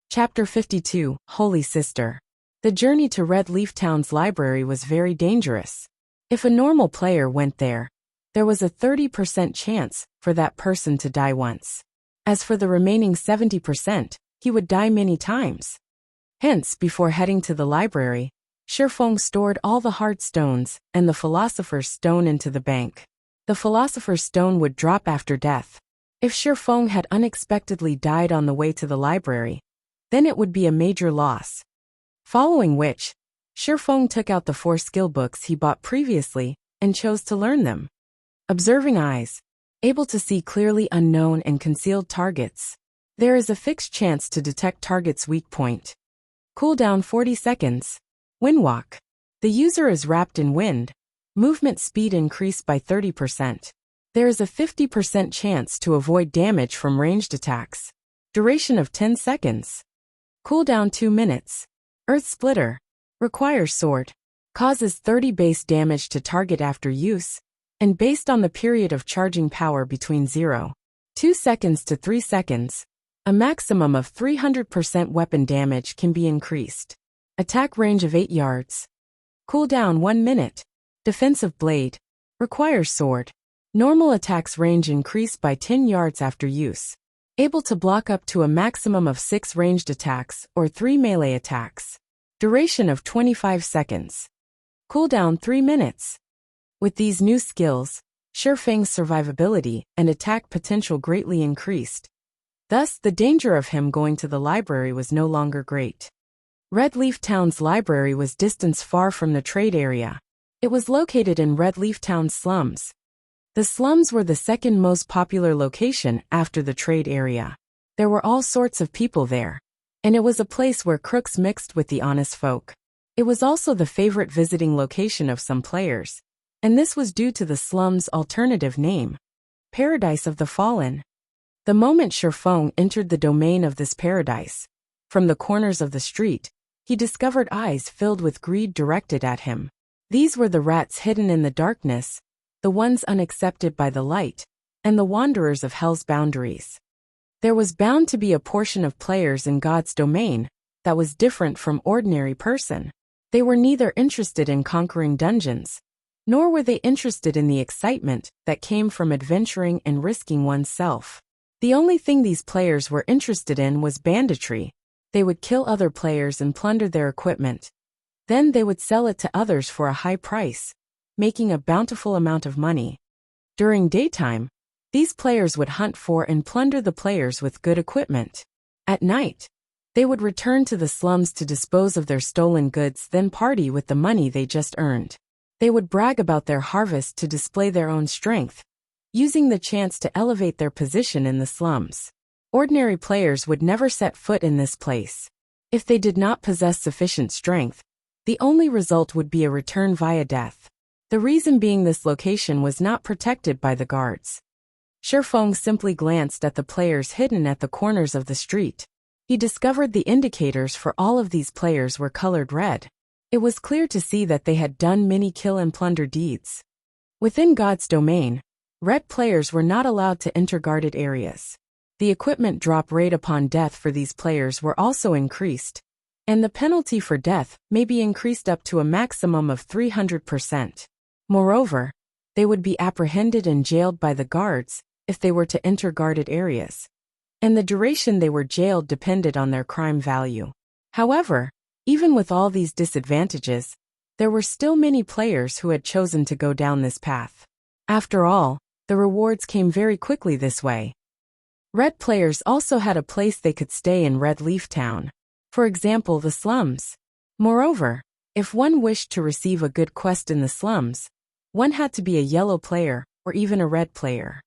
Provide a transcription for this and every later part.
Chapter 52, Holy Sister. The journey to Red Leaf Town's library was very dangerous. If a normal player went there, there was a 30% chance for that person to die once. As for the remaining 70%, he would die many times. Hence, before heading to the library, Shifeng stored all the hard stones and the Philosopher's Stone into the bank. The Philosopher's Stone would drop after death. If Shifeng had unexpectedly died on the way to the library, then it would be a major loss. Following which, Shifeng took out the 4 skill books he bought previously and chose to learn them. Observing eyes, able to see clearly unknown and concealed targets. There is a fixed chance to detect target's weak point. Cooldown 40 seconds. Windwalk. The user is wrapped in wind. Movement speed increased by 30%. There is a 50% chance to avoid damage from ranged attacks. Duration of 10 seconds. Cooldown 2 minutes. Earth Splitter. Requires sword. Causes 30 base damage to target after use, and based on the period of charging power between 0.2 seconds to 3 seconds, a maximum of 300% weapon damage can be increased. Attack range of 8 yards. Cooldown 1 minute. Defensive Blade. Requires sword. Normal attacks range increased by 10 yards after use. Able to block up to a maximum of 6 ranged attacks or 3 melee attacks. Duration of 25 seconds. Cooldown 3 minutes. With these new skills, Shifeng's survivability and attack potential greatly increased. Thus, the danger of him going to the library was no longer great. Red Leaf Town's library was distanced far from the trade area. It was located in Red Leaf Town's slums. The slums were the second most popular location after the trade area. There were all sorts of people there, and it was a place where crooks mixed with the honest folk. It was also the favorite visiting location of some players, and this was due to the slum's alternative name, Paradise of the Fallen. The moment Shifeng entered the domain of this paradise, from the corners of the street, he discovered eyes filled with greed directed at him. These were the rats hidden in the darkness, the ones unaccepted by the light, and the wanderers of hell's boundaries. There was bound to be a portion of players in God's domain that was different from ordinary person. They were neither interested in conquering dungeons, nor were they interested in the excitement that came from adventuring and risking oneself. The only thing these players were interested in was banditry. They would kill other players and plunder their equipment. Then they would sell it to others for a high price, making a bountiful amount of money. During daytime, these players would hunt for and plunder the players with good equipment. At night, they would return to the slums to dispose of their stolen goods, then party with the money they just earned. They would brag about their harvest to display their own strength, using the chance to elevate their position in the slums. Ordinary players would never set foot in this place. If they did not possess sufficient strength, the only result would be a return via death. The reason being this location was not protected by the guards. Shifeng simply glanced at the players hidden at the corners of the street. He discovered the indicators for all of these players were colored red. It was clear to see that they had done many kill and plunder deeds. Within God's domain, red players were not allowed to enter guarded areas. The equipment drop rate upon death for these players were also increased, and the penalty for death may be increased up to a maximum of 300%. Moreover, they would be apprehended and jailed by the guards if they were to enter guarded areas, and the duration they were jailed depended on their crime value. However, even with all these disadvantages, there were still many players who had chosen to go down this path. After all, the rewards came very quickly this way. Red players also had a place they could stay in Red Leaf Town. For example, the slums. Moreover, if one wished to receive a good quest in the slums, one had to be a yellow player or even a red player.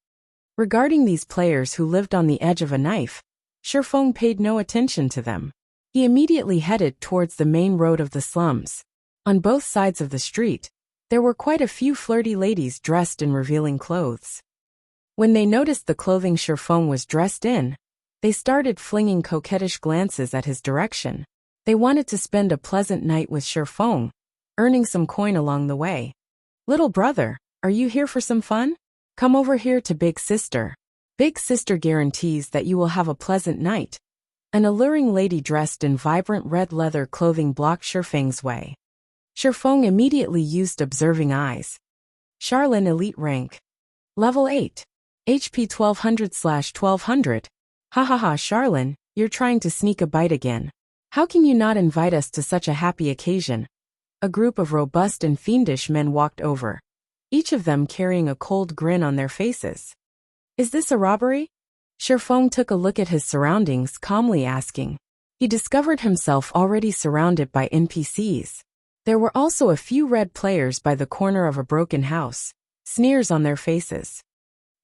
Regarding these players who lived on the edge of a knife, Shifeng paid no attention to them. He immediately headed towards the main road of the slums. On both sides of the street, there were quite a few flirty ladies dressed in revealing clothes. When they noticed the clothing Shifeng was dressed in, they started flinging coquettish glances at his direction. They wanted to spend a pleasant night with Shifeng, earning some coin along the way. "Little brother, are you here for some fun? Come over here to Big Sister. Big Sister guarantees that you will have a pleasant night. An alluring lady dressed in vibrant red leather clothing blocked Shifeng's way. Shifeng immediately used observing eyes. Charlene elite rank. Level 8. HP 1200/1200. Hahaha Charlene, you're trying to sneak a bite again. How can you not invite us to such a happy occasion? A group of robust and fiendish men walked over, each of them carrying a cold grin on their faces. Is this a robbery? Shifeng took a look at his surroundings, calmly asking. He discovered himself already surrounded by NPCs. There were also a few red players by the corner of a broken house, sneers on their faces.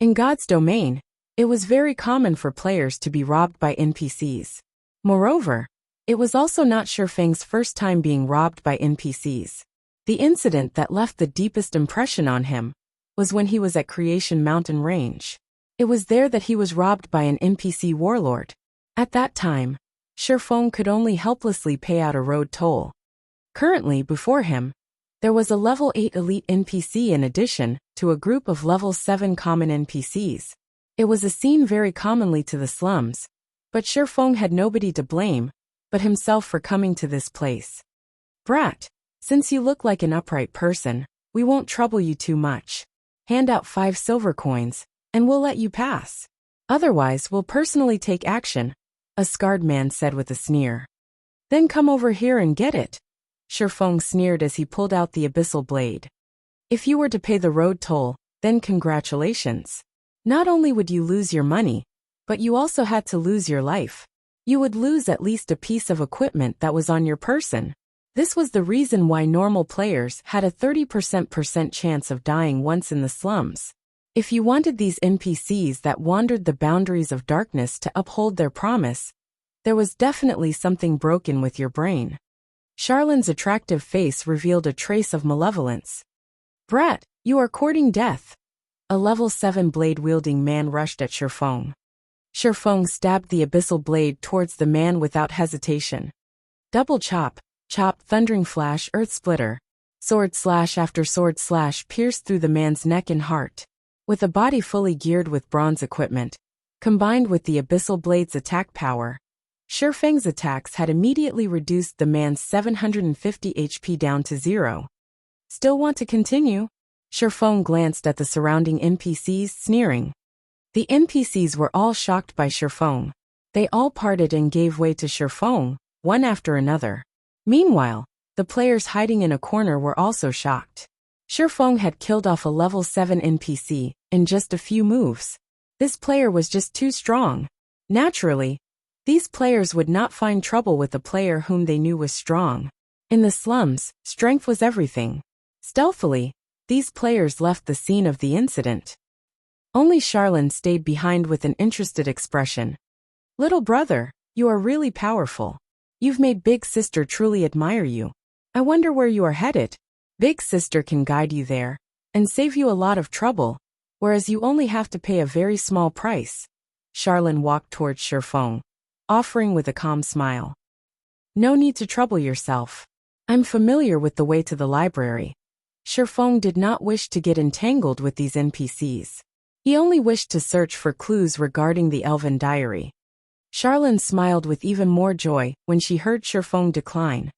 In God's domain, it was very common for players to be robbed by NPCs. Moreover, it was also not Shifeng's first time being robbed by NPCs. The incident that left the deepest impression on him was when he was at Creation Mountain Range. It was there that he was robbed by an NPC warlord. At that time, Shifeng could only helplessly pay out a road toll. Currently, before him, there was a level 8 elite NPC in addition to a group of level 7 common NPCs. It was a scene very commonly to the slums, but Shifeng had nobody to blame but himself for coming to this place. Brat, since you look like an upright person, we won't trouble you too much. Hand out 5 silver coins, and we'll let you pass. Otherwise, we'll personally take action, a scarred man said with a sneer. Then come over here and get it. Shifeng sneered as he pulled out the abyssal blade. If you were to pay the road toll, then congratulations. Not only would you lose your money, but you also had to lose your life. You would lose at least a piece of equipment that was on your person. This was the reason why normal players had a 30% chance of dying once in the slums. If you wanted these NPCs that wandered the boundaries of darkness to uphold their promise, there was definitely something broken with your brain. Charlene's attractive face revealed a trace of malevolence. Brat, you are courting death. A level 7 blade-wielding man rushed at Shifeng. Shifeng stabbed the abyssal blade towards the man without hesitation. Double chop, chop, thundering flash, earth splitter. Sword slash after sword slash pierced through the man's neck and heart. With a body fully geared with bronze equipment, combined with the abyssal blade's attack power, Shifeng's attacks had immediately reduced the man's 750 HP down to 0. Still want to continue? Shifeng glanced at the surrounding NPCs, sneering. The NPCs were all shocked by Shifeng. They all parted and gave way to Shifeng, one after another. Meanwhile, the players hiding in a corner were also shocked. Shifeng had killed off a level 7 NPC in just a few moves. This player was just too strong. Naturally, these players would not find trouble with a player whom they knew was strong. In the slums, strength was everything. Stealthily, these players left the scene of the incident. Only Charlene stayed behind with an interested expression. Little brother, you are really powerful. You've made Big Sister truly admire you. I wonder where you are headed. Big Sister can guide you there and save you a lot of trouble, whereas you only have to pay a very small price. Charlene walked towards Shifeng, offering with a calm smile. No need to trouble yourself. I'm familiar with the way to the library. Shifeng did not wish to get entangled with these NPCs. He only wished to search for clues regarding the Elven diary. Charlene smiled with even more joy when she heard Shifeng decline.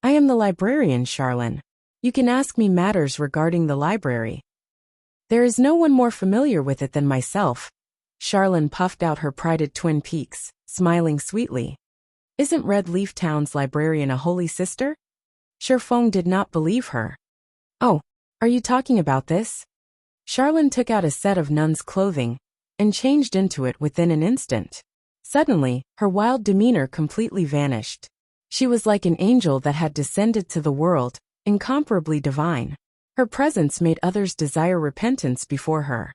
I am the librarian, Charlene. You can ask me matters regarding the library. There is no one more familiar with it than myself. Charlene puffed out her prided twin peaks, smiling sweetly. Isn't Red Leaf Town's librarian a holy sister? Shifeng did not believe her. Oh, are you talking about this? Charlene took out a set of nun's clothing and changed into it within an instant. Suddenly, her wild demeanor completely vanished. She was like an angel that had descended to the world, incomparably divine. Her presence made others desire repentance before her.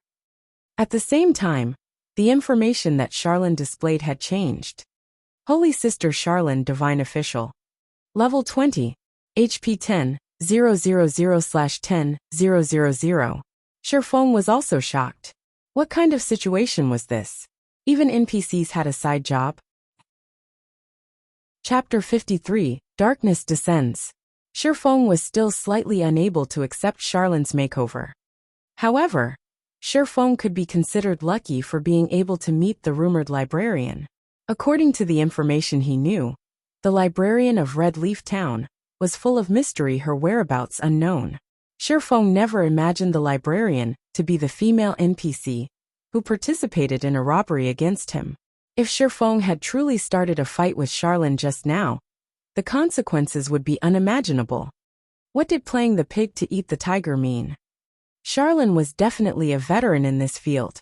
At the same time, the information that Charlene displayed had changed. Holy Sister Charlene Divine Official. Level 20. HP 10, 000/10, 000. Shifeng was also shocked. What kind of situation was this? Even NPCs had a side job? Chapter 53, Darkness Descends. Shifeng was still slightly unable to accept Charlene's makeover. However, Shifeng could be considered lucky for being able to meet the rumored librarian. According to the information he knew, the librarian of Red Leaf Town was full of mystery, her whereabouts unknown. Shifeng never imagined the librarian to be the female NPC who participated in a robbery against him. If Shifeng had truly started a fight with Charlene just now, the consequences would be unimaginable. What did playing the pig to eat the tiger mean? Charlene was definitely a veteran in this field.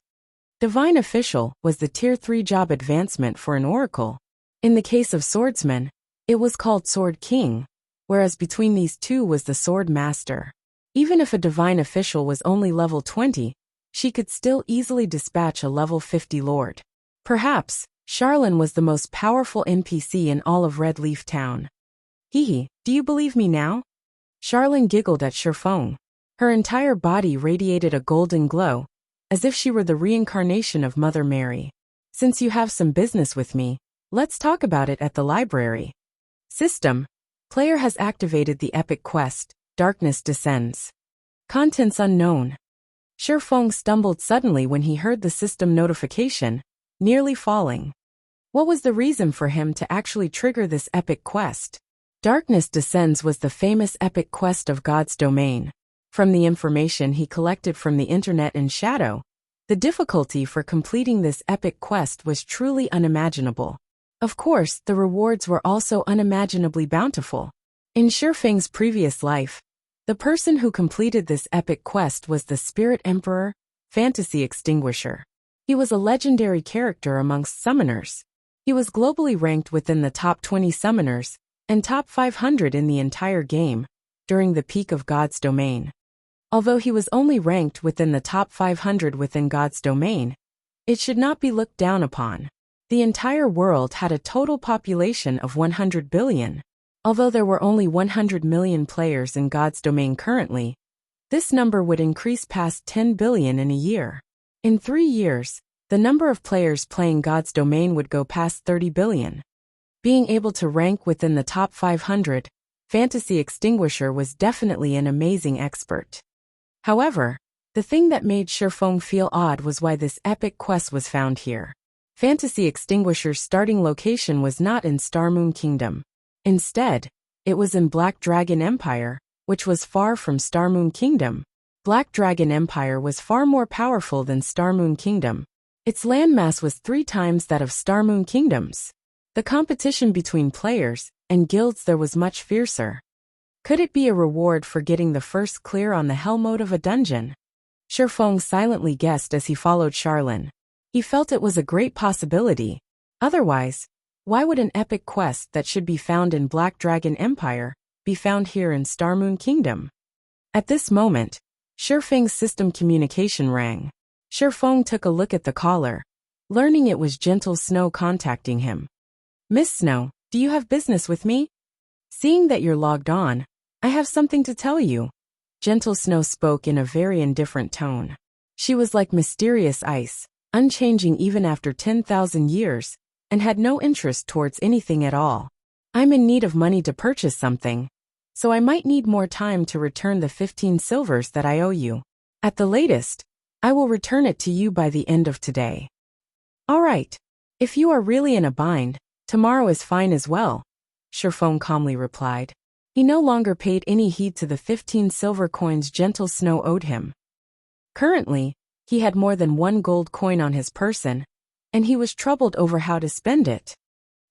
Divine Official was the Tier 3 job advancement for an oracle. In the case of swordsman, it was called Sword King, whereas between these two was the Sword Master. Even if a Divine Official was only level 20, she could still easily dispatch a level 50 lord. Perhaps, Charlene was the most powerful NPC in all of Red Leaf Town. Hee, do you believe me now? Charlene giggled at Shifeng. Her entire body radiated a golden glow, as if she were the reincarnation of Mother Mary. Since you have some business with me, let's talk about it at the library. System. Player has activated the epic quest, Darkness Descends. Contents unknown. Shifeng stumbled suddenly when he heard the system notification, nearly falling. What was the reason for him to actually trigger this epic quest? Darkness Descends was the famous epic quest of God's domain. From the information he collected from the internet and Shadow, the difficulty for completing this epic quest was truly unimaginable. Of course, the rewards were also unimaginably bountiful. In Shifeng's previous life, the person who completed this epic quest was the Spirit Emperor, Fantasy Extinguisher. He was a legendary character amongst summoners. He was globally ranked within the top 20 summoners and top 500 in the entire game during the peak of God's domain. Although he was only ranked within the top 500 within God's domain, it should not be looked down upon. The entire world had a total population of 100 billion. Although there were only 100 million players in God's domain currently, this number would increase past 10 billion in a year. In 3 years, the number of players playing God's domain would go past 30 billion. Being able to rank within the top 500, Fantasy Extinguisher was definitely an amazing expert. However, the thing that made Shifeng feel odd was why this epic quest was found here. Fantasy Extinguisher's starting location was not in Starmoon Kingdom. Instead, it was in Black Dragon Empire, which was far from Starmoon Kingdom. Black Dragon Empire was far more powerful than Starmoon Kingdom. Its landmass was 3 times that of Starmoon Kingdom's. The competition between players and guilds there was much fiercer. Could it be a reward for getting the first clear on the hell mode of a dungeon? Shifeng silently guessed as he followed Charlene. He felt it was a great possibility. Otherwise, why would an epic quest that should be found in Black Dragon Empire be found here in Starmoon Kingdom? At this moment, Shifeng's system communication rang. Shifeng took a look at the caller, learning it was Gentle Snow contacting him. Miss Snow, do you have business with me? Seeing that you're logged on, I have something to tell you. Gentle Snow spoke in a very indifferent tone. She was like mysterious ice, unchanging even after 10,000 years, and had no interest towards anything at all. I'm in need of money to purchase something, so I might need more time to return the 15 silvers that I owe you. At the latest, I will return it to you by the end of today. All right. If you are really in a bind, tomorrow is fine as well, Shifeng calmly replied. He no longer paid any heed to the 15 silver coins Gentle Snow owed him. Currently, he had more than 1 gold coin on his person, and he was troubled over how to spend it.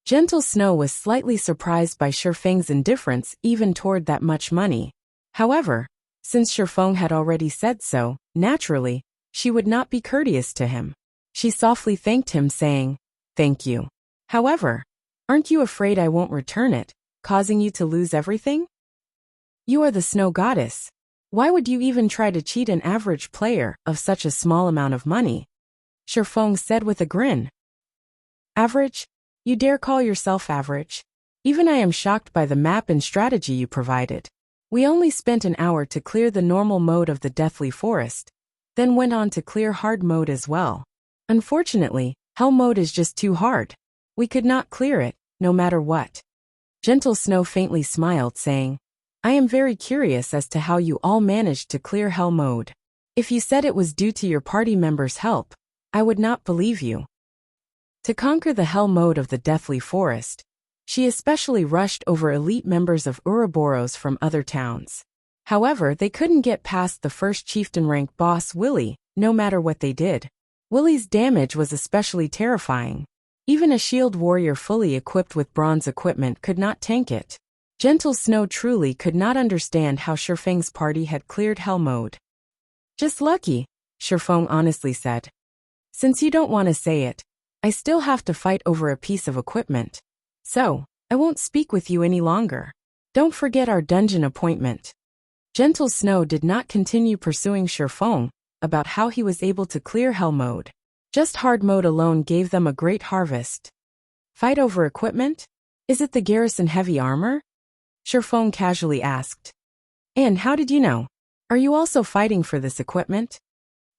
Gentle Snow was slightly surprised by Shifeng's indifference even toward that much money. However, since Shifeng had already said so, naturally, she would not be courteous to him. She softly thanked him, saying, "Thank you. However, aren't you afraid I won't return it, causing you to lose everything? You are the Snow Goddess. Why would you even try to cheat an average player of such a small amount of money?" Shifeng said with a grin. Average? You dare call yourself average? Even I am shocked by the map and strategy you provided. We only spent an hour to clear the normal mode of the Deathly Forest, then went on to clear hard mode as well. Unfortunately, hell mode is just too hard. We could not clear it, no matter what. Gentle Snow faintly smiled, saying, I am very curious as to how you all managed to clear hell mode. If you said it was due to your party members' help, I would not believe you. To conquer the hell mode of the deathly forest, she especially rushed over elite members of Ouroboros from other towns. However, they couldn't get past the first chieftain rank boss Willie, no matter what they did. Willie's damage was especially terrifying. Even a shield warrior fully equipped with bronze equipment could not tank it. Gentle Snow truly could not understand how Shifeng's party had cleared hell mode. Just lucky, Shifeng honestly said. Since you don't want to say it, I still have to fight over a piece of equipment. So, I won't speak with you any longer. Don't forget our dungeon appointment. Gentle Snow did not continue pursuing Shifeng about how he was able to clear hell mode. Just hard mode alone gave them a great harvest. Fight over equipment? Is it the garrison heavy armor? Shifeng casually asked. And how did you know? Are you also fighting for this equipment?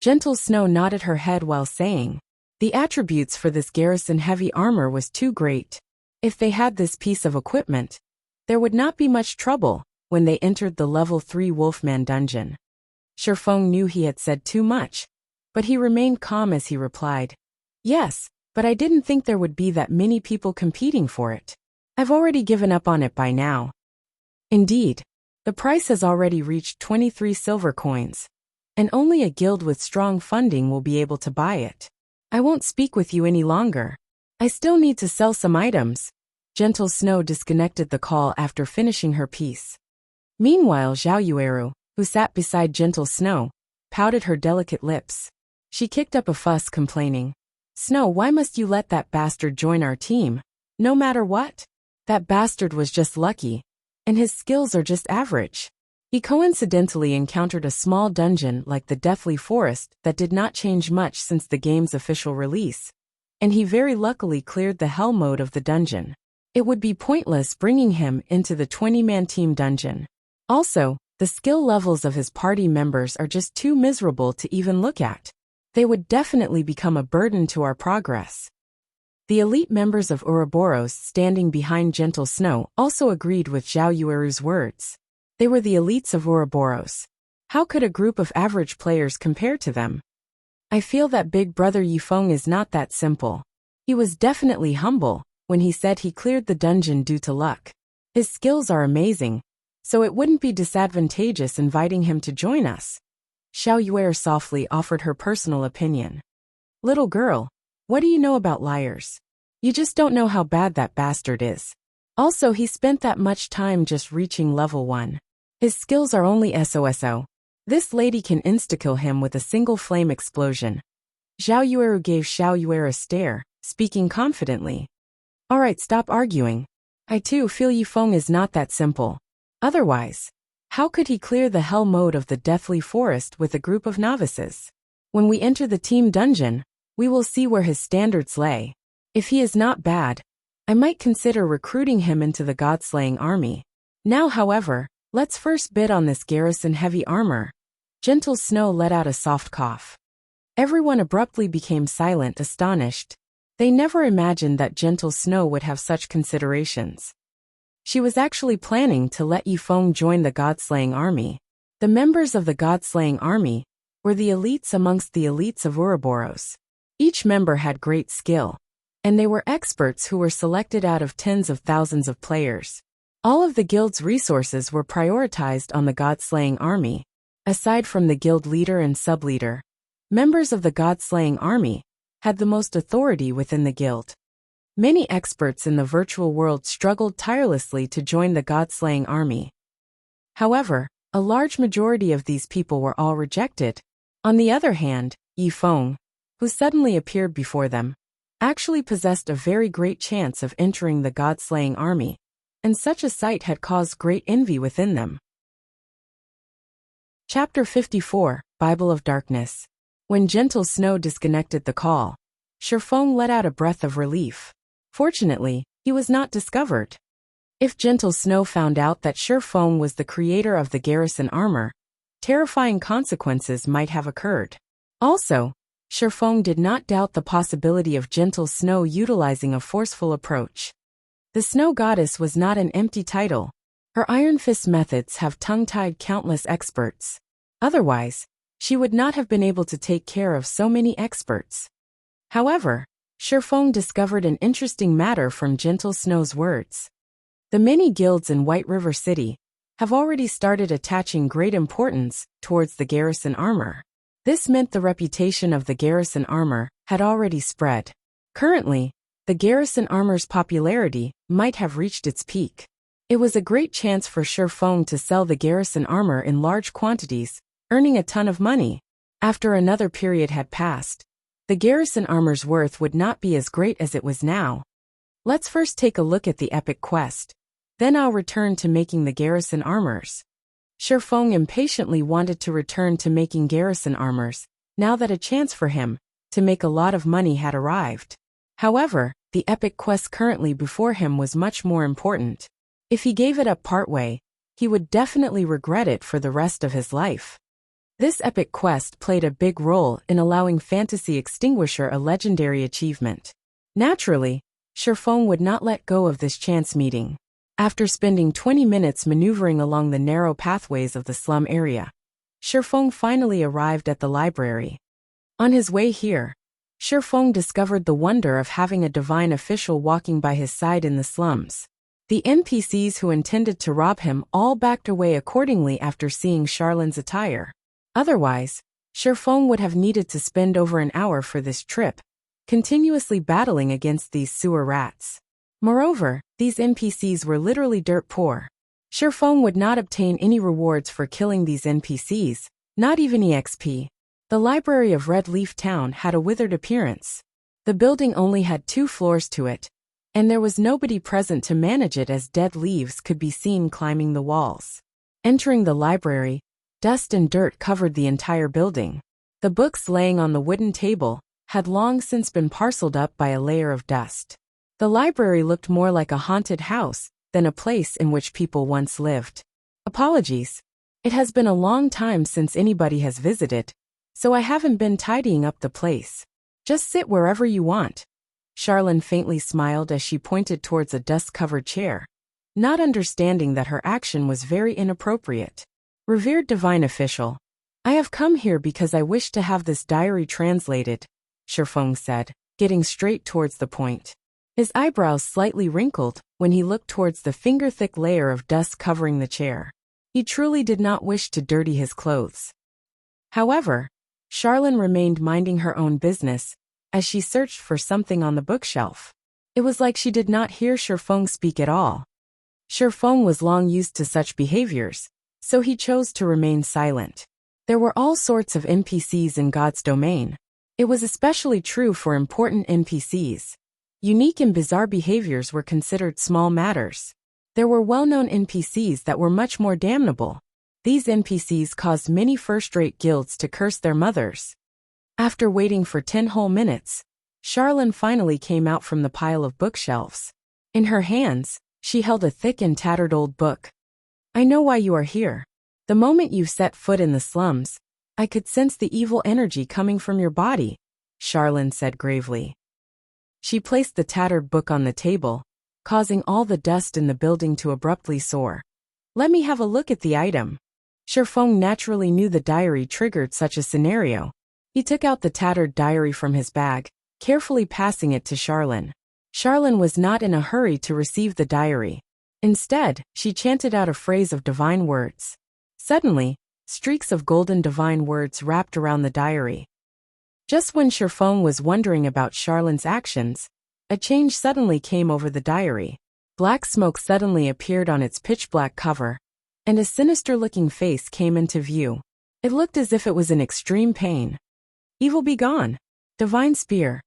Gentle Snow nodded her head while saying, the attributes for this garrison heavy armor was too great. If they had this piece of equipment, there would not be much trouble when they entered the level 3 Wolfman dungeon. Shifeng knew he had said too much, but he remained calm as he replied, yes, but I didn't think there would be that many people competing for it. I've already given up on it by now. Indeed, the price has already reached 23 silver coins, and only a guild with strong funding will be able to buy it. I won't speak with you any longer. I still need to sell some items. Gentle Snow disconnected the call after finishing her piece. Meanwhile, Zhao Yueru, who sat beside Gentle Snow, pouted her delicate lips. She kicked up a fuss complaining, Snow, why must you let that bastard join our team? No matter what. That bastard was just lucky, and his skills are just average. He coincidentally encountered a small dungeon like the Deathly Forest that did not change much since the game's official release, and he very luckily cleared the hell mode of the dungeon. It would be pointless bringing him into the 20-man team dungeon. Also, the skill levels of his party members are just too miserable to even look at. They would definitely become a burden to our progress. The elite members of Ouroboros standing behind Gentle Snow also agreed with Zhao Yueru's words. They were the elites of Ouroboros. How could a group of average players compare to them? I feel that Big Brother Yifeng is not that simple. He was definitely humble when he said he cleared the dungeon due to luck. His skills are amazing, so it wouldn't be disadvantageous inviting him to join us. Zhao Yuer softly offered her personal opinion. Little girl, what do you know about liars? You just don't know how bad that bastard is. Also, he spent that much time just reaching level 1. His skills are only SOSO. This lady can insta-kill him with a single flame explosion. Zhao Yueru gave Zhao Yuer a stare, speaking confidently. Alright, stop arguing. I too feel Yifeng is not that simple. Otherwise, how could he clear the hell mode of the Deathly Forest with a group of novices? When we enter the team dungeon, we will see where his standards lay. If he is not bad, I might consider recruiting him into the God-slaying army. Now, however, let's first bid on this garrison heavy armor. Gentle Snow let out a soft cough. Everyone abruptly became silent, astonished. They never imagined that Gentle Snow would have such considerations. She was actually planning to let Yifeng join the God-slaying army. The members of the God-slaying army were the elites amongst the elites of Ouroboros. Each member had great skill, and they were experts who were selected out of tens of thousands of players. All of the guild's resources were prioritized on the God-slaying army. Aside from the guild leader and sub-leader, members of the God-slaying army had the most authority within the guild. Many experts in the virtual world struggled tirelessly to join the God-slaying army. However, a large majority of these people were all rejected. On the other hand, Yifeng, who suddenly appeared before them, actually possessed a very great chance of entering the God-slaying army, and such a sight had caused great envy within them. Chapter 54, Bible of Darkness. When Gentle Snow disconnected the call, Shifeng let out a breath of relief. Fortunately, he was not discovered. If Gentle Snow found out that Shifeng was the creator of the garrison armor, terrifying consequences might have occurred. Also, Shifeng did not doubt the possibility of Gentle Snow utilizing a forceful approach. The Snow Goddess was not an empty title. Her Iron Fist methods have tongue-tied countless experts. Otherwise, she would not have been able to take care of so many experts. However, Shifeng discovered an interesting matter from Gentle Snow's words. The many guilds in White River City have already started attaching great importance towards the garrison armor. This meant the reputation of the garrison armor had already spread. Currently, the garrison armor's popularity might have reached its peak. It was a great chance for Shifeng to sell the garrison armor in large quantities, earning a ton of money. After another period had passed, the garrison armor's worth would not be as great as it was now. Let's first take a look at the epic quest. Then I'll return to making the garrison armors. Shifeng impatiently wanted to return to making garrison armors, now that a chance for him to make a lot of money had arrived. However, the epic quest currently before him was much more important. If he gave it up partway, he would definitely regret it for the rest of his life. This epic quest played a big role in allowing Fantasy Extinguisher a legendary achievement. Naturally, Shifeng would not let go of this chance meeting. After spending 20 minutes maneuvering along the narrow pathways of the slum area, Shifeng finally arrived at the library. On his way here, Shifeng discovered the wonder of having a divine official walking by his side in the slums. The NPCs who intended to rob him all backed away accordingly after seeing Charlin's attire. Otherwise, Shifeng would have needed to spend over an hour for this trip, continuously battling against these sewer rats. Moreover, these NPCs were literally dirt poor. Shifeng would not obtain any rewards for killing these NPCs, not even EXP. The library of Red Leaf Town had a withered appearance. The building only had 2 floors to it, and there was nobody present to manage it as dead leaves could be seen climbing the walls. Entering the library, dust and dirt covered the entire building. The books laying on the wooden table had long since been parceled up by a layer of dust. The library looked more like a haunted house than a place in which people once lived. Apologies. It has been a long time since anybody has visited, so I haven't been tidying up the place. Just sit wherever you want. Charlin faintly smiled as she pointed towards a dust-covered chair, not understanding that her action was very inappropriate. Revered divine official, I have come here because I wish to have this diary translated, Shifeng said, getting straight towards the point. His eyebrows slightly wrinkled when he looked towards the finger-thick layer of dust covering the chair. He truly did not wish to dirty his clothes. However, Charlin remained minding her own business as she searched for something on the bookshelf. It was like she did not hear Shifeng speak at all. Shifeng was long used to such behaviors, so he chose to remain silent. There were all sorts of NPCs in God's domain. It was especially true for important NPCs. Unique and bizarre behaviors were considered small matters. There were well-known NPCs that were much more damnable. These NPCs caused many first-rate guilds to curse their mothers. After waiting for 10 whole minutes, Charlin finally came out from the pile of bookshelves. In her hands, she held a thick and tattered old book. I know why you are here. The moment you set foot in the slums, I could sense the evil energy coming from your body, Charlin said gravely. She placed the tattered book on the table, causing all the dust in the building to abruptly soar. Let me have a look at the item. Shifeng naturally knew the diary triggered such a scenario. He took out the tattered diary from his bag, carefully passing it to Charlin. Charlin was not in a hurry to receive the diary. Instead, she chanted out a phrase of divine words. Suddenly, streaks of golden divine words wrapped around the diary. Just when Shifeng was wondering about Charlin's actions, a change suddenly came over the diary. Black smoke suddenly appeared on its pitch-black cover, and a sinister-looking face came into view. It looked as if it was in extreme pain. Evil be gone! Divine spear!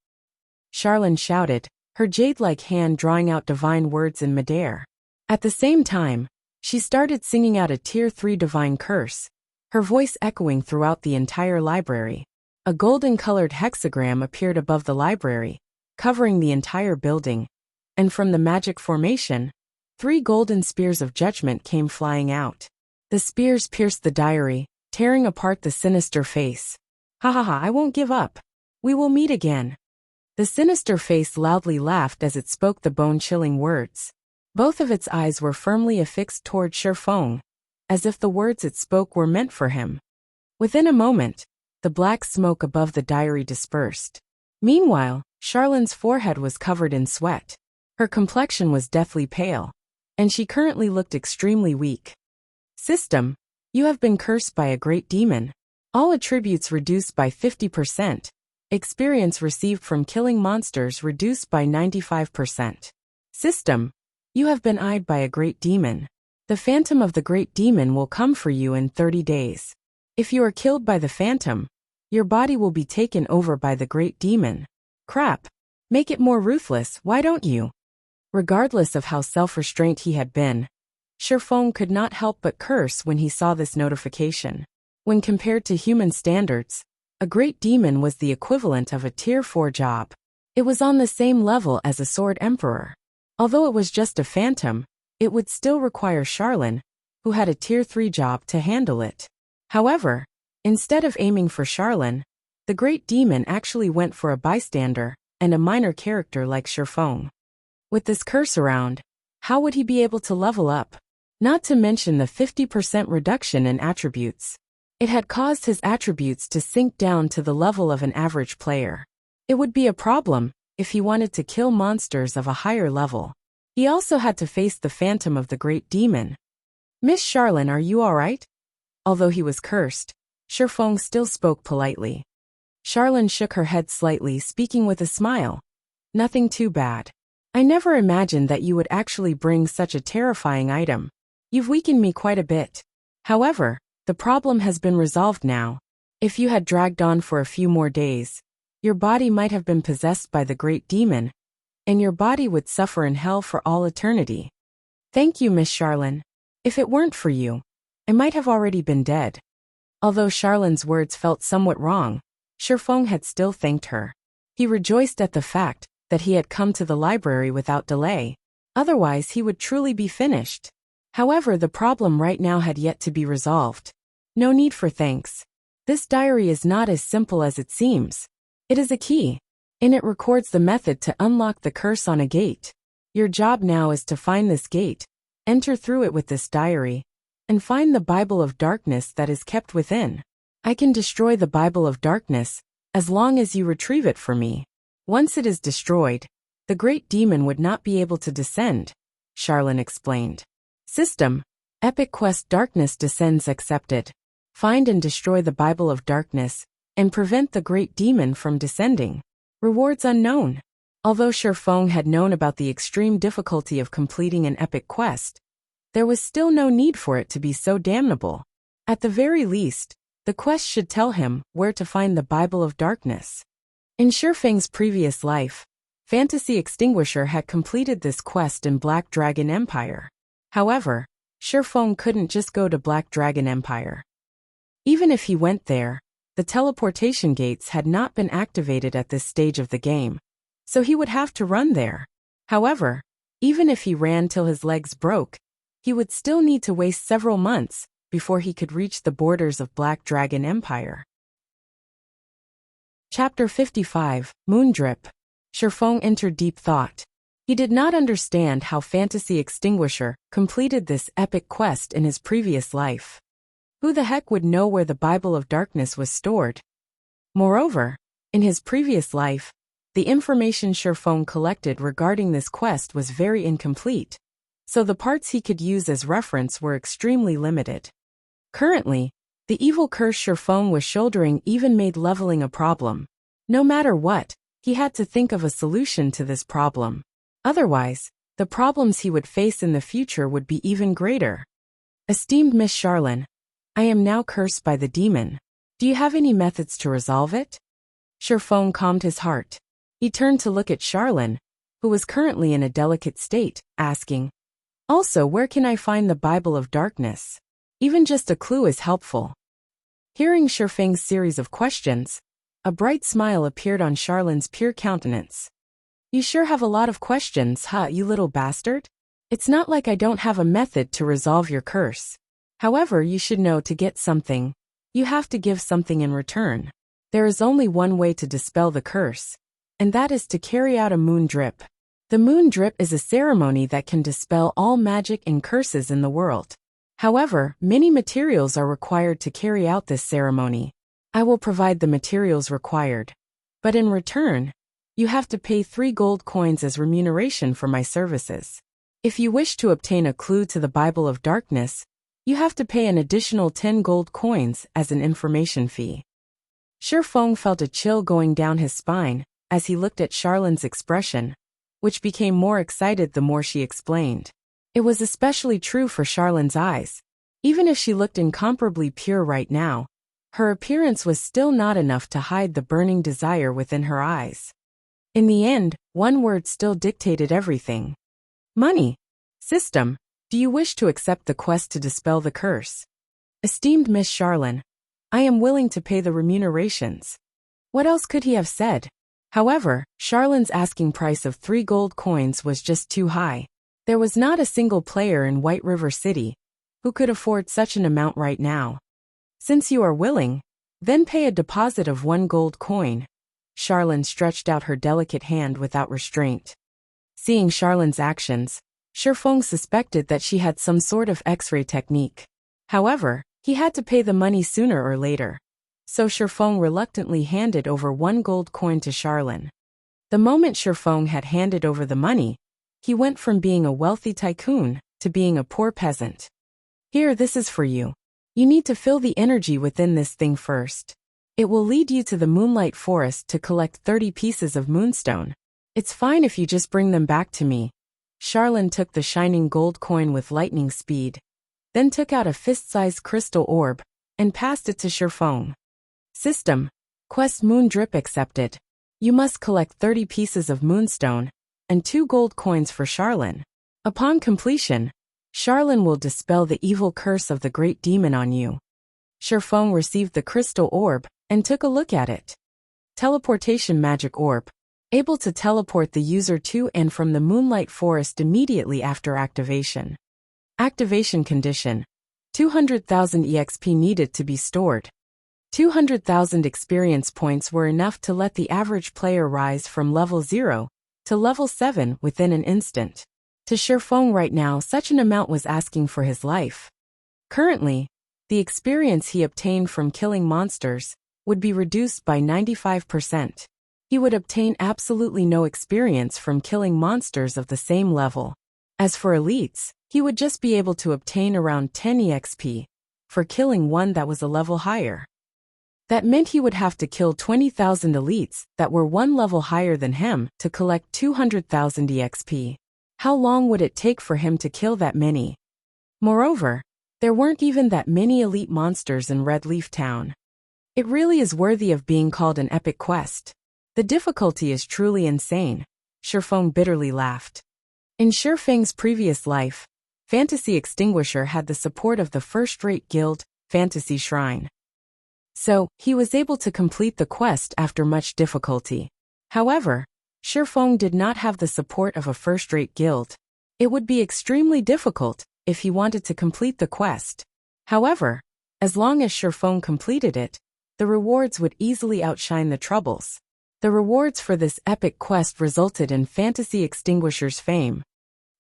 Charlin shouted, her jade-like hand drawing out divine words in midair. At the same time, she started singing out a Tier 3 divine curse, her voice echoing throughout the entire library. A golden-colored hexagram appeared above the library, covering the entire building, and from the magic formation, 3 golden spears of judgment came flying out. The spears pierced the diary, tearing apart the sinister face. Ha ha ha, I won't give up. We will meet again. The sinister face loudly laughed as it spoke the bone-chilling words. Both of its eyes were firmly affixed toward Shifeng, as if the words it spoke were meant for him. Within a moment, the black smoke above the diary dispersed. Meanwhile, Charlene's forehead was covered in sweat. Her complexion was deathly pale, and she currently looked extremely weak. System: you have been cursed by a great demon. All attributes reduced by 50%. Experience received from killing monsters reduced by 95%. System: you have been eyed by a great demon. The phantom of the great demon will come for you in 30 days. If you are killed by the phantom, your body will be taken over by the great demon. Crap. Make it more ruthless, why don't you? Regardless of how self-restrained he had been, Sherfong could not help but curse when he saw this notification. When compared to human standards, a great demon was the equivalent of a Tier 4 job. It was on the same level as a sword emperor. Although it was just a phantom, it would still require Charlene, who had a Tier 3 job, to handle it. However, instead of aiming for Charlene, the great demon actually went for a bystander and a minor character like Sherfong. With this curse around, how would he be able to level up? Not to mention the 50% reduction in attributes. It had caused his attributes to sink down to the level of an average player. It would be a problem if he wanted to kill monsters of a higher level. He also had to face the phantom of the great demon. Miss Charlene, are you alright? Although he was cursed, Sherfong still spoke politely. Charlene shook her head slightly, speaking with a smile. Nothing too bad. I never imagined that you would actually bring such a terrifying item. You've weakened me quite a bit. However, the problem has been resolved now. If you had dragged on for a few more days, your body might have been possessed by the great demon, and your body would suffer in hell for all eternity. Thank you, Miss Charlene. If it weren't for you, I might have already been dead. Although Charlene's words felt somewhat wrong, Sherfong had still thanked her. He rejoiced at the fact that he had come to the library without delay. Otherwise, he would truly be finished. However, the problem right now had yet to be resolved. No need for thanks. This diary is not as simple as it seems. It is a key. In it records the method to unlock the curse on a gate. Your job now is to find this gate, enter through it with this diary, and find the Bible of Darkness that is kept within. I can destroy the Bible of Darkness, as long as you retrieve it for me. Once it is destroyed, the great demon would not be able to descend, Charlene explained. System: Epic Quest Darkness Descends accepted. Find and destroy the Bible of Darkness, and prevent the great demon from descending. Rewards unknown. Although Sherfong had known about the extreme difficulty of completing an epic quest, there was still no need for it to be so damnable. At the very least, the quest should tell him where to find the Bible of Darkness. In Sherfang's previous life, Fantasy Extinguisher had completed this quest in Black Dragon Empire. However, Sherfong couldn't just go to Black Dragon Empire. Even if he went there, the teleportation gates had not been activated at this stage of the game, so he would have to run there. However, even if he ran till his legs broke, he would still need to waste several months before he could reach the borders of Black Dragon Empire. Chapter 55, Moondrip. Sherfong entered deep thought. He did not understand how Fantasy Extinguisher completed this epic quest in his previous life. Who the heck would know where the Bible of Darkness was stored? Moreover, in his previous life, the information Sherfong collected regarding this quest was very incomplete, so the parts he could use as reference were extremely limited. Currently, the evil curse Sherfong was shouldering even made leveling a problem. No matter what, he had to think of a solution to this problem. Otherwise, the problems he would face in the future would be even greater. Esteemed Miss Charlene, I am now cursed by the demon. Do you have any methods to resolve it? Sherfong calmed his heart. He turned to look at Charlene, who was currently in a delicate state, asking, Also, where can I find the Bible of Darkness? Even just a clue is helpful. Hearing Sherfang's series of questions, a bright smile appeared on Charlene's pure countenance. You sure have a lot of questions, huh, you little bastard? It's not like I don't have a method to resolve your curse. However, you should know to get something, you have to give something in return. There is only one way to dispel the curse, and that is to carry out a moon drip. The moon drip is a ceremony that can dispel all magic and curses in the world. However, many materials are required to carry out this ceremony. I will provide the materials required, but in return, you have to pay 3 gold coins as remuneration for my services. If you wish to obtain a clue to the Bible of Darkness, you have to pay an additional 10 gold coins as an information fee. Shifeng felt a chill going down his spine as he looked at Charlone's expression, which became more excited the more she explained. It was especially true for Charlone's eyes. Even if she looked incomparably pure right now, her appearance was still not enough to hide the burning desire within her eyes. In the end, one word still dictated everything. Money. System, do you wish to accept the quest to dispel the curse? Esteemed Miss Charlone, I am willing to pay the remunerations. What else could he have said? However, Charlone's asking price of 3 gold coins was just too high. There was not a single player in White River City who could afford such an amount right now. Since you are willing, then pay a deposit of 1 gold coin. Charlone stretched out her delicate hand without restraint. Seeing Charlone's actions, Shifeng suspected that she had some sort of X-ray technique. However, he had to pay the money sooner or later. So Shifeng reluctantly handed over 1 gold coin to Charlone. The moment Shifeng had handed over the money, he went from being a wealthy tycoon to being a poor peasant. Here, this is for you. You need to feel the energy within this thing first. It will lead you to the Moonlight Forest to collect 30 pieces of moonstone. It's fine if you just bring them back to me. Charlone took the shining gold coin with lightning speed, then took out a fist-sized crystal orb and passed it to Shifeng. System, quest Moon Drip accepted. You must collect 30 pieces of moonstone and 2 gold coins for Charlone. Upon completion, Charlone will dispel the evil curse of the great demon on you. Shifeng received the crystal orb and took a look at it. Teleportation magic orb, able to teleport the user to and from the Moonlight Forest immediately after activation. Activation condition: 200,000 EXP needed to be stored. 200,000 experience points were enough to let the average player rise from level 0 to level 7 within an instant. To Shifeng right now, such an amount was asking for his life. Currently, the experience he obtained from killing monsters would be reduced by 95%. He would obtain absolutely no experience from killing monsters of the same level. As for elites, he would just be able to obtain around 10 EXP for killing one that was a level higher. That meant he would have to kill 20,000 elites that were one level higher than him to collect 200,000 EXP. How long would it take for him to kill that many? Moreover, there weren't even that many elite monsters in Red Leaf Town. It really is worthy of being called an epic quest. The difficulty is truly insane. Shifeng bitterly laughed. In Shifeng's previous life, Fantasy Extinguisher had the support of the first-rate guild, Fantasy Shrine. So, he was able to complete the quest after much difficulty. However, Shifeng did not have the support of a first-rate guild. It would be extremely difficult if he wanted to complete the quest. However, as long as Shifeng completed it, the rewards would easily outshine the troubles. The rewards for this epic quest resulted in Fantasy Extinguisher's fame.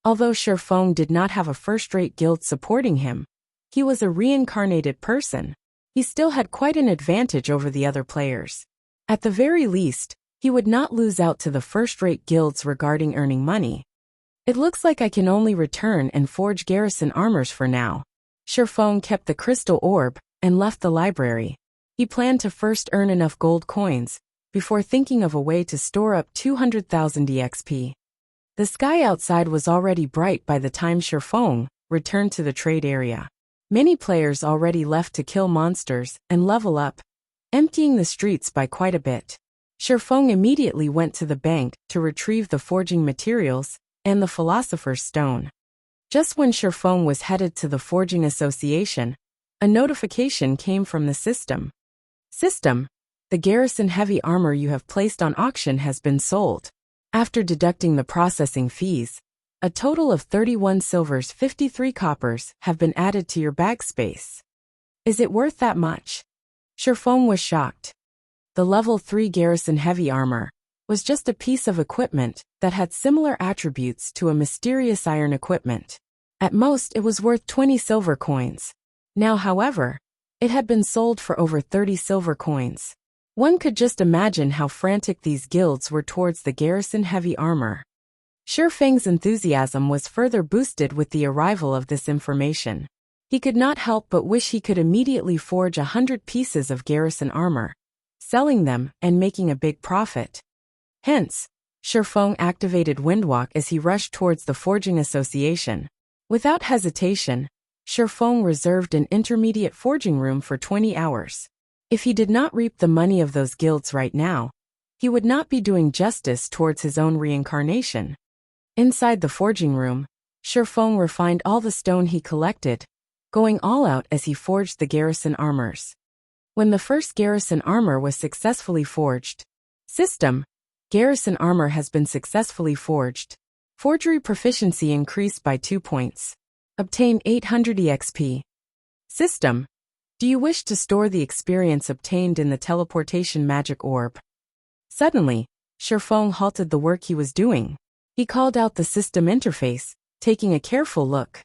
Although Shifeng did not have a first-rate guild supporting him, he was a reincarnated person. He still had quite an advantage over the other players. At the very least, he would not lose out to the first-rate guilds regarding earning money. It looks like I can only return and forge garrison armors for now. Shifeng kept the crystal orb and left the library. He planned to first earn enough gold coins before thinking of a way to store up 200,000 EXP. The sky outside was already bright by the time Shifeng returned to the trade area. Many players already left to kill monsters and level up, emptying the streets by quite a bit. Shifeng immediately went to the bank to retrieve the forging materials and the Philosopher's Stone. Just when Shifeng was headed to the Forging Association, a notification came from the system. System, the garrison heavy armor you have placed on auction has been sold. After deducting the processing fees, a total of 31 silvers 53 coppers have been added to your bag space. Is it worth that much? Shifeng was shocked. The level 3 garrison heavy armor was just a piece of equipment that had similar attributes to a mysterious iron equipment. At most, it was worth 20 silver coins. Now, however, it had been sold for over 30 silver coins. One could just imagine how frantic these guilds were towards the garrison heavy armor. Shifeng's enthusiasm was further boosted with the arrival of this information. He could not help but wish he could immediately forge 100 pieces of garrison armor, selling them and making a big profit. Hence, Shifeng activated Windwalk as he rushed towards the forging association. Without hesitation, Shifeng reserved an intermediate forging room for 20 hours. If he did not reap the money of those guilds right now, he would not be doing justice towards his own reincarnation. Inside the forging room, Shifeng refined all the stone he collected, going all out as he forged the garrison armors. When the first garrison armor was successfully forged, system, garrison armor has been successfully forged. Forgery proficiency increased by 2 points. Obtain 800 EXP. System, do you wish to store the experience obtained in the teleportation magic orb? Suddenly, Shifeng halted the work he was doing. He called out the system interface, taking a careful look.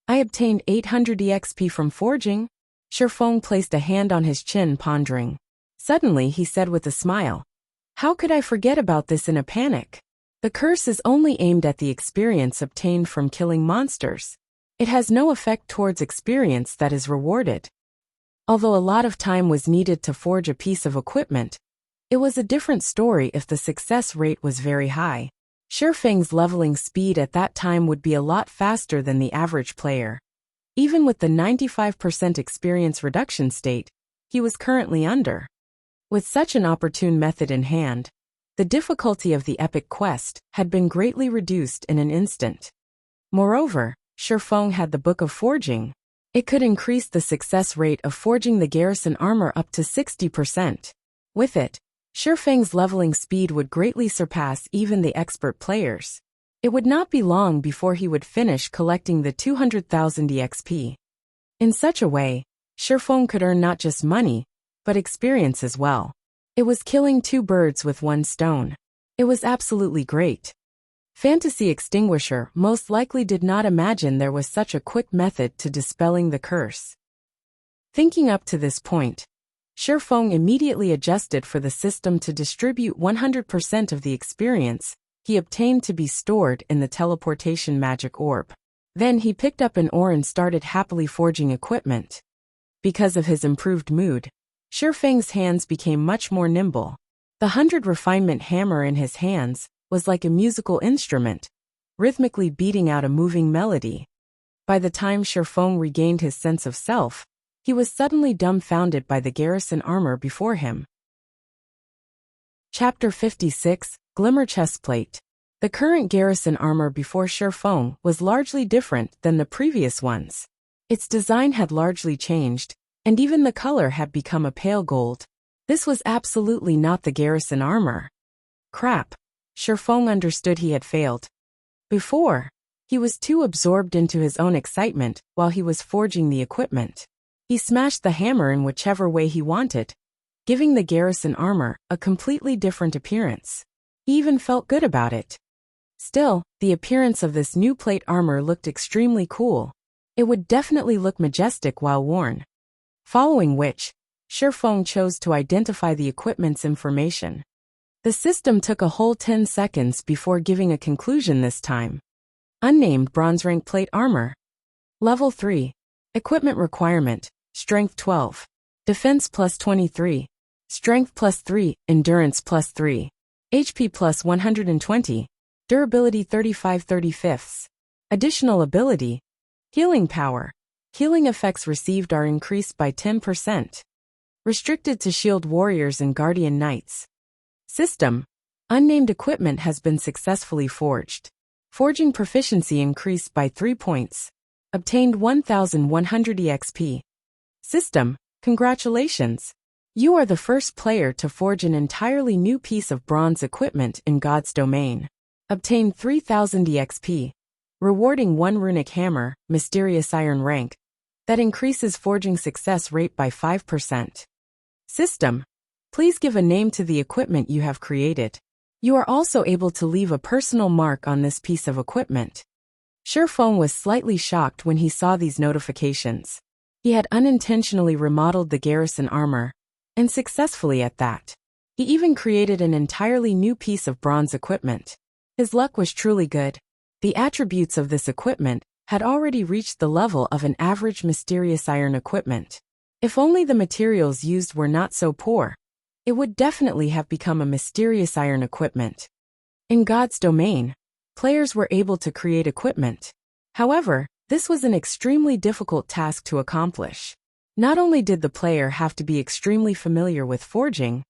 I obtained 800 EXP from forging. Shifeng placed a hand on his chin, pondering. Suddenly he said with a smile, how could I forget about this in a panic? The curse is only aimed at the experience obtained from killing monsters. It has no effect towards experience that is rewarded. Although a lot of time was needed to forge a piece of equipment, it was a different story if the success rate was very high. Shifeng's leveling speed at that time would be a lot faster than the average player. Even with the 95% experience reduction state, he was currently under. With such an opportune method in hand, the difficulty of the epic quest had been greatly reduced in an instant. Moreover, Shifeng had the Book of Forging. It could increase the success rate of forging the garrison armor up to 60%. With it, Shifeng's leveling speed would greatly surpass even the expert players. It would not be long before he would finish collecting the 200,000 EXP. In such a way, Shifeng could earn not just money, but experience as well. It was killing 2 birds with 1 stone. It was absolutely great. Fantasy Extinguisher most likely did not imagine there was such a quick method to dispelling the curse. Thinking up to this point, Shifeng immediately adjusted for the system to distribute 100% of the experience he obtained to be stored in the teleportation magic orb. Then he picked up an ore and started happily forging equipment. Because of his improved mood, Shifeng's hands became much more nimble. The 100 refinement hammer in his hands was like a musical instrument, rhythmically beating out a moving melody. By the time Shifeng regained his sense of self, he was suddenly dumbfounded by the garrison armor before him. Chapter 56, Glimmer Chestplate. The current garrison armor before Shifeng was largely different than the previous ones. Its design had largely changed, and even the color had become a pale gold. This was absolutely not the garrison armor. Crap. Shifeng understood he had failed. Before, he was too absorbed into his own excitement while he was forging the equipment. He smashed the hammer in whichever way he wanted, giving the garrison armor a completely different appearance. He even felt good about it. Still, the appearance of this new plate armor looked extremely cool. It would definitely look majestic while worn. Following which, Shifeng chose to identify the equipment's information. The system took a whole 10 seconds before giving a conclusion this time. Unnamed bronze rank plate armor. Level 3. Equipment requirement, Strength 12. Defense plus 23. Strength plus 3, Endurance plus 3. HP plus 120. Durability 35/35. Additional ability. Healing power. Healing effects received are increased by 10%. Restricted to shield warriors and guardian knights. System. Unnamed equipment has been successfully forged. Forging proficiency increased by 3 points. Obtained 1,100 EXP. System. Congratulations. You are the first player to forge an entirely new piece of bronze equipment in God's domain. Obtained 3,000 EXP. Rewarding 1 runic hammer, mysterious iron rank, that increases forging success rate by 5%. System. Please give a name to the equipment you have created. You are also able to leave a personal mark on this piece of equipment. Shifeng was slightly shocked when he saw these notifications. He had unintentionally remodeled the garrison armor, and successfully at that. He even created an entirely new piece of bronze equipment. His luck was truly good. The attributes of this equipment had already reached the level of an average mysterious iron equipment. If only the materials used were not so poor, it would definitely have become a mysterious iron equipment. In God's domain, players were able to create equipment. However, this was an extremely difficult task to accomplish. Not only did the player have to be extremely familiar with forging,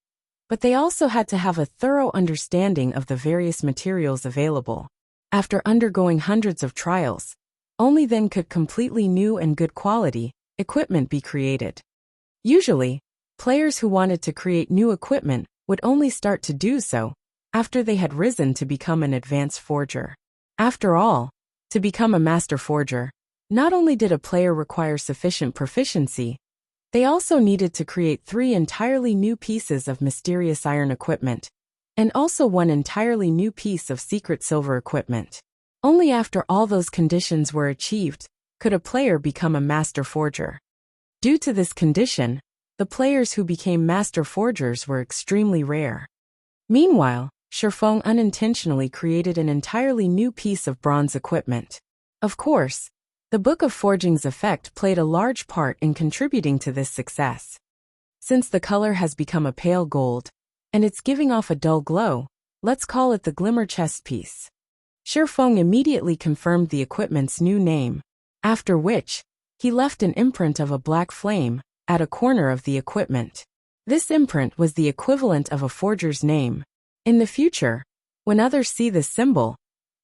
but they also had to have a thorough understanding of the various materials available. After undergoing hundreds of trials, only then could completely new and good quality equipment be created. Usually, players who wanted to create new equipment would only start to do so after they had risen to become an advanced forger. After all, to become a master forger, not only did a player require sufficient proficiency, they also needed to create 3 entirely new pieces of mysterious iron equipment, and also 1 entirely new piece of secret silver equipment. Only after all those conditions were achieved could a player become a master forger. Due to this condition, the players who became master forgers were extremely rare. Meanwhile, Shifeng unintentionally created an entirely new piece of bronze equipment. Of course, the Book of Forging's effect played a large part in contributing to this success. Since the color has become a pale gold, and it's giving off a dull glow, let's call it the Glimmer chest piece. Shifeng immediately confirmed the equipment's new name, after which, he left an imprint of a black flame at a corner of the equipment. This imprint was the equivalent of a forger's name. In the future, when others see this symbol,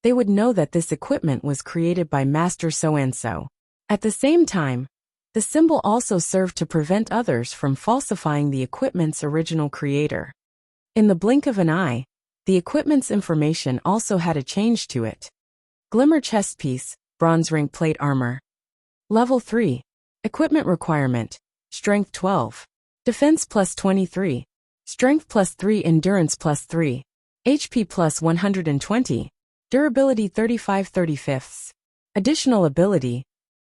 they would know that this equipment was created by Master so-and-so. At the same time, the symbol also served to prevent others from falsifying the equipment's original creator. In the blink of an eye, the equipment's information also had a change to it. Glimmer chest piece, bronze rank plate armor. Level 3. Equipment requirement, strength 12. Defense plus 23. Strength plus 3, endurance plus 3. HP plus 120. Durability 35/35. Additional ability.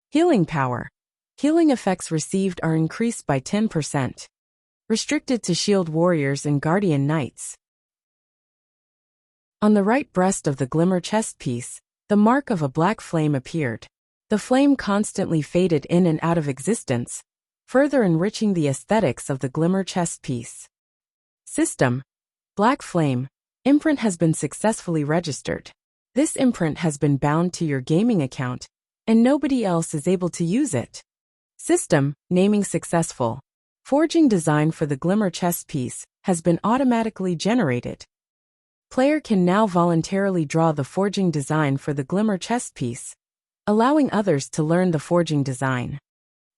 Healing power. Healing effects received are increased by 10%. Restricted to shield warriors and guardian knights. On the right breast of the glimmer chest piece, the mark of a black flame appeared. The flame constantly faded in and out of existence, further enriching the aesthetics of the glimmer chest piece. System. Black flame. Imprint has been successfully registered. This imprint has been bound to your gaming account, and nobody else is able to use it. System. Naming successful. Forging design for the glimmer chest piece has been automatically generated. Player can now voluntarily draw the forging design for the glimmer chest piece, allowing others to learn the forging design.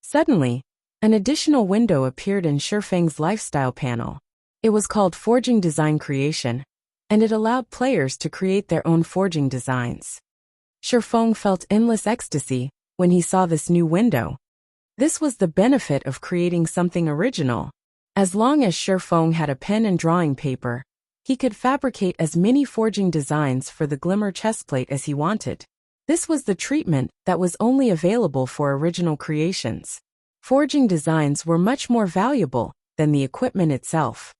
Suddenly, an additional window appeared in Shifeng's lifestyle panel. It was called Forging Design Creation, and it allowed players to create their own forging designs. Shifeng felt endless ecstasy when he saw this new window. This was the benefit of creating something original. As long as Shifeng had a pen and drawing paper, he could fabricate as many forging designs for the glimmer chestplate as he wanted. This was the treatment that was only available for original creations. Forging designs were much more valuable than the equipment itself.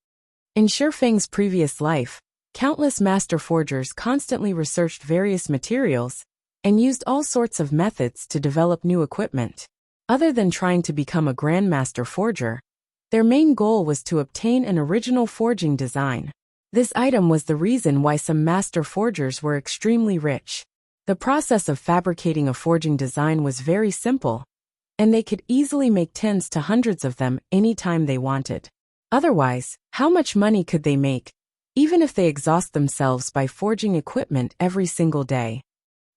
In Shifeng's previous life, countless master forgers constantly researched various materials and used all sorts of methods to develop new equipment. Other than trying to become a grandmaster forger, their main goal was to obtain an original forging design. This item was the reason why some master forgers were extremely rich. The process of fabricating a forging design was very simple, and they could easily make tens to hundreds of them anytime they wanted. Otherwise, how much money could they make, even if they exhaust themselves by forging equipment every single day?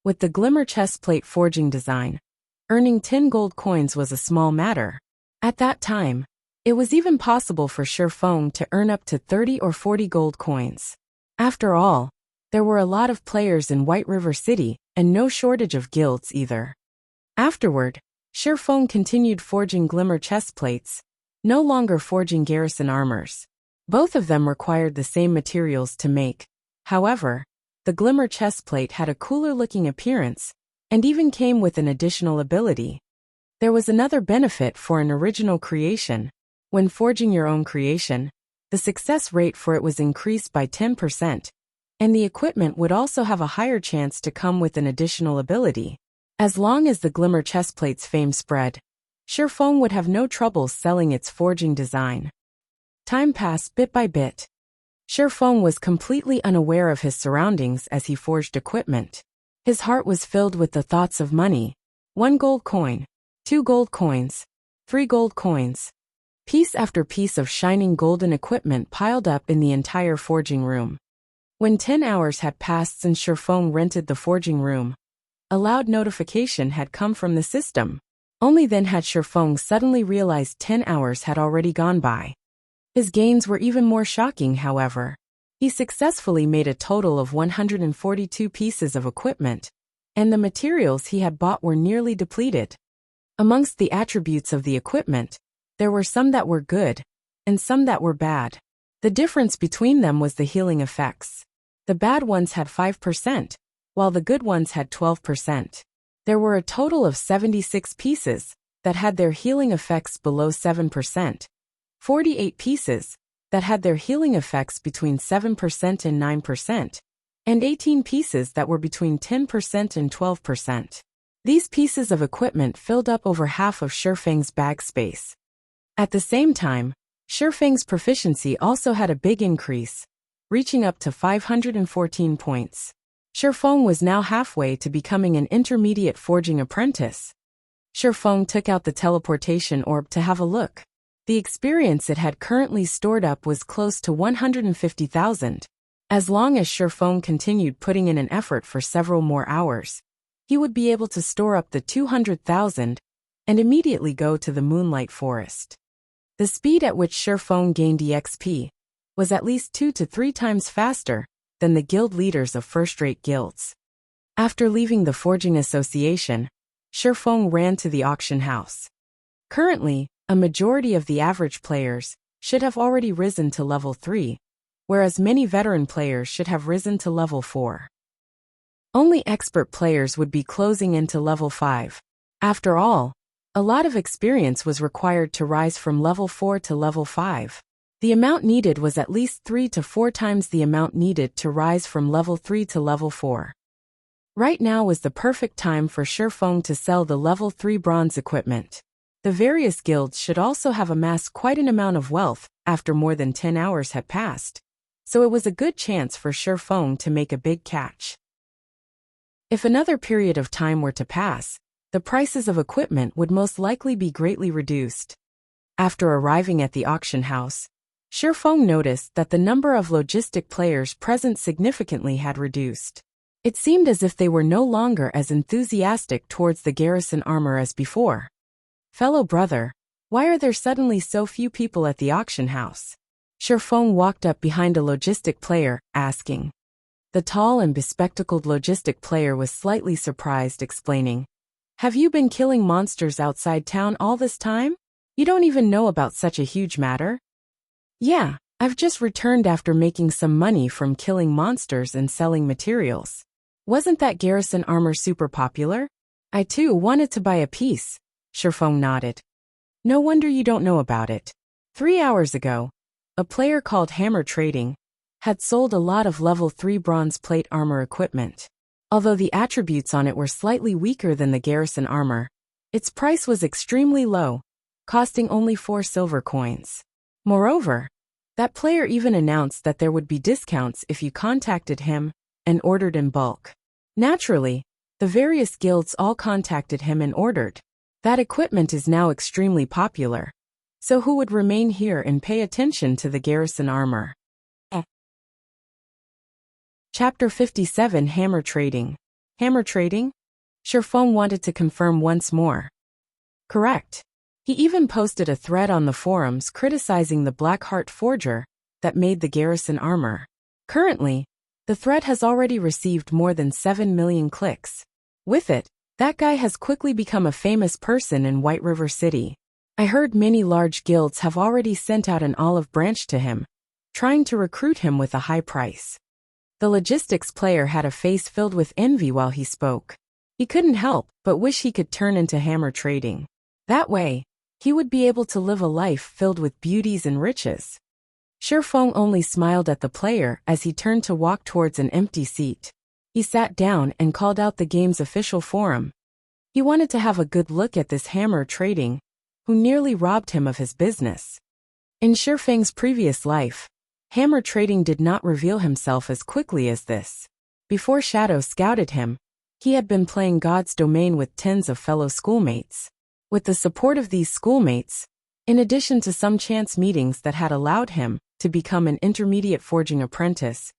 With the glimmer chestplate forging design, earning 10 gold coins was a small matter. At that time, it was even possible for Shifeng to earn up to 30 or 40 gold coins. After all, there were a lot of players in White River City, and no shortage of guilds either. Afterward, Shifeng continued forging glimmer chestplates, no longer forging garrison armors. Both of them required the same materials to make. However, the glimmer chestplate had a cooler-looking appearance, and even came with an additional ability. There was another benefit for an original creation. When forging your own creation, the success rate for it was increased by 10%, and the equipment would also have a higher chance to come with an additional ability. As long as the Glimmer chestplate's fame spread, Shifeng would have no trouble selling its forging design. Time passed bit by bit. Shifeng was completely unaware of his surroundings as he forged equipment. His heart was filled with the thoughts of money. 1 gold coin, 2 gold coins, 3 gold coins. Piece after piece of shining golden equipment piled up in the entire forging room. When 10 hours had passed since Shifeng rented the forging room, a loud notification had come from the system. Only then had Shifeng suddenly realized 10 hours had already gone by. His gains were even more shocking, however. He successfully made a total of 142 pieces of equipment, and the materials he had bought were nearly depleted. Amongst the attributes of the equipment, there were some that were good, and some that were bad. The difference between them was the healing effects. The bad ones had 5%, while the good ones had 12%. There were a total of 76 pieces that had their healing effects below 7%, 48 pieces that had their healing effects between 7% and 9%, and 18 pieces that were between 10% and 12%. These pieces of equipment filled up over half of Shifeng's bag space. At the same time, Shifeng's proficiency also had a big increase, reaching up to 514 points. Shifeng was now halfway to becoming an intermediate forging apprentice. Shifeng took out the teleportation orb to have a look. The experience it had currently stored up was close to 150,000. As long as Shifeng continued putting in an effort for several more hours, he would be able to store up the 200,000 and immediately go to the Moonlight Forest. The speed at which Shifeng gained EXP was at least 2 to 3 times faster than the guild leaders of first-rate guilds. After leaving the Forging Association, Shifeng ran to the auction house. Currently, a majority of the average players should have already risen to level 3, whereas many veteran players should have risen to level 4. Only expert players would be closing into level 5. After all, a lot of experience was required to rise from level 4 to level 5. The amount needed was at least 3 to 4 times the amount needed to rise from level 3 to level 4. Right now was the perfect time for Shifeng to sell the level 3 bronze equipment. The various guilds should also have amassed quite an amount of wealth after more than 10 hours had passed, so it was a good chance for Shifeng to make a big catch. If another period of time were to pass, the prices of equipment would most likely be greatly reduced. After arriving at the auction house, Shifeng noticed that the number of logistic players present significantly had reduced. It seemed as if they were no longer as enthusiastic towards the garrison armor as before. Fellow brother, why are there suddenly so few people at the auction house? Shifeng walked up behind a logistic player, asking. The tall and bespectacled logistic player was slightly surprised, explaining, "Have you been killing monsters outside town all this time? You don't even know about such a huge matter?" "Yeah, I've just returned after making some money from killing monsters and selling materials. Wasn't that garrison armor super popular? I too wanted to buy a piece." Shifeng nodded. "No wonder you don't know about it. 3 hours ago, a player called Hammer Trading had sold a lot of level 3 bronze plate armor equipment. Although the attributes on it were slightly weaker than the garrison armor, its price was extremely low, costing only 4 silver coins. Moreover, that player even announced that there would be discounts if you contacted him and ordered in bulk. Naturally, the various guilds all contacted him and ordered. That equipment is now extremely popular. So who would remain here and pay attention to the garrison armor? Chapter 57 Hammer Trading. Hammer Trading? Shifeng wanted to confirm once more. Correct. He even posted a thread on the forums criticizing the Blackheart forger that made the garrison armor. Currently, the thread has already received more than 7 million clicks. With it, that guy has quickly become a famous person in White River City. I heard many large guilds have already sent out an olive branch to him, trying to recruit him with a high price. The logistics player had a face filled with envy while he spoke. He couldn't help but wish he could turn into Hammer Trading. That way, he would be able to live a life filled with beauties and riches. Shifeng only smiled at the player as he turned to walk towards an empty seat. He sat down and called out the game's official forum. He wanted to have a good look at this hammer trading, who nearly robbed him of his business. In Shifeng's previous life, hammer trading did not reveal himself as quickly as this. Before Shadow scouted him, he had been playing God's domain with tens of fellow schoolmates. With the support of these schoolmates, in addition to some chance meetings that had allowed him to become an intermediate forging apprentice,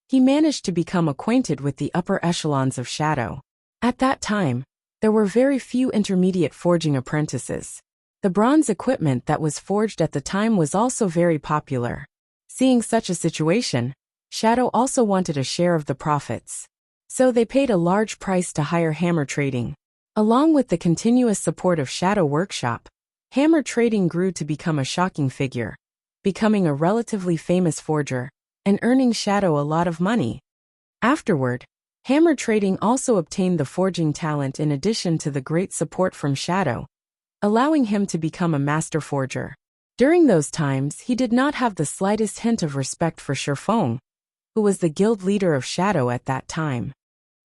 he managed to become acquainted with the upper echelons of Shadow. At that time, there were very few intermediate forging apprentices. The bronze equipment that was forged at the time was also very popular. Seeing such a situation, Shadow also wanted a share of the profits. So they paid a large price to hire hammer trading. Along with the continuous support of Shadow Workshop, hammer trading grew to become a shocking figure, becoming a relatively famous forger, and earning Shadow a lot of money. Afterward, hammer trading also obtained the forging talent in addition to the great support from Shadow, allowing him to become a master forger. During those times, he did not have the slightest hint of respect for Shifeng, who was the guild leader of Shadow at that time.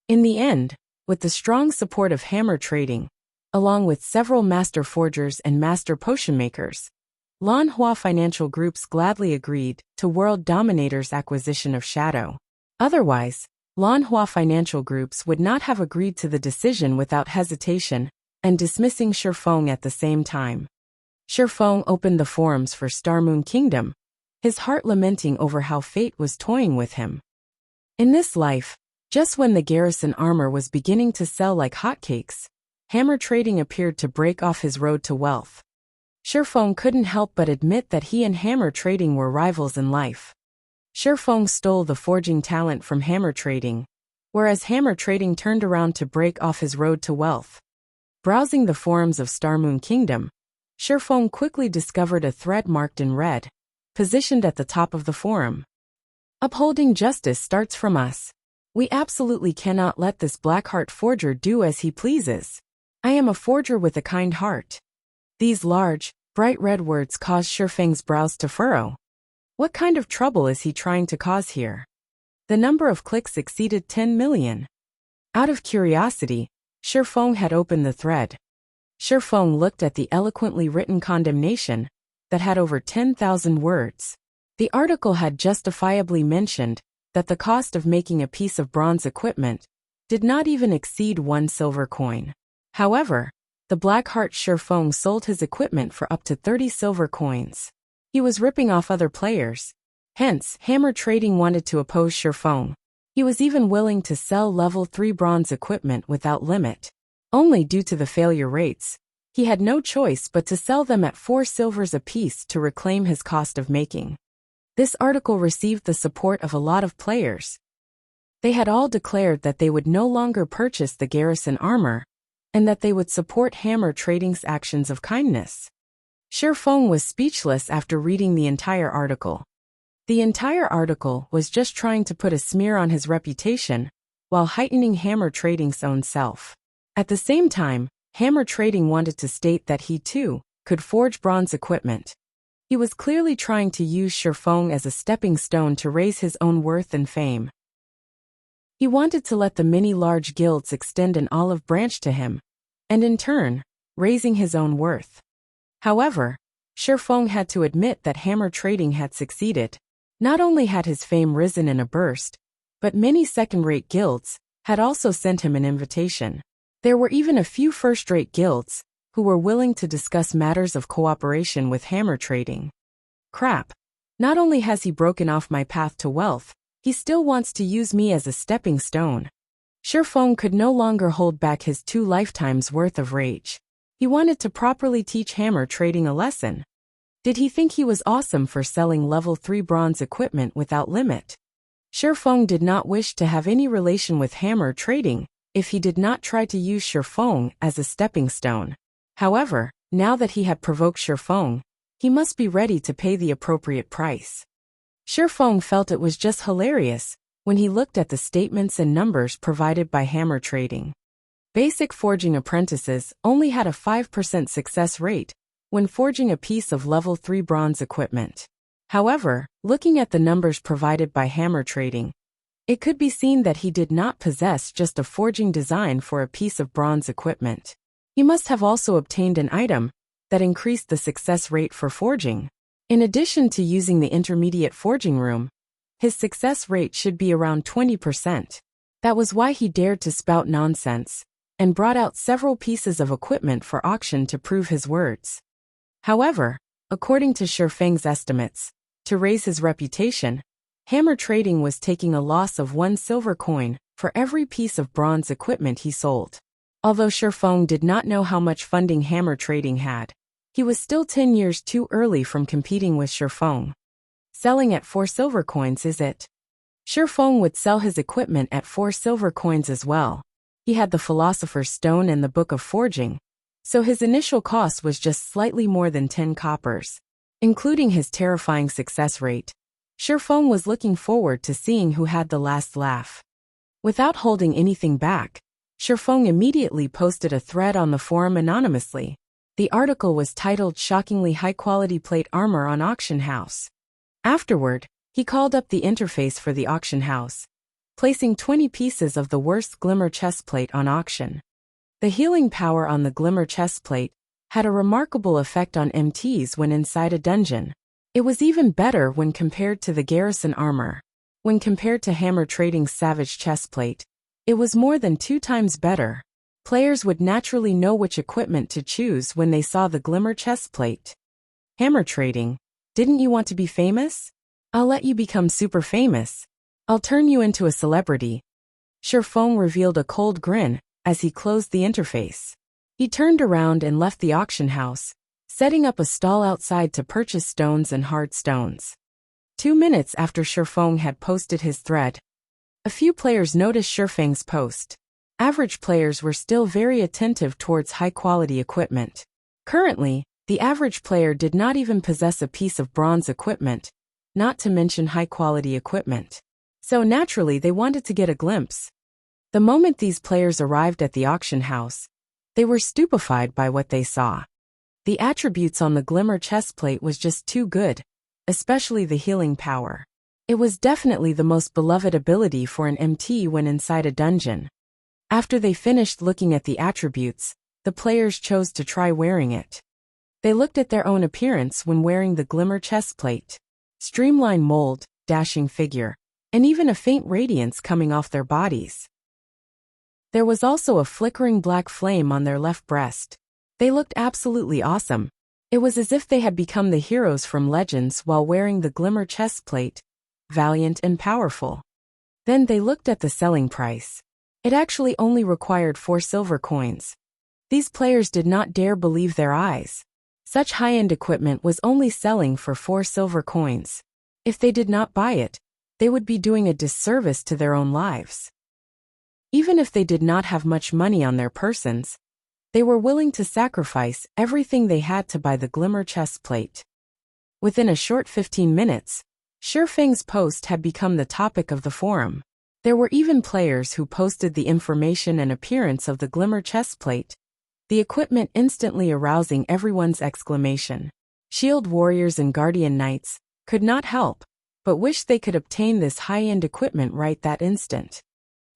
In the end, with the strong support of hammer trading, along with several master forgers and master potion makers, Lanhua financial groups gladly agreed to World Dominator's acquisition of Shadow. Otherwise, Lanhua financial groups would not have agreed to the decision without hesitation and dismissing Shifeng at the same time. Shifeng opened the forums for Star Moon Kingdom, his heart lamenting over how fate was toying with him. In this life, just when the garrison armor was beginning to sell like hotcakes, hammer trading appeared to break off his road to wealth. Shifeng couldn't help but admit that he and hammer trading were rivals in life. Shifeng stole the forging talent from hammer trading, whereas hammer trading turned around to break off his road to wealth. Browsing the forums of Star Moon Kingdom, Shifeng quickly discovered a thread marked in red, positioned at the top of the forum. Upholding justice starts from us. We absolutely cannot let this Blackheart forger do as he pleases. I am a forger with a kind heart. These large, bright red words caused Shifeng's brows to furrow. What kind of trouble is he trying to cause here? The number of clicks exceeded 10 million. Out of curiosity, Shifeng had opened the thread. Shifeng looked at the eloquently written condemnation that had over 10,000 words. The article had justifiably mentioned that the cost of making a piece of bronze equipment did not even exceed 1 silver coin. However, the Blackheart Shifeng sold his equipment for up to 30 silver coins. He was ripping off other players. Hence, hammer trading wanted to oppose Shifeng. He was even willing to sell level 3 bronze equipment without limit. Only due to the failure rates, he had no choice but to sell them at 4 silvers apiece to reclaim his cost of making. This article received the support of a lot of players. They had all declared that they would no longer purchase the garrison armor, and that they would support hammer trading's actions of kindness. Shifeng was speechless after reading the entire article. The entire article was just trying to put a smear on his reputation, while heightening hammer trading's own self. At the same time, hammer trading wanted to state that he too could forge bronze equipment. He was clearly trying to use Shifeng as a stepping stone to raise his own worth and fame. He wanted to let the many large guilds extend an olive branch to him, and in turn, raising his own worth. However, Shifeng had to admit that hammer trading had succeeded. Not only had his fame risen in a burst, but many second-rate guilds had also sent him an invitation. There were even a few first-rate guilds who were willing to discuss matters of cooperation with hammer trading. Crap. Not only has he broken off my path to wealth, he still wants to use me as a stepping stone. Shifeng could no longer hold back his 2 lifetimes worth of rage. He wanted to properly teach hammer trading a lesson. Did he think he was awesome for selling level 3 bronze equipment without limit? Shifeng did not wish to have any relation with hammer trading if he did not try to use Shifeng as a stepping stone. However, now that he had provoked Shifeng, he must be ready to pay the appropriate price. Shifeng felt it was just hilarious when he looked at the statements and numbers provided by hammer trading. Basic forging apprentices only had a 5% success rate, when forging a piece of level 3 bronze equipment. However, looking at the numbers provided by Hammer Trading, it could be seen that he did not possess just a forging design for a piece of bronze equipment. He must have also obtained an item that increased the success rate for forging. In addition to using the intermediate forging room, his success rate should be around 20%. That was why he dared to spout nonsense and brought out several pieces of equipment for auction to prove his words. However, according to Shifeng's estimates, to raise his reputation, Hammer Trading was taking a loss of 1 silver coin for every piece of bronze equipment he sold. Although Shifeng did not know how much funding Hammer Trading had, he was still 10 years too early from competing with Shifeng. Selling at 4 silver coins is it? Shifeng would sell his equipment at 4 silver coins as well. He had the Philosopher's Stone and the Book of Forging, so his initial cost was just slightly more than 10 coppers. Including his terrifying success rate, Shifeng was looking forward to seeing who had the last laugh. Without holding anything back, Shifeng immediately posted a thread on the forum anonymously. The article was titled "Shockingly High-Quality Plate Armor on Auction House." Afterward, he called up the interface for the auction house, placing 20 pieces of the worst glimmer chestplate on auction. The healing power on the glimmer chestplate had a remarkable effect on MTs when inside a dungeon. It was even better when compared to the garrison armor. When compared to Hammer Trading's Savage chestplate, it was more than 2 times better. Players would naturally know which equipment to choose when they saw the glimmer chestplate. Hammer Trading, didn't you want to be famous? I'll let you become super famous. I'll turn you into a celebrity. Shifeng revealed a cold grin as he closed the interface. He turned around and left the auction house, setting up a stall outside to purchase stones and hard stones. 2 minutes after Shifeng had posted his thread, a few players noticed Shifeng's post. Average players were still very attentive towards high-quality equipment. Currently, the average player did not even possess a piece of bronze equipment, not to mention high-quality equipment. So naturally they wanted to get a glimpse. The moment these players arrived at the auction house, they were stupefied by what they saw. The attributes on the glimmer chestplate was just too good, especially the healing power. It was definitely the most beloved ability for an MT when inside a dungeon. After they finished looking at the attributes, the players chose to try wearing it. They looked at their own appearance when wearing the glimmer chestplate. Streamlined mold, dashing figure, and even a faint radiance coming off their bodies. There was also a flickering black flame on their left breast. They looked absolutely awesome. It was as if they had become the heroes from Legends while wearing the glimmer chestplate, valiant and powerful. Then they looked at the selling price. It actually only required 4 silver coins. These players did not dare believe their eyes. Such high-end equipment was only selling for 4 silver coins. If they did not buy it, they would be doing a disservice to their own lives. Even if they did not have much money on their persons, they were willing to sacrifice everything they had to buy the glimmer chestplate. Within a short 15 minutes, Shifeng's post had become the topic of the forum. There were even players who posted the information and appearance of the glimmer chestplate, the equipment instantly arousing everyone's exclamation. Shield warriors and guardian knights could not help but wish they could obtain this high-end equipment right that instant.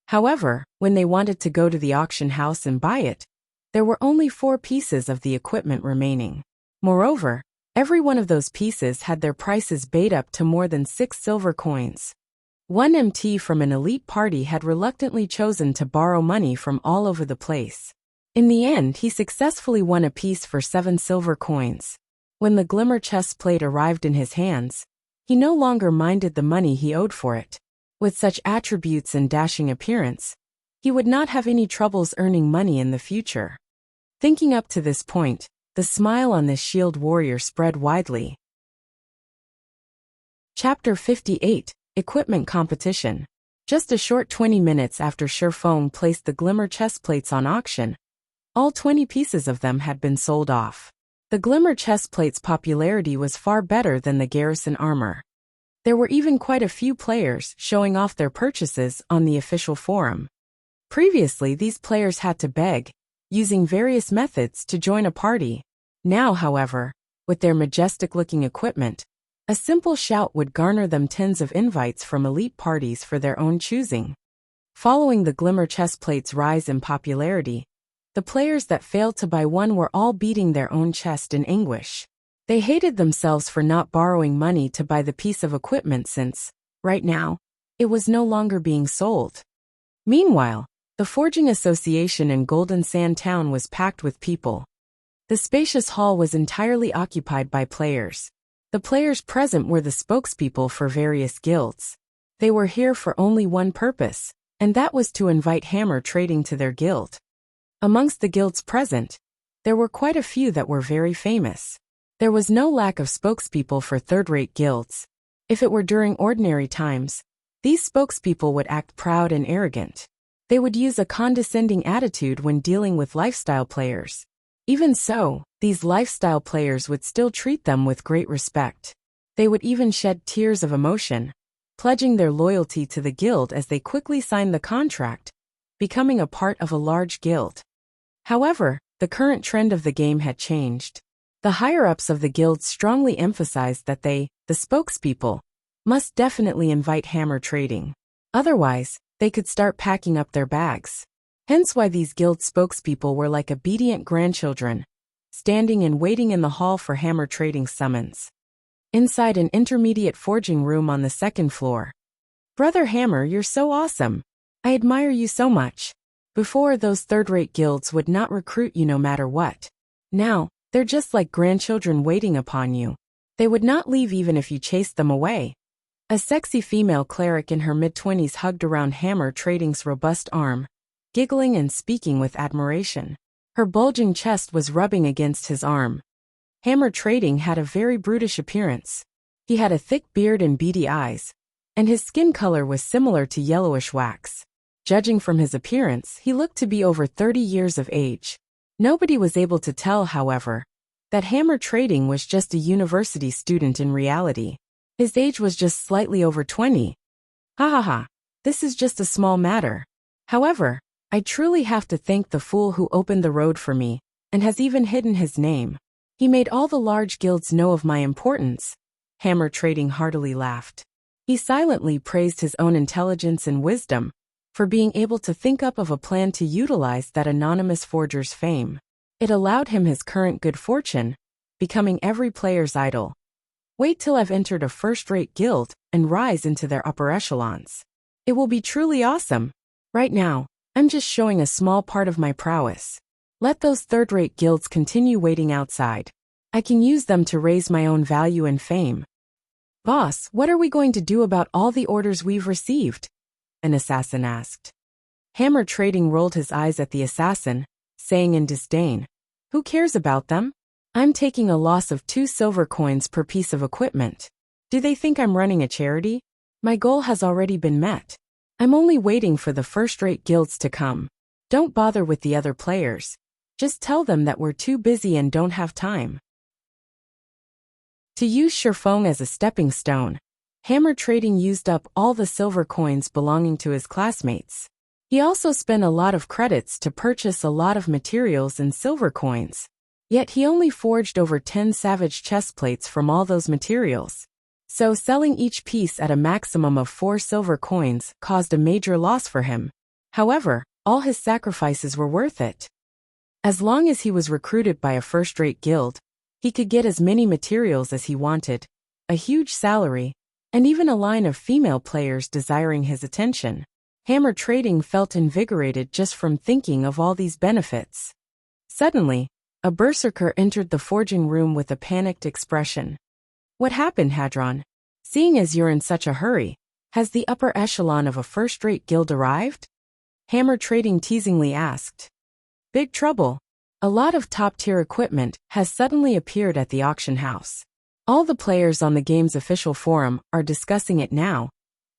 However, when they wanted to go to the auction house and buy it, there were only 4 pieces of the equipment remaining. Moreover, every one of those pieces had their prices bait up to more than 6 silver coins. One MT from an elite party had reluctantly chosen to borrow money from all over the place. In the end, he successfully won a piece for 7 silver coins. When the glimmer chestplate arrived in his hands, he no longer minded the money he owed for it. With such attributes and dashing appearance, he would not have any troubles earning money in the future. Thinking up to this point, the smile on this shield warrior spread widely. Chapter 58, Equipment Competition. Just a short 20 minutes after Shifeng placed the glimmer chestplates on auction, all 20 pieces of them had been sold off. The glimmer chestplate's popularity was far better than the garrison armor. There were even quite a few players showing off their purchases on the official forum. Previously, these players had to beg, using various methods to join a party. Now, however, with their majestic-looking equipment, a simple shout would garner them tens of invites from elite parties for their own choosing. Following the Glimmer chest plate's rise in popularity, the players that failed to buy one were all beating their own chest in anguish. They hated themselves for not borrowing money to buy the piece of equipment since, right now, it was no longer being sold. Meanwhile, the Forging Association in Golden Sand Town was packed with people. The spacious hall was entirely occupied by players. The players present were the spokespeople for various guilds. They were here for only one purpose, and that was to invite hammer trading to their guild. Amongst the guilds present, there were quite a few that were very famous. There was no lack of spokespeople for third-rate guilds. If it were during ordinary times, these spokespeople would act proud and arrogant. They would use a condescending attitude when dealing with lifestyle players. Even so, these lifestyle players would still treat them with great respect. They would even shed tears of emotion, pledging their loyalty to the guild as they quickly signed the contract, becoming a part of a large guild. However, the current trend of the game had changed. The higher-ups of the guild strongly emphasized that they, the spokespeople, must definitely invite hammer trading. Otherwise, they could start packing up their bags. Hence why these guild spokespeople were like obedient grandchildren, standing and waiting in the hall for hammer trading summons. Inside an intermediate forging room on the second floor. "Brother Hammer, you're so awesome. I admire you so much. Before, those third-rate guilds would not recruit you no matter what. Now, they're just like grandchildren waiting upon you. They would not leave even if you chased them away." A sexy female cleric in her mid-20s hugged around Hammer Trading's robust arm, giggling and speaking with admiration. Her bulging chest was rubbing against his arm. Hammer Trading had a very brutish appearance. He had a thick beard and beady eyes, and his skin color was similar to yellowish wax. Judging from his appearance, he looked to be over 30 years of age. Nobody was able to tell, however, that Hammer Trading was just a university student in reality. His age was just slightly over 20. Ha ha ha, this is just a small matter. However, I truly have to thank the fool who opened the road for me, and has even hidden his name. He made all the large guilds know of my importance. Hammer Trading heartily laughed. He silently praised his own intelligence and wisdom for being able to think up of a plan to utilize that anonymous forger's fame. It allowed him his current good fortune, becoming every player's idol. Wait till I've entered a first-rate guild and rise into their upper echelons. It will be truly awesome. Right now, I'm just showing a small part of my prowess. Let those third-rate guilds continue waiting outside. I can use them to raise my own value and fame. "Boss, what are we going to do about all the orders we've received?" an assassin asked. Hammer Trading rolled his eyes at the assassin, saying in disdain, "Who cares about them? I'm taking a loss of 2 silver coins per piece of equipment. Do they think I'm running a charity? My goal has already been met. I'm only waiting for the first-rate guilds to come. Don't bother with the other players. Just tell them that we're too busy and don't have time." To use Sherfong as a stepping stone, Hammer Trading used up all the silver coins belonging to his classmates. He also spent a lot of credits to purchase a lot of materials and silver coins. Yet he only forged over 10 savage chest plates from all those materials. So selling each piece at a maximum of 4 silver coins caused a major loss for him. However, all his sacrifices were worth it. As long as he was recruited by a first-rate guild, he could get as many materials as he wanted, a huge salary, and even a line of female players desiring his attention. Hammer Trading felt invigorated just from thinking of all these benefits. Suddenly, a berserker entered the forging room with a panicked expression. "What happened, Hadron? Seeing as you're in such a hurry, has the upper echelon of a first-rate guild arrived?" Hammer Trading teasingly asked. "Big trouble. A lot of top-tier equipment has suddenly appeared at the auction house. All the players on the game's official forum are discussing it now,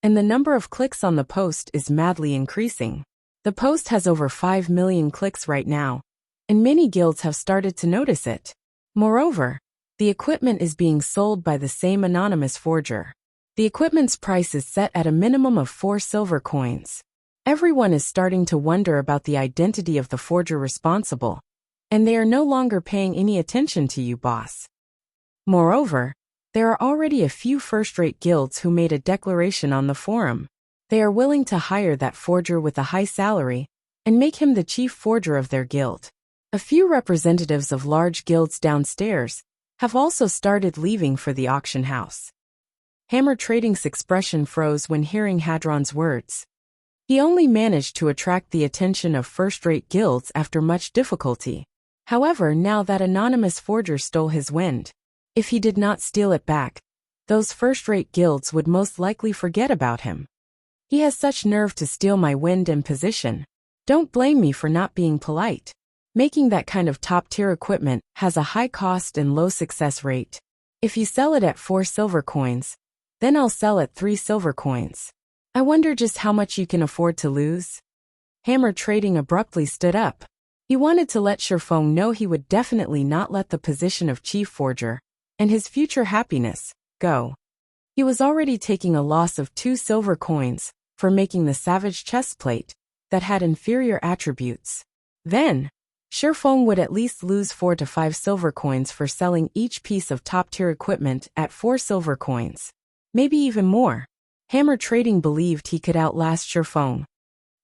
and the number of clicks on the post is madly increasing. The post has over 5 million clicks right now, and many guilds have started to notice it. Moreover, the equipment is being sold by the same anonymous forger. The equipment's price is set at a minimum of 4 silver coins. Everyone is starting to wonder about the identity of the forger responsible, and they are no longer paying any attention to you, boss. Moreover, there are already a few first-rate guilds who made a declaration on the forum. They are willing to hire that forger with a high salary and make him the chief forger of their guild. A few representatives of large guilds downstairs have also started leaving for the auction house. Hammer Trading's expression froze when hearing Hadron's words. He only managed to attract the attention of first-rate guilds after much difficulty. However, now that anonymous forger stole his wind, if he did not steal it back, those first-rate guilds would most likely forget about him. He has such nerve to steal my wind and position. Don't blame me for not being polite. Making that kind of top-tier equipment has a high cost and low success rate. If you sell it at 4 silver coins, then I'll sell at 3 silver coins. I wonder just how much you can afford to lose? Hammer Trading abruptly stood up. He wanted to let Shifeng know he would definitely not let the position of chief forger and his future happiness go. He was already taking a loss of 2 silver coins for making the savage chestplate that had inferior attributes. Then, Shifeng would at least lose 4 to 5 silver coins for selling each piece of top-tier equipment at 4 silver coins. Maybe even more. Hammer Trading believed he could outlast Shifeng.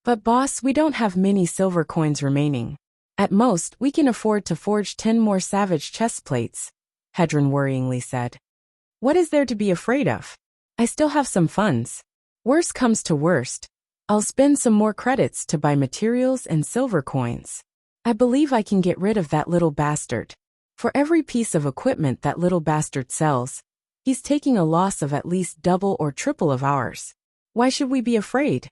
But boss, we don't have many silver coins remaining. At most, we can afford to forge 10 more savage chestplates, Hedron worryingly said. What is there to be afraid of? I still have some funds. Worst comes to worst, I'll spend some more credits to buy materials and silver coins. I believe I can get rid of that little bastard. For every piece of equipment that little bastard sells, he's taking a loss of at least double or triple of ours. Why should we be afraid?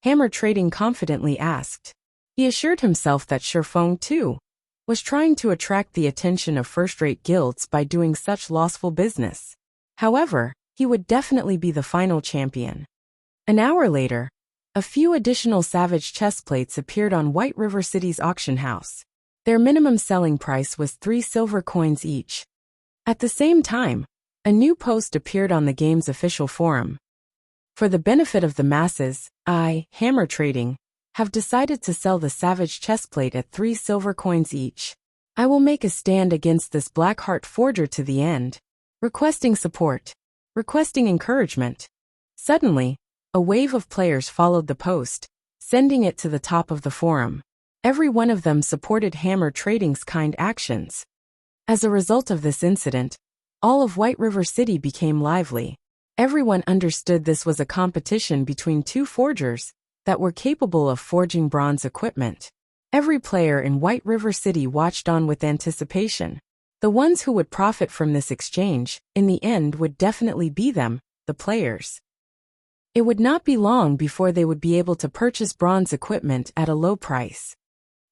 Hammer Trading confidently asked. He assured himself that Shifeng, too, was trying to attract the attention of first-rate guilds by doing such lossful business. However, he would definitely be the final champion. An hour later, a few additional savage chestplates appeared on White River City's auction house. Their minimum selling price was 3 silver coins each. At the same time, a new post appeared on the game's official forum. For the benefit of the masses, I, Hammer Trading, have decided to sell the savage chestplate at 3 silver coins each. I will make a stand against this Blackheart forger to the end. Requesting support. Requesting encouragement. Suddenly, a wave of players followed the post, sending it to the top of the forum. Every one of them supported Hammer Trading's kind actions. As a result of this incident, all of White River City became lively. Everyone understood this was a competition between 2 forgers that were capable of forging bronze equipment. Every player in White River City watched on with anticipation. The ones who would profit from this exchange, in the end, would definitely be them, the players. It would not be long before they would be able to purchase bronze equipment at a low price.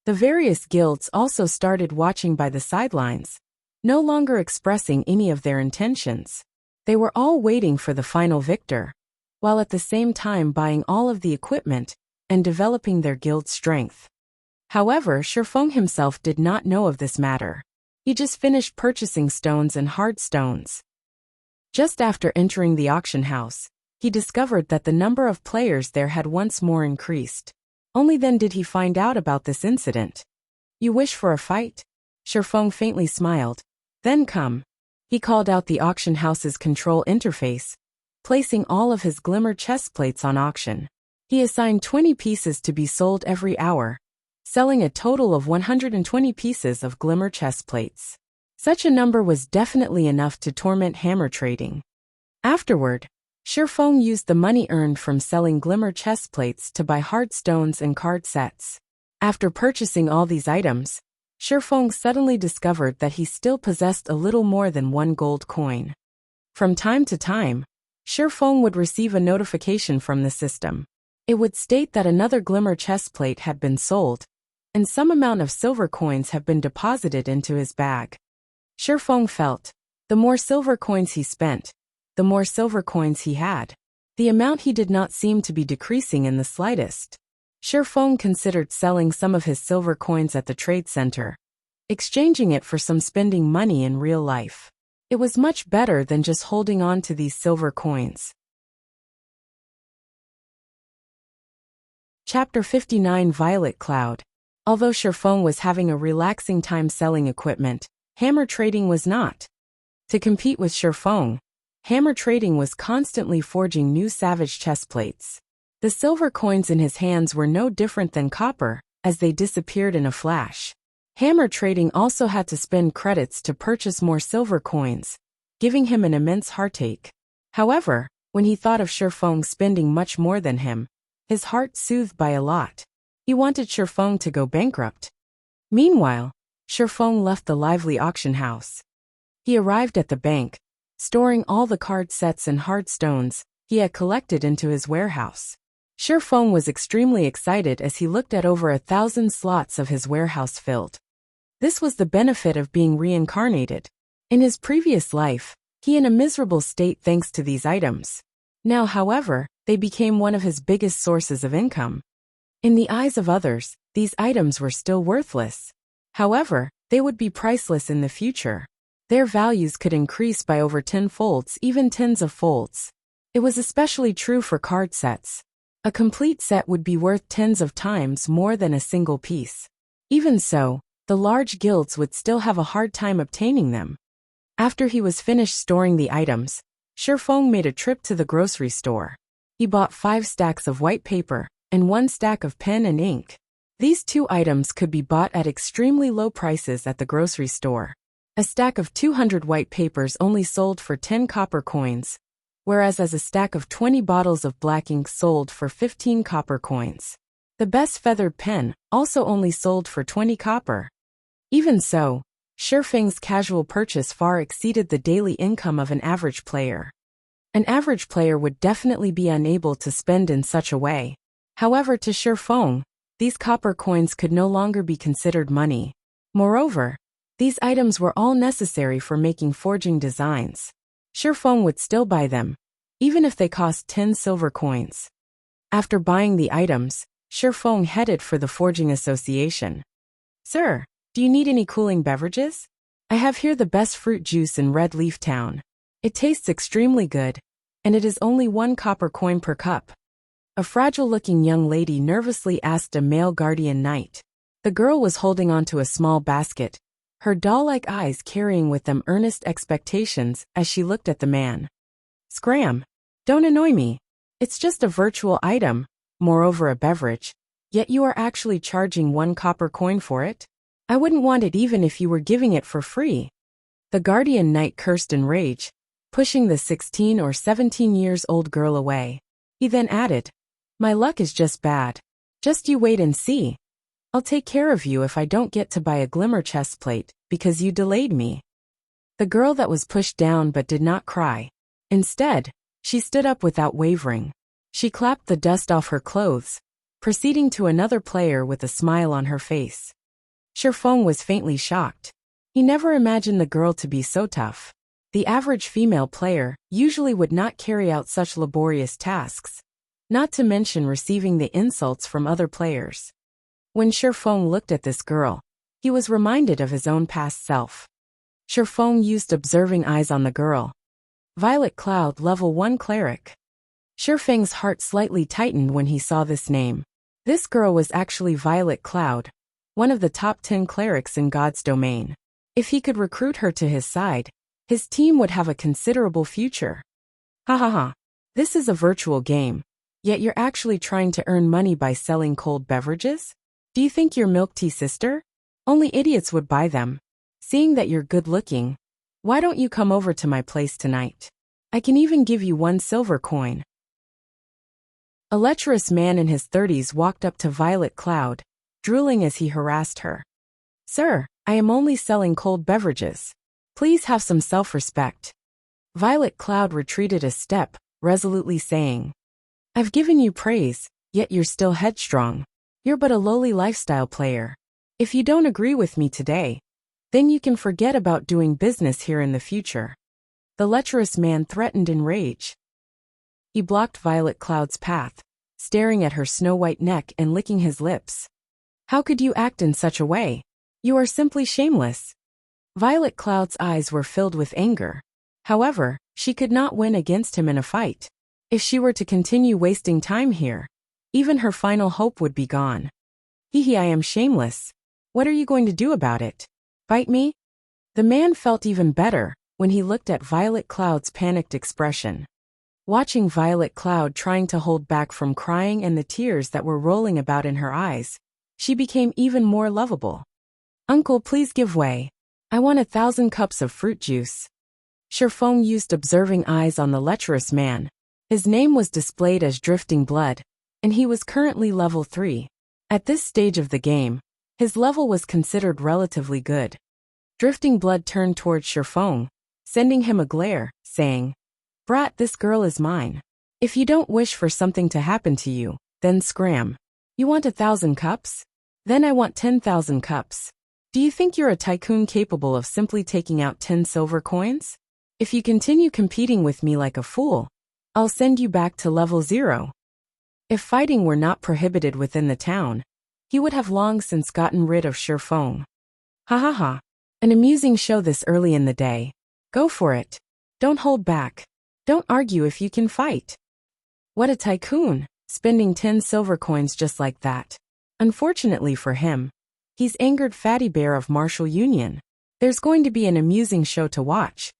The various guilds also started watching by the sidelines, no longer expressing any of their intentions. They were all waiting for the final victor, while at the same time buying all of the equipment and developing their guild's strength. However, Shifeng himself did not know of this matter. He just finished purchasing stones and hard stones. Just after entering the auction house, he discovered that the number of players there had once more increased. Only then did he find out about this incident. You wish for a fight? Shifeng faintly smiled. Then come. He called out the auction house's control interface, placing all of his glimmer chestplates on auction. He assigned 20 pieces to be sold every hour, selling a total of 120 pieces of glimmer chestplates. Such a number was definitely enough to torment Hammer Trading. Afterward, Shifeng used the money earned from selling glimmer chestplates to buy hard stones and card sets. After purchasing all these items, Shifeng suddenly discovered that he still possessed a little more than 1 gold coin. From time to time, Shifeng would receive a notification from the system. It would state that another glimmer chestplate had been sold, and some amount of silver coins have been deposited into his bag. Shifeng felt, the more silver coins he spent, the more silver coins he had. The amount he did not seem to be decreasing in the slightest. Shifeng considered selling some of his silver coins at the trade center, exchanging it for some spending money in real life. It was much better than just holding on to these silver coins. Chapter 59 Violet Cloud. Although Sherfeng was having a relaxing time selling equipment, hammer trading was not. To compete with Sherfeng, hammer trading was constantly forging new savage chest plates. The silver coins in his hands were no different than copper, as they disappeared in a flash. Hammer trading also had to spend credits to purchase more silver coins, giving him an immense heartache. However, when he thought of Sherfeng spending much more than him, his heart soothed by a lot. He wanted Sherfeng to go bankrupt. Meanwhile, Sherfeng left the lively auction house. He arrived at the bank, storing all the card sets and hard stones he had collected into his warehouse. Sherfeng was extremely excited as he looked at over 1,000 slots of his warehouse filled. This was the benefit of being reincarnated. In his previous life, he in a miserable state thanks to these items. Now, however, they became one of his biggest sources of income. In the eyes of others, these items were still worthless. However, they would be priceless in the future. Their values could increase by over 10 folds, even tens of folds. It was especially true for card sets. A complete set would be worth tens of times more than a single piece. Even so, the large guilds would still have a hard time obtaining them. After he was finished storing the items, Sherfeng made a trip to the grocery store. He bought 5 stacks of white paper and 1 stack of pen and ink. These 2 items could be bought at extremely low prices at the grocery store. A stack of 200 white papers only sold for 10 copper coins, whereas a stack of 20 bottles of black ink sold for 15 copper coins. The best feathered pen also only sold for 20 copper. Even so, Sherfeng's casual purchase far exceeded the daily income of an average player. An average player would definitely be unable to spend in such a way. However, to Sherfeng, these copper coins could no longer be considered money. Moreover, these items were all necessary for making forging designs. Sherfeng would still buy them, even if they cost 10 silver coins. After buying the items, Sherfeng headed for the forging association. "Sir, do you need any cooling beverages? I have here the best fruit juice in Red Leaf Town. It tastes extremely good, and it is only 1 copper coin per cup." A fragile-looking young lady nervously asked a male guardian knight. The girl was holding onto a small basket, her doll-like eyes carrying with them earnest expectations as she looked at the man. "Scram! Don't annoy me. It's just a virtual item, moreover a beverage, yet you are actually charging 1 copper coin for it? I wouldn't want it even if you were giving it for free." The guardian knight cursed in rage, pushing the 16 or 17 years old girl away. He then added, "My luck is just bad. Just you wait and see. I'll take care of you if I don't get to buy a glimmer chest plate, because you delayed me." The girl that was pushed down but did not cry. Instead, she stood up without wavering. She clapped the dust off her clothes, proceeding to another player with a smile on her face. Sherfeng was faintly shocked. He never imagined the girl to be so tough. The average female player usually would not carry out such laborious tasks, not to mention receiving the insults from other players. When Sherfeng looked at this girl, he was reminded of his own past self. Sherfeng used observing eyes on the girl. Violet Cloud, level 1 cleric. Sherfeng's heart slightly tightened when he saw this name. This girl was actually Violet Cloud, one of the top 10 clerics in God's domain. If he could recruit her to his side, his team would have a considerable future. Ha ha ha. This is a virtual game, yet you're actually trying to earn money by selling cold beverages? Do you think you're milk tea, sister? Only idiots would buy them. Seeing that you're good looking, why don't you come over to my place tonight? I can even give you 1 silver coin. A lecherous man in his 30s walked up to Violet Cloud, drooling as he harassed her. "Sir, I am only selling cold beverages. Please have some self-respect." Violet Cloud retreated a step, resolutely saying, "I've given you praise, yet you're still headstrong. You're but a lowly lifestyle player. If you don't agree with me today, then you can forget about doing business here in the future." The lecherous man threatened in rage. He blocked Violet Cloud's path, staring at her snow-white neck and licking his lips. "How could you act in such a way? You are simply shameless." Violet Cloud's eyes were filled with anger. However, she could not win against him in a fight. If she were to continue wasting time here, even her final hope would be gone. Hee, I am shameless. What are you going to do about it? Bite me? The man felt even better when he looked at Violet Cloud's panicked expression. Watching Violet Cloud trying to hold back from crying and the tears that were rolling about in her eyes, she became even more lovable. Uncle, please give way. I want 1,000 cups of fruit juice. Sherfong used observing eyes on the lecherous man. His name was displayed as Drifting Blood, and he was currently level 3. At this stage of the game, his level was considered relatively good. Drifting Blood turned towards Sherfong, sending him a glare, saying, Brat, this girl is mine. If you don't wish for something to happen to you, then scram. You want 1,000 cups? Then I want 10,000 cups. Do you think you're a tycoon capable of simply taking out 10 silver coins? If you continue competing with me like a fool, I'll send you back to level 0. If fighting were not prohibited within the town, he would have long since gotten rid of Sherfong. Ha ha ha. An amusing show this early in the day. Go for it. Don't hold back. Don't argue if you can fight. What a tycoon, spending 10 silver coins just like that. Unfortunately for him, he's angered Fatty Bear of Martial Union. There's going to be an amusing show to watch.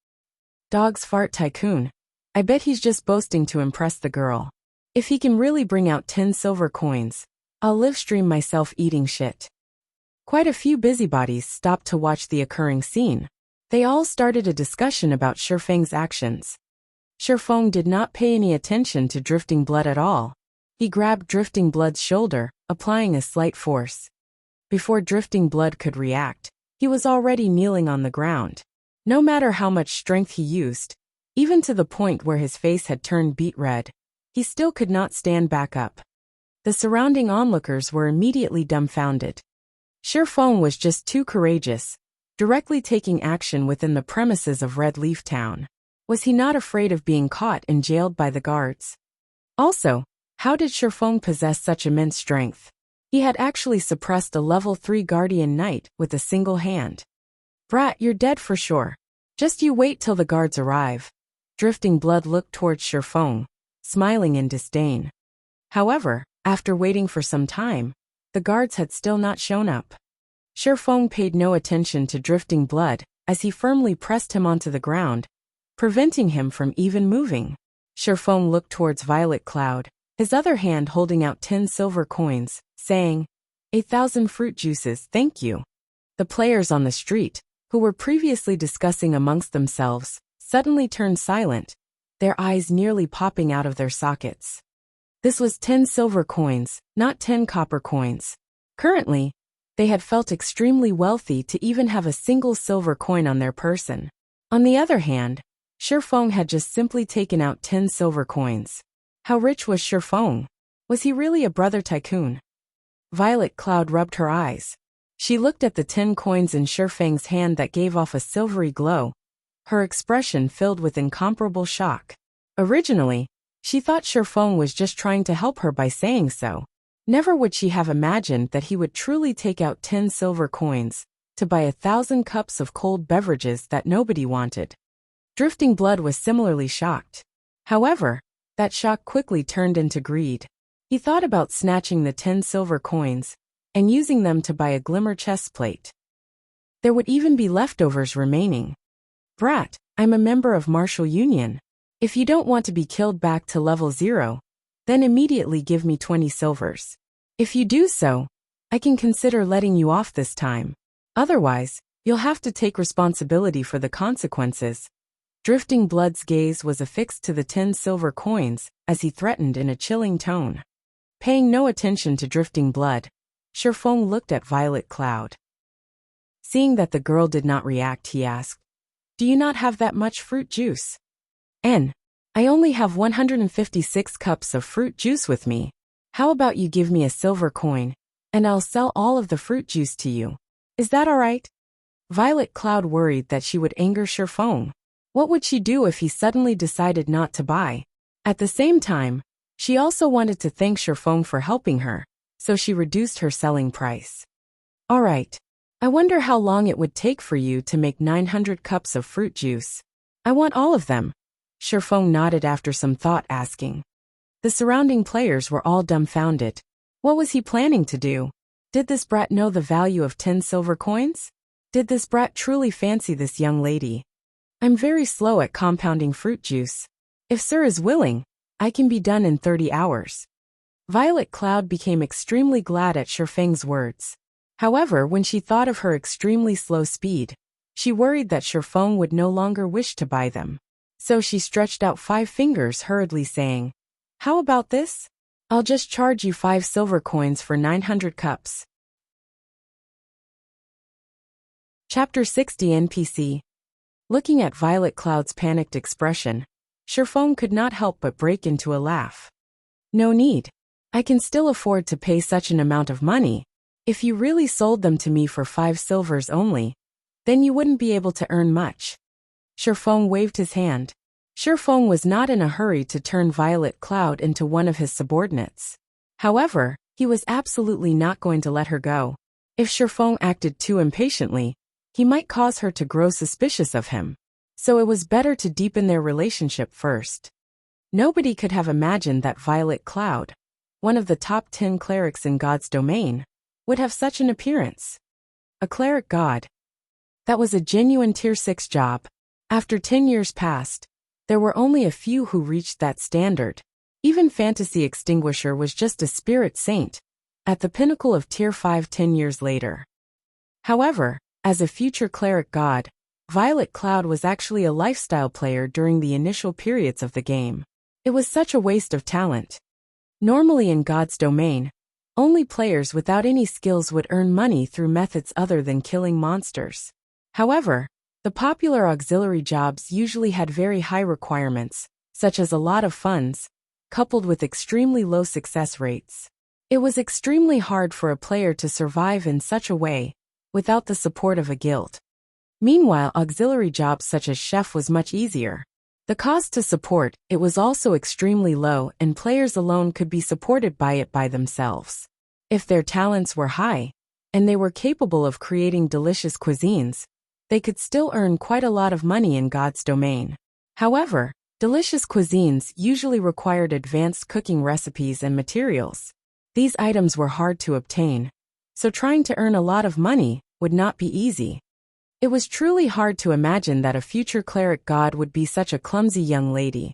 Dog's fart tycoon. I bet he's just boasting to impress the girl. If he can really bring out 10 silver coins, I'll live stream myself eating shit. Quite a few busybodies stopped to watch the occurring scene. They all started a discussion about Sherfeng's actions. Sherfeng did not pay any attention to Drifting Blood at all. He grabbed Drifting Blood's shoulder, applying a slight force. Before Drifting Blood could react, he was already kneeling on the ground. No matter how much strength he used, even to the point where his face had turned beet red, he still could not stand back up. The surrounding onlookers were immediately dumbfounded. Sherfeng was just too courageous, directly taking action within the premises of Red Leaf Town. Was he not afraid of being caught and jailed by the guards? Also, how did Sherfeng possess such immense strength? He had actually suppressed a level 3 guardian knight with a single hand. Brat, you're dead for sure. Just you wait till the guards arrive. Drifting Blood looked towards Sherfeng, smiling in disdain. However, after waiting for some time, the guards had still not shown up. Sherfeng paid no attention to Drifting Blood as he firmly pressed him onto the ground, preventing him from even moving. Sherfeng looked towards Violet Cloud, his other hand holding out 10 silver coins, saying, 1,000 fruit juices, thank you. The players on the street, who were previously discussing amongst themselves, suddenly turned silent, their eyes nearly popping out of their sockets. This was 10 silver coins, not 10 copper coins. Currently, they had felt extremely wealthy to even have a single silver coin on their person. On the other hand, Sherfeng had just simply taken out 10 silver coins. How rich was Sherfeng? Was he really a brother tycoon? Violet Cloud rubbed her eyes. She looked at the 10 coins in Sherfeng's hand that gave off a silvery glow, her expression filled with incomparable shock. Originally, she thought Sherfeng was just trying to help her by saying so. Never would she have imagined that he would truly take out 10 silver coins to buy 1,000 cups of cold beverages that nobody wanted. Drifting Blood was similarly shocked. However, that shock quickly turned into greed. He thought about snatching the 10 silver coins and using them to buy a glimmer chest plate. There would even be leftovers remaining. Brat, I'm a member of Martial Union. If you don't want to be killed back to level 0, then immediately give me 20 silvers. If you do so, I can consider letting you off this time. Otherwise, you'll have to take responsibility for the consequences. Drifting Blood's gaze was affixed to the 10 silver coins as he threatened in a chilling tone. Paying no attention to Drifting Blood, Sherfeng looked at Violet Cloud. Seeing that the girl did not react, he asked, Do you not have that much fruit juice? I only have 156 cups of fruit juice with me. How about you give me a silver coin, and I'll sell all of the fruit juice to you. Is that all right? Violet Cloud worried that she would anger Sherfeng. What would she do if he suddenly decided not to buy? At the same time, she also wanted to thank Sherfeng for helping her, so she reduced her selling price. All right. I wonder how long it would take for you to make 900 cups of fruit juice. I want all of them. Sherfeng nodded after some thought, asking. The surrounding players were all dumbfounded. What was he planning to do? Did this brat know the value of 10 silver coins? Did this brat truly fancy this young lady? I'm very slow at compounding fruit juice. If sir is willing, I can be done in 30 hours. Violet Cloud became extremely glad at Shifeng's words. However, when she thought of her extremely slow speed, she worried that Shifeng would no longer wish to buy them. So she stretched out 5 fingers hurriedly saying, "How about this? I'll just charge you 5 silver coins for 900 cups." Chapter 60 NPC. Looking at Violet Cloud's panicked expression, Shifeng could not help but break into a laugh. "No need. I can still afford to pay such an amount of money. If you really sold them to me for 5 silvers only, then you wouldn't be able to earn much." Shifeng waved his hand. Shifeng was not in a hurry to turn Violet Cloud into one of his subordinates. However, he was absolutely not going to let her go. If Shifeng acted too impatiently, he might cause her to grow suspicious of him. So it was better to deepen their relationship first. Nobody could have imagined that Violet Cloud, one of the top 10 clerics in God's domain, would have such an appearance. A cleric god. That was a genuine tier 6 job. After 10 years passed, there were only a few who reached that standard. Even Fantasy Extinguisher was just a spirit saint, at the pinnacle of tier 5 10 years later. However, as a future cleric god, Violet Cloud was actually a lifestyle player during the initial periods of the game. It was such a waste of talent. Normally in God's domain, only players without any skills would earn money through methods other than killing monsters. However, the popular auxiliary jobs usually had very high requirements, such as a lot of funds, coupled with extremely low success rates. It was extremely hard for a player to survive in such a way, without the support of a guild. Meanwhile, auxiliary jobs such as chef was much easier. The cost to support it was also extremely low, and players alone could be supported by it by themselves. If their talents were high, and they were capable of creating delicious cuisines, they could still earn quite a lot of money in God's domain. However, delicious cuisines usually required advanced cooking recipes and materials. These items were hard to obtain, so trying to earn a lot of money would not be easy. It was truly hard to imagine that a future cleric god would be such a clumsy young lady.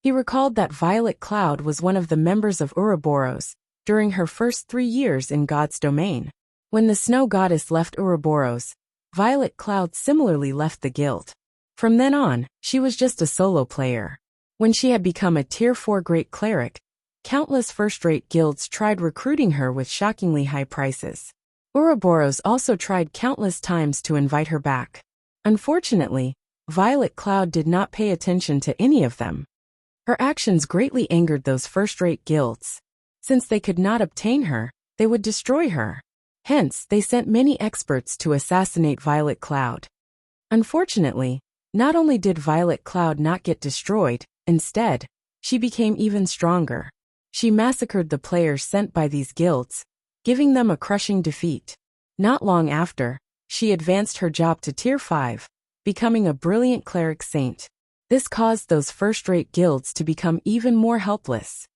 He recalled that Violet Cloud was one of the members of Ouroboros during her first 3 years in God's domain. When the snow goddess left Ouroboros, Violet Cloud similarly left the guild. From then on, she was just a solo player. When she had become a tier 4 great cleric, countless first-rate guilds tried recruiting her with shockingly high prices. Ouroboros also tried countless times to invite her back. Unfortunately, Violet Cloud did not pay attention to any of them. Her actions greatly angered those first-rate guilds. Since they could not obtain her, they would destroy her. Hence, they sent many experts to assassinate Violet Cloud. Unfortunately, not only did Violet Cloud not get destroyed, instead, she became even stronger. She massacred the players sent by these guilds, giving them a crushing defeat. Not long after, she advanced her job to tier 5, becoming a brilliant cleric saint. This caused those first-rate guilds to become even more helpless.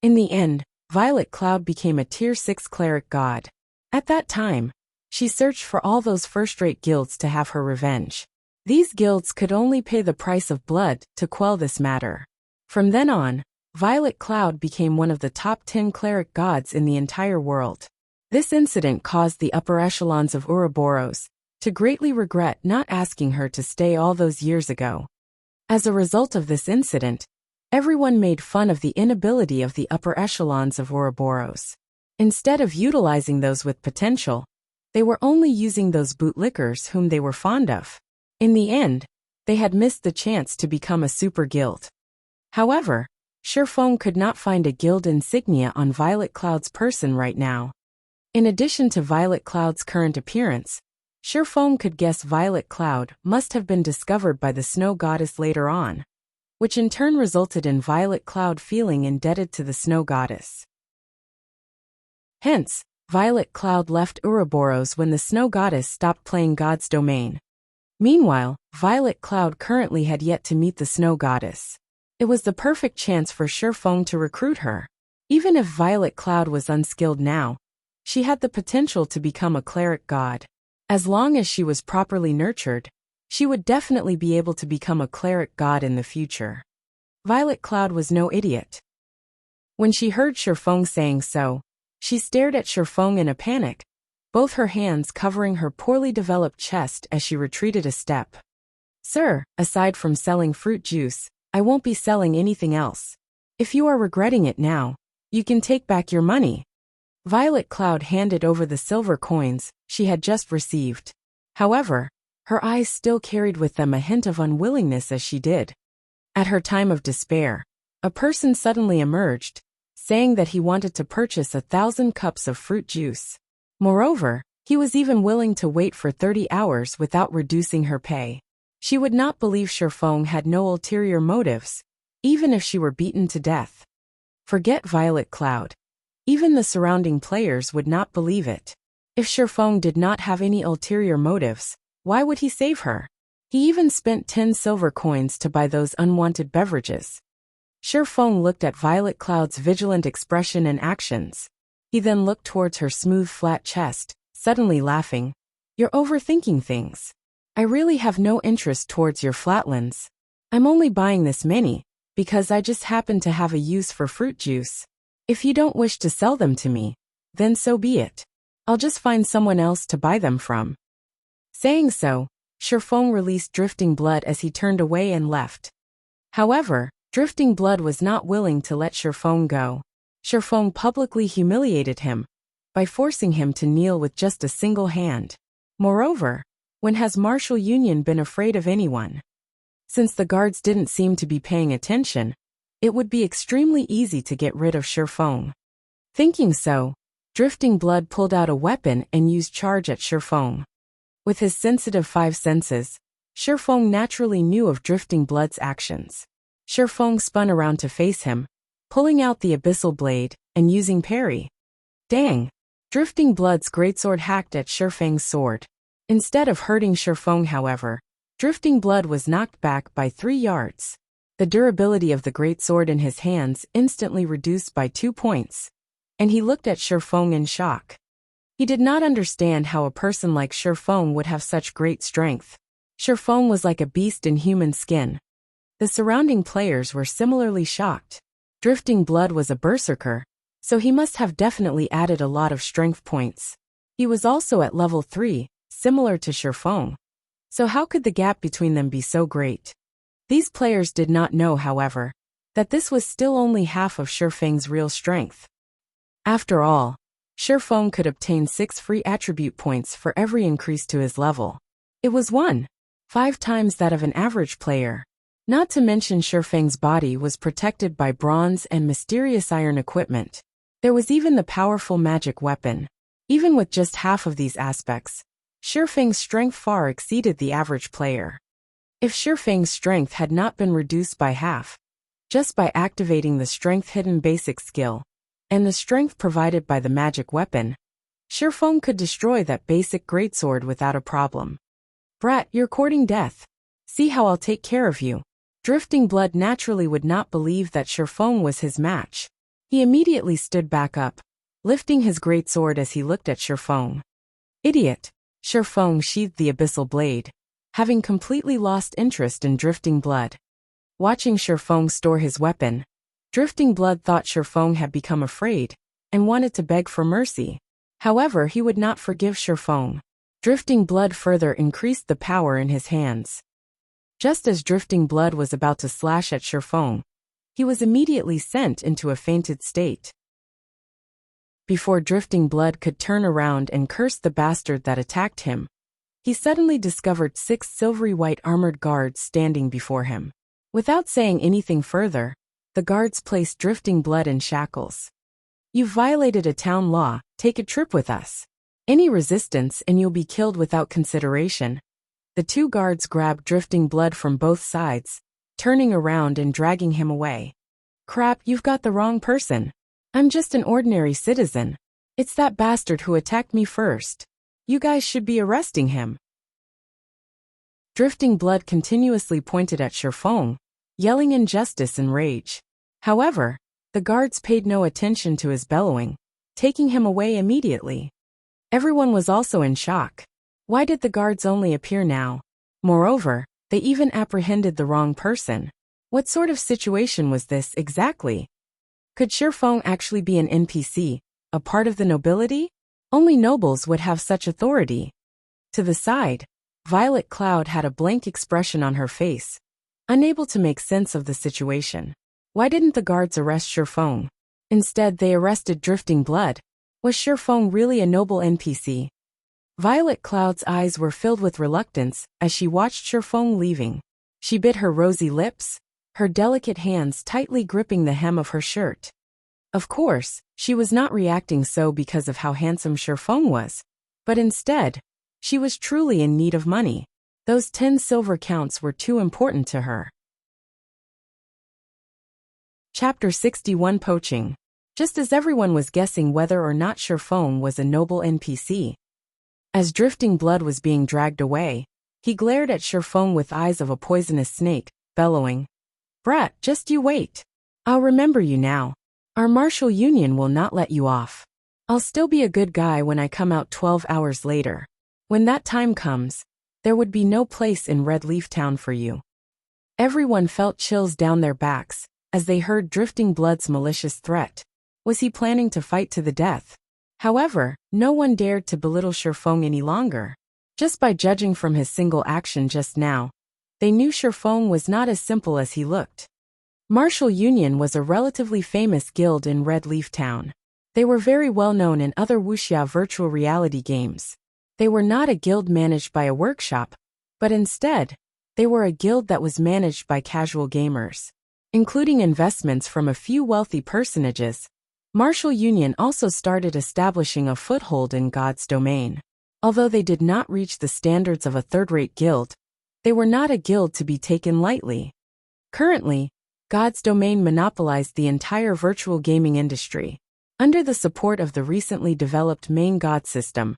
In the end, Violet Cloud became a tier 6 cleric god. At that time, she searched for all those first-rate guilds to have her revenge. These guilds could only pay the price of blood to quell this matter. From then on, Violet Cloud became one of the top 10 cleric gods in the entire world. This incident caused the upper echelons of Ouroboros to greatly regret not asking her to stay all those years ago. As a result of this incident, everyone made fun of the inability of the upper echelons of Ouroboros. Instead of utilizing those with potential, they were only using those bootlickers whom they were fond of. In the end, they had missed the chance to become a super guild. However, Shifeng could not find a guild insignia on Violet Cloud's person right now. In addition to Violet Cloud's current appearance, Shifeng could guess Violet Cloud must have been discovered by the snow goddess later on, which in turn resulted in Violet Cloud feeling indebted to the snow goddess. Hence, Violet Cloud left Ouroboros when the snow goddess stopped playing God's domain. Meanwhile, Violet Cloud currently had yet to meet the snow goddess. It was the perfect chance for Shifeng to recruit her. Even if Violet Cloud was unskilled now, She had the potential to become a cleric god. As long as she was properly nurtured, she would definitely be able to become a cleric god in the future. Violet Cloud was no idiot. When she heard Shifeng saying so, she stared at Shifeng in a panic, both her hands covering her poorly developed chest as she retreated a step. Sir, aside from selling fruit juice, I won't be selling anything else. If you are regretting it now, you can take back your money. Violet Cloud handed over the silver coins she had just received. However, her eyes still carried with them a hint of unwillingness as she did. At her time of despair, a person suddenly emerged, saying that he wanted to purchase 1,000 cups of fruit juice. Moreover, he was even willing to wait for 30 hours without reducing her pay. She would not believe Shifeng had no ulterior motives, even if she were beaten to death. Forget Violet Cloud. Even the surrounding players would not believe it. If Shifeng did not have any ulterior motives, why would he save her? He even spent 10 silver coins to buy those unwanted beverages. Shifeng looked at Violet Cloud's vigilant expression and actions. He then looked towards her smooth flat chest, suddenly laughing. You're overthinking things. I really have no interest towards your flatlands. I'm only buying this many, because I just happen to have a use for fruit juice. If you don't wish to sell them to me, then so be it. I'll just find someone else to buy them from. Saying so, Shifeng released Drifting Blood as he turned away and left. However, Drifting Blood was not willing to let Shifeng go. Shifeng publicly humiliated him by forcing him to kneel with just a single hand. Moreover, when has Martial Union been afraid of anyone? Since the guards didn't seem to be paying attention, it would be extremely easy to get rid of Shifeng. Thinking so, Drifting Blood pulled out a weapon and used charge at Shifeng. With his sensitive 5 senses, Shifeng naturally knew of Drifting Blood's actions. Shifeng spun around to face him, pulling out the abyssal blade and using parry. Dang! Drifting Blood's greatsword hacked at Shifeng's sword. Instead of hurting Shifeng, however, Drifting Blood was knocked back by 3 yards. The durability of the greatsword in his hands instantly reduced by 2 points, and he looked at Shifeng in shock. He did not understand how a person like Shifeng would have such great strength. Shifeng was like a beast in human skin. The surrounding players were similarly shocked. Drifting Blood was a berserker, so he must have definitely added a lot of strength points. He was also at level 3, similar to Shifeng. So how could the gap between them be so great? These players did not know, however, that this was still only half of Shifeng's real strength. After all, Shifeng could obtain 6 free attribute points for every increase to his level. It was 1.5 times that of an average player. Not to mention Shifeng's body was protected by bronze and mysterious iron equipment. There was even the powerful magic weapon. Even with just half of these aspects, Shifeng's strength far exceeded the average player. If Shifeng's strength had not been reduced by half, just by activating the strength hidden basic skill, and the strength provided by the magic weapon, Shifeng could destroy that basic greatsword without a problem. Brat, you're courting death. See how I'll take care of you. Drifting Blood naturally would not believe that Shifeng was his match. He immediately stood back up, lifting his greatsword as he looked at Shifeng. Idiot! Shifeng sheathed the abyssal blade, having completely lost interest in Drifting Blood. Watching Shifeng store his weapon, Drifting Blood thought Shifeng had become afraid and wanted to beg for mercy. However, he would not forgive Shifeng. Drifting Blood further increased the power in his hands. Just as Drifting Blood was about to slash at Shifeng, he was immediately sent into a fainted state. Before Drifting Blood could turn around and curse the bastard that attacked him, he suddenly discovered 6 silvery white armored guards standing before him. Without saying anything further, the guards placed Drifting Blood in shackles. You've violated a town law, take a trip with us. Any resistance and you'll be killed without consideration. The 2 guards grabbed Drifting Blood from both sides, turning around and dragging him away. Crap, you've got the wrong person. I'm just an ordinary citizen. It's that bastard who attacked me first. You guys should be arresting him. Drifting Blood continuously pointed at Shifeng, yelling injustice and rage. However, the guards paid no attention to his bellowing, taking him away immediately. Everyone was also in shock. Why did the guards only appear now? Moreover, they even apprehended the wrong person. What sort of situation was this exactly? Could Shifeng actually be an NPC, a part of the nobility? Only nobles would have such authority. To the side, Violet Cloud had a blank expression on her face, unable to make sense of the situation. Why didn't the guards arrest Shifeng? Instead, they arrested Drifting Blood. Was Shifeng really a noble NPC? Violet Cloud's eyes were filled with reluctance as she watched Shifeng leaving. She bit her rosy lips, her delicate hands tightly gripping the hem of her shirt. Of course, she was not reacting so because of how handsome Shifeng was, but instead, she was truly in need of money. Those 10 silver counts were too important to her. Chapter 61 Poaching. Just as everyone was guessing whether or not Shifeng was a noble NPC, as Drifting Blood was being dragged away, he glared at Shifeng with eyes of a poisonous snake, bellowing, "Brat, just you wait. I'll remember you now. Our martial union will not let you off. I'll still be a good guy when I come out 12 hours later. When that time comes, there would be no place in Red Leaf Town for you." Everyone felt chills down their backs as they heard Drifting Blood's malicious threat. Was he planning to fight to the death? However, no one dared to belittle Shifeng any longer. Just by judging from his single action just now, they knew Shifeng was not as simple as he looked. Martial Union was a relatively famous guild in Red Leaf Town. They were very well known in other Wuxia virtual reality games. They were not a guild managed by a workshop, but instead, they were a guild that was managed by casual gamers. Including investments from a few wealthy personages, Martial Union also started establishing a foothold in God's domain. Although they did not reach the standards of a third-rate guild, they were not a guild to be taken lightly. Currently, God's domain monopolized the entire virtual gaming industry. Under the support of the recently developed main God system,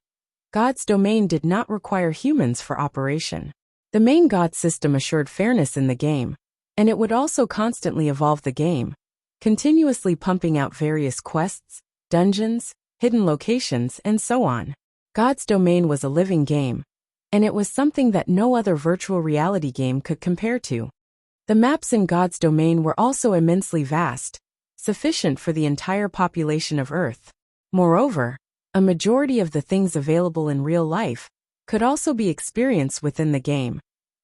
God's domain did not require humans for operation. The main God system assured fairness in the game, and it would also constantly evolve the game, continuously pumping out various quests, dungeons, hidden locations, and so on. God's domain was a living game, and it was something that no other virtual reality game could compare to. The maps in God's domain were also immensely vast, sufficient for the entire population of Earth. Moreover, a majority of the things available in real life could also be experienced within the game,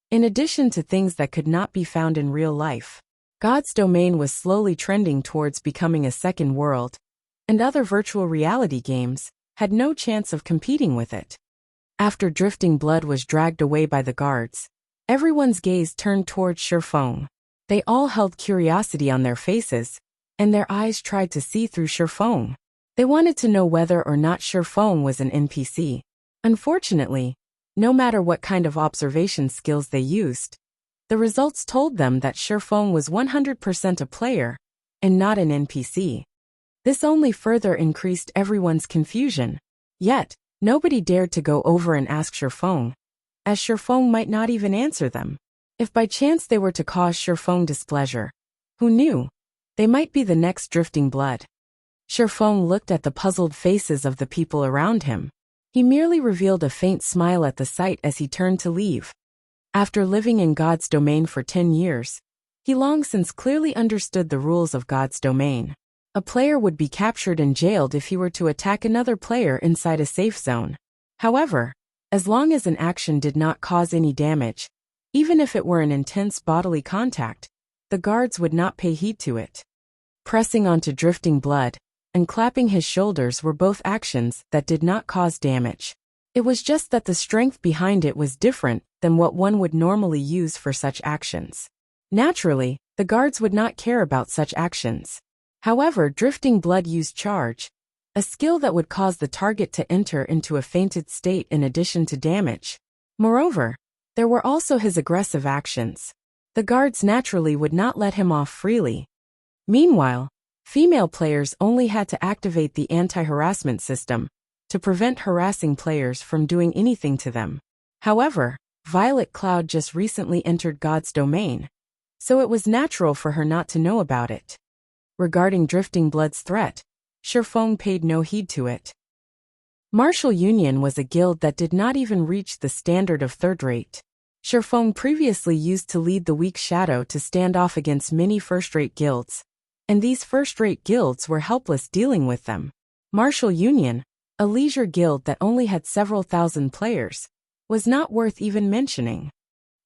in addition to things that could not be found in real life. God's domain was slowly trending towards becoming a second world, and other virtual reality games had no chance of competing with it. After Drifting Blood was dragged away by the guards, everyone's gaze turned towards Shifeng. They all held curiosity on their faces, and their eyes tried to see through Shifeng. They wanted to know whether or not Shifeng was an NPC. Unfortunately, no matter what kind of observation skills they used, the results told them that Shifeng was 100% a player, and not an NPC. This only further increased everyone's confusion. Yet, nobody dared to go over and ask Shifeng, as Shifeng might not even answer them. If by chance they were to cause Shifeng displeasure, who knew? They might be the next Drifting Blood. Shifeng looked at the puzzled faces of the people around him. He merely revealed a faint smile at the sight as he turned to leave. After living in God's domain for 10 years, he long since clearly understood the rules of God's domain. A player would be captured and jailed if he were to attack another player inside a safe zone. However, as long as an action did not cause any damage, even if it were an intense bodily contact, the guards would not pay heed to it. Pressing onto Drifting Blood and clapping his shoulders were both actions that did not cause damage. It was just that the strength behind it was different than what one would normally use for such actions. Naturally, the guards would not care about such actions. However, Drifting Blood used Charge, a skill that would cause the target to enter into a fainted state in addition to damage. Moreover, there were also his aggressive actions. The guards naturally would not let him off freely. Meanwhile, female players only had to activate the anti-harassment system to prevent harassing players from doing anything to them. However, Violet Cloud just recently entered God's domain, so it was natural for her not to know about it. Regarding Drifting Blood's threat, Shifeng paid no heed to it. Martial Union was a guild that did not even reach the standard of third-rate. Shifeng previously used to lead the weak shadow to stand off against many first-rate guilds, and these first-rate guilds were helpless dealing with them. Martial Union, a leisure guild that only had several thousand players, was not worth even mentioning.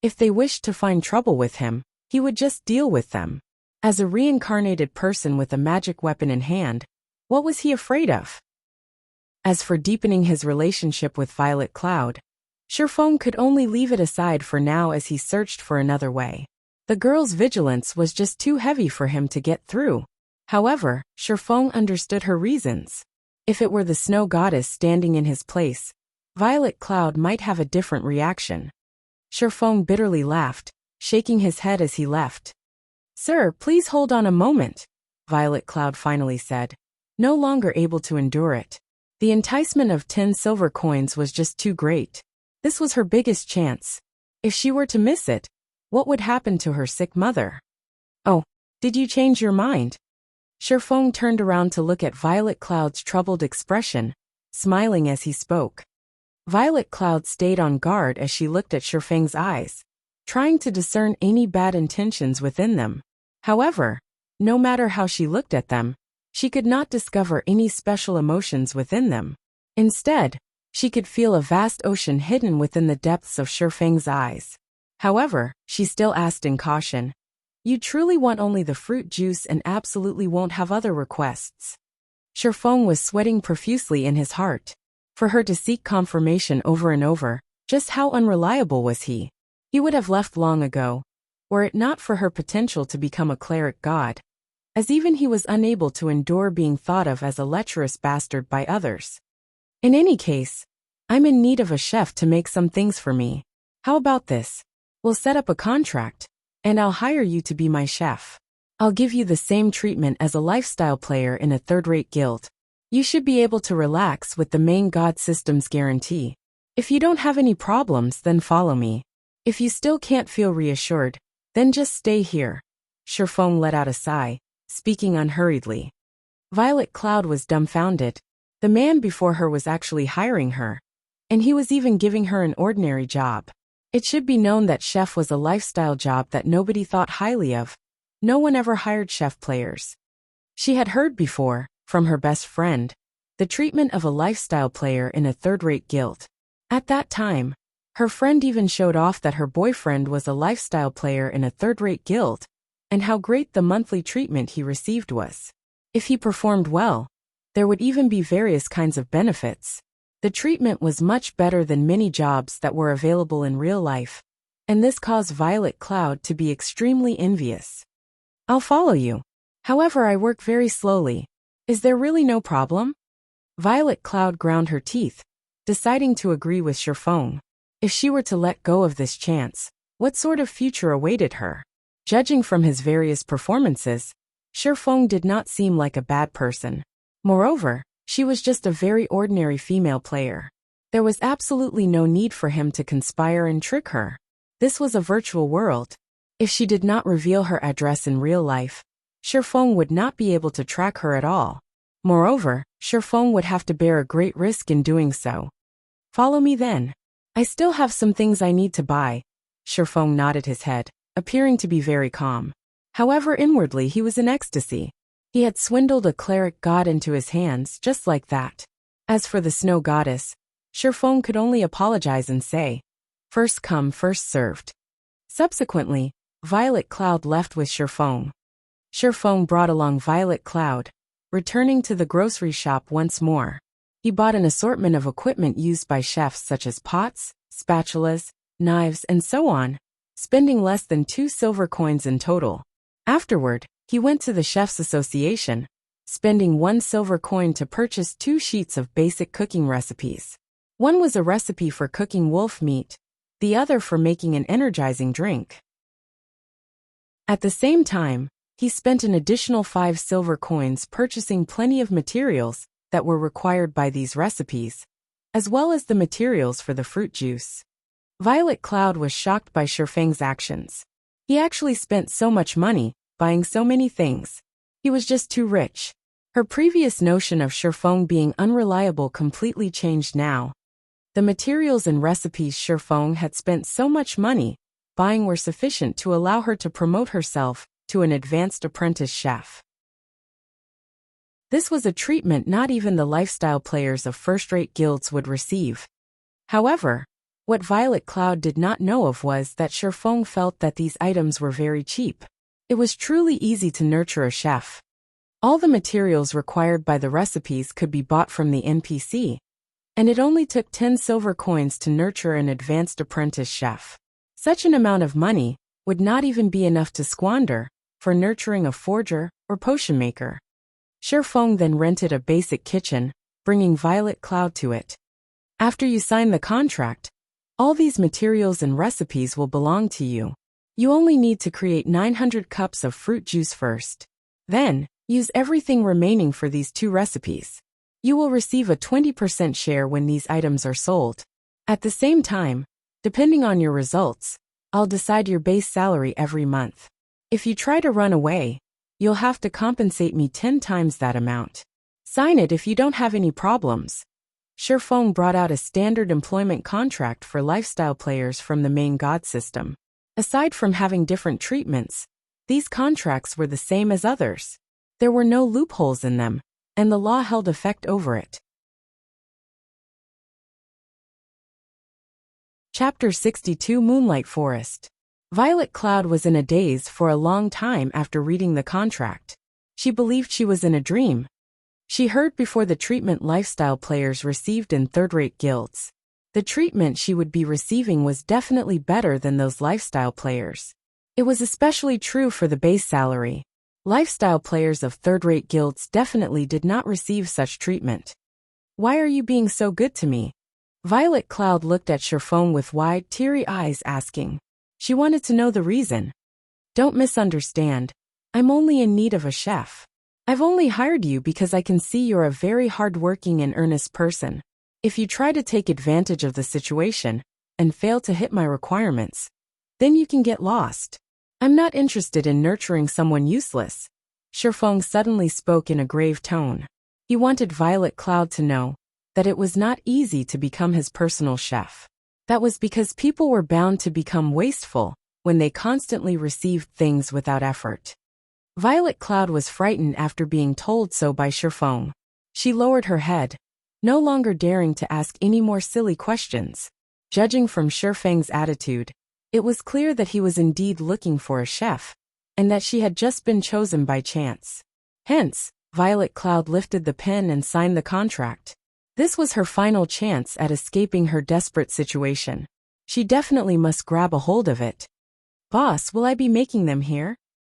If they wished to find trouble with him, he would just deal with them. As a reincarnated person with a magic weapon in hand, what was he afraid of? As for deepening his relationship with Violet Cloud, Shifeng could only leave it aside for now as he searched for another way. The girl's vigilance was just too heavy for him to get through. However, Shifeng understood her reasons. If it were the snow goddess standing in his place, Violet Cloud might have a different reaction. Shifeng bitterly laughed, shaking his head as he left. "Sir, please hold on a moment," Violet Cloud finally said, no longer able to endure it. The enticement of 10 silver coins was just too great. This was her biggest chance. If she were to miss it, what would happen to her sick mother? "Oh, did you change your mind?" Shifeng turned around to look at Violet Cloud's troubled expression, smiling as he spoke. Violet Cloud stayed on guard as she looked at Shifeng's eyes, trying to discern any bad intentions within them. However, no matter how she looked at them, she could not discover any special emotions within them. Instead, she could feel a vast ocean hidden within the depths of Shifeng's eyes. However, she still asked in caution, "You truly want only the fruit juice and absolutely won't have other requests?" Shifeng was sweating profusely in his heart. For her to seek confirmation over and over, just how unreliable was he? He would have left long ago, were it not for her potential to become a cleric god, as even he was unable to endure being thought of as a lecherous bastard by others. "In any case, I'm in need of a chef to make some things for me. How about this? We'll set up a contract, and I'll hire you to be my chef. I'll give you the same treatment as a lifestyle player in a third-rate guild. You should be able to relax with the main god system's guarantee. If you don't have any problems, then follow me. If you still can't feel reassured, then just stay here." Shifeng let out a sigh, speaking unhurriedly. Violet Cloud was dumbfounded. The man before her was actually hiring her, and he was even giving her an ordinary job. It should be known that chef was a lifestyle job that nobody thought highly of. No one ever hired chef players. She had heard before, from her best friend, the treatment of a lifestyle player in a third-rate guild. At that time, her friend even showed off that her boyfriend was a lifestyle player in a third-rate guild, and how great the monthly treatment he received was. If he performed well, there would even be various kinds of benefits. The treatment was much better than many jobs that were available in real life, and this caused Violet Cloud to be extremely envious. "I'll follow you. However, I work very slowly. Is there really no problem?" Violet Cloud ground her teeth, deciding to agree with Shifeng. If she were to let go of this chance, what sort of future awaited her? Judging from his various performances, Shifeng did not seem like a bad person. Moreover, she was just a very ordinary female player. There was absolutely no need for him to conspire and trick her. This was a virtual world. If she did not reveal her address in real life, Shifeng would not be able to track her at all. Moreover, Shifeng would have to bear a great risk in doing so. "Follow me then. I still have some things I need to buy." Shifeng nodded his head, appearing to be very calm. However, inwardly he was in ecstasy. He had swindled a cleric god into his hands just like that. As for the snow goddess, Shifeng could only apologize and say, "First come, first served." Subsequently, Violet Cloud left with Shifeng. Shifeng brought along Violet Cloud, returning to the grocery shop once more. He bought an assortment of equipment used by chefs such as pots, spatulas, knives, and so on, spending less than 2 silver coins in total. Afterward, he went to the Chefs' Association, spending 1 silver coin to purchase 2 sheets of basic cooking recipes. One was a recipe for cooking wolf meat, the other for making an energizing drink. At the same time, he spent an additional 5 silver coins purchasing plenty of materials that were required by these recipes, as well as the materials for the fruit juice. Violet Cloud was shocked by Shifeng's actions. He actually spent so much money, buying so many things. He was just too rich. Her previous notion of Shifeng being unreliable completely changed now. The materials and recipes Shifeng had spent so much money buying were sufficient to allow her to promote herself to an advanced apprentice chef. This was a treatment not even the lifestyle players of first-rate guilds would receive. However, what Violet Cloud did not know of was that Shifeng felt that these items were very cheap. It was truly easy to nurture a chef. All the materials required by the recipes could be bought from the NPC, and it only took 10 silver coins to nurture an advanced apprentice chef. Such an amount of money would not even be enough to squander for nurturing a forger or potion maker. Shifeng then rented a basic kitchen, bringing Violet Cloud to it. After you sign the contract, all these materials and recipes will belong to you. You only need to create 900 cups of fruit juice first. Then, use everything remaining for these 2 recipes. You will receive a 20% share when these items are sold. At the same time, depending on your results, I'll decide your base salary every month. If you try to run away, you'll have to compensate me 10 times that amount. Sign it if you don't have any problems. Shifeng brought out a standard employment contract for lifestyle players from the main god system. Aside from having different treatments, these contracts were the same as others. There were no loopholes in them, and the law held effect over it. Chapter 62 Moonlight Forest. Violet Cloud was in a daze for a long time after reading the contract. She believed she was in a dream. She heard before the treatment lifestyle players received in third-rate guilds. The treatment she would be receiving was definitely better than those lifestyle players. It was especially true for the base salary. Lifestyle players of third-rate guilds definitely did not receive such treatment. Why are you being so good to me? Violet Cloud looked at Shifeng with wide, teary eyes asking. She wanted to know the reason. Don't misunderstand. I'm only in need of a chef. I've only hired you because I can see you're a very hard-working and earnest person. If you try to take advantage of the situation and fail to hit my requirements, then you can get lost. I'm not interested in nurturing someone useless. Shifeng suddenly spoke in a grave tone. He wanted Violet Cloud to know that it was not easy to become his personal chef. That was because people were bound to become wasteful when they constantly received things without effort. Violet Cloud was frightened after being told so by Shifeng. She lowered her head, no longer daring to ask any more silly questions. Judging from Shifeng's attitude, it was clear that he was indeed looking for a chef, and that she had just been chosen by chance. Hence, Violet Cloud lifted the pen and signed the contract. This was her final chance at escaping her desperate situation. She definitely must grab a hold of it. Boss, will I be making them here?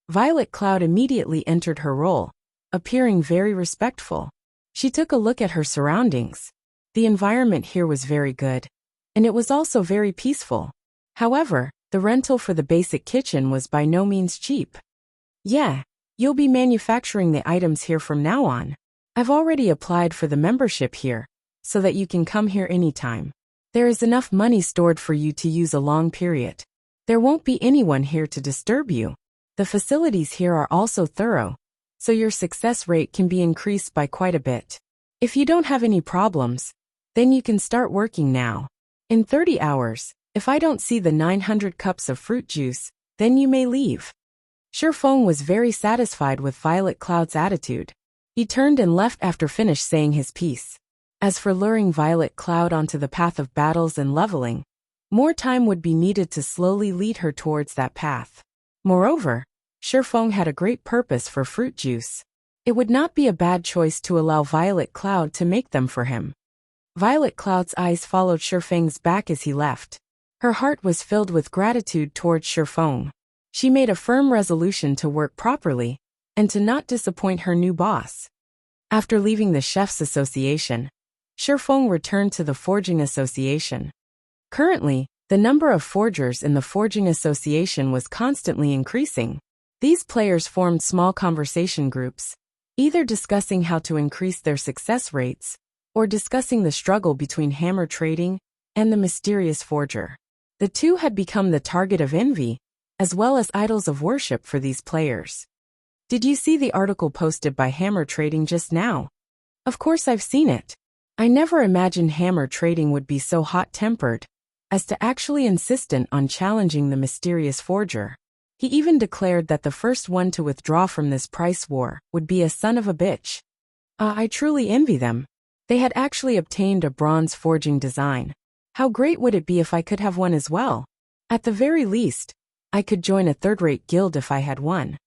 Violet Cloud immediately entered her role, appearing very respectful. She took a look at her surroundings. The environment here was very good, and it was also very peaceful. However, the rental for the basic kitchen was by no means cheap. Yeah, you'll be manufacturing the items here from now on. I've already applied for the membership here, so that you can come here anytime. There is enough money stored for you to use a long period. There won't be anyone here to disturb you. The facilities here are also thorough, so your success rate can be increased by quite a bit. If you don't have any problems, then you can start working now. In 30 hours, if I don't see the 900 cups of fruit juice, then you may leave. Shifeng was very satisfied with Violet Cloud's attitude. He turned and left after finished saying his piece. As for luring Violet Cloud onto the path of battles and leveling, more time would be needed to slowly lead her towards that path. Moreover, Shifeng had a great purpose for fruit juice. It would not be a bad choice to allow Violet Cloud to make them for him. Violet Cloud's eyes followed Shifeng's back as he left. Her heart was filled with gratitude towards Shifeng. She made a firm resolution to work properly and to not disappoint her new boss. After leaving the Chefs' Association, Shifeng returned to the Forging Association. Currently, the number of forgers in the Forging Association was constantly increasing. These players formed small conversation groups, either discussing how to increase their success rates, or discussing the struggle between hammer trading and the mysterious forger. The two had become the target of envy, as well as idols of worship for these players. Did you see the article posted by Hammer Trading just now? Of course I've seen it. I never imagined Hammer Trading would be so hot-tempered as to actually insistent on challenging the mysterious forger. He even declared that the first one to withdraw from this price war would be a son of a bitch. I truly envy them. They had actually obtained a bronze forging design. How great would it be if I could have one as well? At the very least, I could join a third-rate guild if I had one.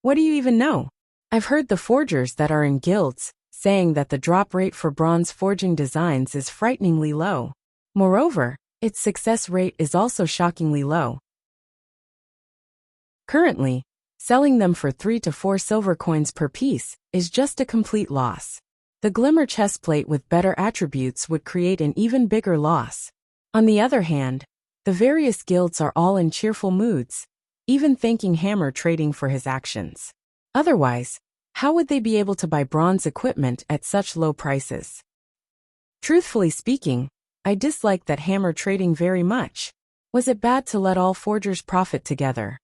What do you even know? I've heard the forgers that are in guilds saying that the drop rate for bronze forging designs is frighteningly low. Moreover, its success rate is also shockingly low. Currently, selling them for 3 to 4 silver coins per piece is just a complete loss. The glimmer chestplate with better attributes would create an even bigger loss. On the other hand, the various guilds are all in cheerful moods, even thanking Hammer Trading for his actions. Otherwise, how would they be able to buy bronze equipment at such low prices? Truthfully speaking, I dislike that Hammer Trading very much. Was it bad to let all forgers profit together?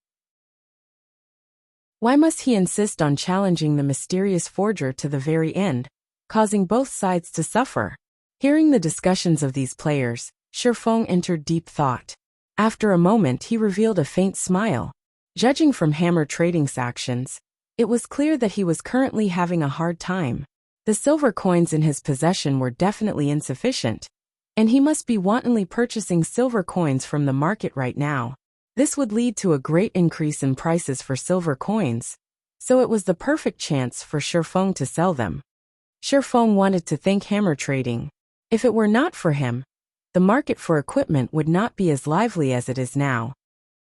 Why must he insist on challenging the mysterious forger to the very end, causing both sides to suffer? Hearing the discussions of these players, Shifeng entered deep thought. After a moment he revealed a faint smile. Judging from Hammer Trading's actions, it was clear that he was currently having a hard time. The silver coins in his possession were definitely insufficient, and he must be wantonly purchasing silver coins from the market right now. This would lead to a great increase in prices for silver coins, so it was the perfect chance for Shifeng to sell them. Shifeng wanted to thank Hammer Trading. If it were not for him, the market for equipment would not be as lively as it is now.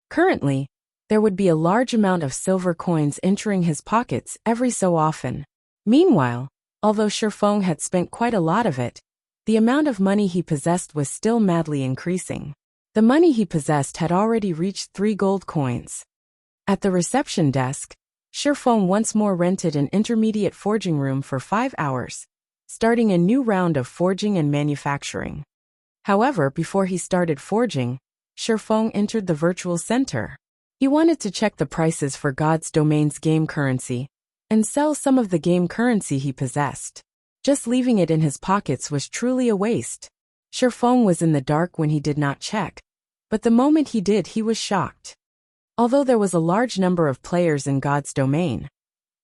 Currently, there would be a large amount of silver coins entering his pockets every so often. Meanwhile, although Shifeng had spent quite a lot of it, the amount of money he possessed was still madly increasing. The money he possessed had already reached 3 gold coins. At the reception desk, Shifeng once more rented an intermediate forging room for 5 hours, starting a new round of forging and manufacturing. However, before he started forging, Shifeng entered the virtual center. He wanted to check the prices for God's Domain's game currency and sell some of the game currency he possessed. Just leaving it in his pockets was truly a waste. Shifeng was in the dark when he did not check, but the moment he did he was shocked. Although there was a large number of players in God's Domain,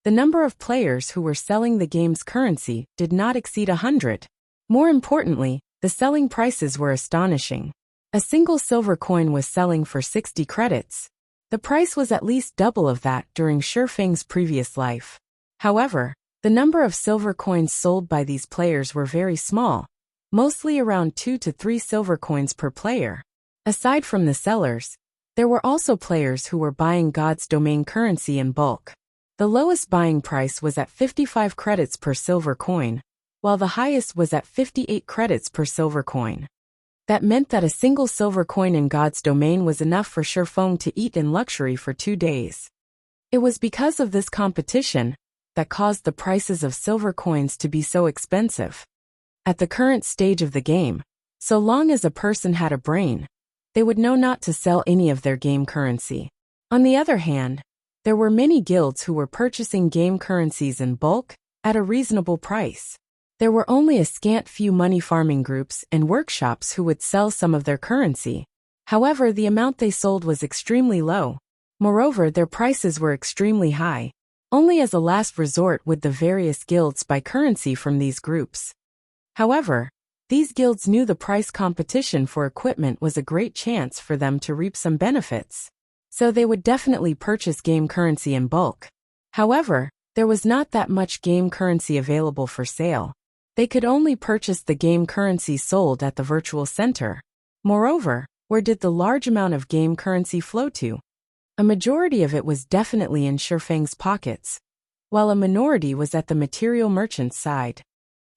the number of players who were selling the game's currency did not exceed 100. More importantly, the selling prices were astonishing. A single silver coin was selling for 60 credits. The price was at least double of that during Shifeng's previous life. However, the number of silver coins sold by these players were very small, mostly around 2 to 3 silver coins per player. Aside from the sellers, there were also players who were buying God's Domain currency in bulk. The lowest buying price was at 55 credits per silver coin, while the highest was at 58 credits per silver coin. That meant that a single silver coin in God's Domain was enough for Shifeng to eat in luxury for 2 days. It was because of this competition that caused the prices of silver coins to be so expensive. At the current stage of the game, so long as a person had a brain, they would know not to sell any of their game currency. On the other hand, there were many guilds who were purchasing game currencies in bulk at a reasonable price. There were only a scant few money farming groups and workshops who would sell some of their currency. However, the amount they sold was extremely low. Moreover, their prices were extremely high. Only as a last resort would the various guilds buy currency from these groups. However, these guilds knew the price competition for equipment was a great chance for them to reap some benefits. So they would definitely purchase game currency in bulk. However, there was not that much game currency available for sale. They could only purchase the game currency sold at the virtual center. Moreover, where did the large amount of game currency flow to? A majority of it was definitely in Shifeng's pockets, while a minority was at the material merchant's side.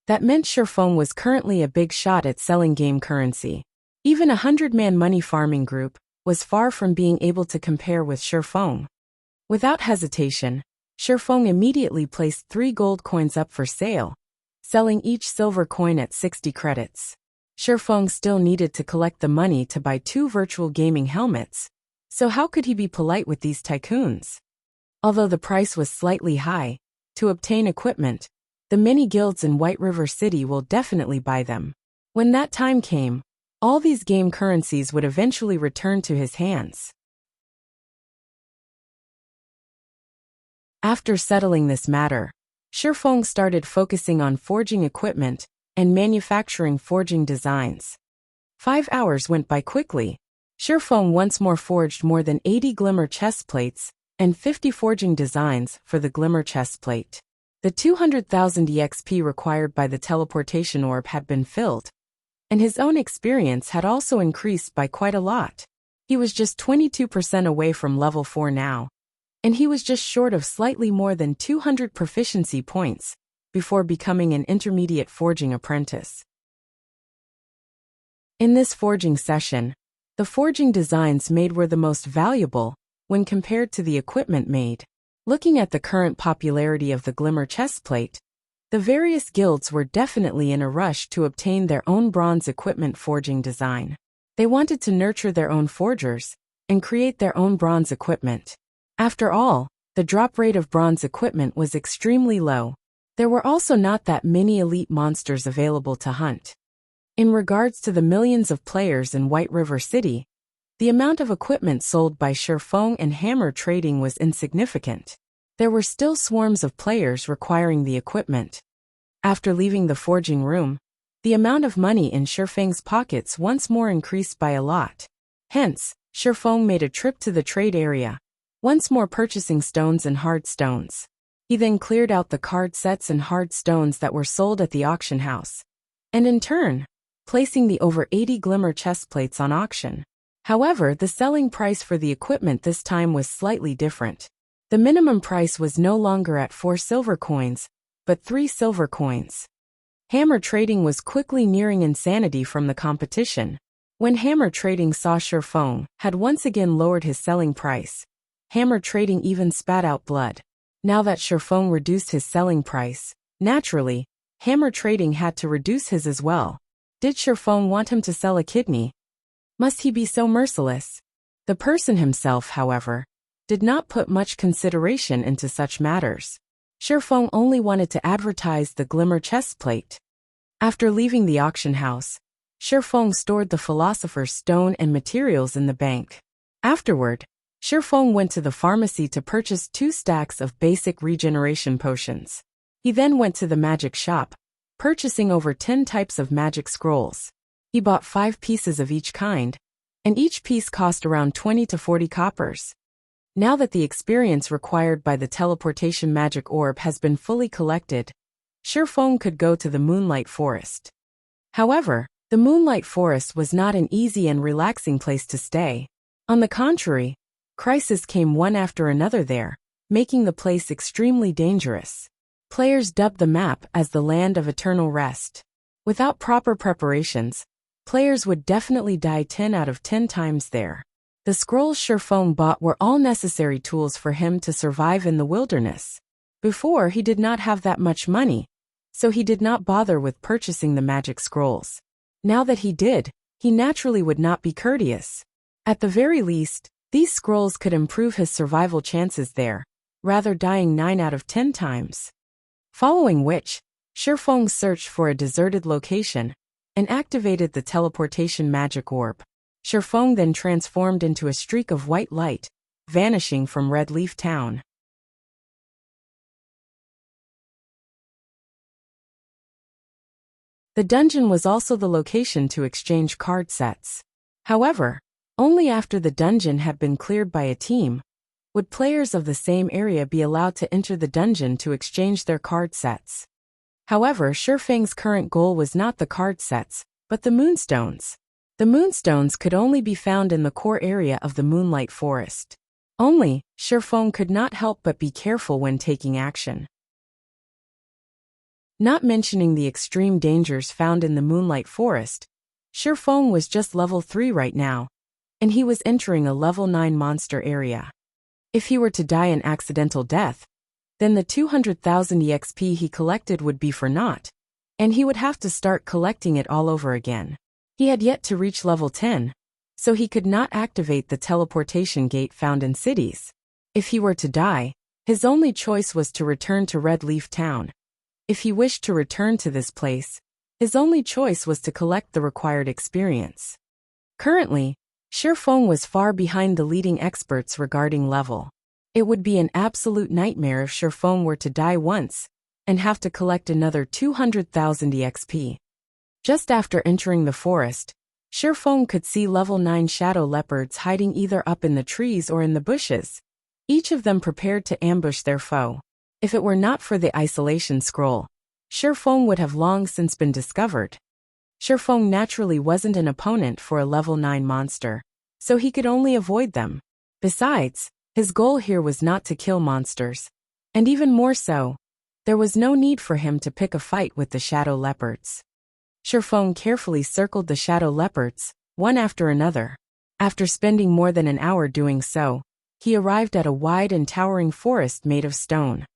That meant Shifeng was currently a big shot at selling game currency. Even a 100-man money farming group was far from being able to compare with Shifeng. Without hesitation, Shifeng immediately placed 3 gold coins up for sale, selling each silver coin at 60 credits. Shifeng still needed to collect the money to buy 2 virtual gaming helmets, so how could he be polite with these tycoons? Although the price was slightly high, to obtain equipment, the many guilds in White River City will definitely buy them. When that time came, all these game currencies would eventually return to his hands. After settling this matter, Shifeng started focusing on forging equipment and manufacturing forging designs. 5 hours went by quickly. Shifeng once more forged more than 80 glimmer chest plates and 50 forging designs for the glimmer chest plate. The 200,000 EXP required by the teleportation orb had been filled, and his own experience had also increased by quite a lot. He was just 22% away from level 4 now, and he was just short of slightly more than 200 proficiency points before becoming an intermediate forging apprentice. In this forging session, the forging designs made were the most valuable when compared to the equipment made. Looking at the current popularity of the glimmer chestplate, the various guilds were definitely in a rush to obtain their own bronze equipment forging design. They wanted to nurture their own forgers and create their own bronze equipment. After all, the drop rate of bronze equipment was extremely low. There were also not that many elite monsters available to hunt. In regards to the millions of players in White River City, the amount of equipment sold by Shifeng and Hammer Trading was insignificant. There were still swarms of players requiring the equipment. After leaving the forging room, the amount of money in Shifeng's pockets once more increased by a lot. Hence, Shifeng made a trip to the trade area, once more purchasing stones and hard stones. He then cleared out the card sets and hard stones that were sold at the auction house, and in turn, placing the over 80 glimmer chestplates on auction. However, the selling price for the equipment this time was slightly different. The minimum price was no longer at 4 silver coins, but 3 silver coins. Hammer Trading was quickly nearing insanity from the competition. When Hammer Trading saw Shifeng had once again lowered his selling price, Hammer Trading even spat out blood. Now that Shifeng reduced his selling price, naturally, Hammer Trading had to reduce his as well. Did Shifeng want him to sell a kidney? Must he be so merciless? The person himself, however, did not put much consideration into such matters. Shifeng only wanted to advertise the glimmer chestplate. After leaving the auction house, Shifeng stored the philosopher's stone and materials in the bank. Afterward, Shifeng went to the pharmacy to purchase 2 stacks of basic regeneration potions. He then went to the magic shop, purchasing over 10 types of magic scrolls. He bought 5 pieces of each kind, and each piece cost around 20 to 40 coppers. Now that the experience required by the teleportation magic orb has been fully collected, Shifeng could go to the Moonlight Forest. However, the Moonlight Forest was not an easy and relaxing place to stay. On the contrary, crises came one after another there, making the place extremely dangerous. Players dubbed the map as the Land of Eternal Rest. Without proper preparations, players would definitely die 10 out of 10 times there. The scrolls Shifeng bought were all necessary tools for him to survive in the wilderness. Before, he did not have that much money, so he did not bother with purchasing the magic scrolls. Now that he did, he naturally would not be courteous. At the very least, these scrolls could improve his survival chances there, rather dying 9 out of 10 times. Following which, Shifeng searched for a deserted location and activated the teleportation magic orb. Shifeng then transformed into a streak of white light, vanishing from Red Leaf Town. The dungeon was also the location to exchange card sets. However, only after the dungeon had been cleared by a team would players of the same area be allowed to enter the dungeon to exchange their card sets. However, Shifeng's current goal was not the card sets, but the moonstones. The moonstones could only be found in the core area of the Moonlight Forest. Only, Shifeng could not help but be careful when taking action. Not mentioning the extreme dangers found in the Moonlight Forest, Shifeng was just level 3 right now, and he was entering a level 9 monster area. If he were to die an accidental death, then the 200,000 EXP he collected would be for naught, and he would have to start collecting it all over again. He had yet to reach level 10, so he could not activate the teleportation gate found in cities. If he were to die, His only choice was to return to Red Leaf Town. If he wished to return to this place, his only choice was to collect the required experience. Currently, Shifeng was far behind the leading experts regarding level. It would be an absolute nightmare if Shifeng were to die once and have to collect another 200,000 EXP. Just after entering the forest, Shifeng could see level 9 shadow leopards hiding either up in the trees or in the bushes, each of them prepared to ambush their foe. If it were not for the isolation scroll, Shifeng would have long since been discovered. Shifeng naturally wasn't an opponent for a level 9 monster, so he could only avoid them. Besides, his goal here was not to kill monsters, and even more so, there was no need for him to pick a fight with the shadow leopards. Shifeng carefully circled the shadow leopards, one after another. After spending more than an hour doing so, he arrived at a wide and towering forest made of stone.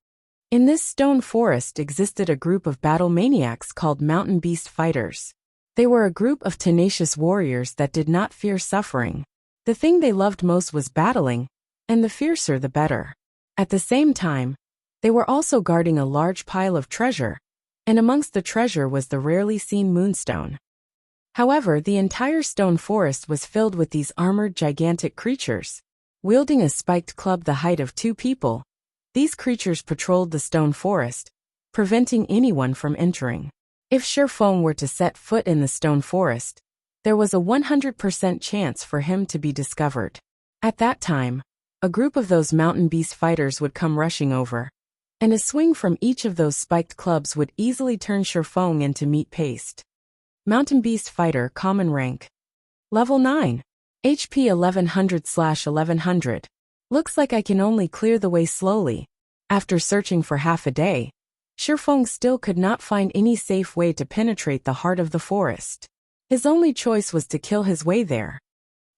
In this stone forest existed a group of battle maniacs called mountain beast fighters. They were a group of tenacious warriors that did not fear suffering. The thing they loved most was battling, and the fiercer the better. At the same time, they were also guarding a large pile of treasure, and amongst the treasure was the rarely seen moonstone. However, the entire stone forest was filled with these armored gigantic creatures. Wielding a spiked club the height of 2 people, these creatures patrolled the stone forest, preventing anyone from entering. If Shifeng were to set foot in the stone forest, there was a 100% chance for him to be discovered. At that time, a group of those mountain beast fighters would come rushing over, and a swing from each of those spiked clubs would easily turn Shifeng into meat paste. Mountain beast fighter common rank. Level 9. HP 1100/1100. Looks like I can only clear the way slowly. After searching for half a day, Shifeng still could not find any safe way to penetrate the heart of the forest. His only choice was to kill his way there.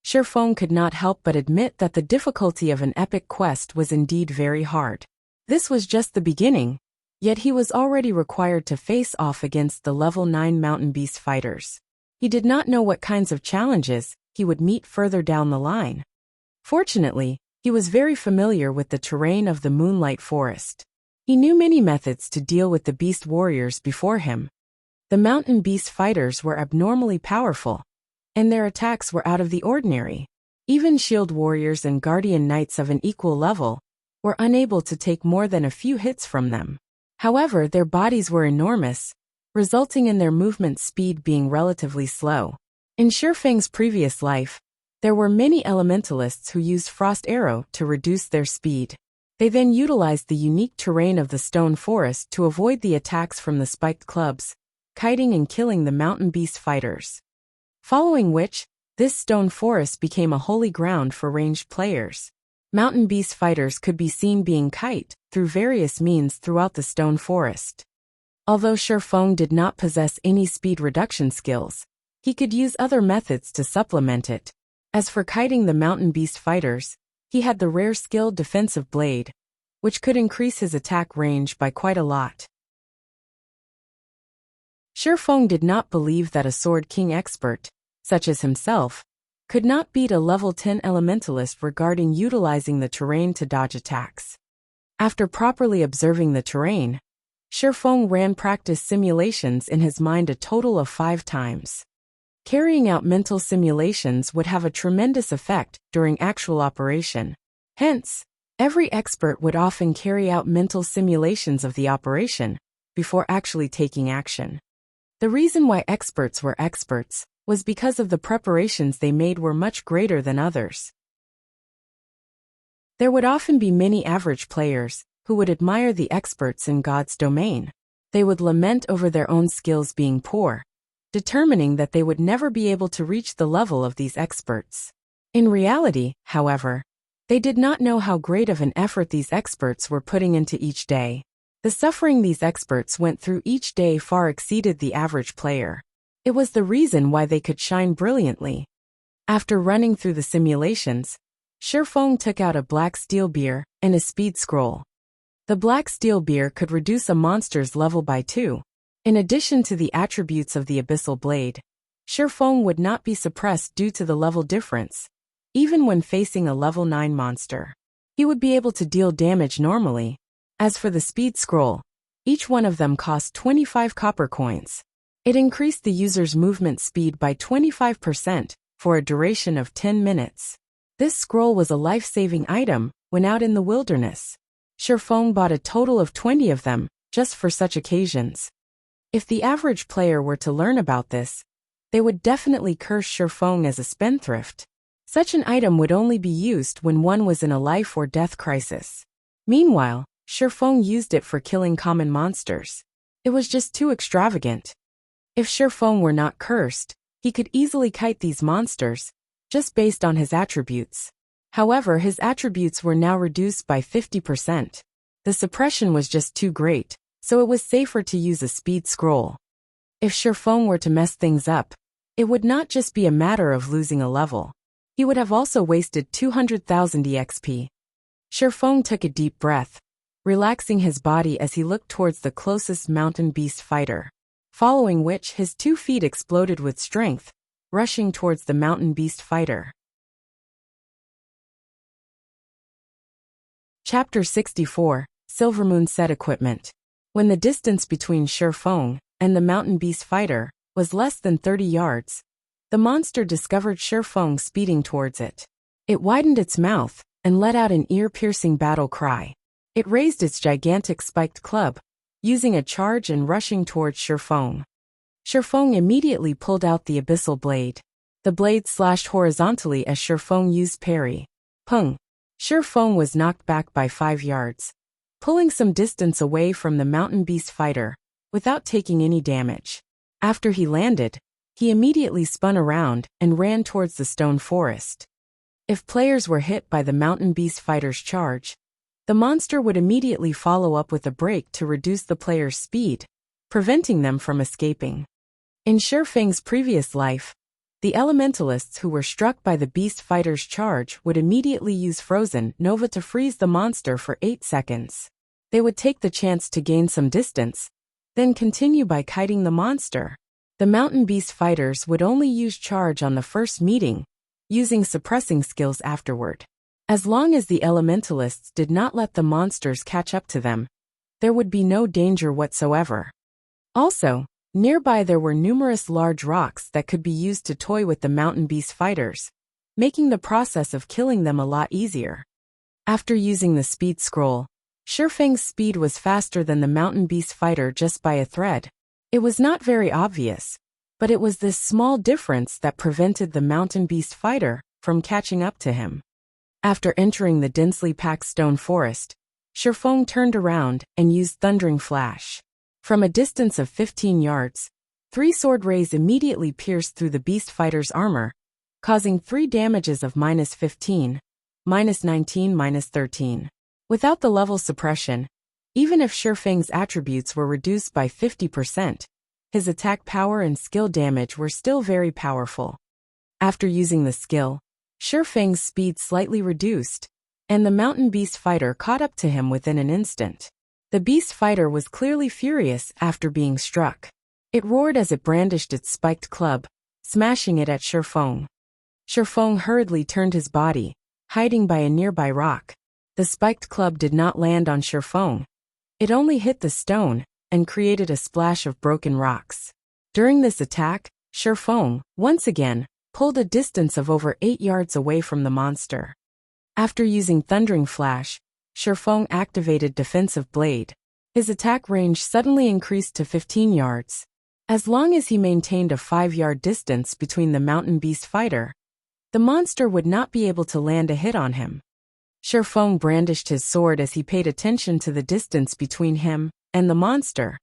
Shifeng could not help but admit that the difficulty of an epic quest was indeed very hard. This was just the beginning, yet he was already required to face off against the level 9 mountain beast fighters. He did not know what kinds of challenges he would meet further down the line. Fortunately, he was very familiar with the terrain of the Moonlight Forest. He knew many methods to deal with the beast warriors before him. The mountain beast fighters were abnormally powerful, and their attacks were out of the ordinary. Even shield warriors and guardian knights of an equal level were unable to take more than a few hits from them. However, their bodies were enormous, resulting in their movement speed being relatively slow. In Shifeng's previous life, there were many elementalists who used Frost Arrow to reduce their speed. They then utilized the unique terrain of the stone forest to avoid the attacks from the spiked clubs, kiting and killing the mountain beast fighters. Following which, this stone forest became a holy ground for ranged players. Mountain beast fighters could be seen being kite through various means throughout the stone forest. Although Shifeng did not possess any speed reduction skills, he could use other methods to supplement it. As for kiting the mountain beast fighters, he had the rare skilled defensive blade, which could increase his attack range by quite a lot. Shifeng did not believe that a Sword King expert, such as himself, could not beat a level 10 elementalist regarding utilizing the terrain to dodge attacks. After properly observing the terrain, Shifeng ran practice simulations in his mind a total of 5 times. Carrying out mental simulations would have a tremendous effect during actual operation. Hence, every expert would often carry out mental simulations of the operation before actually taking action. The reason why experts were experts was because of the preparations they made were much greater than others. There would often be many average players who would admire the experts in God's domain. They would lament over their own skills being poor, determining that they would never be able to reach the level of these experts. In reality, however, they did not know how great of an effort these experts were putting into each day. The suffering these experts went through each day far exceeded the average player. It was the reason why they could shine brilliantly. After running through the simulations, Shifeng took out a black steel beer and a speed scroll. The black steel beer could reduce a monster's level by 2. In addition to the attributes of the abyssal blade, Shifeng would not be suppressed due to the level difference, even when facing a level 9 monster. he would be able to deal damage normally. As for the speed scroll, each one of them cost 25 copper coins. It increased the user's movement speed by 25% for a duration of 10 minutes. This scroll was a life-saving item when out in the wilderness. Shifeng bought a total of 20 of them, just for such occasions. If the average player were to learn about this, they would definitely curse Shifeng as a spendthrift. Such an item would only be used when one was in a life or death crisis. Meanwhile, Shifeng used it for killing common monsters. It was just too extravagant. If Shifeng were not cursed, he could easily kite these monsters, just based on his attributes. However, his attributes were now reduced by 50%. The suppression was just too great, so it was safer to use a speed scroll. If Shifeng were to mess things up, it would not just be a matter of losing a level. He would have also wasted 200,000 EXP. Shifeng took a deep breath, relaxing his body as he looked towards the closest mountain beast fighter, following which his 2 feet exploded with strength, rushing towards the mountain beast fighter. Chapter 64, Silvermoon Set Equipment. When the distance between Shifeng and the mountain beast fighter was less than 30 yards, the monster discovered Shifeng speeding towards it. It widened its mouth and let out an ear-piercing battle cry. It raised its gigantic spiked club, using a charge and rushing towards Shifeng. Shifeng immediately pulled out the abyssal blade. The blade slashed horizontally as Shifeng used parry. Pung! Shifeng was knocked back by 5 yards, pulling some distance away from the mountain beast fighter, without taking any damage. After he landed, he immediately spun around and ran towards the stone forest. If players were hit by the mountain beast fighter's charge, the monster would immediately follow up with a break to reduce the player's speed, preventing them from escaping. In Shifeng's previous life, the elementalists who were struck by the beast fighter's charge would immediately use Frozen Nova to freeze the monster for 8 seconds. They would take the chance to gain some distance, then continue by kiting the monster. The mountain beast fighters would only use charge on the first meeting, using suppressing skills afterward. As long as the elementalists did not let the monsters catch up to them, there would be no danger whatsoever. Also, nearby there were numerous large rocks that could be used to toy with the mountain beast fighters, making the process of killing them a lot easier. After using the speed scroll, Shifeng's speed was faster than the mountain beast fighter just by a thread. It was not very obvious, but it was this small difference that prevented the mountain beast fighter from catching up to him. After entering the densely packed stone forest, Shifeng turned around and used Thundering Flash. From a distance of 15 yards, 3 sword rays immediately pierced through the beast fighter's armor, causing 3 damages of -15, -19, -13. Without the level suppression, even if Shifeng's attributes were reduced by 50%, his attack power and skill damage were still very powerful. After using the skill, Shifeng's speed slightly reduced, and the mountain beast fighter caught up to him within an instant. The beast fighter was clearly furious after being struck. It roared as it brandished its spiked club, smashing it at Shifeng. Shifeng hurriedly turned his body, hiding by a nearby rock. The spiked club did not land on Shifeng. It only hit the stone and created a splash of broken rocks. During this attack, Shifeng, once again, pulled a distance of over 8 yards away from the monster. After using Thundering Flash, Shifeng activated Defensive Blade. His attack range suddenly increased to 15 yards. As long as he maintained a 5-yard distance between the mountain beast fighter, the monster would not be able to land a hit on him. Shifeng brandished his sword as he paid attention to the distance between him and the monster,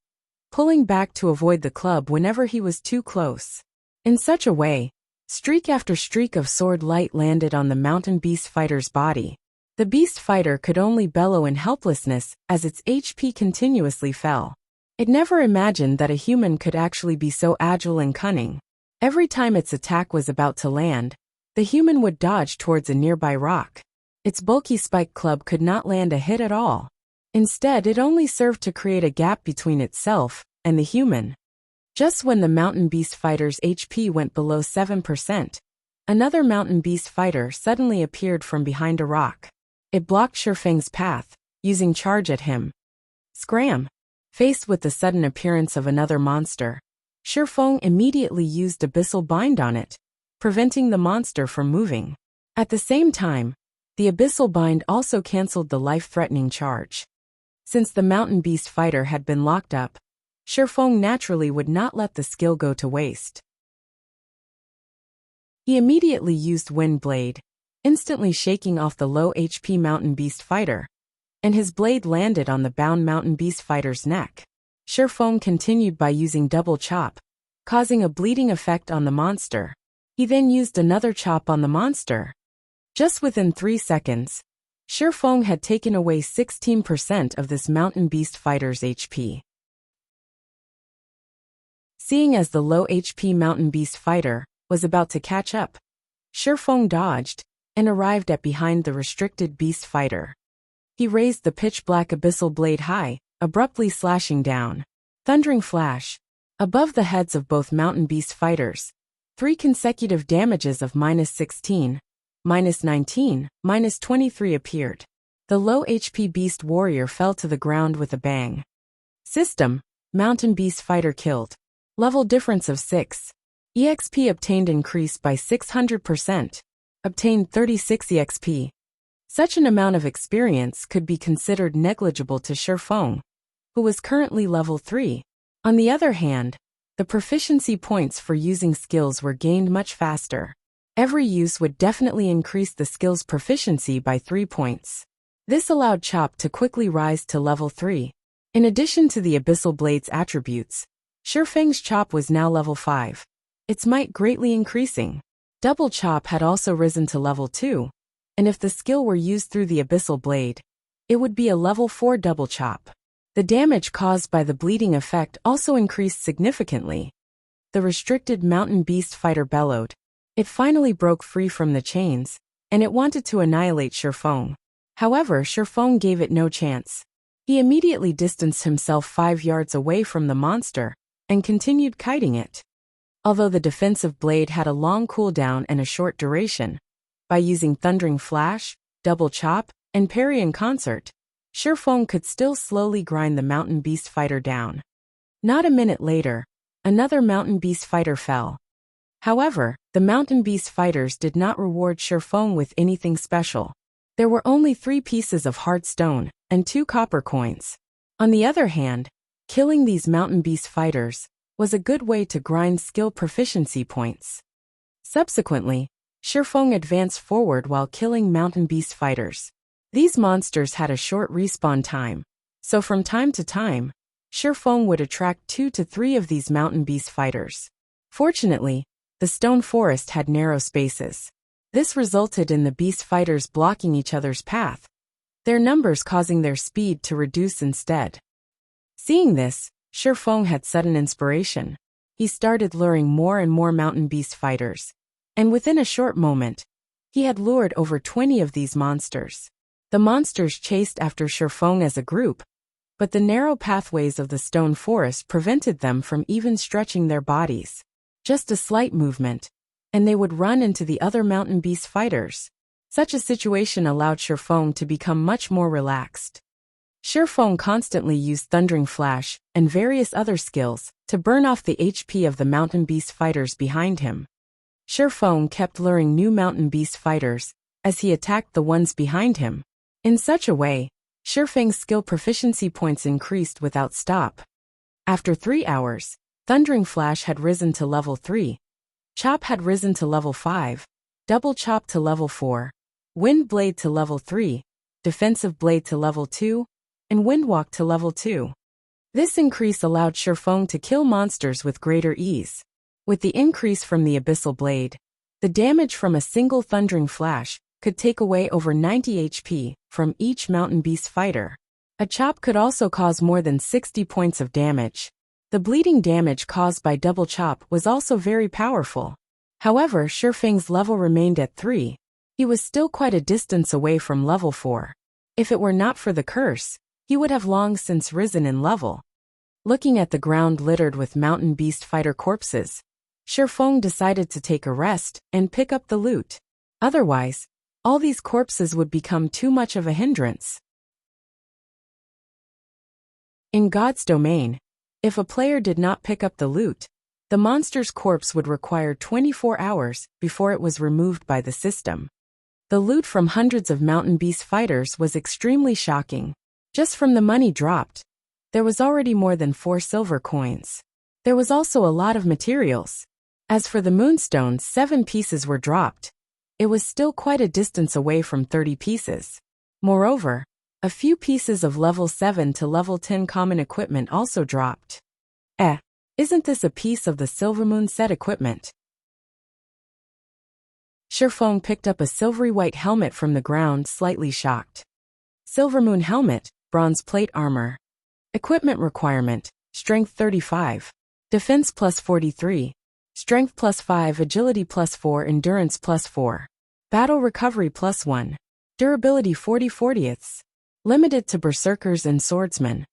pulling back to avoid the club whenever he was too close. In such a way, streak after streak of sword light landed on the mountain beast fighter's body. The beast fighter could only bellow in helplessness as its HP continuously fell. It never imagined that a human could actually be so agile and cunning. Every time its attack was about to land, the human would dodge towards a nearby rock. Its bulky spike club could not land a hit at all. Instead, it only served to create a gap between itself and the human. Just when the mountain beast fighter's HP went below 7%, another mountain beast fighter suddenly appeared from behind a rock. It blocked Shifeng's path, using charge at him. Scram! Faced with the sudden appearance of another monster, Shifeng immediately used Abyssal Bind on it, preventing the monster from moving. At the same time, the Abyssal Bind also cancelled the life-threatening charge. Since the mountain beast fighter had been locked up, Shifeng naturally would not let the skill go to waste. He immediately used Wind Blade, instantly shaking off the low HP mountain beast fighter, and his blade landed on the bound mountain beast fighter's neck. Shifeng continued by using Double Chop, causing a bleeding effect on the monster. He then used another chop on the monster. Just within 3 seconds, Shifeng had taken away 16% of this mountain beast fighter's HP. Seeing as the low HP mountain beast fighter was about to catch up, Shifeng dodged and arrived at behind the restricted beast fighter. He raised the pitch-black abyssal blade high, abruptly slashing down. Thundering flash. Above the heads of both mountain beast fighters, 3 consecutive damages of -16, -19, -23 appeared. The low HP beast warrior fell to the ground with a bang. System: mountain beast fighter killed. Level difference of 6. EXP obtained increased by 600%. Obtained 36 EXP. Such an amount of experience could be considered negligible to Shifeng, who was currently level 3. On the other hand, the proficiency points for using skills were gained much faster. Every use would definitely increase the skill's proficiency by 3 points. This allowed Chop to quickly rise to level 3. In addition to the Abyssal Blade's attributes, Shifeng's Chop was now level 5. Its might greatly increasing. Double Chop had also risen to level 2, and if the skill were used through the Abyssal Blade, it would be a level 4 Double Chop. The damage caused by the bleeding effect also increased significantly. The restricted mountain beast fighter bellowed. It finally broke free from the chains, and it wanted to annihilate Shifeng. However, Shifeng gave it no chance. He immediately distanced himself 5 yards away from the monster, and continued kiting it. Although the defensive blade had a long cooldown and a short duration, by using Thundering Flash, Double Chop, and Parry in concert, Shifeng could still slowly grind the mountain beast fighter down. Not a minute later, another mountain beast fighter fell. However, the mountain beast fighters did not reward Shifeng with anything special. There were only 3 pieces of hard stone and 2 copper coins. On the other hand, killing these mountain beast fighters was a good way to grind skill proficiency points. Subsequently, Shifeng advanced forward while killing mountain beast fighters. These monsters had a short respawn time, so from time to time, Shifeng would attract 2 to 3 of these mountain beast fighters. Fortunately, the stone forest had narrow spaces. This resulted in the beast fighters blocking each other's path, their numbers causing their speed to reduce instead. Seeing this, Shifeng had sudden inspiration. He started luring more and more mountain beast fighters, and within a short moment, he had lured over 20 of these monsters. The monsters chased after Shifeng as a group, but the narrow pathways of the stone forest prevented them from even stretching their bodies. Just a slight movement, and they would run into the other mountain beast fighters. Such a situation allowed Shifeng to become much more relaxed. Shifeng constantly used Thundering Flash and various other skills to burn off the HP of the mountain beast fighters behind him. Shifeng kept luring new mountain beast fighters as he attacked the ones behind him. In such a way, Shifeng's skill proficiency points increased without stop. After 3 hours, Thundering Flash had risen to level 3, Chop had risen to level 5, Double Chop to level 4, Wind Blade to level 3, Defensive Blade to level 2, and Windwalk to level 2. This increase allowed Shifeng to kill monsters with greater ease. With the increase from the Abyssal Blade, the damage from a single Thundering Flash could take away over 90 HP from each mountain beast fighter. A chop could also cause more than 60 points of damage. The bleeding damage caused by Double Chop was also very powerful. However, Shifeng's level remained at 3. He was still quite a distance away from level 4. If it were not for the curse, he would have long since risen in level. Looking at the ground littered with mountain beast fighter corpses, Shifeng decided to take a rest and pick up the loot. Otherwise, All these corpses would become too much of a hindrance. In God's domain, if a player did not pick up the loot, the monster's corpse would require 24 hours before it was removed by the system. The loot from hundreds of mountain beast fighters was extremely shocking. Just from the money dropped, there was already more than 4 silver coins. There was also a lot of materials. As for the moonstones, 7 pieces were dropped. It was still quite a distance away from 30 pieces. Moreover, a few pieces of level 7 to level 10 common equipment also dropped. Isn't this a piece of the Silvermoon set equipment? Shifeng picked up a silvery white helmet from the ground, slightly shocked. Silvermoon helmet, bronze plate armor. Equipment requirement, strength 35. Defense plus 43. Strength plus 5, agility plus 4, endurance plus 4. Battle recovery plus 1. Durability 40/40ths. Limited to berserkers and swordsmen.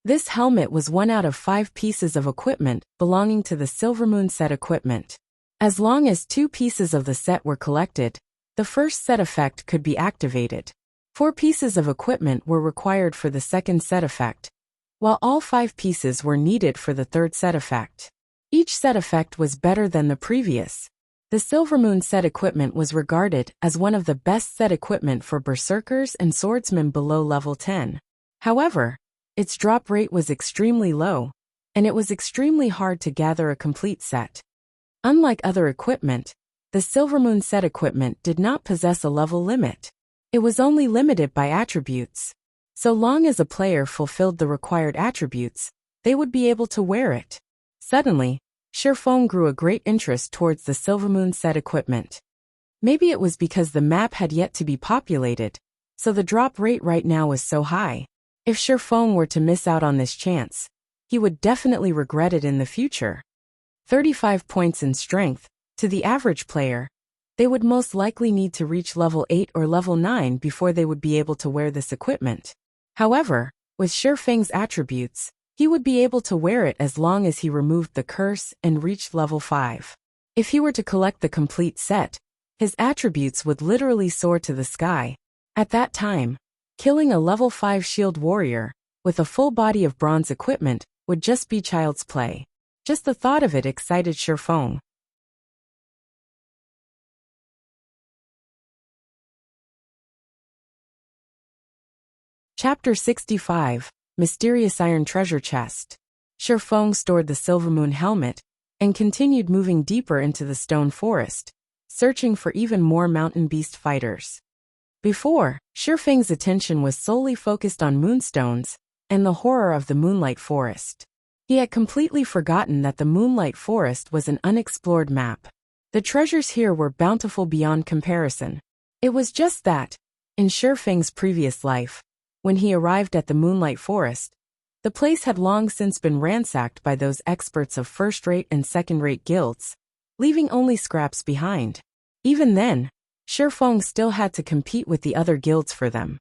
This helmet was 1 out of 5 pieces of equipment belonging to the Silvermoon set equipment. As long as 2 pieces of the set were collected, the first set effect could be activated. 4 pieces of equipment were required for the second set effect, while all 5 pieces were needed for the third set effect. Each set effect was better than the previous. The Silvermoon set equipment was regarded as one of the best set equipment for berserkers and swordsmen below level 10. However, its drop rate was extremely low, and it was extremely hard to gather a complete set. Unlike other equipment, the Silvermoon set equipment did not possess a level limit. It was only limited by attributes. So long as a player fulfilled the required attributes, they would be able to wear it. Suddenly, Shifeng grew a great interest towards the Silvermoon set equipment. Maybe it was because the map had yet to be populated, so the drop rate right now was so high. If Shifeng were to miss out on this chance, he would definitely regret it in the future. 35 points in strength, to the average player, they would most likely need to reach level 8 or level 9 before they would be able to wear this equipment. However, with Shifeng's attributes, he would be able to wear it as long as he removed the curse and reached level 5. If he were to collect the complete set, his attributes would literally soar to the sky. At that time, killing a level 5 shield warrior with a full body of bronze equipment would just be child's play. Just the thought of it excited Shifeng. Chapter 65, Mysterious Iron Treasure Chest. Shifeng stored the Silvermoon helmet and continued moving deeper into the stone forest, searching for even more mountain beast fighters. Before, Shifeng's attention was solely focused on moonstones and the horror of the Moonlight Forest. He had completely forgotten that the Moonlight Forest was an unexplored map. The treasures here were bountiful beyond comparison. It was just that, in Shifeng's previous life, when he arrived at the Moonlight Forest, the place had long since been ransacked by those experts of first-rate and second-rate guilds, leaving only scraps behind. Even then, Shifeng still had to compete with the other guilds for them.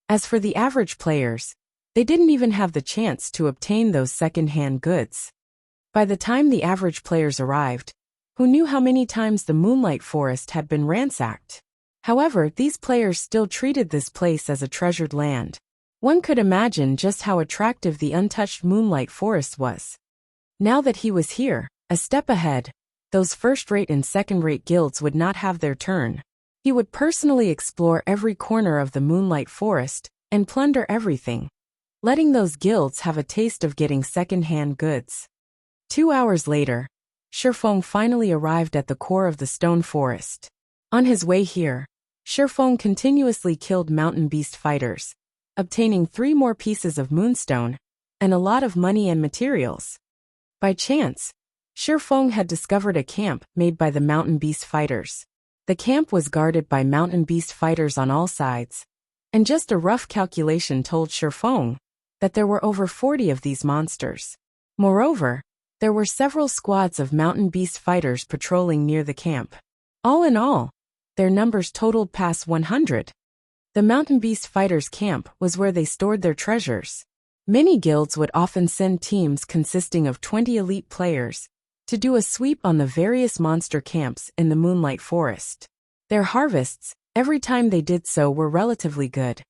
As for the average players, they didn't even have the chance to obtain those second-hand goods. By the time the average players arrived, who knew how many times the Moonlight Forest had been ransacked? However, these players still treated this place as a treasured land. One could imagine just how attractive the untouched Moonlight Forest was. Now that he was here, a step ahead, those first-rate and second-rate guilds would not have their turn. He would personally explore every corner of the Moonlight Forest and plunder everything, letting those guilds have a taste of getting second-hand goods. 2 hours later, Shifeng finally arrived at the core of the stone forest. On his way here, Shifeng continuously killed mountain beast fighters, obtaining 3 more pieces of moonstone and a lot of money and materials. By chance, Shifeng had discovered a camp made by the mountain beast fighters. The camp was guarded by mountain beast fighters on all sides, and just a rough calculation told Shifeng that there were over 40 of these monsters. Moreover, there were several squads of mountain beast fighters patrolling near the camp. All in all, their numbers totaled past 100. The mountain beast fighters' camp was where they stored their treasures. Many guilds would often send teams consisting of 20 elite players to do a sweep on the various monster camps in the Moonlight Forest. Their harvests, Every time they did so were relatively good.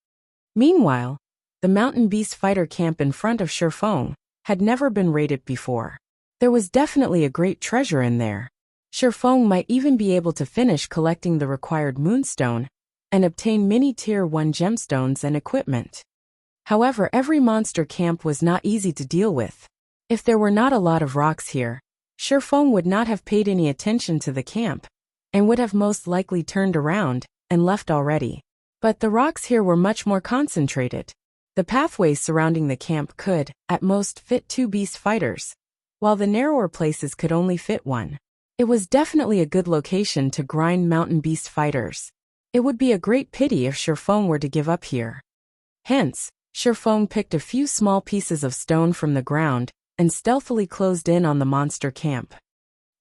Meanwhile, the mountain beast fighter camp in front of Shifeng had never been raided before. There was definitely a great treasure in there. Shifeng might even be able to finish collecting the required moonstone and obtain many tier 1 gemstones and equipment. However, every monster camp was not easy to deal with. If there were not a lot of rocks here, Shifeng would not have paid any attention to the camp and would have most likely turned around and left already. But the rocks here were much more concentrated. The pathways surrounding the camp could, at most, fit 2 beast fighters, while the narrower places could only fit 1. It was definitely a good location to grind mountain beast fighters. It would be a great pity if Shifeng were to give up here. Hence, Shifeng picked a few small pieces of stone from the ground and stealthily closed in on the monster camp.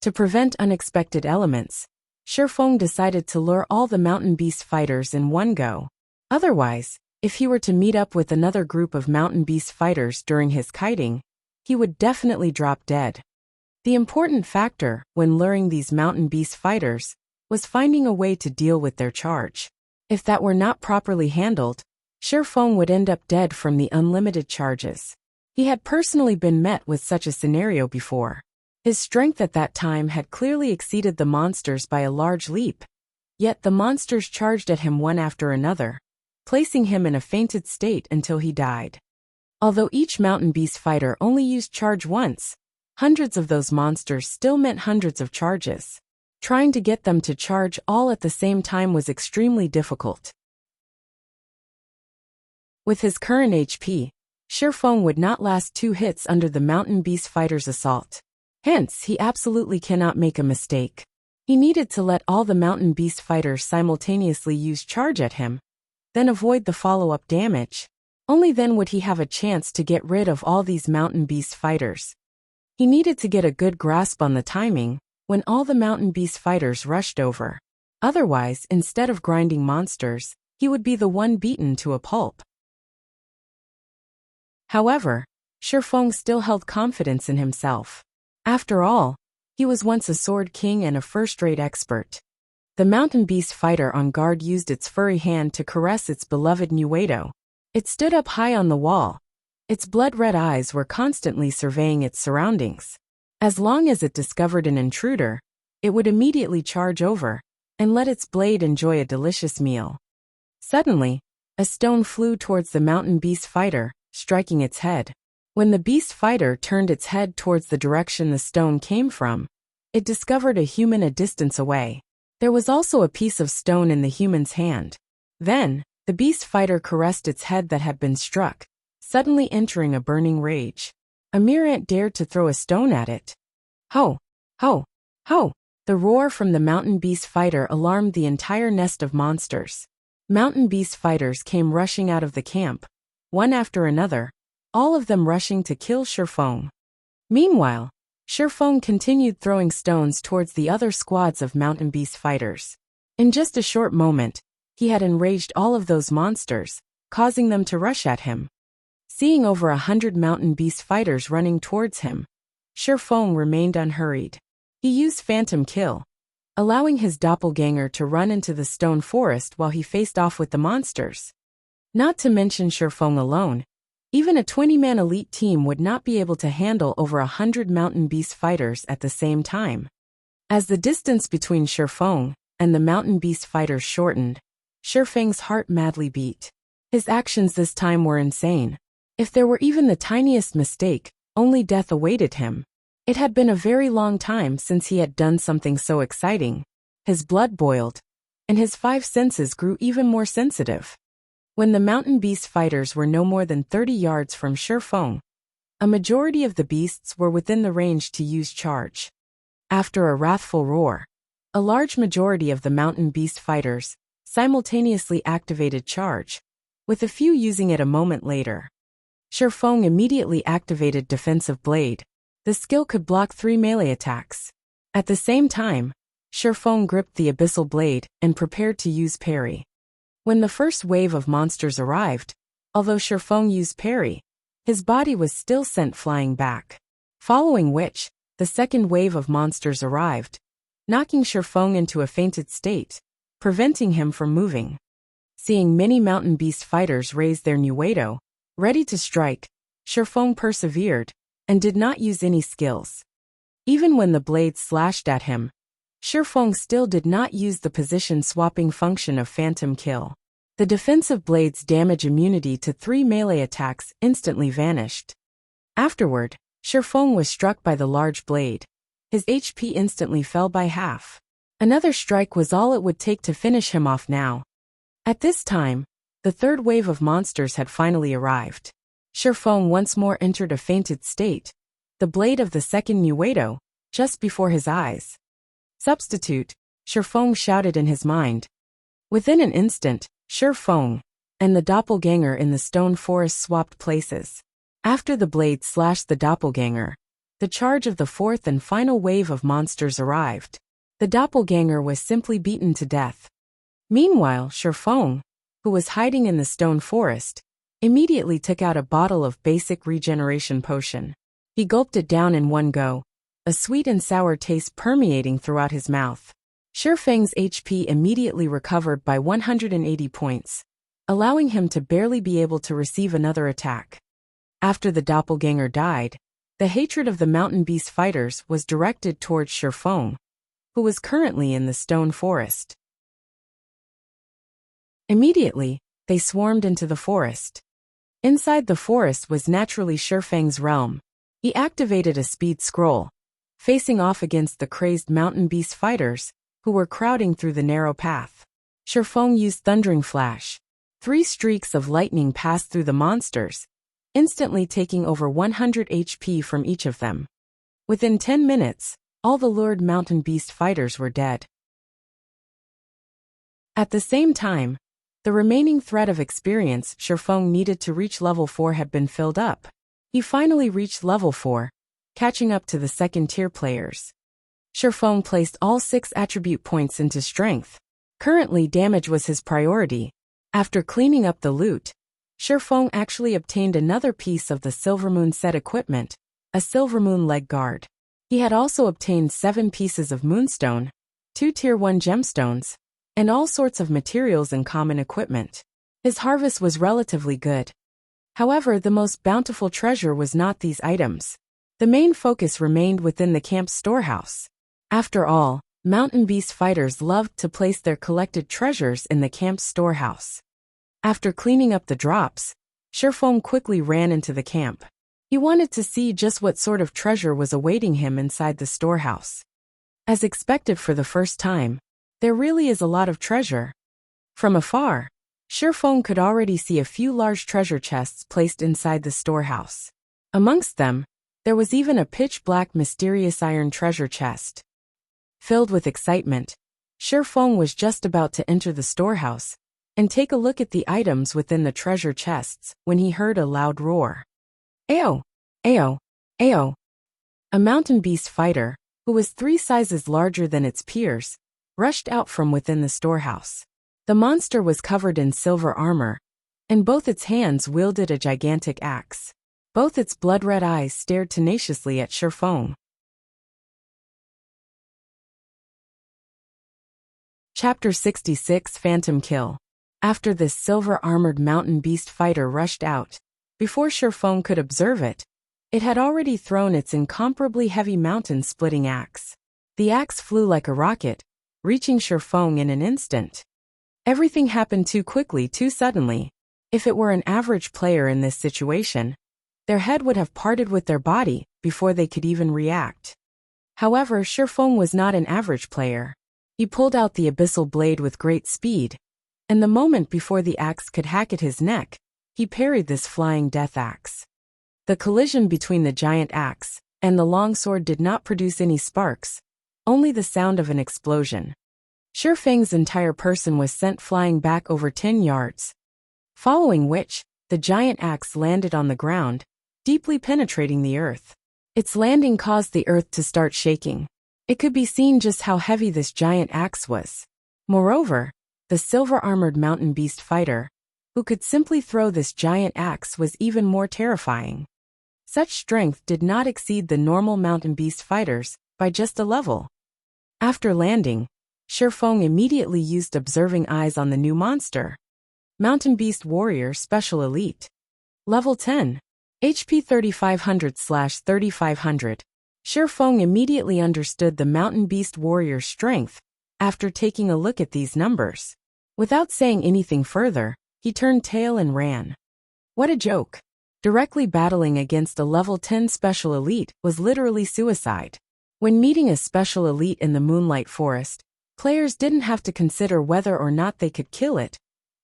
To prevent unexpected elements, Shifeng decided to lure all the mountain beast fighters in one go. Otherwise, if he were to meet up with another group of mountain beast fighters during his kiting, he would definitely drop dead. The important factor when luring these mountain beast fighters was finding a way to deal with their charge. If that were not properly handled, Shifeng would end up dead from the unlimited charges. He had personally been met with such a scenario before. His strength at that time had clearly exceeded the monsters by a large leap, yet the monsters charged at him one after another, placing him in a fainted state until he died. Although each mountain beast fighter only used charge once, hundreds of those monsters still meant hundreds of charges. Trying to get them to charge all at the same time was extremely difficult. With his current HP, Shifeng would not last 2 hits under the mountain beast fighter's assault. Hence, he absolutely cannot make a mistake. He needed to let all the mountain beast fighters simultaneously use charge at him, then avoid the follow-up damage. Only then would he have a chance to get rid of all these mountain beast fighters. He needed to get a good grasp on the timing when all the mountain beast fighters rushed over. Otherwise, instead of grinding monsters, he would be the one beaten to a pulp. However, Shifeng still held confidence in himself. After all, he was once a sword king and a first-rate expert. The mountain beast fighter on guard used its furry hand to caress its beloved Nuedo. It stood up high on the wall. Its blood-red eyes were constantly surveying its surroundings. As long as it discovered an intruder, it would immediately charge over and let its blade enjoy a delicious meal. Suddenly, a stone flew towards the mountain beast fighter, striking its head. When the beast fighter turned its head towards the direction the stone came from, it discovered a human a distance away. There was also a piece of stone in the human's hand. Then, the beast fighter caressed its head that had been struck, suddenly entering a burning rage. A mere ant dared to throw a stone at it. Ho! Ho! Ho! The roar from the mountain beast fighter alarmed the entire nest of monsters. Mountain beast fighters came rushing out of the camp, one after another, all of them rushing to kill Shifeng. Meanwhile, Shifeng continued throwing stones towards the other squads of mountain beast fighters. In just a short moment, he had enraged all of those monsters, causing them to rush at him. Seeing over 100 mountain beast fighters running towards him, Shifeng remained unhurried. He used Phantom Kill, allowing his doppelganger to run into the stone forest while he faced off with the monsters. Not to mention Shifeng alone, even a 20-man elite team would not be able to handle over 100 mountain beast fighters at the same time. As the distance between Shifeng and the mountain beast fighters shortened, Shifeng's heart madly beat. His actions this time were insane. If there were even the tiniest mistake, only death awaited him. It had been a very long time since he had done something so exciting. His blood boiled, and his 5 senses grew even more sensitive. When the mountain beast fighters were no more than 30 yards from Shifeng, a majority of the beasts were within the range to use charge. After a wrathful roar, a large majority of the mountain beast fighters simultaneously activated charge, with a few using it a moment later. Shifeng immediately activated Defensive Blade. The skill could block 3 melee attacks. At the same time, Shifeng gripped the Abyssal Blade and prepared to use Parry. When the first wave of monsters arrived, although Shifeng used Parry, his body was still sent flying back. Following which, the second wave of monsters arrived, knocking Shifeng into a fainted state. preventing him from moving. Seeing many mountain beast fighters raise their nuedo, ready to strike, Shifeng persevered and did not use any skills. Even when the blades slashed at him, Shifeng still did not use the position-swapping function of Phantom Kill. The defensive blade's damage immunity to 3 melee attacks instantly vanished. Afterward, Shifeng was struck by the large blade. His HP instantly fell by half. Another strike was all it would take to finish him off now. At this time, the third wave of monsters had finally arrived. Shifeng once more entered a fainted state, the blade of the second Nuedo, just before his eyes. Substitute, Shifeng shouted in his mind. Within an instant, Shifeng and the doppelganger in the stone forest swapped places. After the blade slashed the doppelganger, the charge of the fourth and final wave of monsters arrived. The doppelganger was simply beaten to death. Meanwhile, Shifeng, who was hiding in the stone forest, immediately took out a bottle of basic regeneration potion. He gulped it down in one go, a sweet and sour taste permeating throughout his mouth. Shifeng's HP immediately recovered by 180 points, allowing him to barely be able to receive another attack. After the doppelganger died, the hatred of the mountain beast fighters was directed towards Shifeng, who was currently in the stone forest. Immediately, they swarmed into the forest. Inside the forest was naturally Shifeng's realm. He activated a speed scroll, facing off against the crazed mountain beast fighters, who were crowding through the narrow path. Shifeng used Thundering Flash. 3 streaks of lightning passed through the monsters, instantly taking over 100 HP from each of them. Within 10 minutes, all the lured mountain beast fighters were dead. At the same time, the remaining thread of experience Shifeng needed to reach level 4 had been filled up. He finally reached level 4, catching up to the second-tier players. Shifeng placed all 6 attribute points into strength. Currently, damage was his priority. After cleaning up the loot, Shifeng actually obtained another piece of the Silvermoon set equipment, a Silvermoon leg guard. He had also obtained 7 pieces of moonstone, 2 tier 1 gemstones, and all sorts of materials and common equipment. His harvest was relatively good. However, the most bountiful treasure was not these items. The main focus remained within the camp's storehouse. After all, mountain beast fighters loved to place their collected treasures in the camp's storehouse. After cleaning up the drops, Shifeng quickly ran into the camp. He wanted to see just what sort of treasure was awaiting him inside the storehouse. As expected for the first time, there really is a lot of treasure. From afar, Shifeng could already see a few large treasure chests placed inside the storehouse. Amongst them, there was even a pitch-black mysterious iron treasure chest. Filled with excitement, Shifeng was just about to enter the storehouse and take a look at the items within the treasure chests when he heard a loud roar. Ayo! Ayo! Ayo! A mountain beast fighter, who was 3 sizes larger than its peers, rushed out from within the storehouse. The monster was covered in silver armor, and both its hands wielded a gigantic axe. Both its blood-red eyes stared tenaciously at Shifeng. Chapter 66 Phantom Kill. After this silver-armored mountain beast fighter rushed out, before Shifeng could observe it, it had already thrown its incomparably heavy mountain-splitting axe. The axe flew like a rocket, reaching Shifeng in an instant. Everything happened too quickly, too suddenly. If it were an average player in this situation, their head would have parted with their body before they could even react. However, Shifeng was not an average player. He pulled out the abyssal blade with great speed, and the moment before the axe could hack at his neck, he parried this flying death axe. The collision between the giant axe and the longsword did not produce any sparks, only the sound of an explosion. Shifeng's entire person was sent flying back over 10 yards. Following which, the giant axe landed on the ground, deeply penetrating the earth. Its landing caused the earth to start shaking. It could be seen just how heavy this giant axe was. Moreover, the silver-armored mountain beast fighter, who could simply throw this giant axe, was even more terrifying. Such strength did not exceed the normal mountain beast fighters by just a level. After landing, Shifeng immediately used observing eyes on the new monster. Mountain Beast Warrior Special Elite. Level 10. HP 3500/3500. Shifeng immediately understood the Mountain Beast Warrior's strength after taking a look at these numbers. Without saying anything further, he turned tail and ran. What a joke. Directly battling against a level 10 special elite was literally suicide. When meeting a special elite in the Moonlight Forest, players didn't have to consider whether or not they could kill it,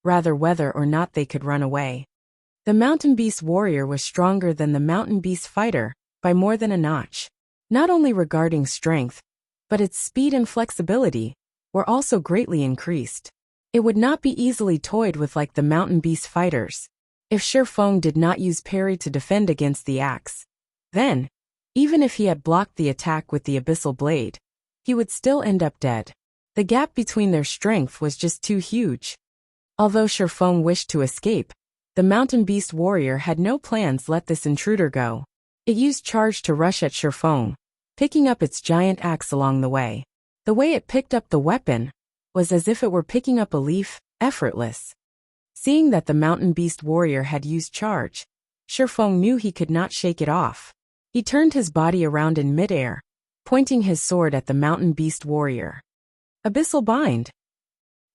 rather whether or not they could run away. The Mountain Beast Warrior was stronger than the Mountain Beast Fighter by more than a notch. Not only regarding strength, but its speed and flexibility were also greatly increased. It would not be easily toyed with like the Mountain Beast Fighters. If Shifeng did not use parry to defend against the axe, then, even if he had blocked the attack with the Abyssal Blade, he would still end up dead. The gap between their strength was just too huge. Although Shifeng wished to escape, the Mountain Beast Warrior had no plans to let this intruder go. It used charge to rush at Shifeng, picking up its giant axe along the way. The way it picked up the weapon was as if it were picking up a leaf, effortless. Seeing that the Mountain Beast Warrior had used charge, Shifeng knew he could not shake it off. He turned his body around in midair, pointing his sword at the Mountain Beast Warrior. Abyssal Bind.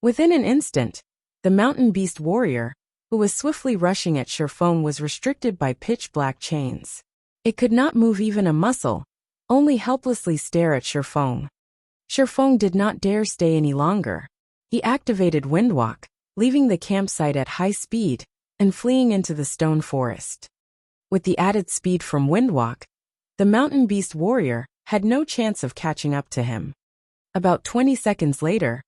Within an instant, the Mountain Beast Warrior, who was swiftly rushing at Shifeng, was restricted by pitch-black chains. It could not move even a muscle, only helplessly stare at Shifeng. Shifeng did not dare stay any longer. He activated Windwalk, leaving the campsite at high speed and fleeing into the stone forest. With the added speed from Windwalk, the Mountain Beast Warrior had no chance of catching up to him. About 20 seconds later,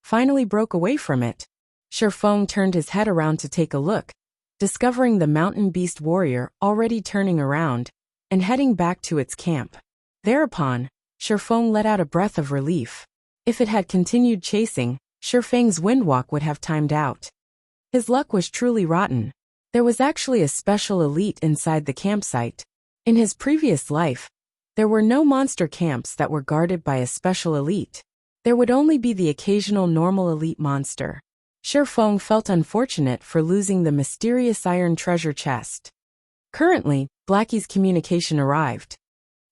finally broke away from it. Shifeng turned his head around to take a look, discovering the Mountain Beast Warrior already turning around and heading back to its camp. Thereupon, Shifeng let out a breath of relief. If it had continued chasing, Shifeng's Windwalk would have timed out. His luck was truly rotten. There was actually a special elite inside the campsite. In his previous life, there were no monster camps that were guarded by a special elite. There would only be the occasional normal elite monster. Shifeng felt unfortunate for losing the mysterious iron treasure chest. Currently, Blackie's communication arrived.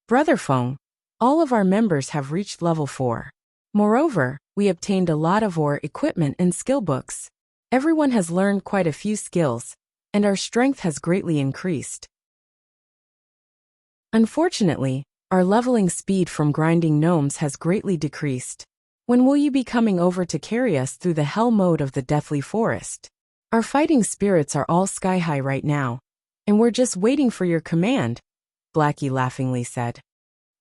Brother Feng, all of our members have reached level 4. Moreover, we obtained a lot of ore equipment and skill books. Everyone has learned quite a few skills, and our strength has greatly increased. Unfortunately, our leveling speed from grinding gnomes has greatly decreased. When will you be coming over to carry us through the hell mode of the Deathly Forest? Our fighting spirits are all sky high right now, and we're just waiting for your command, Blackie laughingly said.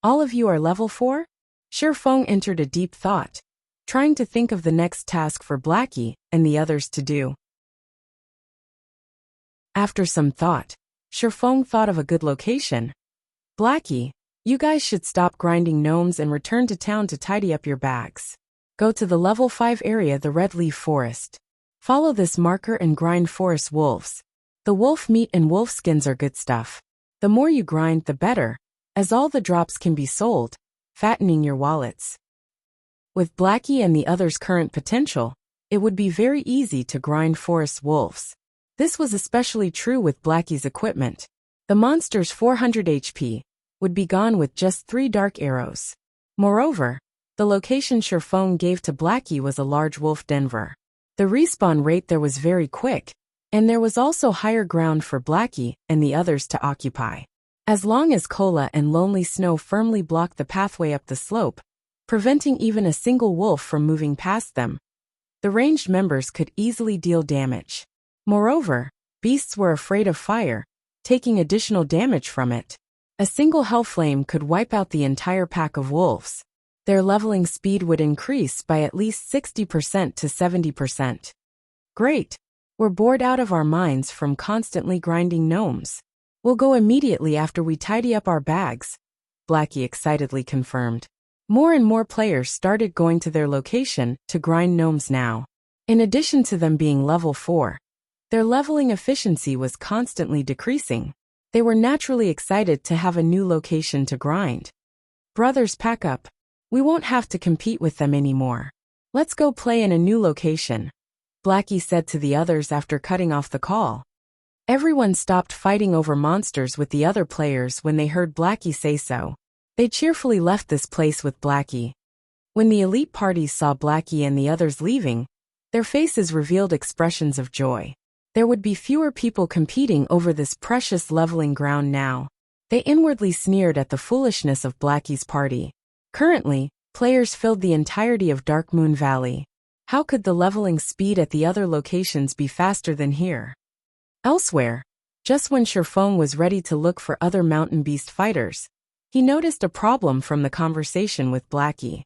All of you are level 4? Shifeng entered a deep thought, trying to think of the next task for Blackie and the others to do. After some thought, Shifeng thought of a good location. Blackie, you guys should stop grinding gnomes and return to town to tidy up your bags. Go to the level 5 area, the Red Leaf Forest. Follow this marker and grind forest wolves. The wolf meat and wolf skins are good stuff. The more you grind, the better, as all the drops can be sold, fattening your wallets. With Blackie and the others' current potential, it would be very easy to grind forest wolves. This was especially true with Blackie's equipment. The monster's 400 HP would be gone with just 3 dark arrows. Moreover, the location Shifeng gave to Blackie was a large wolf denver. The respawn rate there was very quick, and there was also higher ground for Blackie and the others to occupy. As long as Cola and Lonely Snow firmly blocked the pathway up the slope, preventing even a single wolf from moving past them, the ranged members could easily deal damage. Moreover, beasts were afraid of fire, taking additional damage from it. A single hell flame could wipe out the entire pack of wolves. Their leveling speed would increase by at least 60% to 70%. Great! We're bored out of our minds from constantly grinding gnomes. We'll go immediately after we tidy up our bags, Blackie excitedly confirmed. More and more players started going to their location to grind gnomes now. In addition to them being level 4, their leveling efficiency was constantly decreasing. They were naturally excited to have a new location to grind. Brothers, pack up. We won't have to compete with them anymore. Let's go play in a new location, Blackie said to the others after cutting off the call. Everyone stopped fighting over monsters with the other players when they heard Blackie say so. They cheerfully left this place with Blackie. When the elite parties saw Blackie and the others leaving, their faces revealed expressions of joy. There would be fewer people competing over this precious leveling ground now. They inwardly sneered at the foolishness of Blackie's party. Currently, players filled the entirety of Dark Moon Valley. How could the leveling speed at the other locations be faster than here? Elsewhere, just when Sherfong was ready to look for other mountain beast fighters, he noticed a problem from the conversation with Blackie.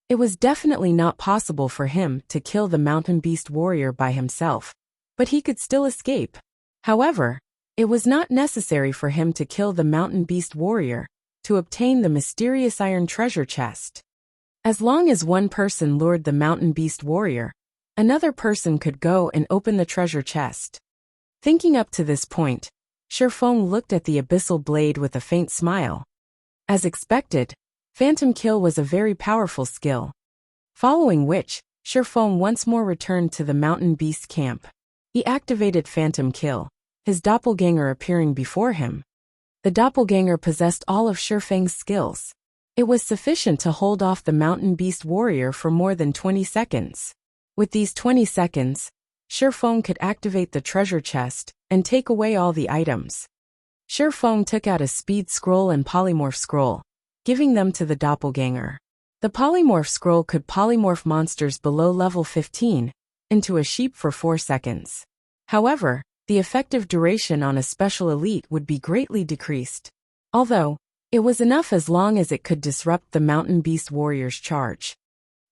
It was definitely not possible for him to kill the mountain beast warrior by himself, but he could still escape. However, it was not necessary for him to kill the mountain beast warrior to obtain the mysterious iron treasure chest. As long as one person lured the mountain beast warrior, another person could go and open the treasure chest. Thinking up to this point, Sherfong looked at the abyssal blade with a faint smile. As expected, Phantom Kill was a very powerful skill. Following which, Sherfong once more returned to the mountain beast camp. He activated Phantom Kill, his doppelganger appearing before him. The doppelganger possessed all of Sherfang's skills. It was sufficient to hold off the mountain beast warrior for more than 20 seconds. With these 20 seconds, Sherfong could activate the treasure chest and take away all the items. Sherfong took out a speed scroll and polymorph scroll, giving them to the doppelganger. The polymorph scroll could polymorph monsters below level 15 into a sheep for 4 seconds. However, the effective duration on a special elite would be greatly decreased. Although, it was enough as long as it could disrupt the mountain beast warrior's charge.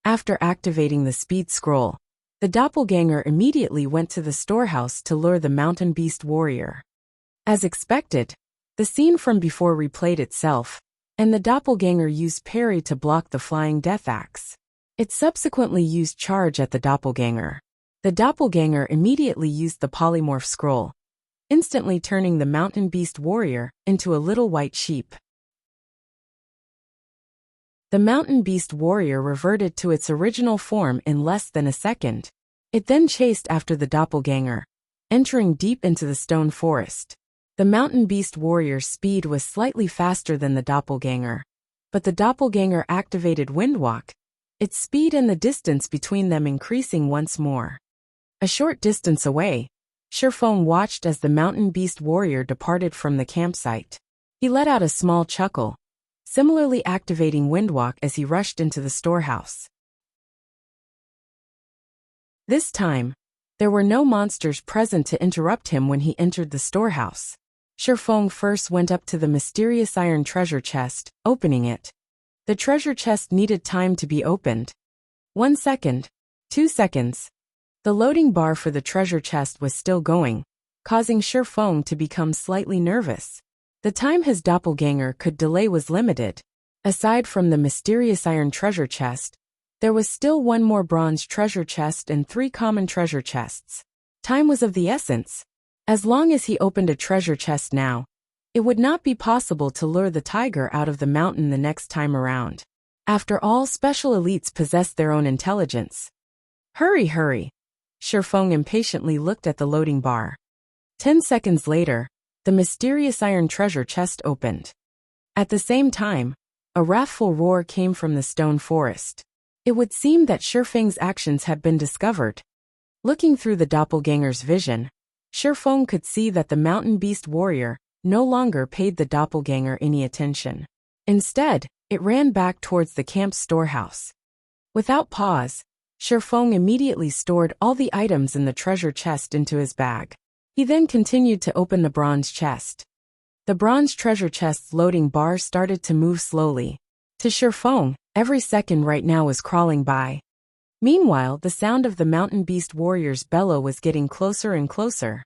After activating the speed scroll, the doppelganger immediately went to the storehouse to lure the mountain beast warrior. As expected, the scene from before replayed itself, and the doppelganger used parry to block the flying death axe. It subsequently used charge at the doppelganger. The doppelganger immediately used the polymorph scroll, instantly turning the mountain beast warrior into a little white sheep. The mountain beast warrior reverted to its original form in less than a second. It then chased after the doppelganger, entering deep into the stone forest. The mountain beast warrior's speed was slightly faster than the doppelganger, but the doppelganger activated Windwalk, its speed and the distance between them increasing once more. A short distance away, Sherfong watched as the mountain beast warrior departed from the campsite. He let out a small chuckle, similarly activating Windwalk as he rushed into the storehouse. This time, there were no monsters present to interrupt him when he entered the storehouse. Sherfong first went up to the mysterious iron treasure chest, opening it. The treasure chest needed time to be opened. 1 second, 2 seconds. The loading bar for the treasure chest was still going, causing Sherfong to become slightly nervous. The time his doppelganger could delay was limited. Aside from the mysterious iron treasure chest, there was still one more bronze treasure chest and 3 common treasure chests. Time was of the essence. As long as he opened a treasure chest now, it would not be possible to lure the tiger out of the mountain the next time around. After all, special elites possess their own intelligence. Hurry, hurry! Sherfong impatiently looked at the loading bar. 10 seconds later, the mysterious iron treasure chest opened. At the same time, a wrathful roar came from the stone forest. It would seem that Sherfang's actions had been discovered. Looking through the doppelganger's vision, Sherfong could see that the mountain beast warrior no longer paid the doppelganger any attention. Instead, it ran back towards the camp's storehouse. Without pause, Sherfong immediately stored all the items in the treasure chest into his bag. He then continued to open the bronze chest. The bronze treasure chest's loading bar started to move slowly. To Sherfong, every second right now was crawling by. Meanwhile, the sound of the mountain beast warrior's bellow was getting closer and closer.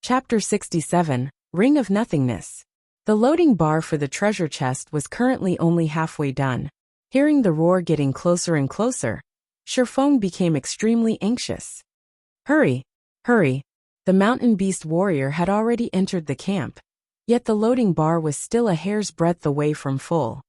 Chapter 67, Ring of Nothingness. The loading bar for the treasure chest was currently only halfway done. Hearing the roar getting closer and closer, Sherfong became extremely anxious. Hurry, hurry! The mountain beast warrior had already entered the camp, yet the loading bar was still a hair's breadth away from full.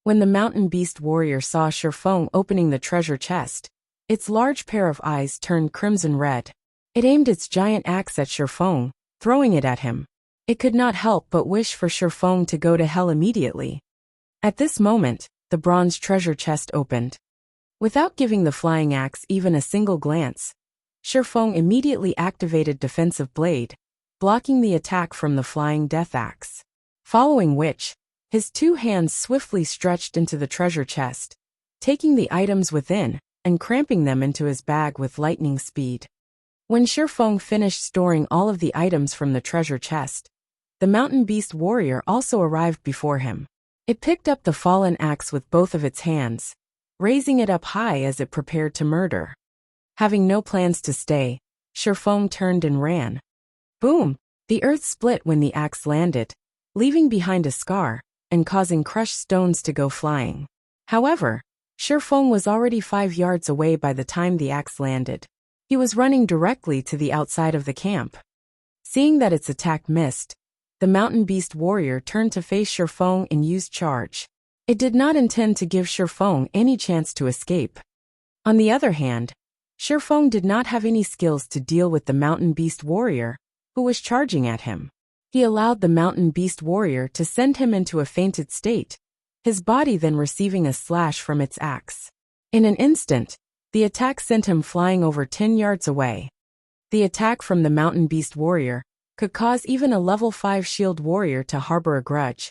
When the mountain beast warrior saw Shifeng opening the treasure chest, its large pair of eyes turned crimson red. It aimed its giant axe at Shifeng, throwing it at him. It could not help but wish for Shifeng to go to hell immediately. At this moment, the bronze treasure chest opened. Without giving the flying axe even a single glance, Shifeng immediately activated Defensive Blade, blocking the attack from the flying death axe. Following which, his two hands swiftly stretched into the treasure chest, taking the items within and cramping them into his bag with lightning speed. When Shifeng finished storing all of the items from the treasure chest, the mountain beast warrior also arrived before him. It picked up the fallen axe with both of its hands, raising it up high as it prepared to murder. Having no plans to stay, Shifeng turned and ran. Boom! The earth split when the axe landed, leaving behind a scar and causing crushed stones to go flying. However, Shifeng was already 5 yards away by the time the axe landed. He was running directly to the outside of the camp. Seeing that its attack missed, the mountain beast warrior turned to face Shifeng and used charge. It did not intend to give Shifeng any chance to escape. On the other hand, Shifeng did not have any skills to deal with the mountain beast warrior, who was charging at him. He allowed the mountain beast warrior to send him into a fainted state, his body then receiving a slash from its axe. In an instant, the attack sent him flying over 10 yards away. The attack from the mountain beast warrior could cause even a level 5 shield warrior to harbor a grudge.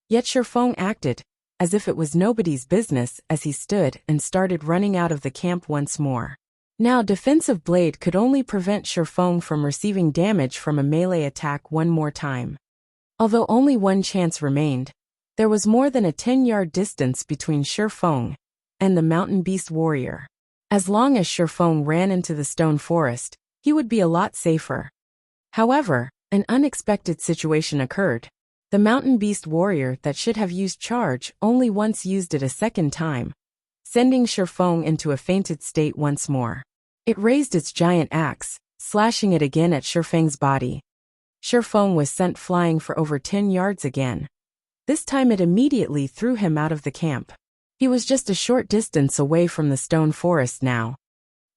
Yet Shifeng acted as if it was nobody's business as he stood and started running out of the camp once more. Now Defensive Blade could only prevent Shifeng from receiving damage from a melee attack one more time. Although only one chance remained, there was more than a 10-yard distance between Shifeng and the mountain beast warrior. As long as Shifeng ran into the stone forest, he would be a lot safer. However, an unexpected situation occurred. The mountain beast warrior that should have used charge only once used it a second time, sending Shifeng into a fainted state once more. It raised its giant axe, slashing it again at Shifeng's body. Shifeng was sent flying for over 10 yards again. This time it immediately threw him out of the camp. He was just a short distance away from the stone forest now.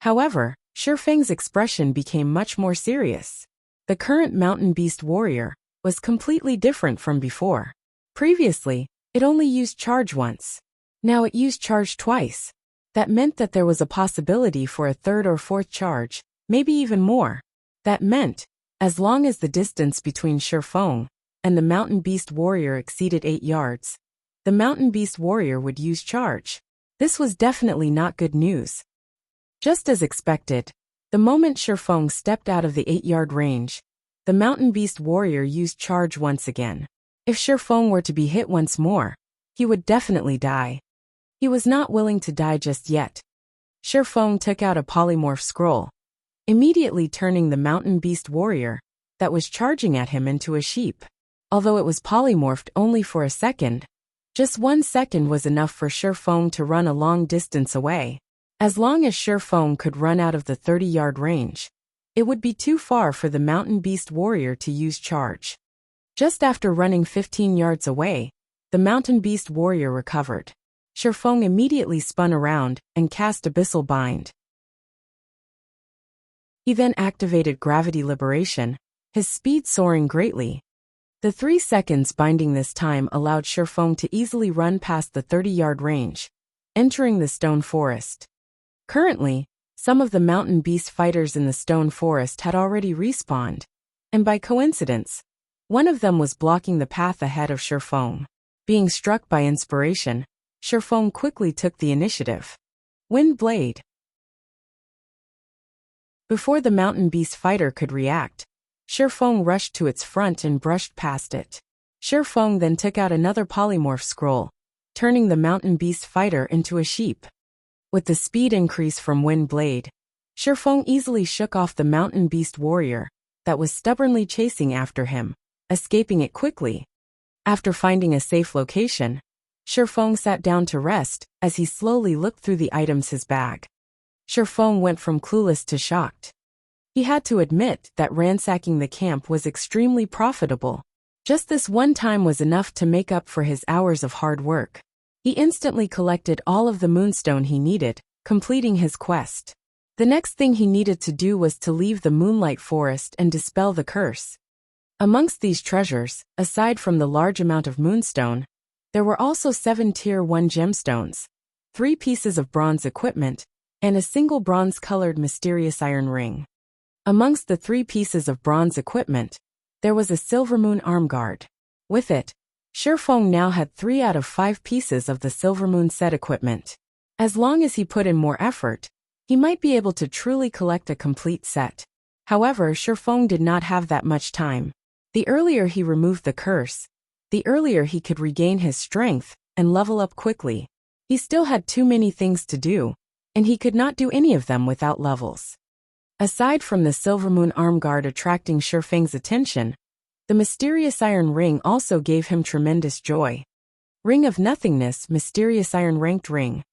However, Shifeng's expression became much more serious. The current mountain beast warrior was completely different from before. Previously, it only used charge once. Now it used charge twice. That meant that there was a possibility for a third or fourth charge, maybe even more. That meant, as long as the distance between Shifeng and the mountain beast warrior exceeded 8 yards, the mountain beast warrior would use charge. This was definitely not good news. Just as expected, the moment Shifeng stepped out of the 8-yard range, the mountain beast warrior used charge once again. If Shifeng were to be hit once more, he would definitely die. He was not willing to die just yet. Shifeng took out a polymorph scroll, immediately turning the mountain beast warrior that was charging at him into a sheep. Although it was polymorphed only for a second, just 1 second was enough for Shifeng to run a long distance away. As long as Shifeng could run out of the 30-yard range, it would be too far for the mountain beast warrior to use charge. Just after running 15 yards away, the mountain beast warrior recovered. Shifeng immediately spun around and cast Abyssal Bind. He then activated Gravity Liberation, his speed soaring greatly. The 3 seconds binding this time allowed Shifeng to easily run past the 30-yard range, entering the stone forest. Currently, some of the mountain beast fighters in the stone forest had already respawned, and by coincidence, one of them was blocking the path ahead of Shifeng. Being struck by inspiration, Shifeng quickly took the initiative. Wind Blade. Before the mountain beast fighter could react, Shifeng rushed to its front and brushed past it. Shifeng then took out another polymorph scroll, turning the mountain beast fighter into a sheep. With the speed increase from Wind Blade, Shifeng easily shook off the mountain beast warrior that was stubbornly chasing after him, escaping it quickly. After finding a safe location, Shifeng sat down to rest as he slowly looked through the items in his bag. Shifeng went from clueless to shocked. He had to admit that ransacking the camp was extremely profitable. Just this one time was enough to make up for his hours of hard work. He instantly collected all of the moonstone he needed, completing his quest. The next thing he needed to do was to leave the Moonlight Forest and dispel the curse. Amongst these treasures, aside from the large amount of moonstone, there were also 7 Tier 1 gemstones, 3 pieces of bronze equipment, and a single bronze-colored mysterious iron ring. Amongst the 3 pieces of bronze equipment, there was a silver moon arm guard. With it, Shifeng now had 3 out of 5 pieces of the silver moon set equipment. As long as he put in more effort, he might be able to truly collect a complete set. However, Shifeng did not have that much time. The earlier he removed the curse, the earlier he could regain his strength and level up quickly. He still had too many things to do, and he could not do any of them without levels. Aside from the silver moon arm guard attracting Shifeng's attention, the mysterious iron ring also gave him tremendous joy. Ring of Nothingness, mysterious iron ranked ring.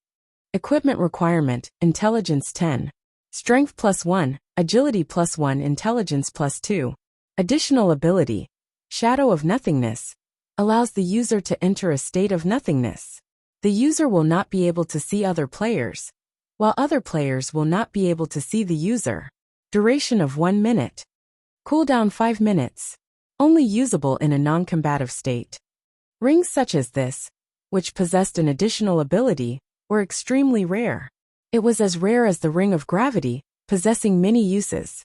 Equipment requirement, intelligence 10. Strength +1, agility +1, intelligence +2. Additional ability, Shadow of Nothingness, allows the user to enter a state of nothingness. The user will not be able to see other players, while other players will not be able to see the user. Duration of 1 minute. Cooldown 5 minutes. Only usable in a non-combative state. Rings such as this, which possessed an additional ability, were extremely rare. It was as rare as the Ring of Gravity, possessing many uses.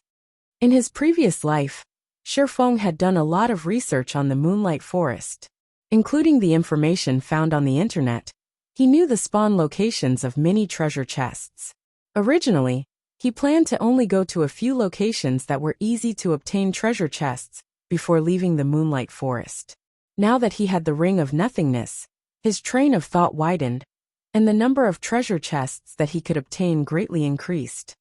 In his previous life, Shifeng had done a lot of research on the Moonlight Forest. Including the information found on the internet, he knew the spawn locations of many treasure chests. Originally, he planned to only go to a few locations that were easy to obtain treasure chests before leaving the Moonlight Forest. Now that he had the Ring of Nothingness, his train of thought widened, and the number of treasure chests that he could obtain greatly increased.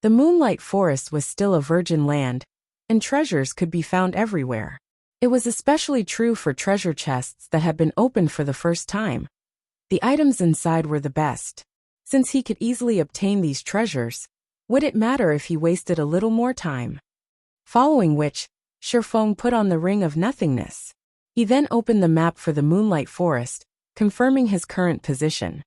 The Moonlight Forest was still a virgin land, and treasures could be found everywhere. It was especially true for treasure chests that had been opened for the first time. The items inside were the best. Since he could easily obtain these treasures, would it matter if he wasted a little more time? Following which, Shifeng put on the Ring of Nothingness. He then opened the map for the Moonlight Forest, confirming his current position.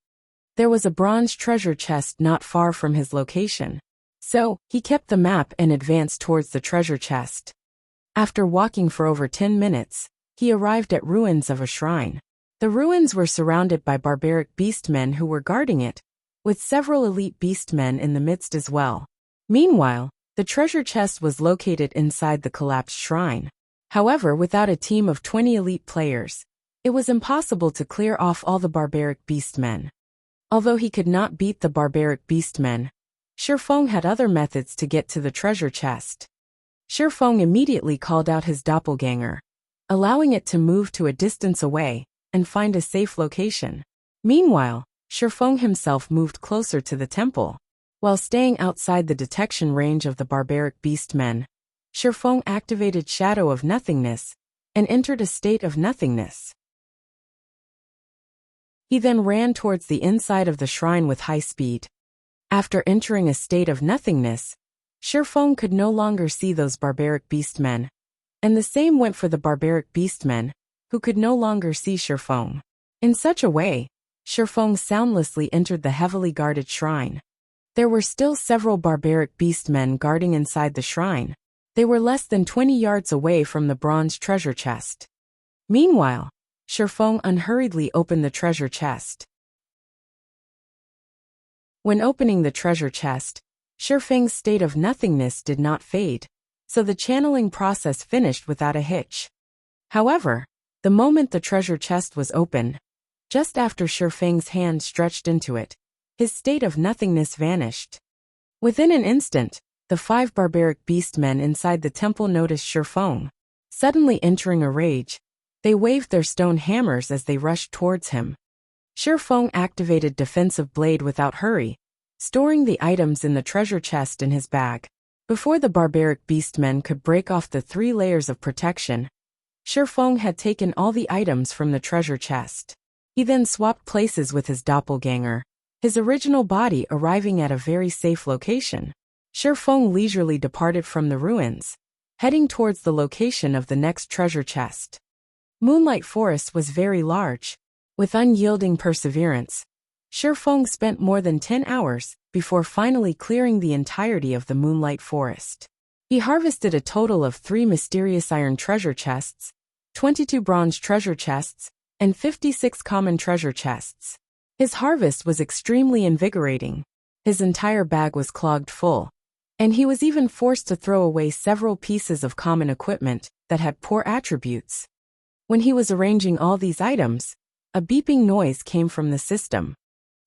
There was a bronze treasure chest not far from his location, so he kept the map and advanced towards the treasure chest. After walking for over 10 minutes, he arrived at ruins of a shrine. The ruins were surrounded by barbaric beastmen who were guarding it, with several elite beastmen in the midst as well. Meanwhile, the treasure chest was located inside the collapsed shrine. However, without a team of 20 elite players, it was impossible to clear off all the barbaric beastmen. Although he could not beat the barbaric beastmen, Shifeng had other methods to get to the treasure chest. Shifeng immediately called out his doppelganger, allowing it to move to a distance away and find a safe location. Meanwhile, Shifeng himself moved closer to the temple. While staying outside the detection range of the barbaric beastmen, Shifeng activated Shadow of Nothingness and entered a state of nothingness. He then ran towards the inside of the shrine with high speed. After entering a state of nothingness, Shifeng could no longer see those barbaric beastmen, and the same went for the barbaric beastmen, who could no longer see Shifeng. In such a way, Shifeng soundlessly entered the heavily guarded shrine. There were still several barbaric beastmen guarding inside the shrine. They were less than 20 yards away from the bronze treasure chest. Meanwhile, Shifeng unhurriedly opened the treasure chest. When opening the treasure chest, Shifeng's state of nothingness did not fade, so the channeling process finished without a hitch. However, the moment the treasure chest was opened, just after Shifeng's hand stretched into it, his state of nothingness vanished. Within an instant, the 5 barbaric beastmen inside the temple noticed Shifeng. Suddenly entering a rage, they waved their stone hammers as they rushed towards him. Shifeng activated Defensive Blade without hurry, storing the items in the treasure chest in his bag. Before the barbaric beastmen could break off the 3 layers of protection, Shifeng had taken all the items from the treasure chest. He then swapped places with his doppelganger, his original body arriving at a very safe location. Shifeng leisurely departed from the ruins, heading towards the location of the next treasure chest. Moonlight Forest was very large. With unyielding perseverance, Shifeng spent more than 10 hours before finally clearing the entirety of the Moonlight Forest. He harvested a total of 3 mysterious iron treasure chests, 22 bronze treasure chests, and 56 common treasure chests. His harvest was extremely invigorating. His entire bag was clogged full, and he was even forced to throw away several pieces of common equipment that had poor attributes. When he was arranging all these items, a beeping noise came from the system.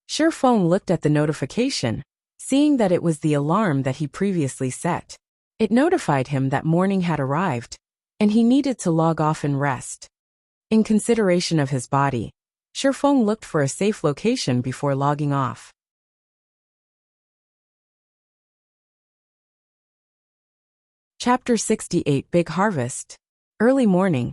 Shifeng looked at the notification, seeing that it was the alarm that he previously set. It notified him that morning had arrived, and he needed to log off and rest. In consideration of his body, Shifeng looked for a safe location before logging off. Chapter 68 Big Harvest. Early morning.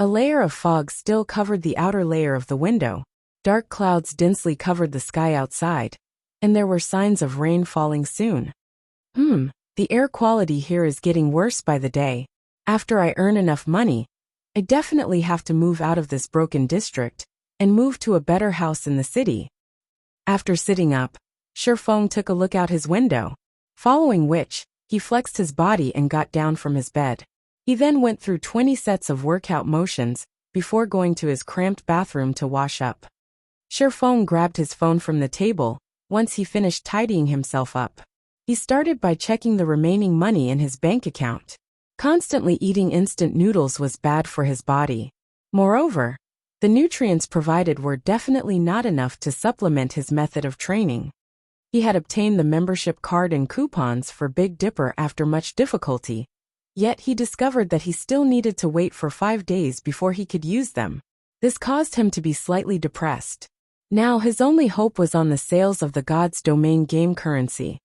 A layer of fog still covered the outer layer of the window. Dark clouds densely covered the sky outside, and there were signs of rain falling soon. The air quality here is getting worse by the day. After I earn enough money, I definitely have to move out of this broken district and move to a better house in the city. After sitting up, Shifeng took a look out his window, following which, he flexed his body and got down from his bed. He then went through 20 sets of workout motions before going to his cramped bathroom to wash up. Shifeng grabbed his phone from the table once he finished tidying himself up. He started by checking the remaining money in his bank account. Constantly eating instant noodles was bad for his body. Moreover, the nutrients provided were definitely not enough to supplement his method of training. He had obtained the membership card and coupons for Big Dipper after much difficulty, yet he discovered that he still needed to wait for 5 days before he could use them. This caused him to be slightly depressed. Now his only hope was on the sales of the God's Domain game currency.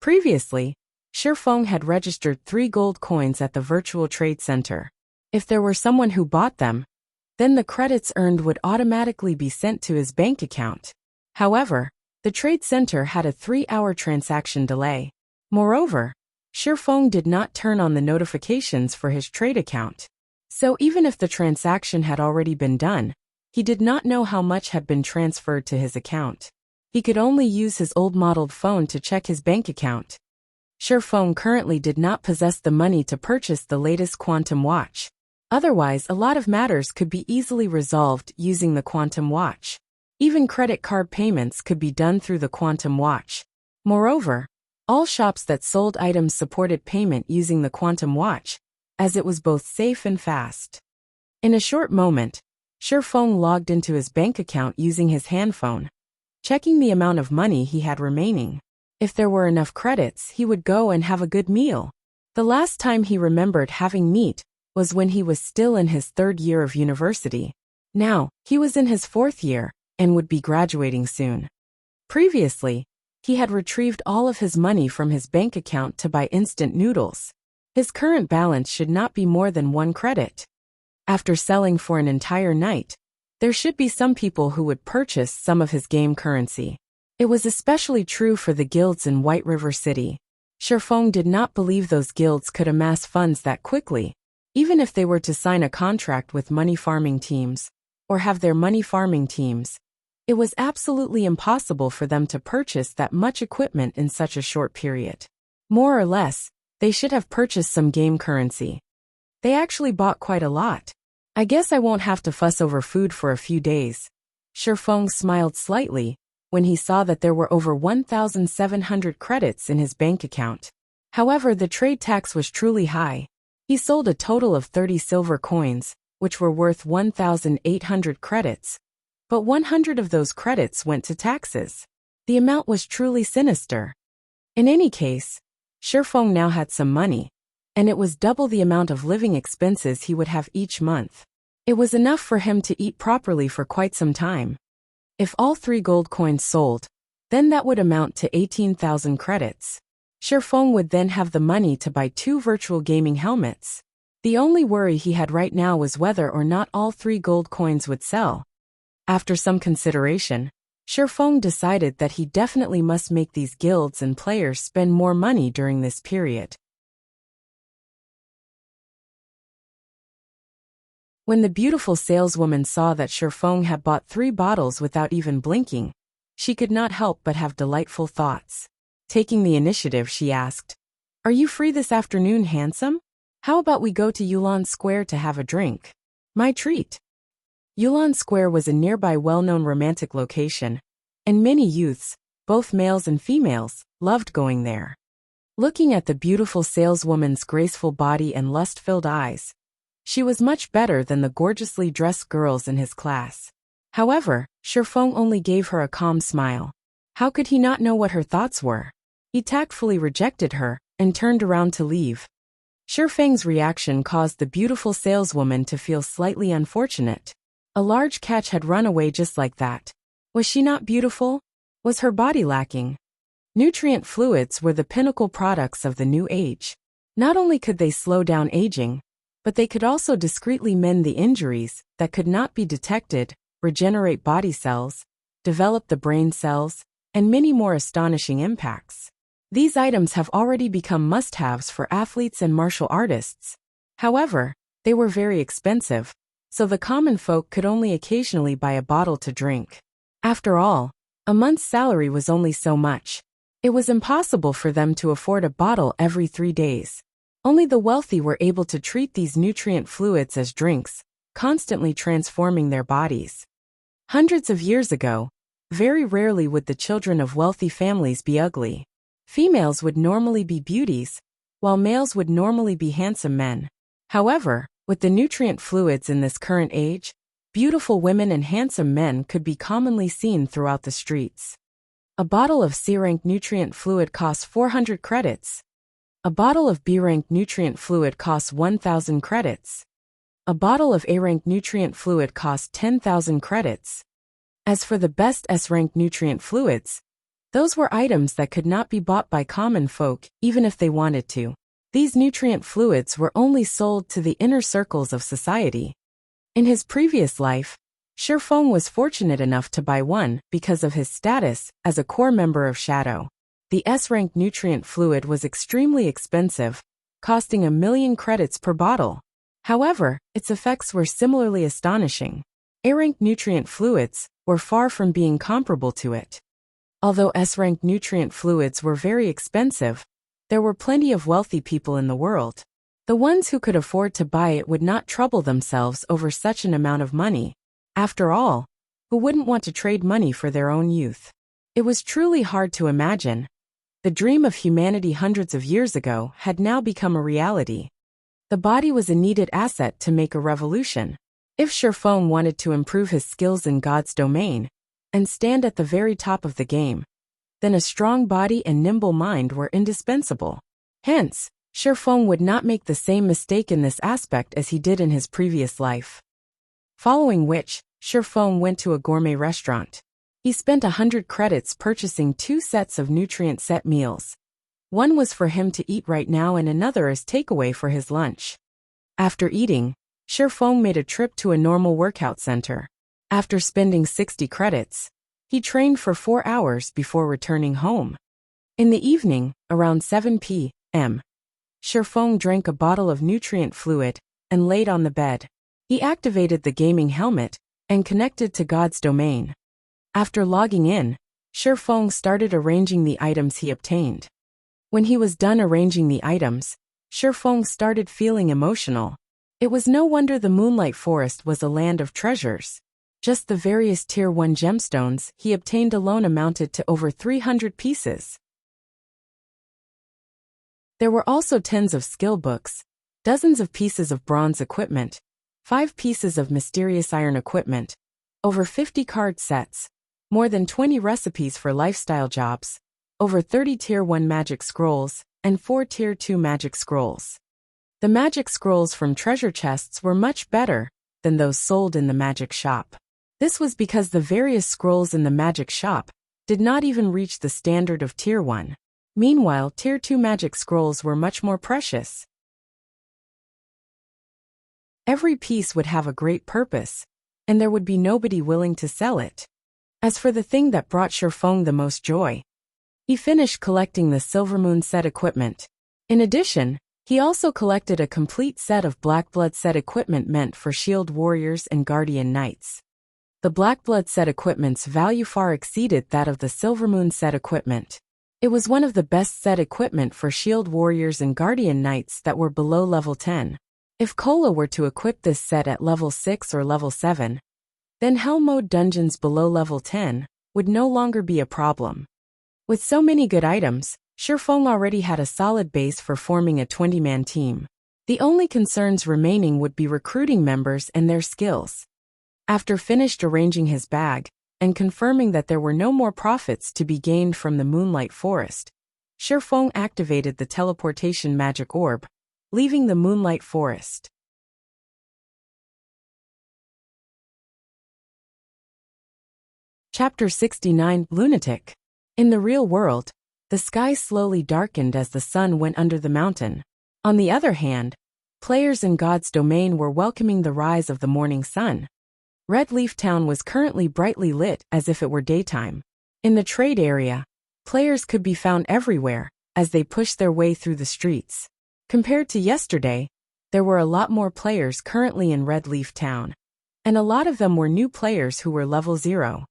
Previously, Shifeng had registered 3 gold coins at the virtual trade center. If there were someone who bought them, then the credits earned would automatically be sent to his bank account. However, the trade center had a 3-hour transaction delay. Moreover, Shifeng did not turn on the notifications for his trade account. So even if the transaction had already been done, he did not know how much had been transferred to his account. He could only use his old modeled phone to check his bank account. Shifeng currently did not possess the money to purchase the latest quantum watch. Otherwise, a lot of matters could be easily resolved using the quantum watch. Even credit card payments could be done through the quantum watch. Moreover, all shops that sold items supported payment using the quantum watch, as it was both safe and fast. In a short moment, Shifeng logged into his bank account using his handphone, checking the amount of money he had remaining. If there were enough credits, he would go and have a good meal. The last time he remembered having meat was when he was still in his 3rd year of university. Now, he was in his 4th year and would be graduating soon. Previously, he had retrieved all of his money from his bank account to buy instant noodles. His current balance should not be more than 1 credit. After selling for an entire night, there should be some people who would purchase some of his game currency. It was especially true for the guilds in White River City. Shifeng did not believe those guilds could amass funds that quickly, even if they were to sign a contract with money farming teams, or have their money farming teams. It was absolutely impossible for them to purchase that much equipment in such a short period. More or less, they should have purchased some game currency. They actually bought quite a lot. I guess I won't have to fuss over food for a few days. Shifeng smiled slightly when he saw that there were over 1,700 credits in his bank account. However, the trade tax was truly high. He sold a total of 30 silver coins, which were worth 1,800 credits. But 100 of those credits went to taxes. The amount was truly sinister. In any case, Shifeng now had some money, and it was double the amount of living expenses he would have each month. It was enough for him to eat properly for quite some time. If all 3 gold coins sold, then that would amount to 18,000 credits. Shifeng would then have the money to buy 2 virtual gaming helmets. The only worry he had right now was whether or not all 3 gold coins would sell. After some consideration, Shifeng decided that he definitely must make these guilds and players spend more money during this period. When the beautiful saleswoman saw that Shifeng had bought 3 bottles without even blinking, she could not help but have delightful thoughts. Taking the initiative, she asked, "Are you free this afternoon, handsome? How about we go to Yulan Square to have a drink? My treat." Yulan Square was a nearby well-known romantic location, and many youths, both males and females, loved going there. Looking at the beautiful saleswoman's graceful body and lust-filled eyes, she was much better than the gorgeously dressed girls in his class. However, Shifeng only gave her a calm smile. How could he not know what her thoughts were? He tactfully rejected her and turned around to leave. Shifeng's reaction caused the beautiful saleswoman to feel slightly unfortunate. A large catch had run away just like that. Was she not beautiful? Was her body lacking? Nutrient fluids were the pinnacle products of the new age. Not only could they slow down aging, but they could also discreetly mend the injuries that could not be detected, regenerate body cells, develop the brain cells, and many more astonishing impacts. These items have already become must-haves for athletes and martial artists. However, they were very expensive, so the common folk could only occasionally buy a bottle to drink. After all, a month's salary was only so much. It was impossible for them to afford a bottle every 3 days. Only the wealthy were able to treat these nutrient fluids as drinks, constantly transforming their bodies. Hundreds of years ago, very rarely would the children of wealthy families be ugly. Females would normally be beauties, while males would normally be handsome men. However, with the nutrient fluids in this current age, beautiful women and handsome men could be commonly seen throughout the streets. A bottle of C-rank nutrient fluid costs 400 credits. A bottle of B-rank nutrient fluid costs 1,000 credits. A bottle of A-rank nutrient fluid costs 10,000 credits. As for the best S-rank nutrient fluids, those were items that could not be bought by common folk, even if they wanted to. These nutrient fluids were only sold to the inner circles of society. In his previous life, Shifeng was fortunate enough to buy one because of his status as a core member of Shadow. The S-rank nutrient fluid was extremely expensive, costing 1,000,000 credits per bottle. However, its effects were similarly astonishing. A-rank nutrient fluids were far from being comparable to it. Although S-rank nutrient fluids were very expensive, there were plenty of wealthy people in the world. The ones who could afford to buy it would not trouble themselves over such an amount of money. After all, who wouldn't want to trade money for their own youth? It was truly hard to imagine. The dream of humanity hundreds of years ago had now become a reality. The body was a needed asset to make a revolution. If Shifeng wanted to improve his skills in God's domain and stand at the very top of the game, then a strong body and nimble mind were indispensable. Hence, Shifeng would not make the same mistake in this aspect as he did in his previous life. Following which, Shifeng went to a gourmet restaurant. He spent 100 credits purchasing 2 sets of nutrient set meals. One was for him to eat right now and another as takeaway for his lunch. After eating, Shifeng made a trip to a normal workout center. After spending 60 credits, he trained for 4 hours before returning home. In the evening, around 7 p.m., Shifeng drank a bottle of nutrient fluid and laid on the bed. He activated the gaming helmet and connected to God's domain. After logging in, Shifeng started arranging the items he obtained. When he was done arranging the items, Shifeng started feeling emotional. It was no wonder the Moonlight Forest was a land of treasures. Just the various Tier 1 gemstones he obtained alone amounted to over 300 pieces. There were also tens of skill books, dozens of pieces of bronze equipment, 5 pieces of mysterious iron equipment, over 50 card sets, more than 20 recipes for lifestyle jobs, over 30 Tier 1 magic scrolls, and 4 Tier 2 magic scrolls. The magic scrolls from treasure chests were much better than those sold in the magic shop. This was because the various scrolls in the magic shop did not even reach the standard of Tier 1. Meanwhile, Tier 2 magic scrolls were much more precious. Every piece would have a great purpose, and there would be nobody willing to sell it. As for the thing that brought Shifeng the most joy, he finished collecting the Silvermoon set equipment. In addition, He also collected a complete set of Blackblood set equipment meant for shield warriors and guardian knights. The Blackblood set equipment's value far exceeded that of the Silvermoon set equipment. It was one of the best set equipment for shield warriors and guardian knights that were below level 10. If Cola were to equip this set at level 6 or level 7, then Hell Mode dungeons below level 10 would no longer be a problem. With so many good items, Shifeng already had a solid base for forming a 20-man team. The only concerns remaining would be recruiting members and their skills. After finished arranging his bag, and confirming that there were no more profits to be gained from the Moonlight Forest, Shifeng activated the teleportation magic orb, leaving the Moonlight Forest. Chapter 69 Lunatic. In the real world, the sky slowly darkened as the sun went under the mountain. On the other hand, players in God's domain were welcoming the rise of the morning sun. Red Leaf Town was currently brightly lit as if it were daytime. In the trade area, players could be found everywhere as they pushed their way through the streets. Compared to yesterday, there were a lot more players currently in Red Leaf Town, and a lot of them were new players who were level 0.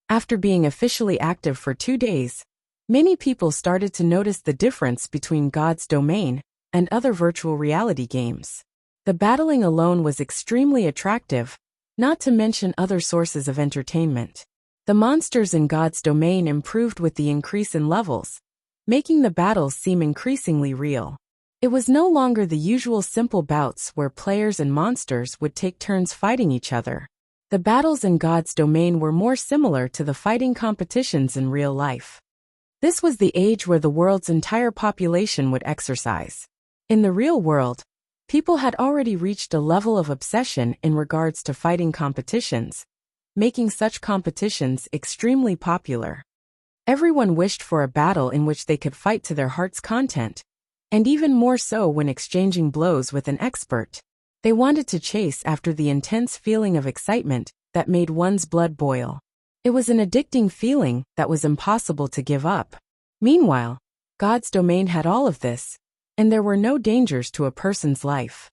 After being officially active for 2 days, many people started to notice the difference between God's domain and other virtual reality games. The battling alone was extremely attractive, not to mention other sources of entertainment. The monsters in God's domain improved with the increase in levels, making the battles seem increasingly real. It was no longer the usual simple bouts where players and monsters would take turns fighting each other. The battles in God's domain were more similar to the fighting competitions in real life. This was the age where the world's entire population would exercise. In the real world, people had already reached a level of obsession in regards to fighting competitions, making such competitions extremely popular. Everyone wished for a battle in which they could fight to their heart's content, and even more so when exchanging blows with an expert. They wanted to chase after the intense feeling of excitement that made one's blood boil. It was an addicting feeling that was impossible to give up. Meanwhile, God's domain had all of this, and there were no dangers to a person's life.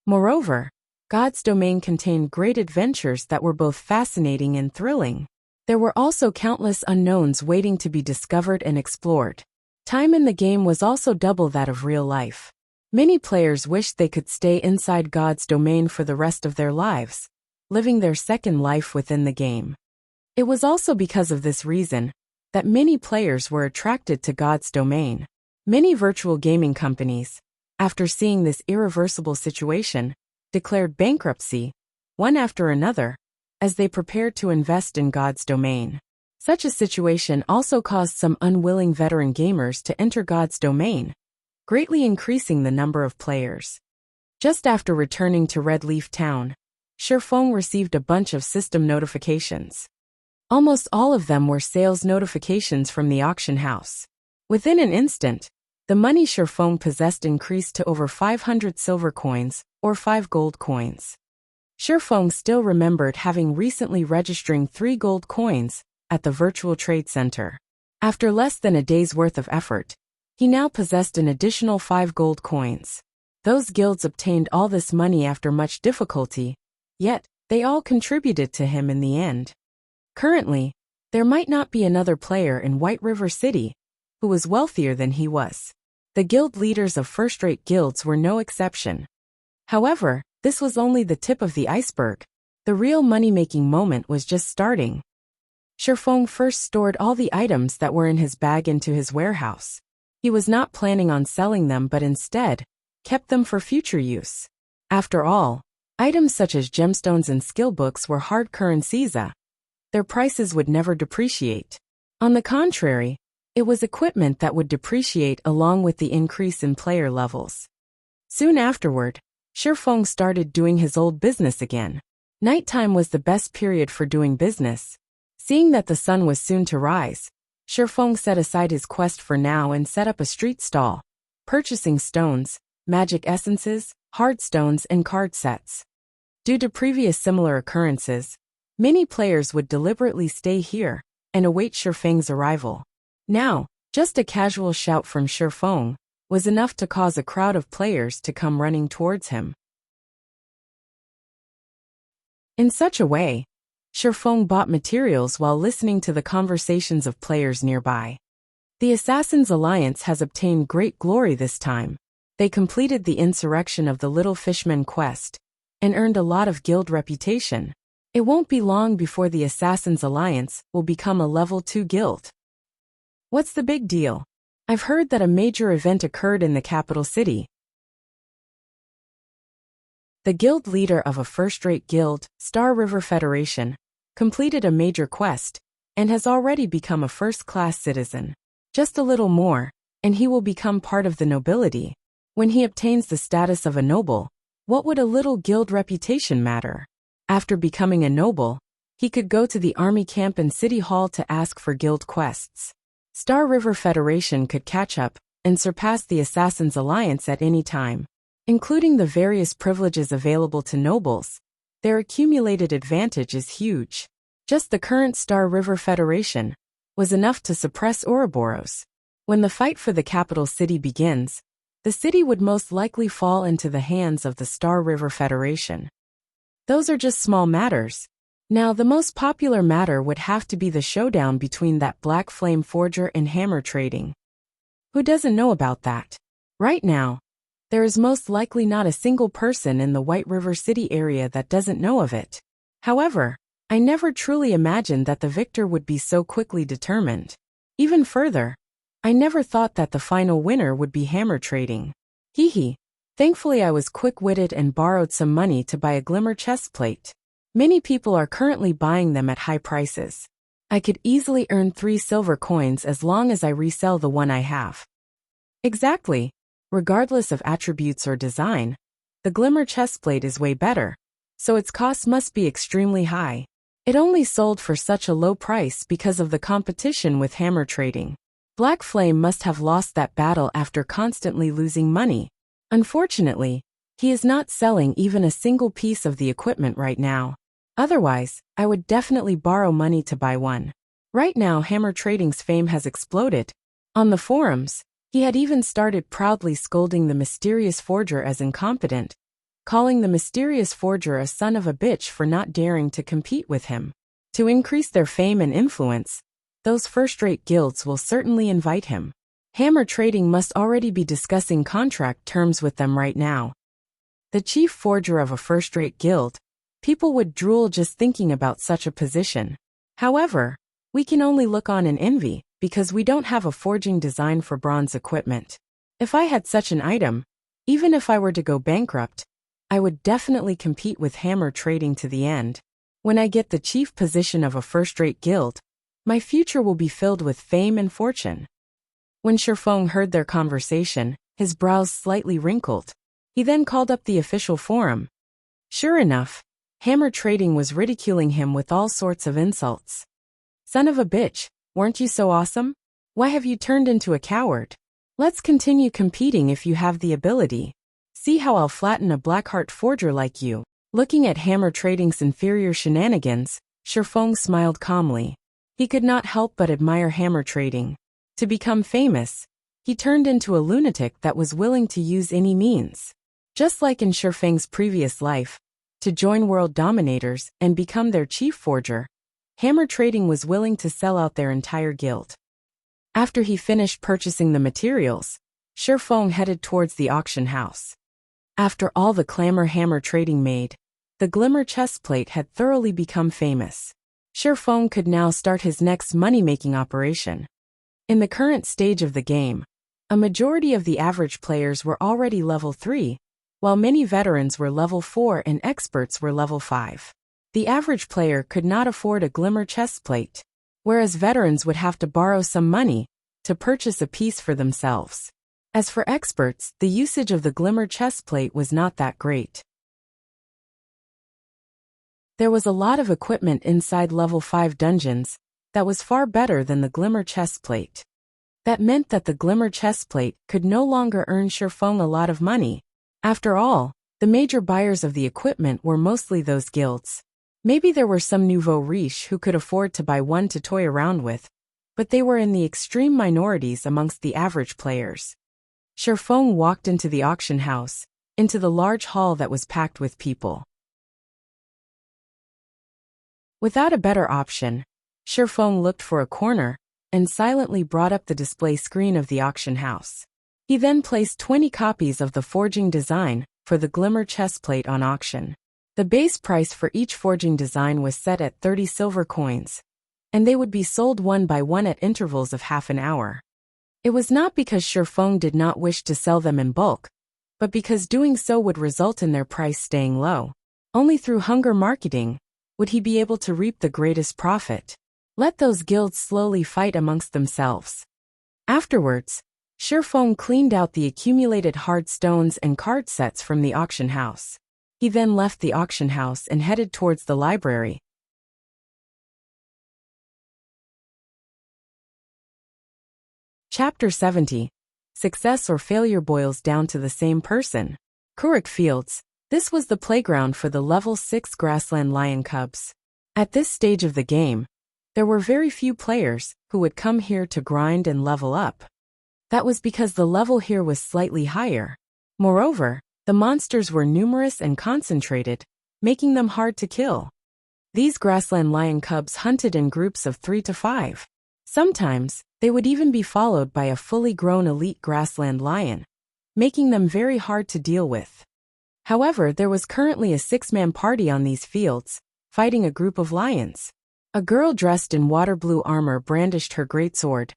Moreover, God's domain contained great adventures that were both fascinating and thrilling. There were also countless unknowns waiting to be discovered and explored. Time in the game was also double that of real life. Many players wished they could stay inside God's domain for the rest of their lives, living their second life within the game. It was also because of this reason that many players were attracted to God's domain. Many virtual gaming companies, after seeing this irreversible situation, declared bankruptcy, one after another, as they prepared to invest in God's domain. Such a situation also caused some unwilling veteran gamers to enter God's domain, greatly increasing the number of players. Just after returning to Red Leaf Town, Shifeng received a bunch of system notifications. Almost all of them were sales notifications from the auction house. Within an instant, the money Shifeng possessed increased to over 500 silver coins, or 5 gold coins. Shifeng still remembered having recently registering 3 gold coins at the virtual trade center. After less than a day's worth of effort, he now possessed an additional 5 gold coins. Those guilds obtained all this money after much difficulty, yet they all contributed to him in the end. Currently, there might not be another player in White River City who was wealthier than he was. The guild leaders of first-rate guilds were no exception. However, this was only the tip of the iceberg. The real money-making moment was just starting. Shifeng first stored all the items that were in his bag into his warehouse. He was not planning on selling them but instead kept them for future use. After all, items such as gemstones and skill books were hard currencies. Their prices would never depreciate. On the contrary, it was equipment that would depreciate along with the increase in player levels. Soon afterward, Shifeng started doing his old business again. Nighttime was the best period for doing business. Seeing that the sun was soon to rise, Shifeng set aside his quest for now and set up a street stall, purchasing stones, magic essences, hard stones, and card sets. Due to previous similar occurrences, many players would deliberately stay here and await Shifeng's arrival. Now, just a casual shout from Shifeng was enough to cause a crowd of players to come running towards him. In such a way, Shifeng bought materials while listening to the conversations of players nearby. The Assassins' Alliance has obtained great glory this time. They completed the insurrection of the Little Fishmen quest and earned a lot of guild reputation. It won't be long before the Assassins' Alliance will become a level 2 guild. What's the big deal? I've heard that a major event occurred in the capital city. The guild leader of a first-rate guild, Star River Federation, completed a major quest and has already become a first-class citizen. Just a little more, and he will become part of the nobility. When he obtains the status of a noble, what would a little guild reputation matter? After becoming a noble, he could go to the army camp and city hall to ask for guild quests. Star River Federation could catch up and surpass the Assassins' Alliance at any time. Including the various privileges available to nobles, their accumulated advantage is huge. Just the current Star River Federation was enough to suppress Ouroboros. When the fight for the capital city begins, the city would most likely fall into the hands of the Star River Federation. Those are just small matters. Now the most popular matter would have to be the showdown between that Black Flame Forger and Hammer Trading. Who doesn't know about that? Right now, there is most likely not a single person in the White River City area that doesn't know of it. However, I never truly imagined that the victor would be so quickly determined. Even further, I never thought that the final winner would be Hammer Trading. Hee. Thankfully I was quick-witted and borrowed some money to buy a glimmer chestplate. Many people are currently buying them at high prices. I could easily earn 3 silver coins as long as I resell the one I have. Exactly. Regardless of attributes or design, the glimmer chestplate is way better, so its cost must be extremely high. It only sold for such a low price because of the competition with Hammer Trading. Black Flame must have lost that battle after constantly losing money. Unfortunately, he is not selling even a single piece of the equipment right now. Otherwise, I would definitely borrow money to buy one. Right now Hammer Trading's fame has exploded. On the forums, he had even started proudly scolding the mysterious forger as incompetent, calling the mysterious forger a son of a bitch for not daring to compete with him. To increase their fame and influence, those first-rate guilds will certainly invite him. Hammer Trading must already be discussing contract terms with them right now. The chief forger of a first-rate guild, people would drool just thinking about such a position. However, we can only look on in envy, because we don't have a forging design for bronze equipment. If I had such an item, even if I were to go bankrupt, I would definitely compete with Hammer Trading to the end. When I get the chief position of a first-rate guild, my future will be filled with fame and fortune. When Shifeng heard their conversation, his brows slightly wrinkled. He then called up the official forum. Sure enough, Hammer Trading was ridiculing him with all sorts of insults. Son of a bitch. Weren't you so awesome? Why have you turned into a coward? Let's continue competing if you have the ability. See how I'll flatten a Blackheart forger like you. Looking at Hammer Trading's inferior shenanigans, Shifeng smiled calmly. He could not help but admire Hammer Trading. To become famous, he turned into a lunatic that was willing to use any means. Just like in Shifeng's previous life, to join world dominators and become their chief forger, Hammer Trading was willing to sell out their entire guild. After he finished purchasing the materials, Shifeng headed towards the auction house. After all the clamor Hammer Trading made, the glimmer chestplate had thoroughly become famous. Shifeng could now start his next money-making operation. In the current stage of the game, a majority of the average players were already level 3, while many veterans were level 4 and experts were level 5. The average player could not afford a glimmer chestplate, whereas veterans would have to borrow some money to purchase a piece for themselves. As for experts, the usage of the glimmer chestplate was not that great. There was a lot of equipment inside level 5 dungeons that was far better than the glimmer chestplate. That meant that the glimmer chestplate could no longer earn Shifeng a lot of money. After all, the major buyers of the equipment were mostly those guilds. Maybe there were some nouveau riche who could afford to buy one to toy around with, but they were in the extreme minorities amongst the average players. Shifeng walked into the auction house, into the large hall that was packed with people. Without a better option, Shifeng looked for a corner and silently brought up the display screen of the auction house. He then placed 20 copies of the forging design for the glimmer chestplate on auction. The base price for each forging design was set at 30 silver coins, and they would be sold one by one at intervals of half an hour. It was not because Shifeng did not wish to sell them in bulk, but because doing so would result in their price staying low. Only through hunger marketing would he be able to reap the greatest profit. Let those guilds slowly fight amongst themselves. Afterwards, Shifeng cleaned out the accumulated hard stones and card sets from the auction house. He then left the auction house and headed towards the library. Chapter 70. Success or failure boils down to the same person. Kuruk Fields. This was the playground for the level 6 grassland lion cubs. At this stage of the game, there were very few players who would come here to grind and level up. That was because the level here was slightly higher. Moreover, the monsters were numerous and concentrated, making them hard to kill. These grassland lion cubs hunted in groups of 3 to 5. Sometimes, they would even be followed by a fully grown elite grassland lion, making them very hard to deal with. However, there was currently a 6-man party on these fields, fighting a group of lions. A girl dressed in water blue armor brandished her greatsword,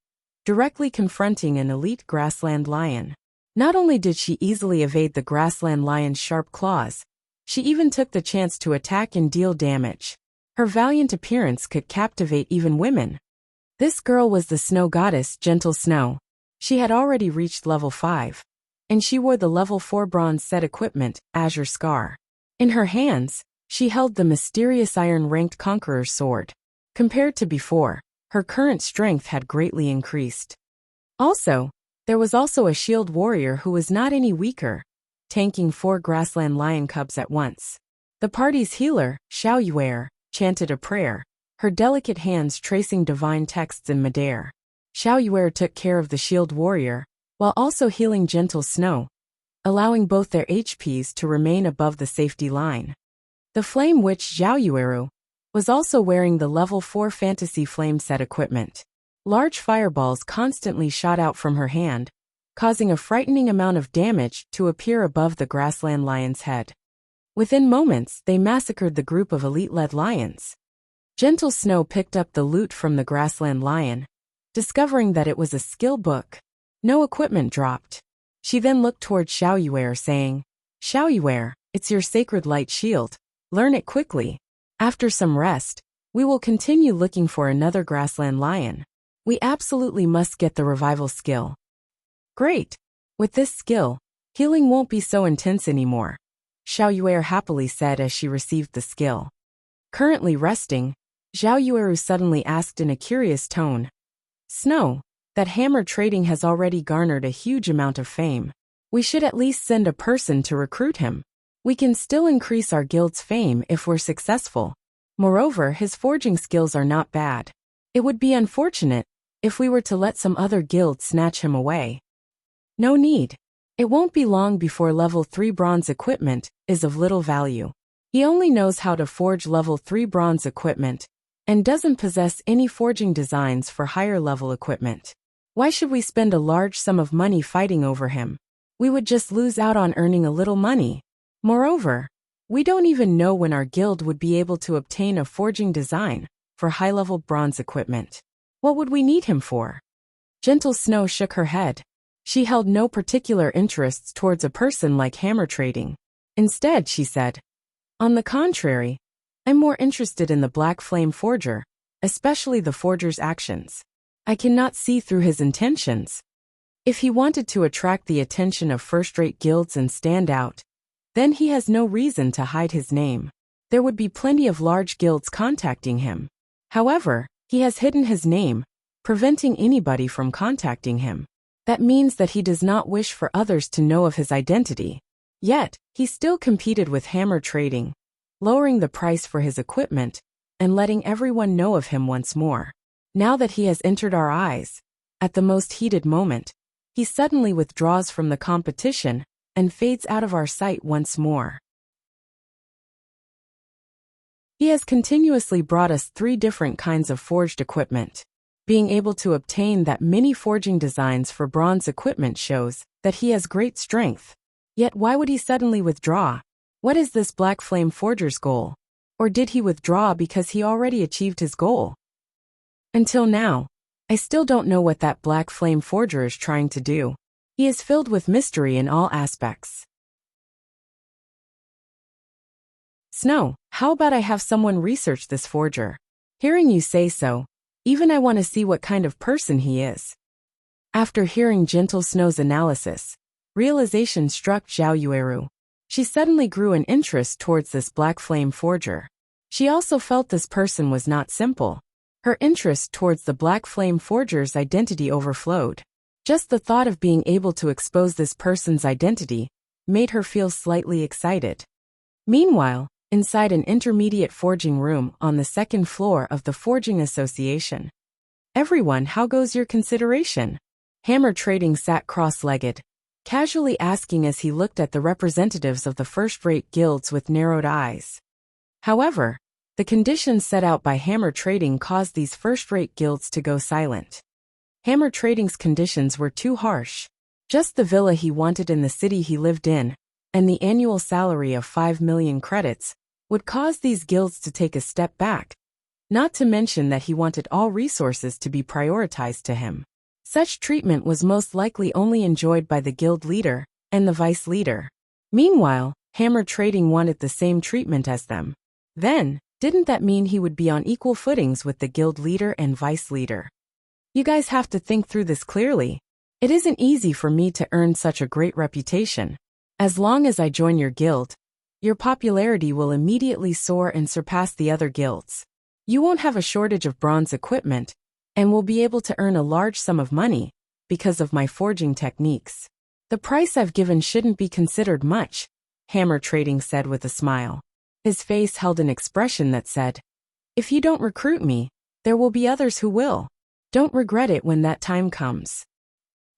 directly confronting an elite grassland lion. Not only did she easily evade the grassland lion's sharp claws, she even took the chance to attack and deal damage. Her valiant appearance could captivate even women. This girl was the snow goddess, Gentle Snow. She had already reached level 5. And she wore the level 4 bronze set equipment, Azure Scar. In her hands, she held the mysterious iron-ranked Conqueror's sword. Compared to before, her current strength had greatly increased. Also, there was also a shield warrior who was not any weaker, tanking 4 grassland lion cubs at once. The party's healer, Xiao Yuer, chanted a prayer, her delicate hands tracing divine texts in midair. Xiao Yuer took care of the shield warrior, while also healing Gentle Snow, allowing both their HPs to remain above the safety line. The Flame Witch Zhao Yueru was also wearing the level 4 Fantasy Flame set equipment. Large fireballs constantly shot out from her hand, causing a frightening amount of damage to appear above the grassland lion's head. Within moments, they massacred the group of elite-led lions. Gentle Snow picked up the loot from the grassland lion, discovering that it was a skill book. No equipment dropped. She then looked toward Xiao Yuer, saying, "Xiao Yuer, it's your sacred light shield. Learn it quickly. After some rest, we will continue looking for another grassland lion. We absolutely must get the revival skill." Great. With this skill, healing won't be so intense anymore, Xiao Yuer happily said as she received the skill. Currently resting, Zhao Yueru suddenly asked in a curious tone, "Snow, that hammer trading has already garnered a huge amount of fame. We should at least send a person to recruit him. We can still increase our guild's fame if we're successful. Moreover, his forging skills are not bad. It would be unfortunate if we were to let some other guild snatch him away." No need. It won't be long before level 3 bronze equipment is of little value. He only knows how to forge level 3 bronze equipment and doesn't possess any forging designs for higher level equipment. Why should we spend a large sum of money fighting over him? We would just lose out on earning a little money. Moreover, we don't even know when our guild would be able to obtain a forging design for high-level bronze equipment. What would we need him for? Gentle Snow shook her head. She held no particular interests towards a person like hammer trading. Instead, she said, "On the contrary, I'm more interested in the Black Flame Forger, especially the forger's actions. I cannot see through his intentions. If he wanted to attract the attention of first-rate guilds and stand out, then he has no reason to hide his name. There would be plenty of large guilds contacting him. However, he has hidden his name, preventing anybody from contacting him. That means that he does not wish for others to know of his identity. Yet, he still competed with hammer trading, lowering the price for his equipment and letting everyone know of him once more. Now that he has entered our eyes, at the most heated moment, he suddenly withdraws from the competition and fades out of our sight once more. He has continuously brought us 3 different kinds of forged equipment. Being able to obtain that many forging designs for bronze equipment shows that he has great strength. Yet why would he suddenly withdraw? What is this Black Flame Forger's goal? Or did he withdraw because he already achieved his goal? Until now, I still don't know what that Black Flame Forger is trying to do. He is filled with mystery in all aspects. Snow, how about I have someone research this forger? Hearing you say so, even I want to see what kind of person he is. After hearing Gentle Snow's analysis, realization struck Zhao Yueru. She suddenly grew an interest towards this Black Flame Forger. She also felt this person was not simple. Her interest towards the Black Flame Forger's identity overflowed. Just the thought of being able to expose this person's identity made her feel slightly excited. Meanwhile, inside an intermediate forging room on the 2nd floor of the Forging Association. Everyone, how goes your consideration? Hammer Trading sat cross-legged, casually asking as he looked at the representatives of the first-rate guilds with narrowed eyes. However, the conditions set out by Hammer Trading caused these first-rate guilds to go silent. Hammer Trading's conditions were too harsh. Just the villa he wanted in the city he lived in, and the annual salary of 5 million credits, would cause these guilds to take a step back, not to mention that he wanted all resources to be prioritized to him. Such treatment was most likely only enjoyed by the guild leader and the vice leader. Meanwhile, Hammer Trading wanted the same treatment as them. Then, didn't that mean he would be on equal footings with the guild leader and vice leader? You guys have to think through this clearly. It isn't easy for me to earn such a great reputation. As long as I join your guild, your popularity will immediately soar and surpass the other guilds. You won't have a shortage of bronze equipment, and will be able to earn a large sum of money because of my forging techniques. The price I've given shouldn't be considered much, Hammer Trading said with a smile. His face held an expression that said, if you don't recruit me, there will be others who will. Don't regret it when that time comes.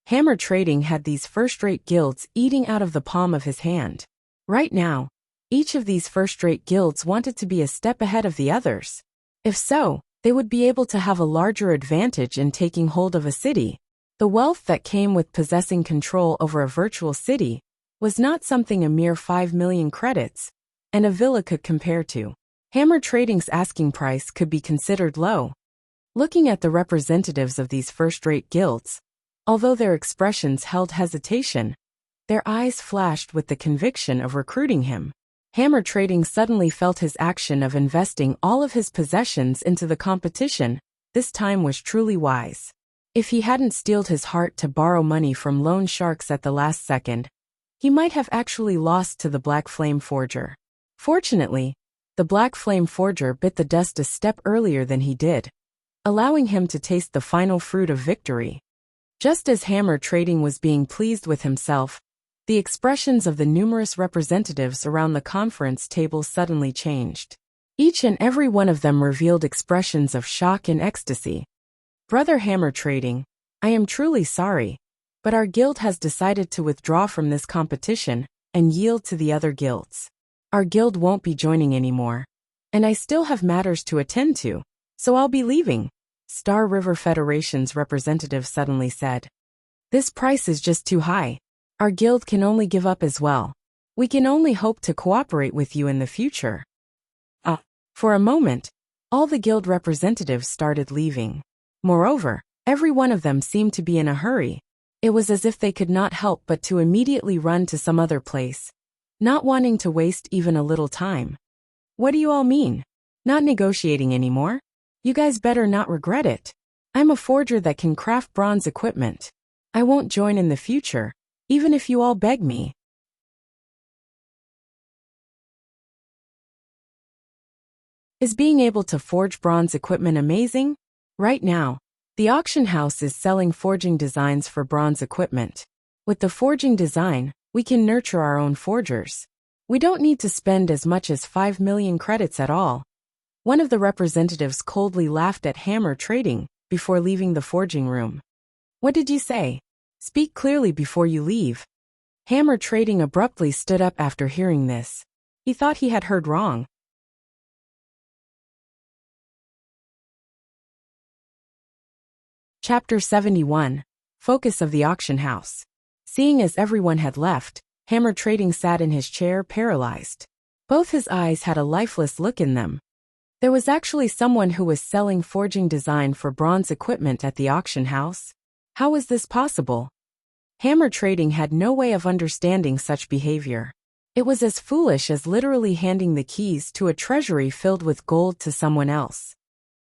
Hammer Trading had these first-rate guilds eating out of the palm of his hand. Right now, each of these first-rate guilds wanted to be a step ahead of the others. If so, they would be able to have a larger advantage in taking hold of a city. The wealth that came with possessing control over a virtual city was not something a mere 5 million credits and a villa could compare to. Hammer Trading's asking price could be considered low. Looking at the representatives of these first-rate guilds, although their expressions held hesitation, their eyes flashed with the conviction of recruiting him. Hammer Trading suddenly felt his action of investing all of his possessions into the competition this time was truly wise. If he hadn't steeled his heart to borrow money from loan sharks at the last second, he might have actually lost to the Black Flame Forger. Fortunately, the Black Flame Forger bit the dust a step earlier than he did, allowing him to taste the final fruit of victory. Just as Hammer Trading was being pleased with himself, the expressions of the numerous representatives around the conference table suddenly changed. Each and every one of them revealed expressions of shock and ecstasy. Brother Hammer Trading, I am truly sorry, but our guild has decided to withdraw from this competition and yield to the other guilds. Our guild won't be joining anymore, and I still have matters to attend to, so I'll be leaving, Star River Federation's representative suddenly said. This price is just too high. Our guild can only give up as well. We can only hope to cooperate with you in the future. For a moment, all the guild representatives started leaving. Moreover, every one of them seemed to be in a hurry. It was as if they could not help but to immediately run to some other place, not wanting to waste even a little time. What do you all mean? Not negotiating anymore? You guys better not regret it. I'm a forger that can craft bronze equipment. I won't join in the future, even if you all beg me. Is being able to forge bronze equipment amazing? Right now, the auction house is selling forging designs for bronze equipment. With the forging design, we can nurture our own forgers. We don't need to spend as much as 5 million credits at all. One of the representatives coldly laughed at Hammer Trading before leaving the forging room. What did you say? Speak clearly before you leave. Hammer Trading abruptly stood up after hearing this. He thought he had heard wrong. Chapter 71. Focus of the Auction House. Seeing as everyone had left, Hammer Trading sat in his chair paralyzed. Both his eyes had a lifeless look in them. There was actually someone who was selling forging design for bronze equipment at the auction house. How was this possible? Hammer Trading had no way of understanding such behavior. It was as foolish as literally handing the keys to a treasury filled with gold to someone else.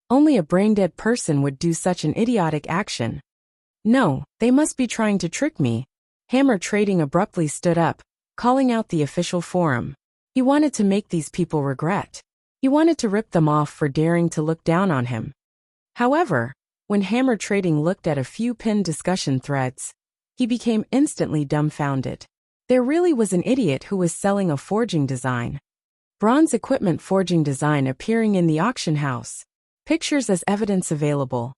Only a brain-dead person would do such an idiotic action. No, they must be trying to trick me. Hammer Trading abruptly stood up, calling out the official forum. He wanted to make these people regret. He wanted to rip them off for daring to look down on him. However, when Hammer Trading looked at a few pinned discussion threads, he became instantly dumbfounded. There really was an idiot who was selling a forging design. Bronze equipment forging design appearing in the auction house. Pictures as evidence available.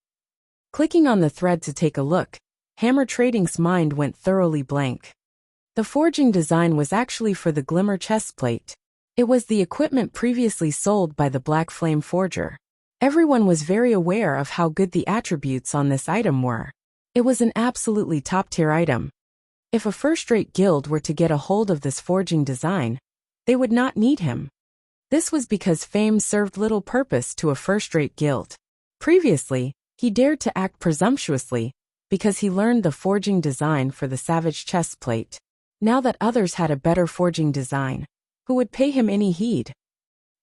Clicking on the thread to take a look, Hammer Trading's mind went thoroughly blank. The forging design was actually for the Glimmer chestplate. It was the equipment previously sold by the Black Flame Forger. Everyone was very aware of how good the attributes on this item were. It was an absolutely top-tier item. If a first-rate guild were to get a hold of this forging design, they would not need him. This was because fame served little purpose to a first-rate guild. Previously, he dared to act presumptuously because he learned the forging design for the Savage chestplate. Now that others had a better forging design, who would pay him any heed?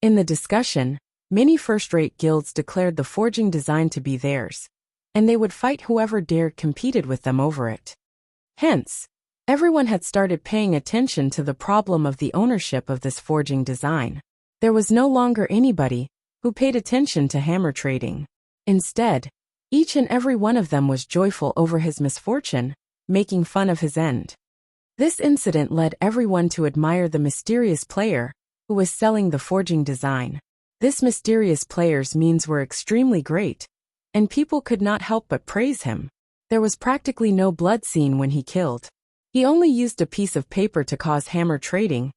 In the discussion, many first-rate guilds declared the forging design to be theirs, and they would fight whoever dared competed with them over it. Hence, everyone had started paying attention to the problem of the ownership of this forging design. There was no longer anybody who paid attention to Hammer Trading. Instead, each and every one of them was joyful over his misfortune, making fun of his end. This incident led everyone to admire the mysterious player who was selling the forging design. This mysterious player's means were extremely great, and people could not help but praise him. There was practically no blood seen when he killed. He only used a piece of paper to cause Hammer Trading,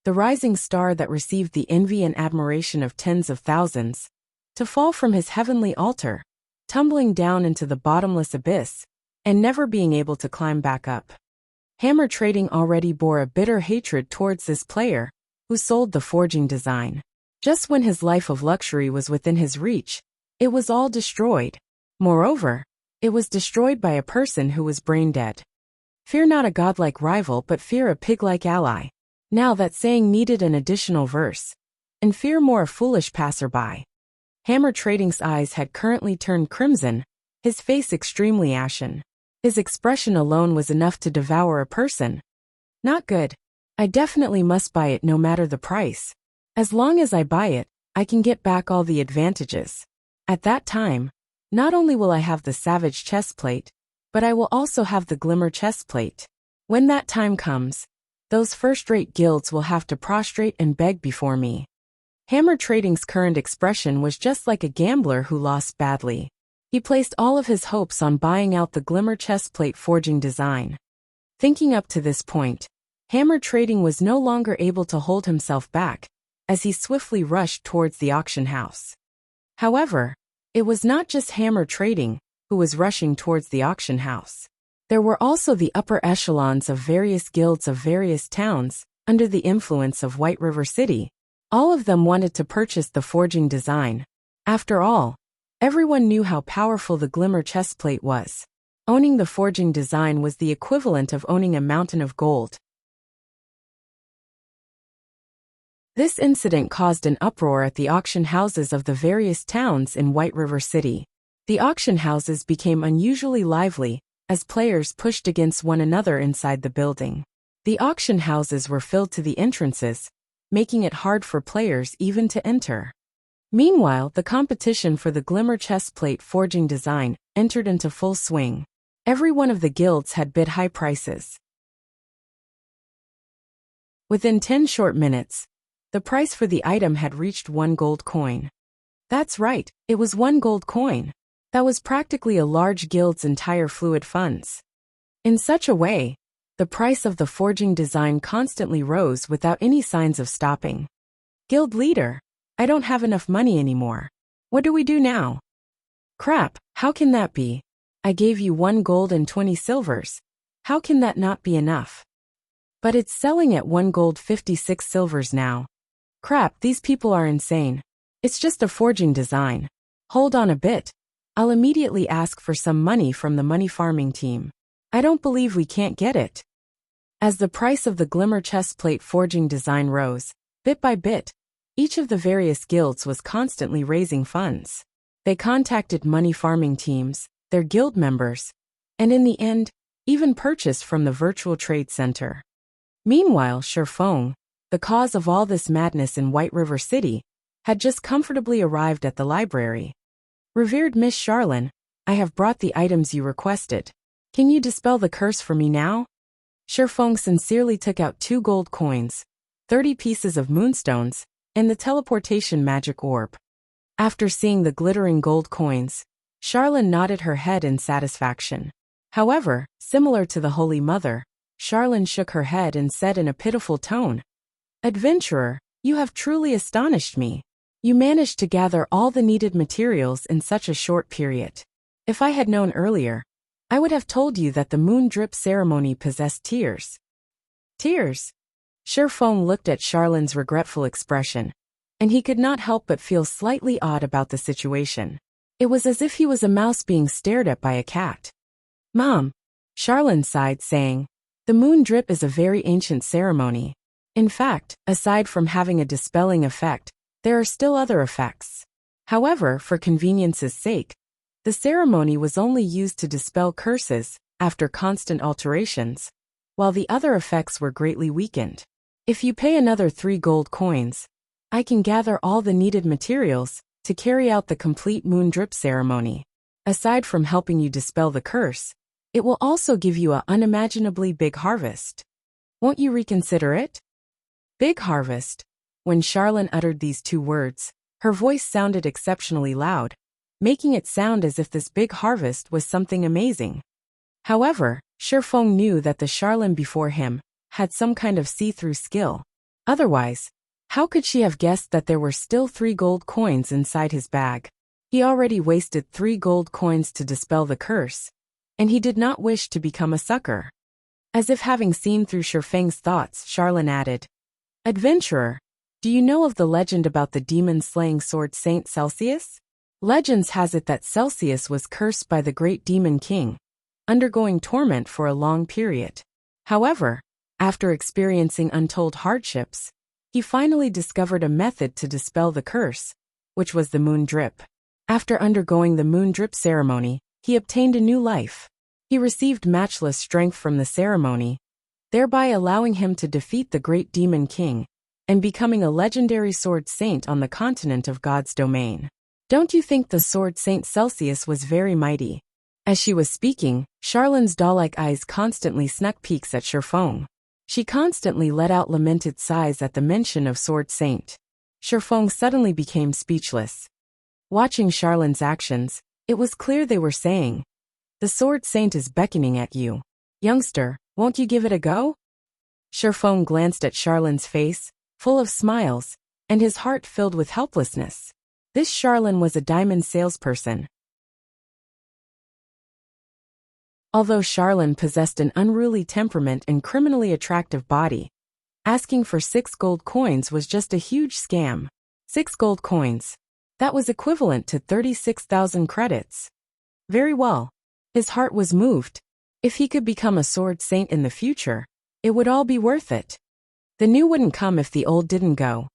the rising star that received the envy and admiration of tens of thousands, to fall from his heavenly altar, tumbling down into the bottomless abyss, and never being able to climb back up. Hammer Trading already bore a bitter hatred towards this player, who sold the forging design. Just when his life of luxury was within his reach, it was all destroyed. Moreover, it was destroyed by a person who was brain-dead. Fear not a godlike rival but fear a pig-like ally. Now that saying needed an additional verse. And fear more a foolish passerby. Hammer Trading's eyes had currently turned crimson, his face extremely ashen. His expression alone was enough to devour a person. Not good. I definitely must buy it no matter the price. As long as I buy it, I can get back all the advantages. At that time, not only will I have the Savage chestplate, but I will also have the Glimmer chestplate. When that time comes, those first-rate guilds will have to prostrate and beg before me. Hammer Trading's current expression was just like a gambler who lost badly. He placed all of his hopes on buying out the Glimmer chestplate forging design. Thinking up to this point, Hammer Trading was no longer able to hold himself back, as he swiftly rushed towards the auction house. However, it was not just Hammer Trading who was rushing towards the auction house. There were also the upper echelons of various guilds of various towns, under the influence of White River City. All of them wanted to purchase the forging design. After all, everyone knew how powerful the Glimmer chestplate was. Owning the forging design was the equivalent of owning a mountain of gold. This incident caused an uproar at the auction houses of the various towns in White River City. The auction houses became unusually lively, as players pushed against one another inside the building. The auction houses were filled to the entrances, making it hard for players even to enter. Meanwhile, the competition for the Glimmer chestplate forging design entered into full swing. Every one of the guilds had bid high prices. Within 10 short minutes, the price for the item had reached 1 gold coin. That's right, it was 1 gold coin. That was practically a large guild's entire fluid funds. In such a way, the price of the forging design constantly rose without any signs of stopping. Guild leader, I don't have enough money anymore. What do we do now? Crap, how can that be? I gave you 1 gold and 20 silvers. How can that not be enough? But it's selling at 1 gold 56 silvers now. Crap, these people are insane. It's just a forging design. Hold on a bit. I'll immediately ask for some money from the money farming team. I don't believe we can't get it. As the price of the glimmer chestplate forging design rose, bit by bit, each of the various guilds was constantly raising funds. They contacted money farming teams, their guild members, and in the end, even purchased from the virtual trade center. Meanwhile, Shifeng, the cause of all this madness in White River City, had just comfortably arrived at the library. Revered Miss Charlene, I have brought the items you requested. Can you dispel the curse for me now? Shifeng sincerely took out 2 gold coins, 30 pieces of moonstones, and the teleportation magic orb. After seeing the glittering gold coins, Charlene nodded her head in satisfaction. However, similar to the Holy Mother, Charlene shook her head and said in a pitiful tone, Adventurer, you have truly astonished me. You managed to gather all the needed materials in such a short period. If I had known earlier, I would have told you that the moon drip ceremony possessed tears. Tears? Shifeng looked at Charlene's regretful expression, and he could not help but feel slightly odd about the situation. It was as if he was a mouse being stared at by a cat. Mom, Charlene sighed, saying, the moon drip is a very ancient ceremony. In fact, aside from having a dispelling effect, there are still other effects. However, for convenience's sake, the ceremony was only used to dispel curses after constant alterations, while the other effects were greatly weakened. If you pay another 3 gold coins, I can gather all the needed materials to carry out the complete moon drip ceremony. Aside from helping you dispel the curse, it will also give you an unimaginably big harvest. Won't you reconsider it? Big harvest. When Charlene uttered these 2 words, her voice sounded exceptionally loud, making it sound as if this big harvest was something amazing. However, Shifeng knew that the Charlene before him had some kind of see-through skill. Otherwise, how could she have guessed that there were still 3 gold coins inside his bag? He already wasted 3 gold coins to dispel the curse, and he did not wish to become a sucker. As if having seen through Shifeng's thoughts, Charlene added, Adventurer, do you know of the legend about the demon-slaying sword Saint Celsius? Legends has it that Celsius was cursed by the great demon king, undergoing torment for a long period. However, after experiencing untold hardships, he finally discovered a method to dispel the curse, which was the moon drip. After undergoing the moon drip ceremony, he obtained a new life. He received matchless strength from the ceremony, thereby allowing him to defeat the great demon king and becoming a legendary sword saint on the continent of God's domain. Don't you think the sword Saint Celsius was very mighty? As she was speaking, Charlene's doll-like eyes constantly snuck peeks at Shifeng. She constantly let out lamented sighs at the mention of Sword Saint. Shifeng suddenly became speechless. Watching Charlene's actions, it was clear they were saying, the Sword Saint is beckoning at you. Youngster, won't you give it a go? Shifeng glanced at Charlene's face, full of smiles, and his heart filled with helplessness. This Charlene was a diamond salesperson. Although Charlene possessed an unruly temperament and criminally attractive body, asking for 6 gold coins was just a huge scam. 6 gold coins. That was equivalent to 36,000 credits. Very well. His heart was moved. If he could become a sword saint in the future, it would all be worth it. The new wouldn't come if the old didn't go.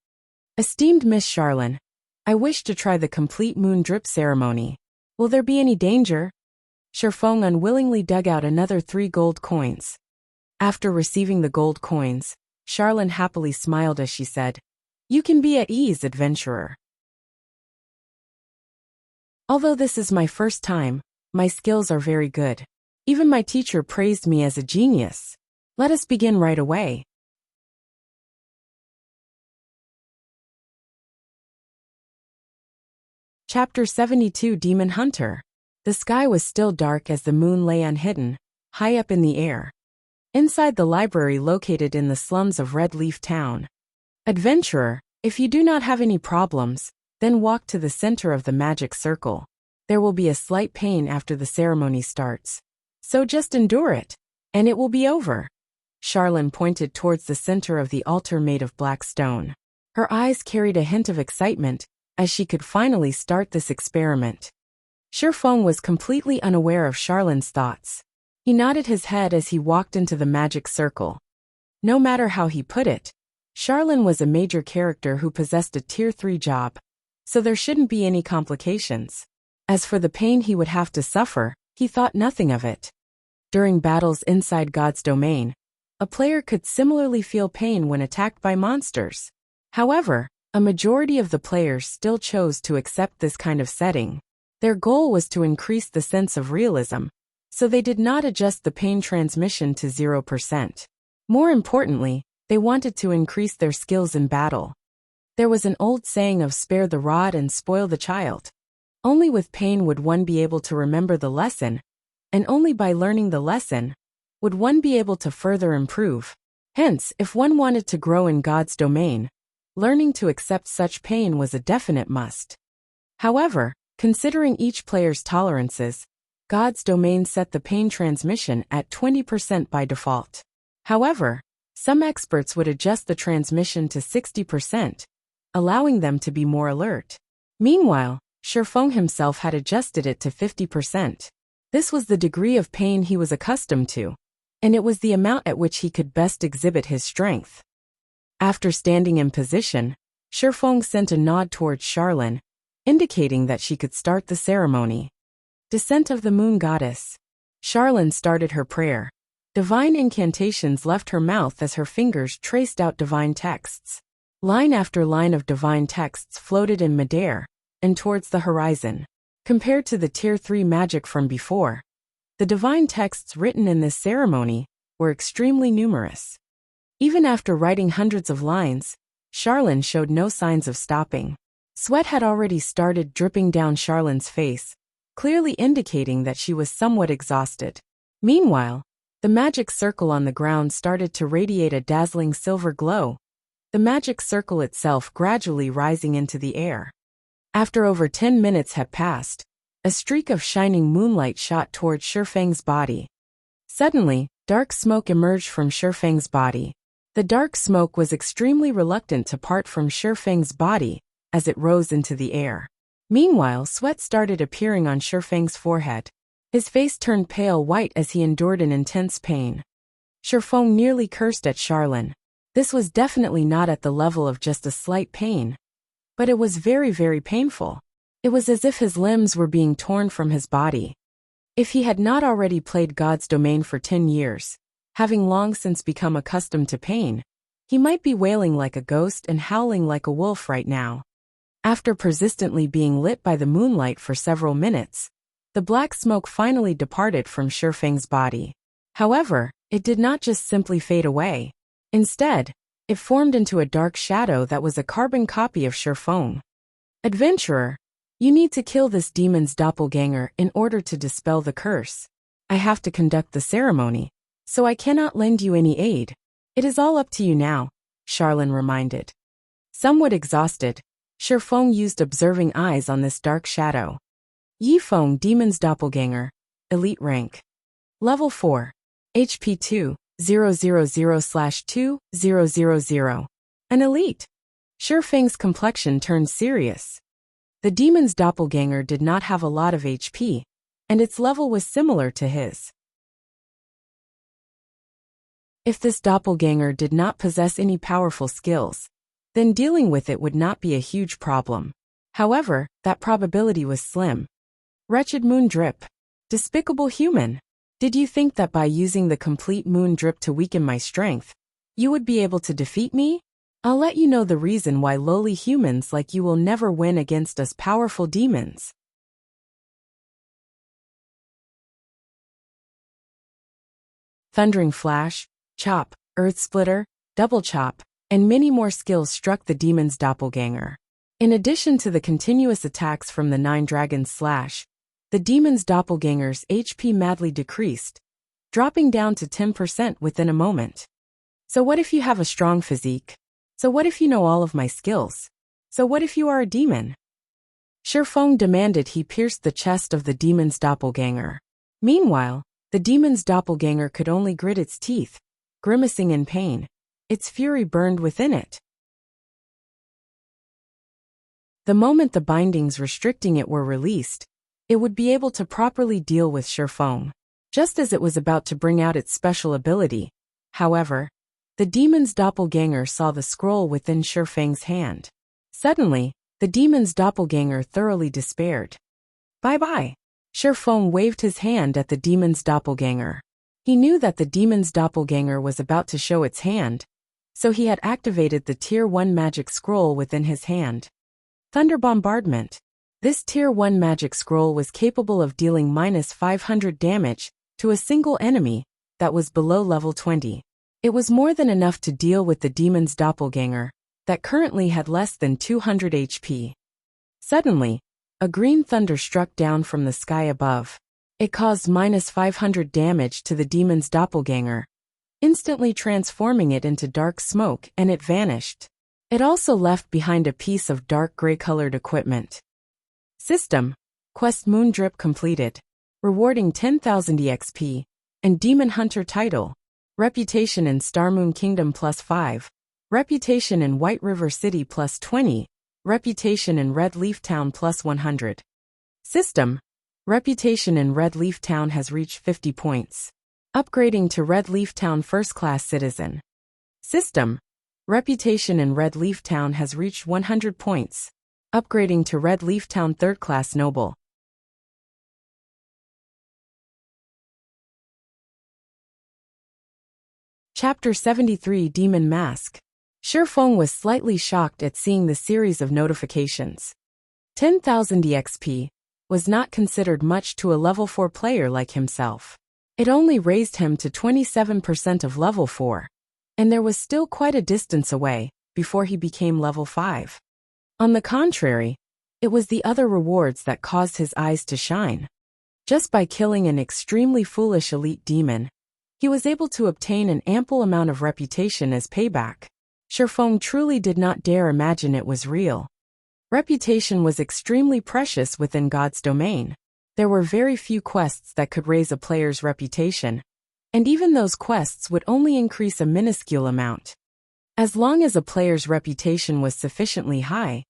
Esteemed Miss Charlene, I wish to try the complete moon drip ceremony. Will there be any danger? Shifeng unwillingly dug out another 3 gold coins. After receiving the gold coins, Charlene happily smiled as she said, You can be at ease, adventurer. Although this is my first time, my skills are very good. Even my teacher praised me as a genius. Let us begin right away. Chapter 72 Demon Hunter. The sky was still dark as the moon lay unhidden, high up in the air. Inside the library located in the slums of Red Leaf Town. Adventurer, if you do not have any problems, then walk to the center of the magic circle. There will be a slight pain after the ceremony starts. So just endure it, and it will be over. Charlene pointed towards the center of the altar made of black stone. Her eyes carried a hint of excitement, as she could finally start this experiment. Shifeng was completely unaware of Charlene's thoughts. He nodded his head as he walked into the magic circle. No matter how he put it, Charlene was a major character who possessed a Tier 3 job, so there shouldn't be any complications. As for the pain he would have to suffer, he thought nothing of it. During battles inside God's domain, a player could similarly feel pain when attacked by monsters. However, a majority of the players still chose to accept this kind of setting. Their goal was to increase the sense of realism, so they did not adjust the pain transmission to 0%. More importantly, they wanted to increase their skills in battle. There was an old saying of spare the rod and spoil the child. Only with pain would one be able to remember the lesson, and only by learning the lesson would one be able to further improve. Hence, if one wanted to grow in God's domain, learning to accept such pain was a definite must. However, considering each player's tolerances, God's domain set the pain transmission at 20% by default. However, some experts would adjust the transmission to 60%, allowing them to be more alert. Meanwhile, Shifeng himself had adjusted it to 50%. This was the degree of pain he was accustomed to, and it was the amount at which he could best exhibit his strength. After standing in position, Shifeng sent a nod towards Charlene, indicating that she could start the ceremony. Descent of the Moon Goddess. Charlene started her prayer. Divine incantations left her mouth as her fingers traced out divine texts. Line after line of divine texts floated in midair and towards the horizon. Compared to the Tier 3 magic from before, the divine texts written in this ceremony were extremely numerous. Even after writing hundreds of lines, Charlene showed no signs of stopping. Sweat had already started dripping down Charlene's face, clearly indicating that she was somewhat exhausted. Meanwhile, the magic circle on the ground started to radiate a dazzling silver glow, the magic circle itself gradually rising into the air. After over 10 minutes had passed, a streak of shining moonlight shot towards Shifeng's body. Suddenly, dark smoke emerged from Shifeng's body. The dark smoke was extremely reluctant to part from Shifeng's body as it rose into the air. Meanwhile, sweat started appearing on Shifeng's forehead. His face turned pale white as he endured an intense pain. Shifeng nearly cursed at Charlene. This was definitely not at the level of just a slight pain, but it was very, very painful. It was as if his limbs were being torn from his body. If he had not already played God's domain for 10 years, having long since become accustomed to pain, he might be wailing like a ghost and howling like a wolf right now. After persistently being lit by the moonlight for several minutes, the black smoke finally departed from Shifeng's body. However, it did not just simply fade away. Instead, it formed into a dark shadow that was a carbon copy of Shifeng. Adventurer, you need to kill this demon's doppelganger in order to dispel the curse. I have to conduct the ceremony, so I cannot lend you any aid. It is all up to you now, Charlene reminded. Somewhat exhausted, Shifeng used observing eyes on this dark shadow. Yifeng Demon's Doppelganger, Elite Rank. Level 4. HP 2,000/2000. An Elite. Shifeng's complexion turned serious. The demon's doppelganger did not have a lot of HP, and its level was similar to his. If this doppelganger did not possess any powerful skills, then dealing with it would not be a huge problem. However, that probability was slim. Wretched moon drip. Despicable human. Did you think that by using the complete moon drip to weaken my strength, you would be able to defeat me? I'll let you know the reason why lowly humans like you will never win against us powerful demons. Thundering Flash, Chop, Earth Splitter, Double Chop, and many more skills struck the demon's doppelganger. In addition to the continuous attacks from the 9 Dragons Slash, the demon's doppelganger's HP madly decreased, dropping down to 10% within a moment. So what if you have a strong physique? So what if you know all of my skills? So what if you are a demon? Shifeng demanded. He pierced the chest of the demon's doppelganger. Meanwhile, the demon's doppelganger could only grit its teeth, grimacing in pain. Its fury burned within it. The moment the bindings restricting it were released, it would be able to properly deal with Shifeng. Just as it was about to bring out its special ability, however, the demon's doppelganger saw the scroll within Shifeng's hand. Suddenly, the demon's doppelganger thoroughly despaired. Bye-bye. Shifeng waved his hand at the demon's doppelganger. He knew that the demon's doppelganger was about to show its hand, so he had activated the Tier 1 magic scroll within his hand. Thunder Bombardment. This Tier 1 magic scroll was capable of dealing -500 damage to a single enemy that was below level 20. It was more than enough to deal with the demon's doppelganger, that currently had less than 200 HP. Suddenly, a green thunder struck down from the sky above. It caused -500 damage to the demon's doppelganger, instantly transforming it into dark smoke, and it vanished. It also left behind a piece of dark gray-colored equipment. System. Quest Moon Drip completed. Rewarding 10,000 EXP. And Demon Hunter title. Reputation in Starmoon Kingdom +5. Reputation in White River City +20. Reputation in Red Leaf Town +100. System. Reputation in Red Leaf Town has reached 50 points. Upgrading to Red Leaf Town First Class Citizen. System. Reputation in Red Leaf Town has reached 100 points. Upgrading to Red Leaf Town Third Class Noble. Chapter 73 Demon Mask. Shifeng was slightly shocked at seeing the series of notifications. 10,000 EXP was not considered much to a level 4 player like himself. It only raised him to 27% of level 4, and there was still quite a distance away before he became level 5. On the contrary, it was the other rewards that caused his eyes to shine. Just by killing an extremely foolish elite demon, he was able to obtain an ample amount of reputation as payback. Shifeng truly did not dare imagine it was real. Reputation was extremely precious within God's domain. There were very few quests that could raise a player's reputation, and even those quests would only increase a minuscule amount. As long as a player's reputation was sufficiently high,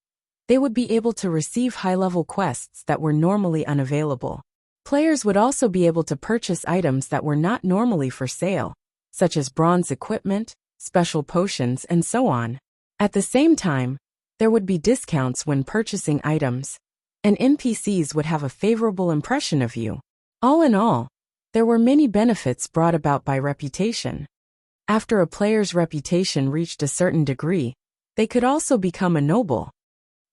they would be able to receive high-level quests that were normally unavailable. Players would also be able to purchase items that were not normally for sale, such as bronze equipment, special potions, and so on. At the same time, there would be discounts when purchasing items, and NPCs would have a favorable impression of you. All in all, there were many benefits brought about by reputation. After a player's reputation reached a certain degree, they could also become a noble.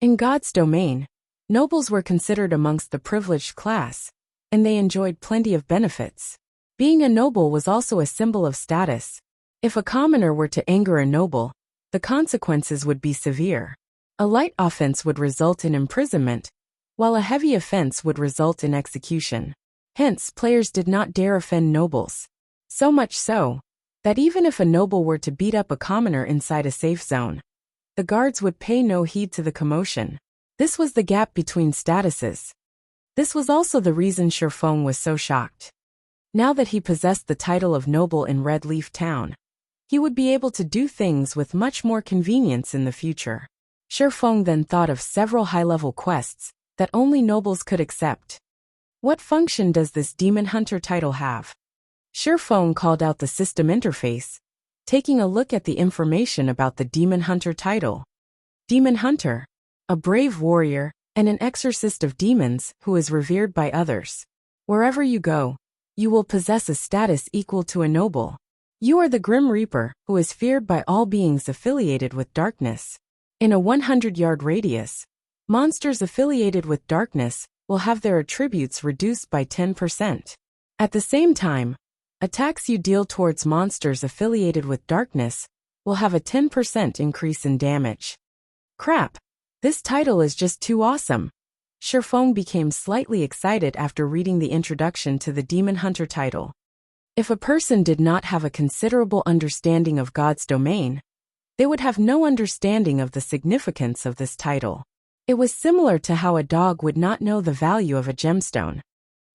In God's domain, nobles were considered amongst the privileged class, and they enjoyed plenty of benefits. Being a noble was also a symbol of status. If a commoner were to anger a noble, the consequences would be severe. A light offense would result in imprisonment, while a heavy offense would result in execution. Hence, players did not dare offend nobles. So much so, that even if a noble were to beat up a commoner inside a safe zone, the guards would pay no heed to the commotion. This was the gap between statuses. This was also the reason Shifeng was so shocked. Now that he possessed the title of noble in Red Leaf Town, he would be able to do things with much more convenience in the future. Shifeng then thought of several high-level quests that only nobles could accept. What function does this Demon Hunter title have? Shifeng called out the system interface, taking a look at the information about the Demon Hunter title. Demon Hunter, a brave warrior and an exorcist of demons who is revered by others. Wherever you go, you will possess a status equal to a noble. You are the Grim Reaper, who is feared by all beings affiliated with darkness. In a 100-yard radius, monsters affiliated with darkness will have their attributes reduced by 10%. At the same time, attacks you deal towards monsters affiliated with darkness will have a 10% increase in damage. Crap! This title is just too awesome. Shifeng became slightly excited after reading the introduction to the Demon Hunter title. If a person did not have a considerable understanding of God's domain, they would have no understanding of the significance of this title. It was similar to how a dog would not know the value of a gemstone.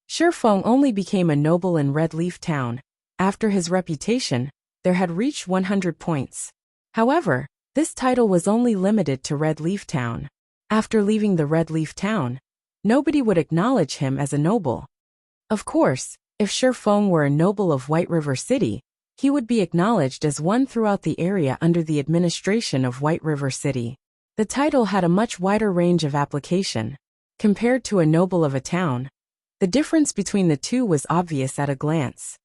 Shifeng only became a noble in Red Leaf Town after his reputation there had reached 100 points. However, this title was only limited to Red Leaf Town. After leaving the Red Leaf Town, nobody would acknowledge him as a noble. Of course, if Shifeng were a noble of White River City, he would be acknowledged as one throughout the area under the administration of White River City. The title had a much wider range of application. Compared to a noble of a town, the difference between the two was obvious at a glance.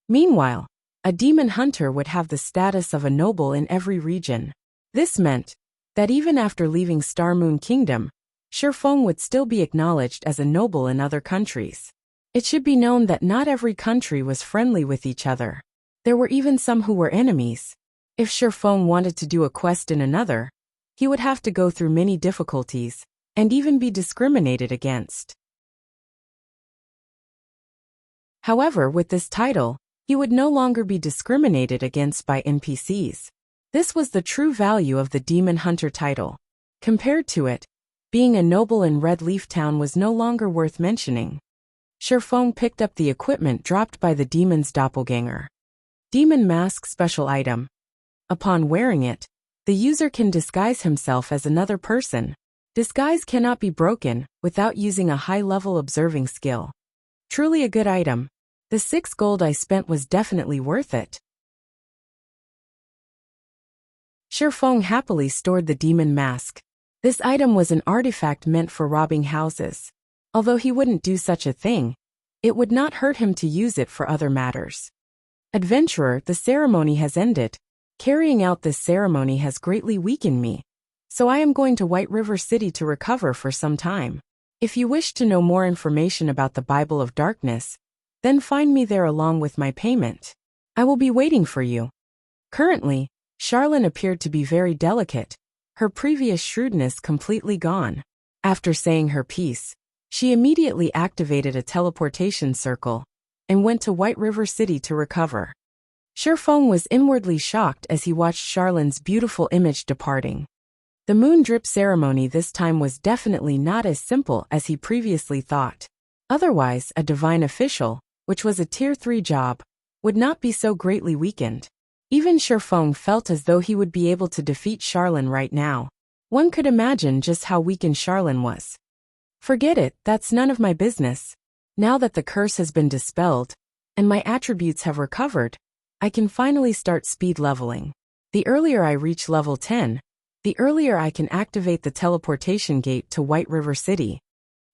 Meanwhile, a demon hunter would have the status of a noble in every region. This meant that even after leaving Star Moon Kingdom, Shifeng would still be acknowledged as a noble in other countries. It should be known that not every country was friendly with each other. There were even some who were enemies. If Shifeng wanted to do a quest in another, he would have to go through many difficulties and even be discriminated against. However, with this title, he would no longer be discriminated against by NPCs. This was the true value of the Demon Hunter title. Compared to it, being a noble in Red Leaf Town was no longer worth mentioning. Shifeng picked up the equipment dropped by the demon's doppelganger. Demon Mask Special Item. Upon wearing it, the user can disguise himself as another person. Disguise cannot be broken without using a high-level observing skill. Truly a good item. The 6 gold I spent was definitely worth it. Shifeng happily stored the demon mask. This item was an artifact meant for robbing houses. Although he wouldn't do such a thing, it would not hurt him to use it for other matters. Adventurer, the ceremony has ended. Carrying out this ceremony has greatly weakened me, so I am going to White River City to recover for some time. If you wish to know more information about the Bible of Darkness, then find me there along with my payment. I will be waiting for you. Currently, Charlene appeared to be very delicate, her previous shrewdness completely gone. After saying her piece, she immediately activated a teleportation circle and went to White River City to recover. Shifeng was inwardly shocked as he watched Charlene's beautiful image departing. The moon drip ceremony this time was definitely not as simple as he previously thought. Otherwise, a divine official, which was a Tier 3 job, would not be so greatly weakened. Even Shifeng felt as though he would be able to defeat Charlene right now. One could imagine just how weakened Charlene was. Forget it, that's none of my business. Now that the curse has been dispelled, and my attributes have recovered, I can finally start speed leveling. The earlier I reach level 10, the earlier I can activate the teleportation gate to White River City.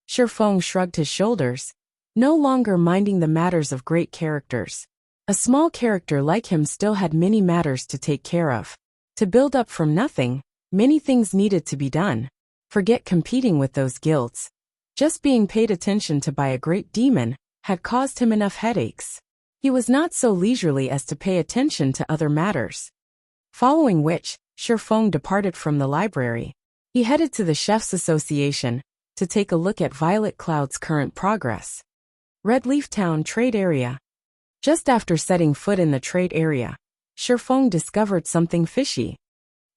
Shifeng shrugged his shoulders, no longer minding the matters of great characters. A small character like him still had many matters to take care of. To build up from nothing, many things needed to be done. Forget competing with those guilds. Just being paid attention to by a great demon had caused him enough headaches. He was not so leisurely as to pay attention to other matters. Following which, Shifeng departed from the library. He headed to the Chefs' Association to take a look at Violet Cloud's current progress. Red Leaf Town Trade Area. Just after setting foot in the trade area, Shifeng discovered something fishy.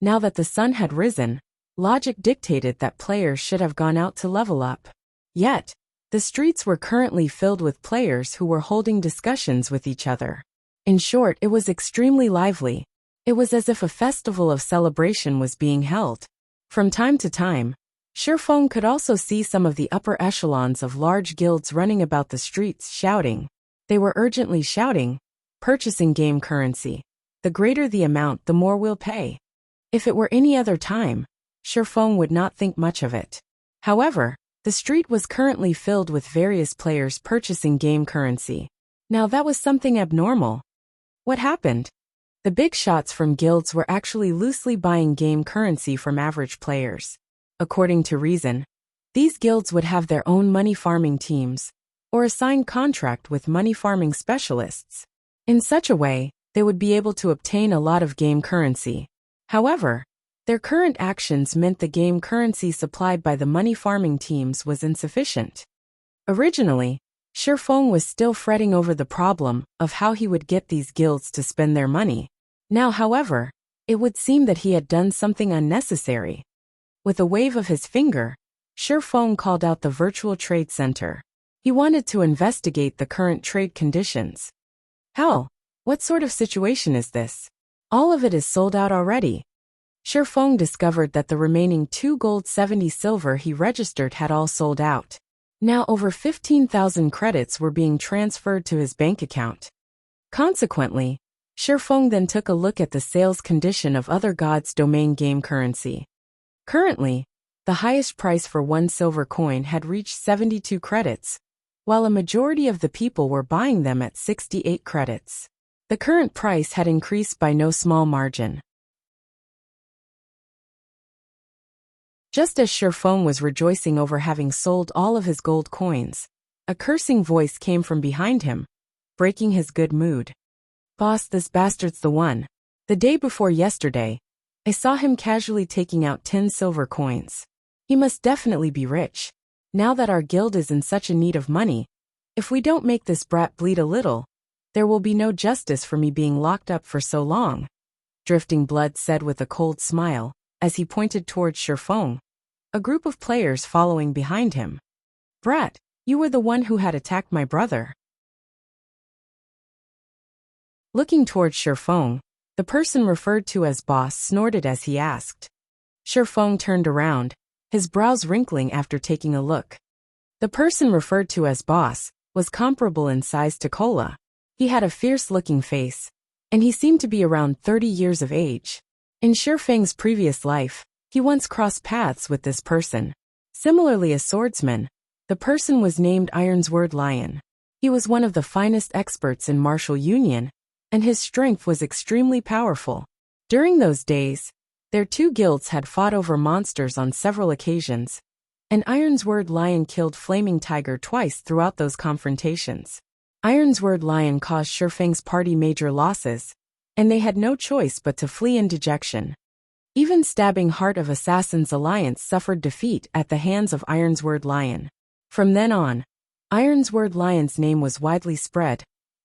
Now that the sun had risen, logic dictated that players should have gone out to level up. Yet, the streets were currently filled with players who were holding discussions with each other. In short, it was extremely lively. It was as if a festival of celebration was being held. From time to time, Shifeng could also see some of the upper echelons of large guilds running about the streets shouting. They were urgently shouting, purchasing game currency. The greater the amount, the more we'll pay. If it were any other time, Shifeng would not think much of it. However, the street was currently filled with various players purchasing game currency. Now that was something abnormal. What happened? The big shots from guilds were actually loosely buying game currency from average players. According to reason, these guilds would have their own money farming teams, or a signed contract with money farming specialists. In such a way, they would be able to obtain a lot of game currency. However, their current actions meant the game currency supplied by the money farming teams was insufficient. Originally, Shifeng was still fretting over the problem of how he would get these guilds to spend their money. Now, however, it would seem that he had done something unnecessary. With a wave of his finger, Shifeng called out the virtual trade center. He wanted to investigate the current trade conditions. Hell, what sort of situation is this? All of it is sold out already. Shifeng discovered that the remaining 2 gold 70 silver he registered had all sold out. Now over 15,000 credits were being transferred to his bank account. Consequently, Shifeng then took a look at the sales condition of other gods' domain game currency. Currently, the highest price for 1 silver coin had reached 72 credits, while a majority of the people were buying them at 68 credits. The current price had increased by no small margin. Just as Shifeng was rejoicing over having sold all of his gold coins, a cursing voice came from behind him, breaking his good mood. "Boss, this bastard's the one. The day before yesterday, I saw him casually taking out 10 silver coins. He must definitely be rich. Now that our guild is in such a need of money, if we don't make this brat bleed a little, there will be no justice for me being locked up for so long," Drifting Blood said with a cold smile, as he pointed towards Shifeng, a group of players following behind him. "Brat, you were the one who had attacked my brother." Looking towards Shifeng, the person referred to as boss snorted as he asked. Shifeng turned around, his brows wrinkling after taking a look. The person referred to as boss was comparable in size to Kola. He had a fierce-looking face, and he seemed to be around 30 years of age. In Shifeng's previous life, he once crossed paths with this person. Similarly, a swordsman, the person was named Ironsword Lion. He was one of the finest experts in martial union, and his strength was extremely powerful. During those days, their 2 guilds had fought over monsters on several occasions, and Ironsword Lion killed Flaming Tiger twice throughout those confrontations. Ironsword Lion caused Shifeng's party major losses, and they had no choice but to flee in dejection. Even stabbing Heart of Assassins Alliance suffered defeat at the hands of Ironsword Lion. From then on, Ironsword Lion's name was widely spread,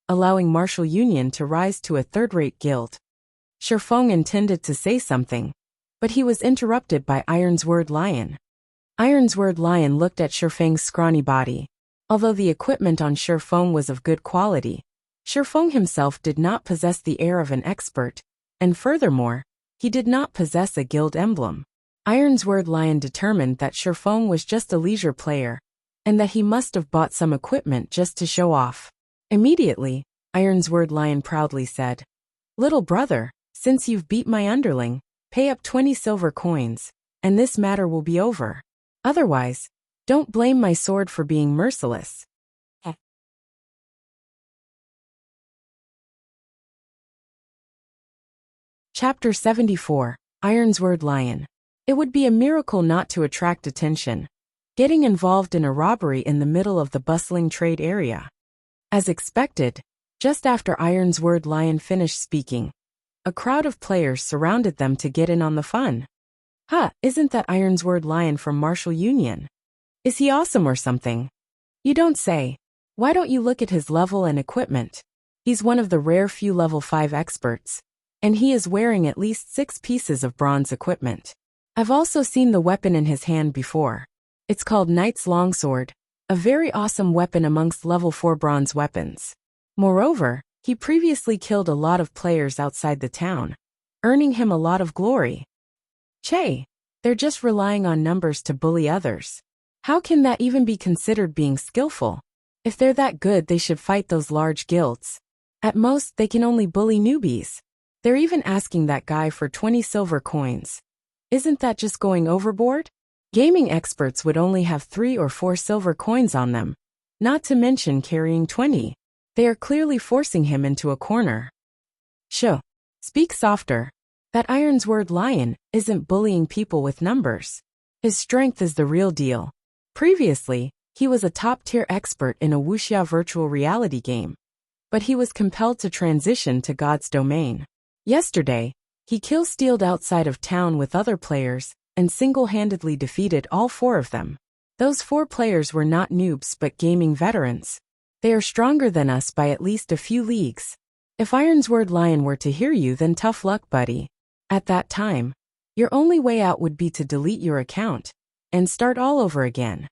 allowing martial union to rise to a third-rate guild. Shifeng intended to say something, but he was interrupted by Ironsword Lion. Ironsword Lion looked at Shifeng's scrawny body. Although the equipment on Shifeng was of good quality, Shifeng himself did not possess the air of an expert, and furthermore, he did not possess a guild emblem. Ironsword Lion determined that Shifeng was just a leisure player, and that he must have bought some equipment just to show off. Immediately, Ironsword Lion proudly said, "Little brother, since you've beat my underling, pay up 20 silver coins, and this matter will be over. Otherwise, don't blame my sword for being merciless." Chapter 74, Ironsword Lion. It would be a miracle not to attract attention, getting involved in a robbery in the middle of the bustling trade area. As expected, just after Ironsword Lion finished speaking, a crowd of players surrounded them to get in on the fun. "Huh, isn't that Ironsword Lion from Martial Union? Is he awesome or something? You don't say. Why don't you look at his level and equipment? He's one of the rare few level 5 experts, and he is wearing at least 6 pieces of bronze equipment. I've also seen the weapon in his hand before. It's called Knight's Longsword, a very awesome weapon amongst level 4 bronze weapons. Moreover, he previously killed a lot of players outside the town, earning him a lot of glory. Che, they're just relying on numbers to bully others. How can that even be considered being skillful? If they're that good, they should fight those large guilds. At most, they can only bully newbies. They're even asking that guy for 20 silver coins. Isn't that just going overboard? Gaming experts would only have 3 or 4 silver coins on them, not to mention carrying 20. They are clearly forcing him into a corner. Shh. Speak softer. That Ironsword Lion isn't bullying people with numbers. His strength is the real deal. Previously, he was a top-tier expert in a Wuxia virtual reality game, but he was compelled to transition to God's domain. Yesterday, he kill-stealed outside of town with other players and single-handedly defeated all 4 of them. Those 4 players were not noobs but gaming veterans. They are stronger than us by at least a few leagues. If Ironsword Lion were to hear you, then tough luck, buddy. At that time, your only way out would be to delete your account and start all over again.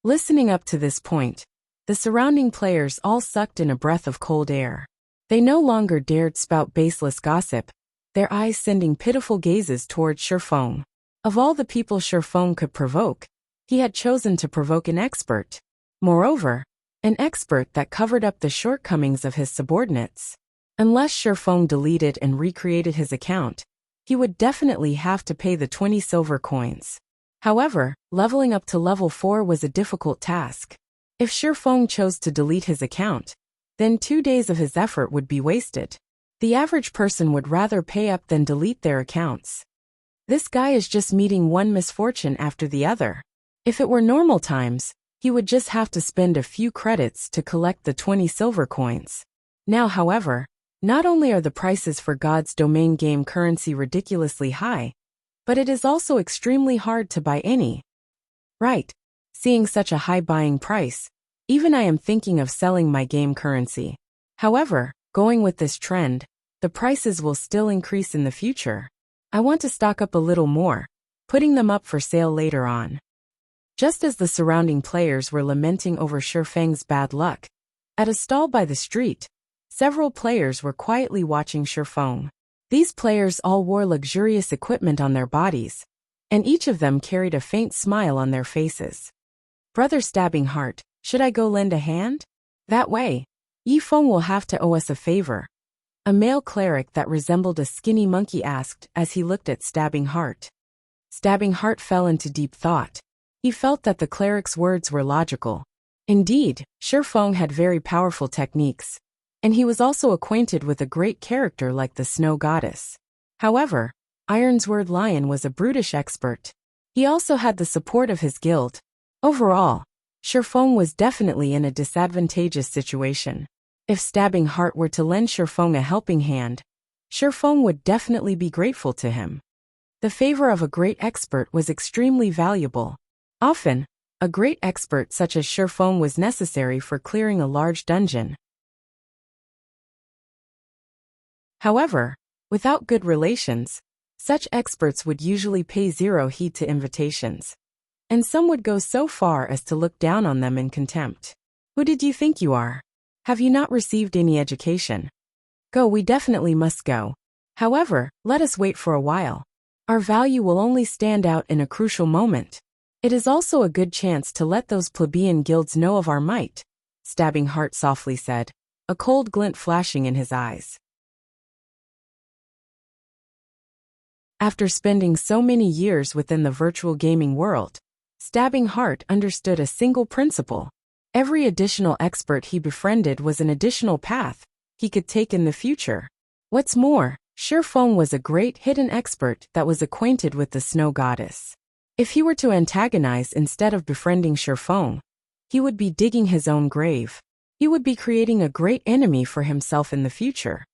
Listening up to this point, the surrounding players all sucked in a breath of cold air. They no longer dared spout baseless gossip, their eyes sending pitiful gazes towards Shifeng. Of all the people Shifeng could provoke, he had chosen to provoke an expert. Moreover, an expert that covered up the shortcomings of his subordinates. Unless Shifeng deleted and recreated his account, he would definitely have to pay the 20 silver coins. However, leveling up to level 4 was a difficult task. If Shifeng chose to delete his account, then 2 days of his effort would be wasted. The average person would rather pay up than delete their accounts. This guy is just meeting one misfortune after the other. If it were normal times, he would just have to spend a few credits to collect the 20 silver coins. Now, however, not only are the prices for God's domain game currency ridiculously high, but it is also extremely hard to buy any. Right. Seeing such a high buying price, even I am thinking of selling my game currency. However, going with this trend, the prices will still increase in the future. I want to stock up a little more, putting them up for sale later on. Just as the surrounding players were lamenting over Shifeng's bad luck, at a stall by the street, several players were quietly watching Shifeng. These players all wore luxurious equipment on their bodies, and each of them carried a faint smile on their faces. Brother Stabbing Heart, should I go lend a hand? That way, Yifeng will have to owe us a favor. A male cleric that resembled a skinny monkey asked as he looked at Stabbing Heart. Stabbing Heart fell into deep thought. He felt that the cleric's words were logical. Indeed, Shifeng had very powerful techniques, and he was also acquainted with a great character like the Snow Goddess. However, Ironsword Lion was a brutish expert. He also had the support of his guild. Overall, Shifeng was definitely in a disadvantageous situation. If Stabbing Heart were to lend Shifeng a helping hand, Shifeng would definitely be grateful to him. The favor of a great expert was extremely valuable. Often, a great expert such as Shifeng was necessary for clearing a large dungeon. However, without good relations, such experts would usually pay zero heed to invitations. And some would go so far as to look down on them in contempt. Who did you think you are? Have you not received any education? Go, we definitely must go. However, let us wait for a while. Our value will only stand out in a crucial moment. It is also a good chance to let those plebeian guilds know of our might, Stabbing Heart softly said, a cold glint flashing in his eyes. After spending so many years within the virtual gaming world, Stabbing Heart understood a single principle. Every additional expert he befriended was an additional path he could take in the future. What's more, Shifeng was a great hidden expert that was acquainted with the Snow Goddess. If he were to antagonize instead of befriending Shifeng, he would be digging his own grave. He would be creating a great enemy for himself in the future.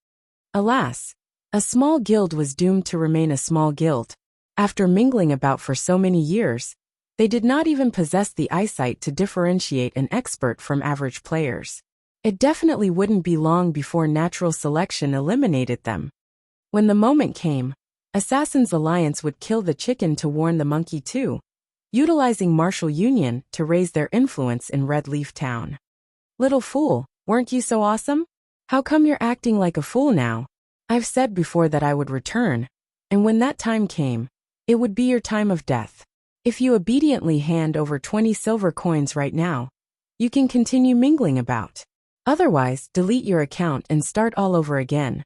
Alas, a small guild was doomed to remain a small guild. After mingling about for so many years, they did not even possess the eyesight to differentiate an expert from average players. It definitely wouldn't be long before natural selection eliminated them. When the moment came, Assassin's Alliance would kill the chicken to warn the monkey too, utilizing martial union to raise their influence in Red Leaf Town. Little fool, weren't you so awesome? How come you're acting like a fool now? I've said before that I would return, and when that time came, it would be your time of death. If you obediently hand over 20 silver coins right now, you can continue mingling about. Otherwise, delete your account and start all over again.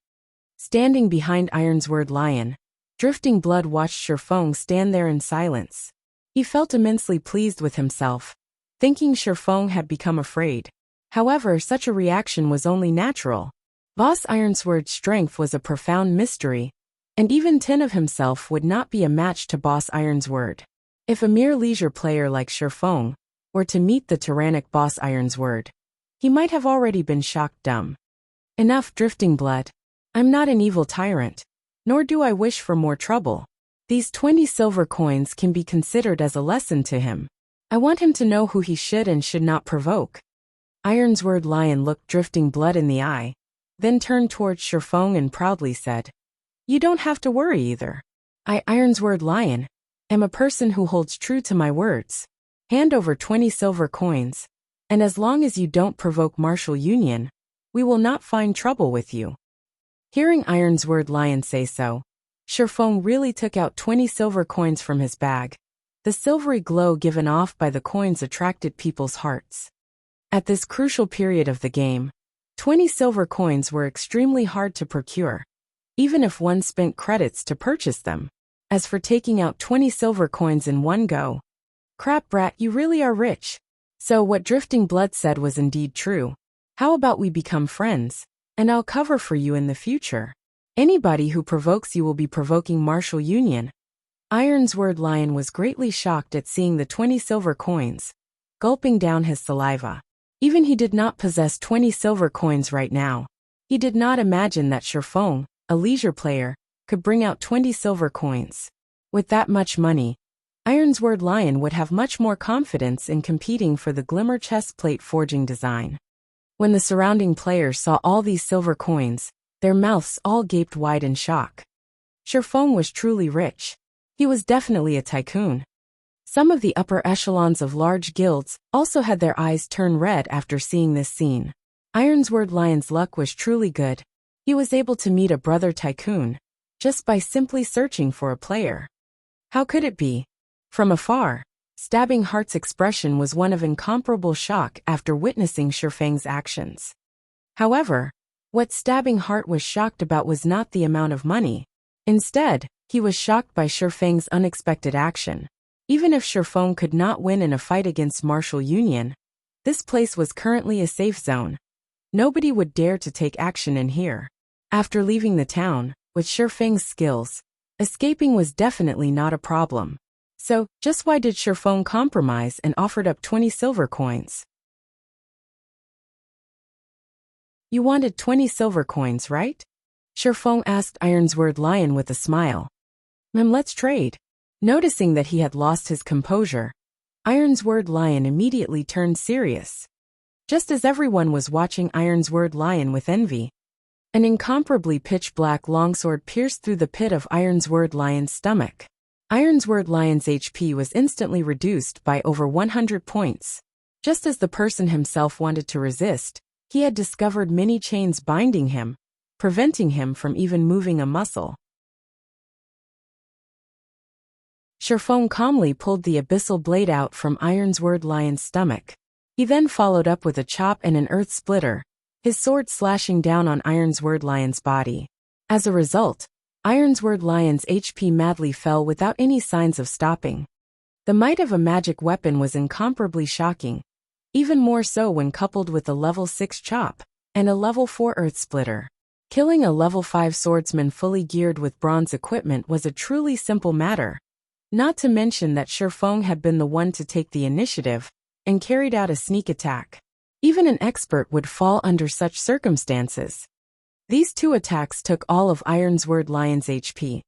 Standing behind Ironsword Lion, Drifting Blood watched Shifeng stand there in silence. He felt immensely pleased with himself, thinking Shifeng had become afraid. However, such a reaction was only natural. Boss Ironsword's strength was a profound mystery, and even 10 of himself would not be a match to Boss Ironsword. If a mere leisure player like Shifeng were to meet the tyrannic Boss Ironsword, he might have already been shocked dumb. Enough, Drifting Blood. I'm not an evil tyrant, nor do I wish for more trouble. These 20 silver coins can be considered as a lesson to him. I want him to know who he should and should not provoke. Ironsword Lion looked Drifting Blood in the eye, then turned towards Shifeng and proudly said, "You don't have to worry either. I, Ironsword Lion, am a person who holds true to my words. Hand over 20 silver coins, and as long as you don't provoke martial union, we will not find trouble with you." Hearing Ironsword Lion say so, Shifeng really took out 20 silver coins from his bag. The silvery glow given off by the coins attracted people's hearts. At this crucial period of the game, 20 silver coins were extremely hard to procure, even if one spent credits to purchase them. As for taking out 20 silver coins in one go, crap brat, you really are rich. So what Drifting Blood said was indeed true. How about we become friends, and I'll cover for you in the future. Anybody who provokes you will be provoking martial union. Ironsword Lion was greatly shocked at seeing the 20 silver coins, gulping down his saliva. Even he did not possess 20 silver coins right now. He did not imagine that Shifeng, a leisure player, could bring out 20 silver coins. With that much money, Ironsword Lion would have much more confidence in competing for the Glimmer chestplate forging design. When the surrounding players saw all these silver coins, their mouths all gaped wide in shock. Shifeng was truly rich. He was definitely a tycoon. Some of the upper echelons of large guilds also had their eyes turn red after seeing this scene. Ironsword Lion's luck was truly good. He was able to meet a brother tycoon just by simply searching for a player. How could it be? From afar, Stabbing Heart's expression was one of incomparable shock after witnessing Shifeng's actions. However, what Stabbing Heart was shocked about was not the amount of money. Instead, he was shocked by Shifeng's unexpected action. Even if Shifeng could not win in a fight against martial union, this place was currently a safe zone. Nobody would dare to take action in here. After leaving the town, with Shifeng's skills, escaping was definitely not a problem. So, just why did Shifeng compromise and offered up 20 silver coins? You wanted 20 silver coins, right? Shifeng asked Ironsword Lion with a smile. Let's trade. Noticing that he had lost his composure, Ironsword Lion immediately turned serious. Just as everyone was watching Ironsword Lion with envy, an incomparably pitch-black longsword pierced through the pit of Ironsword Lion's stomach. Ironsword Lion's HP was instantly reduced by over 100 points. Just as the person himself wanted to resist, he had discovered many chains binding him, preventing him from even moving a muscle. Shifeng calmly pulled the abyssal blade out from Ironsword Lion's stomach. He then followed up with a chop and an earth splitter, his sword slashing down on Ironsword Lion's body. As a result, Ironsword Lion's HP madly fell without any signs of stopping. The might of a magic weapon was incomparably shocking, even more so when coupled with a level 6 chop and a level 4 earth splitter. Killing a level 5 swordsman fully geared with bronze equipment was a truly simple matter. Not to mention that Shifeng had been the one to take the initiative and carried out a sneak attack. Even an expert would fall under such circumstances. These two attacks took all of Ironsword Lion's HP.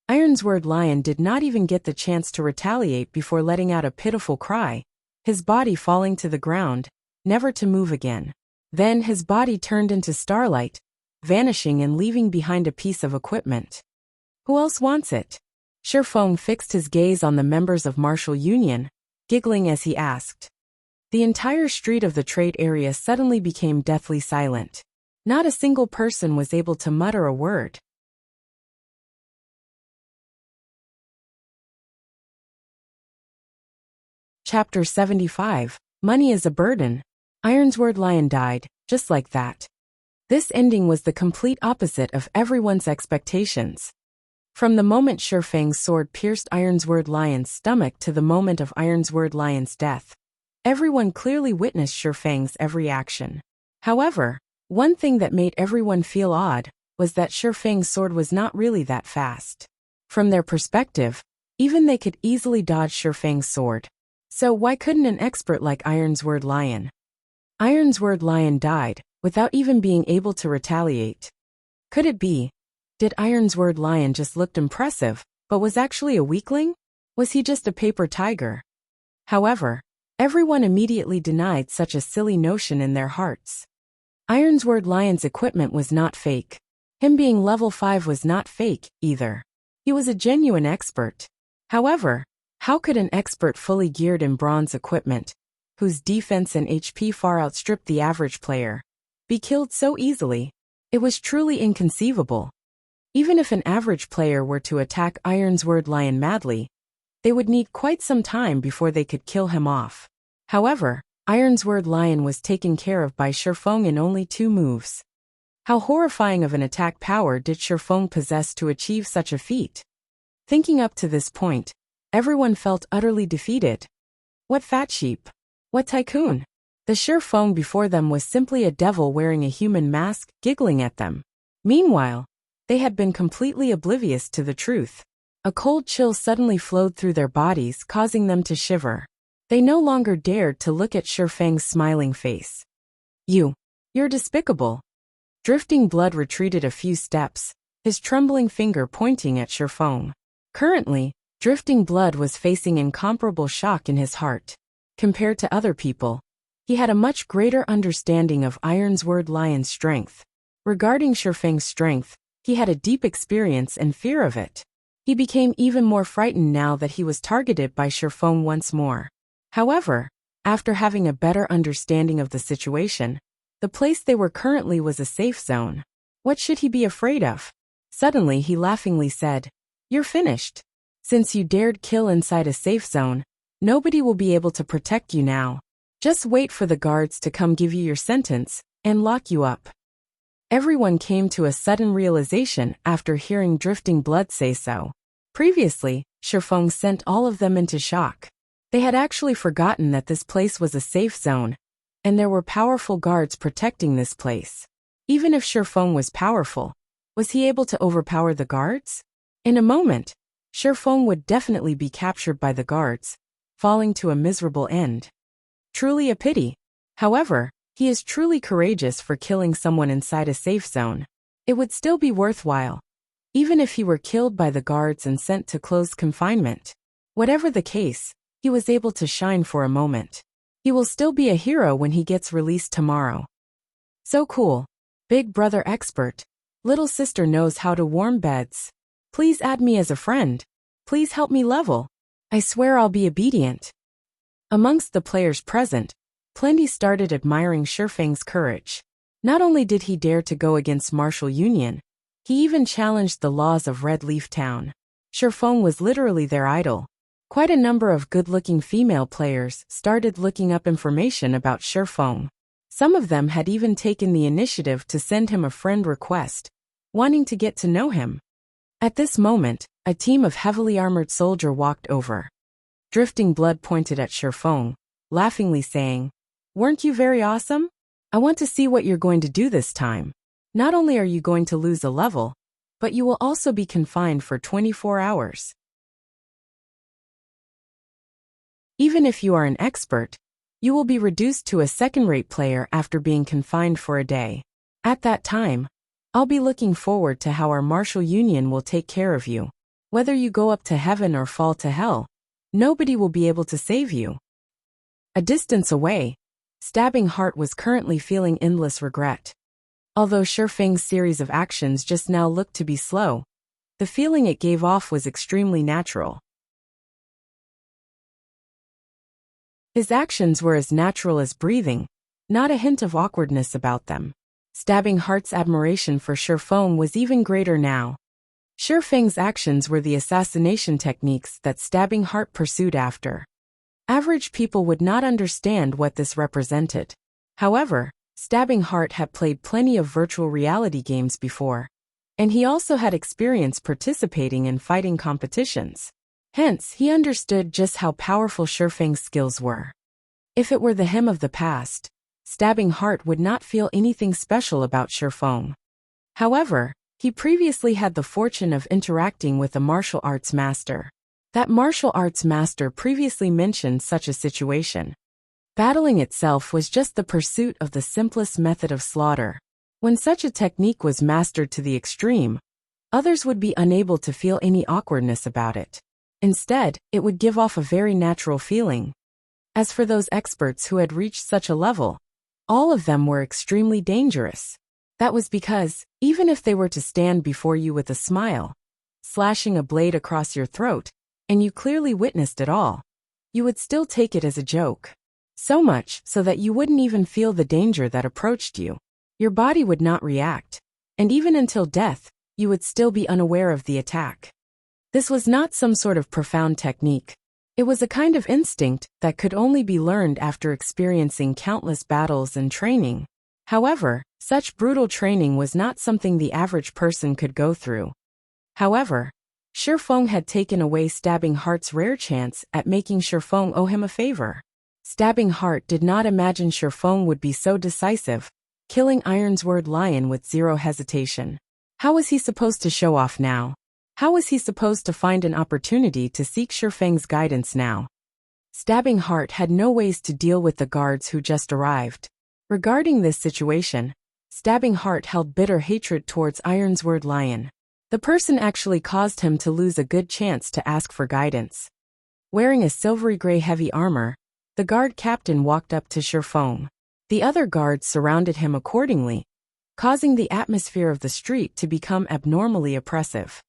Ironsword Lion did not even get the chance to retaliate before letting out a pitiful cry, his body falling to the ground, never to move again. Then his body turned into starlight, vanishing and leaving behind a piece of equipment. Who else wants it? Shifeng fixed his gaze on the members of Martial Union, giggling as he asked. The entire street of the trade area suddenly became deathly silent. Not a single person was able to mutter a word. Chapter 75. Money is a burden. Ironsword Lion died, just like that. This ending was the complete opposite of everyone's expectations. From the moment Shifeng's sword pierced Ironsword Lion's stomach to the moment of Ironsword Lion's death, everyone clearly witnessed Shifeng's every action. However, one thing that made everyone feel odd was that Shifeng's sword was not really that fast. From their perspective, even they could easily dodge Shifeng's sword. So why couldn't an expert like Ironsword Lion? Ironsword Lion died without even being able to retaliate. Could it be? Did Ironsword Lion just looked impressive, but was actually a weakling? Was he just a paper tiger? However, Everyone immediately denied such a silly notion in their hearts. Ironsword Lion's equipment was not fake. Him being level 5 was not fake, either. He was a genuine expert. However, how could an expert fully geared in bronze equipment, whose defense and HP far outstripped the average player, be killed so easily? It was truly inconceivable. Even if an average player were to attack Ironsword Lion madly, they would need quite some time before they could kill him off. However, Ironsword Lion was taken care of by Shifeng in only 2 moves. How horrifying of an attack power did Shifeng possess to achieve such a feat? Thinking up to this point, everyone felt utterly defeated. What fat sheep? What tycoon? The Shifeng before them was simply a devil wearing a human mask, giggling at them. Meanwhile, they had been completely oblivious to the truth. A cold chill suddenly flowed through their bodies, causing them to shiver. They no longer dared to look at Shifeng's smiling face. You're despicable. Drifting Blood retreated a few steps, his trembling finger pointing at Shifeng. Currently, Drifting Blood was facing incomparable shock in his heart. Compared to other people, he had a much greater understanding of Ironsword Lion's strength. Regarding Shifeng's strength, he had a deep experience and fear of it. He became even more frightened now that he was targeted by Shifeng once more. However, after having a better understanding of the situation, the place they were currently was a safe zone. What should he be afraid of? Suddenly he laughingly said, "You're finished. Since you dared kill inside a safe zone, nobody will be able to protect you now. Just wait for the guards to come give you your sentence and lock you up." Everyone came to a sudden realization after hearing Drifting Blood say so. Previously, Shifeng sent all of them into shock. They had actually forgotten that this place was a safe zone, and there were powerful guards protecting this place. Even if Shifeng was powerful, was he able to overpower the guards? In a moment, Shifeng would definitely be captured by the guards, falling to a miserable end. Truly a pity. However, he is truly courageous for killing someone inside a safe zone. It would still be worthwhile, even if he were killed by the guards and sent to closed confinement. Whatever the case, he was able to shine for a moment. He will still be a hero when he gets released tomorrow. So cool. Big brother expert. Little sister knows how to warm beds. Please add me as a friend. Please help me level. I swear I'll be obedient. Amongst the players present, plenty started admiring Shifeng's courage. Not only did he dare to go against martial union, he even challenged the laws of Red Leaf Town. Shifeng was literally their idol. Quite a number of good-looking female players started looking up information about Shifeng. Some of them had even taken the initiative to send him a friend request, wanting to get to know him. At this moment, a team of heavily armored soldiers walked over. Drifting Blood pointed at Shifeng, laughingly saying, "Weren't you very awesome? I want to see what you're going to do this time. Not only are you going to lose a level, but you will also be confined for 24 hours. Even if you are an expert, you will be reduced to a second-rate player after being confined for a day. At that time, I'll be looking forward to how our martial union will take care of you. Whether you go up to heaven or fall to hell, nobody will be able to save you." A distance away, Stabbing Heart was currently feeling endless regret. Although Shifeng's series of actions just now looked to be slow, the feeling it gave off was extremely natural. His actions were as natural as breathing, not a hint of awkwardness about them. Stabbing Heart's admiration for Shifeng was even greater now. Shifeng's actions were the assassination techniques that Stabbing Heart pursued after. Average people would not understand what this represented. However, Stabbing Heart had played plenty of virtual reality games before, and he also had experience participating in fighting competitions. Hence, he understood just how powerful Shifeng's skills were. If it were the him of the past, Stabbing Heart would not feel anything special about Shifeng. However, he previously had the fortune of interacting with a martial arts master. That martial arts master previously mentioned such a situation. Battling itself was just the pursuit of the simplest method of slaughter. When such a technique was mastered to the extreme, others would be unable to feel any awkwardness about it. Instead, it would give off a very natural feeling. As for those experts who had reached such a level, all of them were extremely dangerous. That was because, even if they were to stand before you with a smile, slashing a blade across your throat, and you clearly witnessed it all, you would still take it as a joke. So much so that you wouldn't even feel the danger that approached you. Your body would not react, and even until death, you would still be unaware of the attack. This was not some sort of profound technique. It was a kind of instinct that could only be learned after experiencing countless battles and training. However, such brutal training was not something the average person could go through. However, Shifeng had taken away Stabbing Heart's rare chance at making Shifeng owe him a favor. Stabbing Heart did not imagine Shifeng would be so decisive, killing Ironsword Lion with zero hesitation. How was he supposed to show off now? How was he supposed to find an opportunity to seek Shifeng's guidance now? Stabbing Heart had no ways to deal with the guards who just arrived. Regarding this situation, Stabbing Heart held bitter hatred towards Ironsword Lion. The person actually caused him to lose a good chance to ask for guidance. Wearing a silvery gray heavy armor, the guard captain walked up to Shifeng. The other guards surrounded him accordingly, causing the atmosphere of the street to become abnormally oppressive.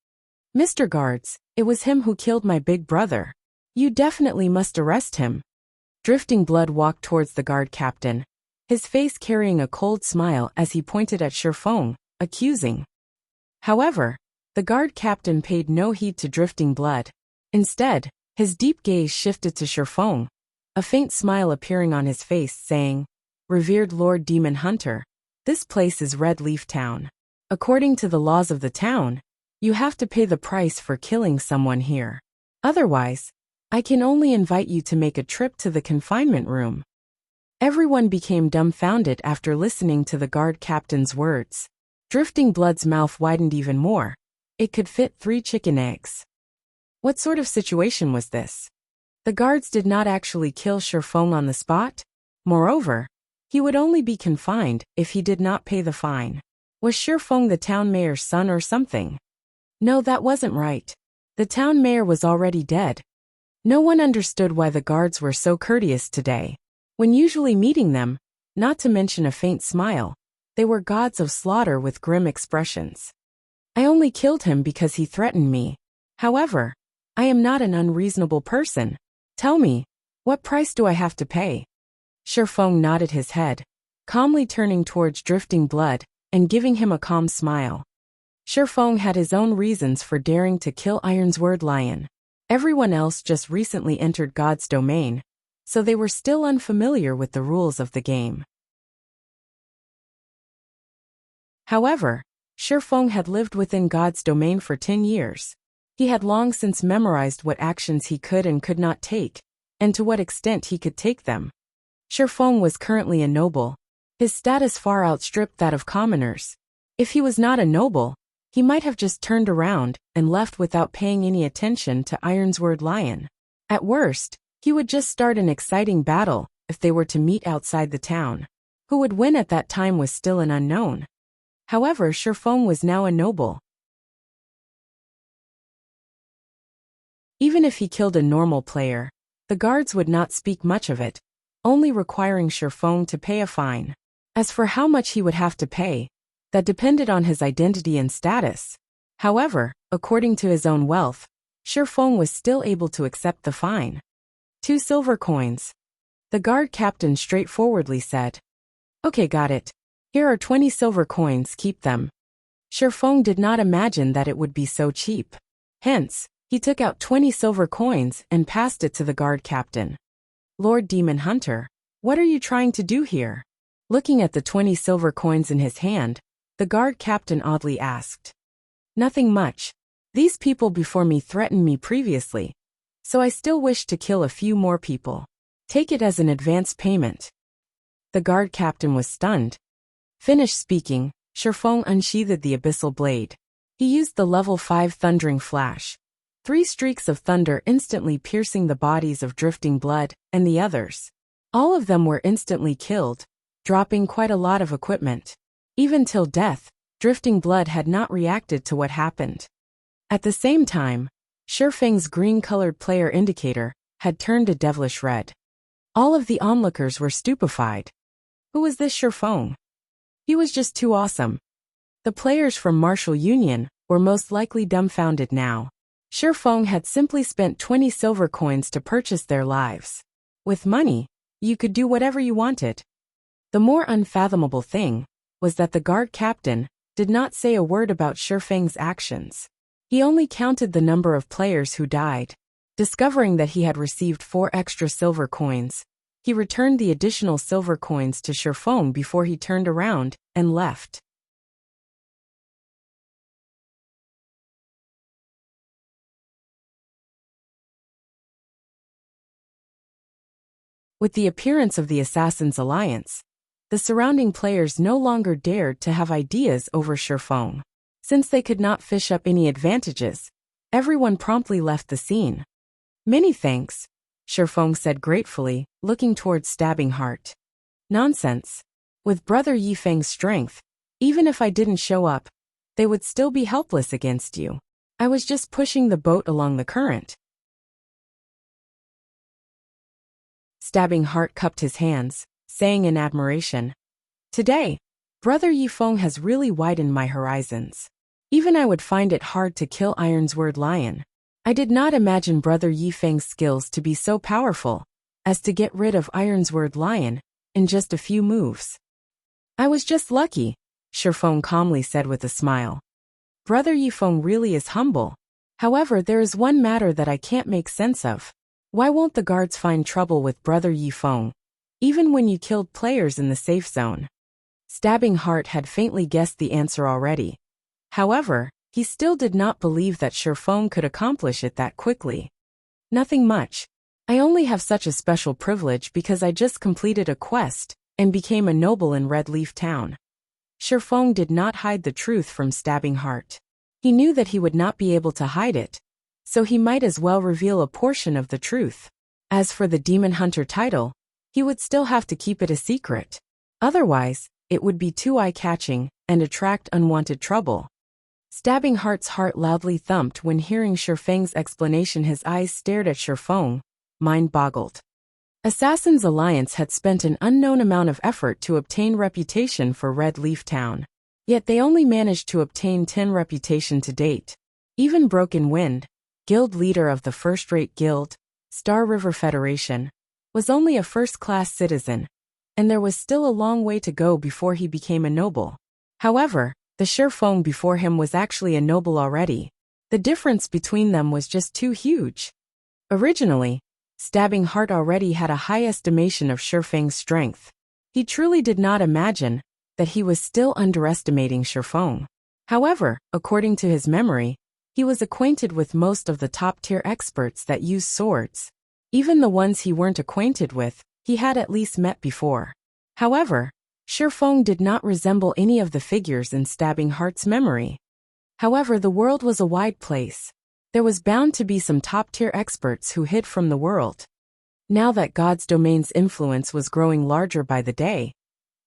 "Mr. Guards, it was him who killed my big brother. You definitely must arrest him." Drifting Blood walked towards the guard captain, his face carrying a cold smile as he pointed at Shifeng, accusing. However, the guard captain paid no heed to Drifting Blood. Instead, his deep gaze shifted to Shifeng, a faint smile appearing on his face, saying, "Revered Lord Demon Hunter, this place is Red Leaf Town. According to the laws of the town, you have to pay the price for killing someone here. Otherwise, I can only invite you to make a trip to the confinement room." Everyone became dumbfounded after listening to the guard captain's words. Drifting Blood's mouth widened even more. It could fit 3 chicken eggs. What sort of situation was this? The guards did not actually kill Shifeng on the spot. Moreover, he would only be confined if he did not pay the fine. Was Shifeng the town mayor's son or something? No, that wasn't right. The town mayor was already dead. No one understood why the guards were so courteous today. When usually meeting them, not to mention a faint smile, they were gods of slaughter with grim expressions. "I only killed him because he threatened me. However, I am not an unreasonable person. Tell me, what price do I have to pay?" Shifeng nodded his head, calmly turning towards Drifting Blood and giving him a calm smile. Shifeng had his own reasons for daring to kill Ironsword Lion. Everyone else just recently entered God's domain, so they were still unfamiliar with the rules of the game. However, Shifeng had lived within God's domain for 10 years. He had long since memorized what actions he could and could not take, and to what extent he could take them. Shifeng was currently a noble. His status far outstripped that of commoners. If he was not a noble, he might have just turned around and left without paying any attention to Ironsword Lion. At worst, he would just start an exciting battle if they were to meet outside the town. Who would win at that time was still an unknown. However, Shifeng was now a noble. Even if he killed a normal player, the guards would not speak much of it, only requiring Shifeng to pay a fine. As for how much he would have to pay, that depended on his identity and status. However, according to his own wealth, Shifeng was still able to accept the fine. 2 silver coins. The guard captain straightforwardly said. "Okay, got it. Here are 20 silver coins, keep them." Shifeng did not imagine that it would be so cheap. Hence, he took out 20 silver coins and passed it to the guard captain. "Lord Demon Hunter, what are you trying to do here?" Looking at the 20 silver coins in his hand, the guard captain oddly asked. "Nothing much. These people before me threatened me previously, so I still wish to kill a few more people. Take it as an advance payment." The guard captain was stunned. Finished speaking, Shifeng unsheathed the abyssal blade. He used the level 5 thundering flash. 3 streaks of thunder instantly piercing the bodies of Drifting Blood and the others. All of them were instantly killed, dropping quite a lot of equipment. Even till death, Drifting Blood had not reacted to what happened. At the same time, Shifeng's green-colored player indicator had turned a devilish red. All of the onlookers were stupefied. Who was this Shifeng? He was just too awesome. The players from Martial Union were most likely dumbfounded now. Shifeng had simply spent 20 silver coins to purchase their lives. With money, you could do whatever you wanted. The more unfathomable thing was that the guard captain did not say a word about Shifeng's actions. He only counted the number of players who died. Discovering that he had received 4 extra silver coins, he returned the additional silver coins to Shifeng before he turned around and left. With the appearance of the Assassin's Alliance, the surrounding players no longer dared to have ideas over Shifeng. Since they could not fish up any advantages, everyone promptly left the scene. Many thanks, Shifeng said gratefully, looking towards Stabbing Heart. Nonsense. With Brother Yifeng's strength, even if I didn't show up, they would still be helpless against you. I was just pushing the boat along the current. Stabbing Heart cupped his hands, saying in admiration, "Today, Brother Yifeng has really widened my horizons. Even I would find it hard to kill Ironsword Lion. I did not imagine Brother Yifeng's skills to be so powerful as to get rid of Ironsword Lion in just a few moves." "I was just lucky," Shifeng calmly said with a smile. Brother Yifeng really is humble. However, there is one matter that I can't make sense of. Why won't the guards find trouble with Brother Yifeng, even when you killed players in the safe zone? Stabbing Heart had faintly guessed the answer already. However, he still did not believe that Shifeng could accomplish it that quickly. "Nothing much. I only have such a special privilege because I just completed a quest and became a noble in Red Leaf Town." Shifeng did not hide the truth from Stabbing Heart. He knew that he would not be able to hide it, so he might as well reveal a portion of the truth. As for the Demon Hunter title, he would still have to keep it a secret. Otherwise, it would be too eye-catching and attract unwanted trouble. Stabbing Heart's heart loudly thumped when hearing Shifeng's explanation. His eyes stared at Shifeng, mind boggled. Assassin's Alliance had spent an unknown amount of effort to obtain reputation for Red Leaf Town. Yet they only managed to obtain 10 reputation to date. Even Broken Wind, guild leader of the first-rate guild, Star River Federation, was only a first-class citizen, and there was still a long way to go before he became a noble. However, the Shifeng before him was actually a noble already. The difference between them was just too huge. Originally, Stabbing Heart already had a high estimation of Shifeng's strength. He truly did not imagine that he was still underestimating Shifeng. However, according to his memory, he was acquainted with most of the top-tier experts that use swords. Even the ones he weren't acquainted with, he had at least met before. However, Shifeng did not resemble any of the figures in Stabbing Heart's memory. However, the world was a wide place. There was bound to be some top-tier experts who hid from the world. Now that God's domain's influence was growing larger by the day,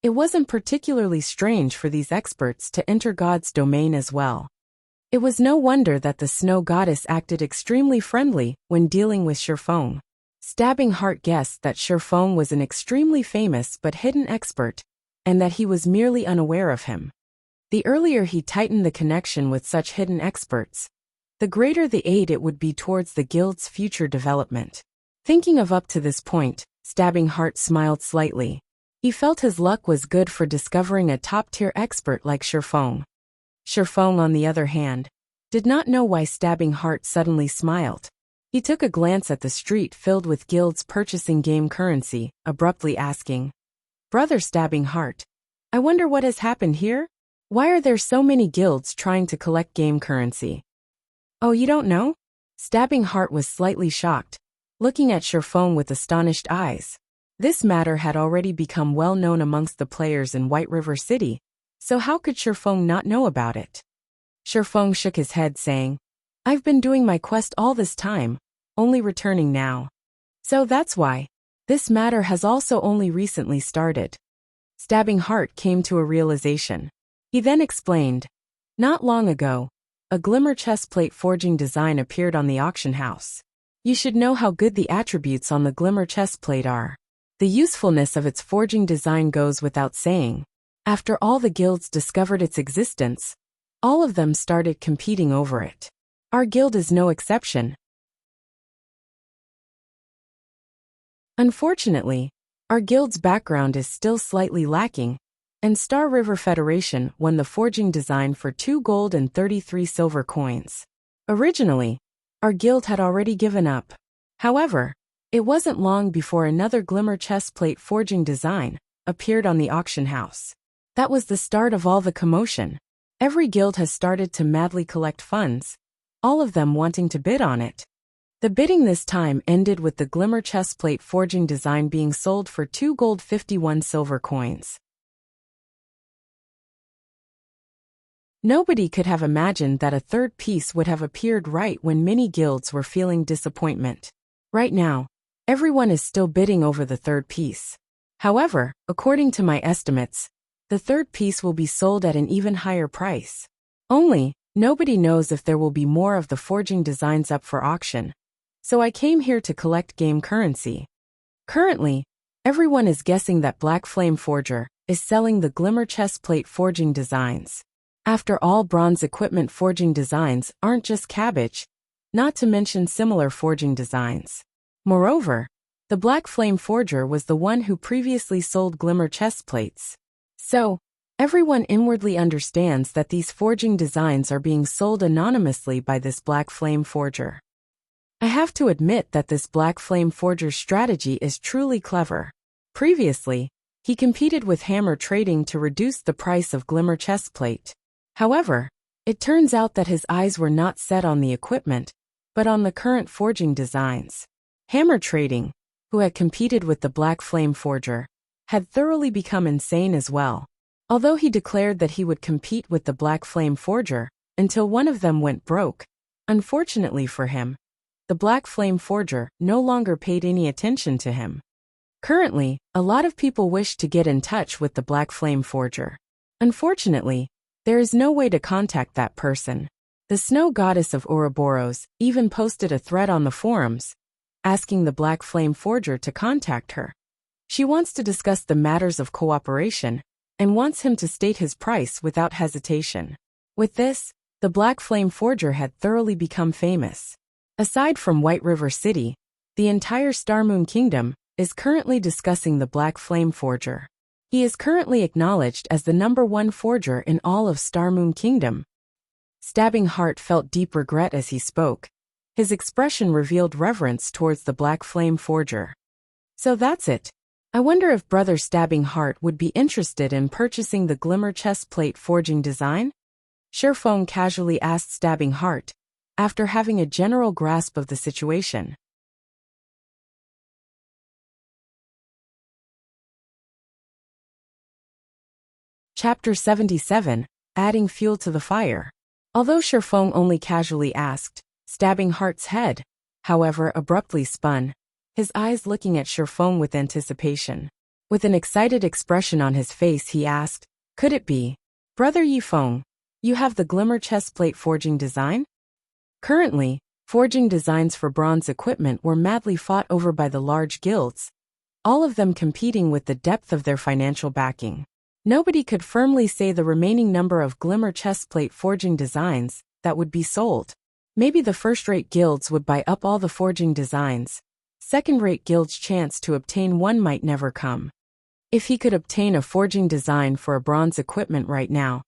it wasn't particularly strange for these experts to enter God's domain as well. It was no wonder that the snow goddess acted extremely friendly when dealing with Shifeng. Stabbing Heart guessed that Shifeng was an extremely famous but hidden expert, and that he was merely unaware of him. The earlier he tightened the connection with such hidden experts, the greater the aid it would be towards the guild's future development. Thinking of up to this point, Stabbing Heart smiled slightly. He felt his luck was good for discovering a top-tier expert like Shifeng. Shifeng, on the other hand, did not know why Stabbing Heart suddenly smiled. He took a glance at the street filled with guilds purchasing game currency, abruptly asking, "Brother Stabbing Heart, I wonder what has happened here? Why are there so many guilds trying to collect game currency?" "Oh, you don't know?" Stabbing Heart was slightly shocked, looking at Shifeng with astonished eyes. This matter had already become well known amongst the players in White River City, so how could Shifeng not know about it? Shifeng shook his head, saying, "I've been doing my quest all this time, only returning now. So that's why. This matter has also only recently started." Stabbing Heart came to a realization. He then explained, "Not long ago, a glimmer chestplate forging design appeared on the auction house. You should know how good the attributes on the glimmer chestplate are. The usefulness of its forging design goes without saying. After all the guilds discovered its existence, all of them started competing over it. Our guild is no exception. Unfortunately, our guild's background is still slightly lacking, and Star River Federation won the forging design for 2 gold and 33 silver coins. Originally, our guild had already given up. However, it wasn't long before another glimmer chestplate forging design appeared on the auction house. That was the start of all the commotion. Every guild has started to madly collect funds, all of them wanting to bid on it. The bidding this time ended with the glimmer chestplate forging design being sold for 2 gold 51 silver coins. Nobody could have imagined that a third piece would have appeared right when many guilds were feeling disappointment. Right now, everyone is still bidding over the third piece. However, according to my estimates, the third piece will be sold at an even higher price. Only, nobody knows if there will be more of the forging designs up for auction. So I came here to collect game currency. Currently, everyone is guessing that Black Flame Forger is selling the glimmer chestplate forging designs. After all, bronze equipment forging designs aren't just cabbage, not to mention similar forging designs. Moreover, the Black Flame Forger was the one who previously sold glimmer chestplates. So, everyone inwardly understands that these forging designs are being sold anonymously by this Black Flame Forger. I have to admit that this Black Flame Forger's strategy is truly clever. Previously, he competed with Hammer Trading to reduce the price of glimmer chestplate. However, it turns out that his eyes were not set on the equipment, but on the current forging designs. Hammer Trading, who had competed with the Black Flame Forger, had thoroughly become insane as well. Although he declared that he would compete with the Black Flame Forger until one of them went broke, unfortunately for him, the Black Flame Forger no longer paid any attention to him. Currently, a lot of people wish to get in touch with the Black Flame Forger. Unfortunately, there is no way to contact that person. The Snow Goddess of Ouroboros even posted a thread on the forums, asking the Black Flame Forger to contact her. She wants to discuss the matters of cooperation, and wants him to state his price without hesitation. With this, the Black Flame Forger had thoroughly become famous. Aside from White River City, the entire Starmoon Kingdom is currently discussing the Black Flame Forger. He is currently acknowledged as the #1 forger in all of Starmoon Kingdom. Stabbing Heart felt deep regret as he spoke. His expression revealed reverence towards the Black Flame Forger. So that's it. I wonder if Brother Stabbing Heart would be interested in purchasing the glimmer chestplate forging design? Sherfong casually asked Stabbing Heart, after having a general grasp of the situation. Chapter 77, Adding Fuel to the Fire. Although Sherfong only casually asked, Stabbing Heart's head, however, abruptly spun, his eyes looking at Sherfong with anticipation. With an excited expression on his face, he asked, "Could it be? Brother Yifeng, you have the glimmer chestplate forging design?" Currently, forging designs for bronze equipment were madly fought over by the large guilds, all of them competing with the depth of their financial backing. Nobody could firmly say the remaining number of glimmer chestplate forging designs that would be sold. Maybe the first-rate guilds would buy up all the forging designs. Second-rate guilds' chance to obtain one might never come. If he could obtain a forging design for a bronze equipment right now,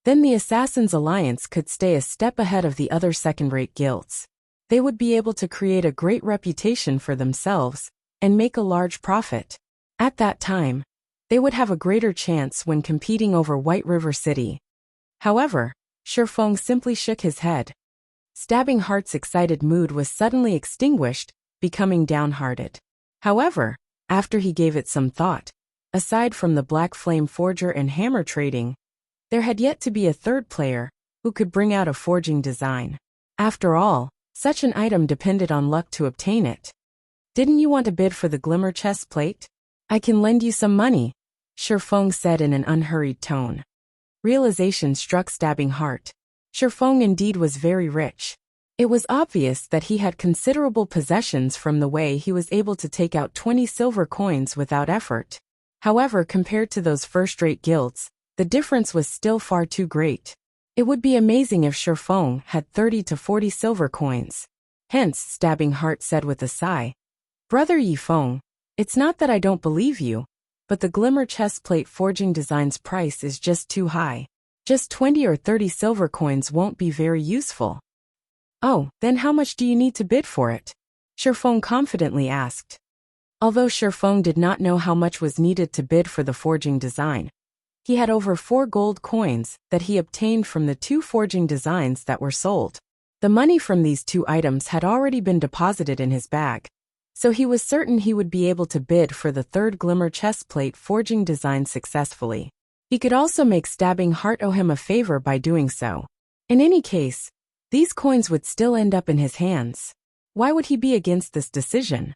then the Assassin's Alliance could stay a step ahead of the other second-rate guilds. They would be able to create a great reputation for themselves and make a large profit. At that time, they would have a greater chance when competing over White River City. However, Sherfong simply shook his head. Stabbing Heart's excited mood was suddenly extinguished, becoming downhearted. However, after he gave it some thought, aside from the Black Flame Forger and Hammer Trading, there had yet to be a third player who could bring out a forging design. After all, such an item depended on luck to obtain it. "Didn't you want to bid for the glimmer chest plate? I can lend you some money," Sherfong said in an unhurried tone. Realization struck Stabbing Heart. Sherfong indeed was very rich. It was obvious that he had considerable possessions from the way he was able to take out 20 silver coins without effort. However, compared to those first-rate guilds, the difference was still far too great. It would be amazing if Shifeng had 30 to 40 silver coins. Hence, Stabbing Heart said with a sigh, "Brother Yifeng, it's not that I don't believe you, but the Glimmer chestplate forging design's price is just too high. Just 20 or 30 silver coins won't be very useful." "Oh, then how much do you need to bid for it?" Shifeng confidently asked. Although Shifeng did not know how much was needed to bid for the forging design, he had over 4 gold coins that he obtained from the 2 forging designs that were sold. The money from these 2 items had already been deposited in his bag, so he was certain he would be able to bid for the 3rd Glimmer chestplate forging design successfully. He could also make Stabbing Heart owe him a favor by doing so. In any case, these coins would still end up in his hands. Why would he be against this decision?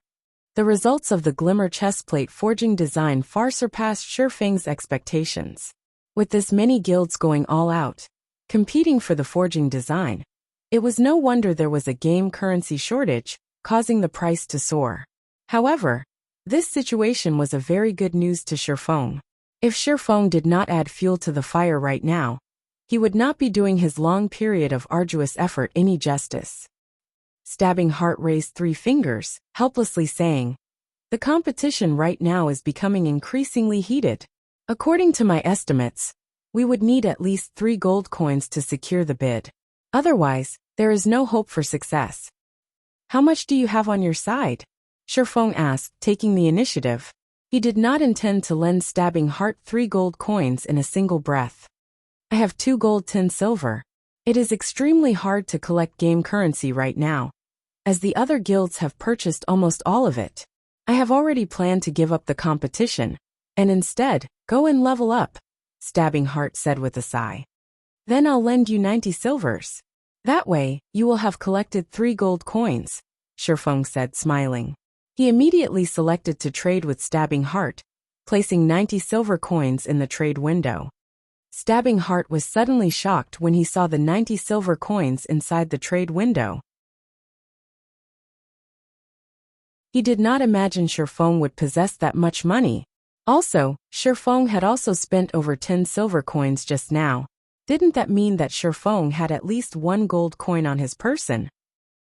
The results of the Glimmer chestplate forging design far surpassed Shifeng's expectations. With this many guilds going all out, competing for the forging design, it was no wonder there was a game currency shortage, causing the price to soar. However, this situation was a very good news to Shifeng. If Shifeng did not add fuel to the fire right now, he would not be doing his long period of arduous effort any justice. Stabbing Heart raised 3 fingers, helplessly saying, "The competition right now is becoming increasingly heated. According to my estimates, we would need at least 3 gold coins to secure the bid. Otherwise, there is no hope for success." "How much do you have on your side?" Shifeng asked, taking the initiative. He did not intend to lend Stabbing Heart 3 gold coins in a single breath. "I have 2 gold 10 silver. It is extremely hard to collect game currency right now, as the other guilds have purchased almost all of it. I have already planned to give up the competition, and instead, go and level up," Stabbing Heart said with a sigh. "Then I'll lend you 90 silvers. That way, you will have collected 3 gold coins," Shifeng said, smiling. He immediately selected to trade with Stabbing Heart, placing 90 silver coins in the trade window. Stabbing Heart was suddenly shocked when he saw the 90 silver coins inside the trade window. He did not imagine Shifeng would possess that much money. Also, Shifeng had also spent over 10 silver coins just now. Didn't that mean that Shifeng had at least 1 gold coin on his person?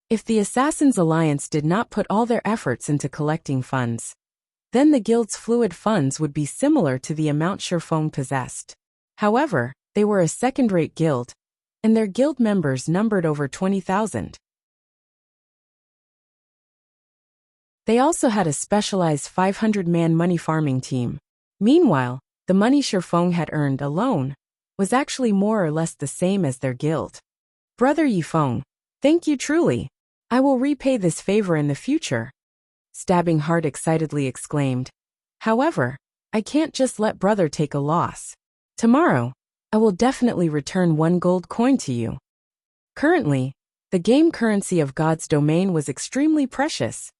If the Assassins' Alliance did not put all their efforts into collecting funds, then the guild's fluid funds would be similar to the amount Shifeng possessed. However, they were a second-rate guild, and their guild members numbered over 20,000. They also had a specialized 500-man money farming team. Meanwhile, the money Shifeng had earned alone was actually more or less the same as their guild. "Brother Yifeng, thank you truly. I will repay this favor in the future," Stabbing Heart excitedly exclaimed. "However, I can't just let brother take a loss. Tomorrow, I will definitely return 1 gold coin to you." Currently, the game currency of God's domain was extremely precious,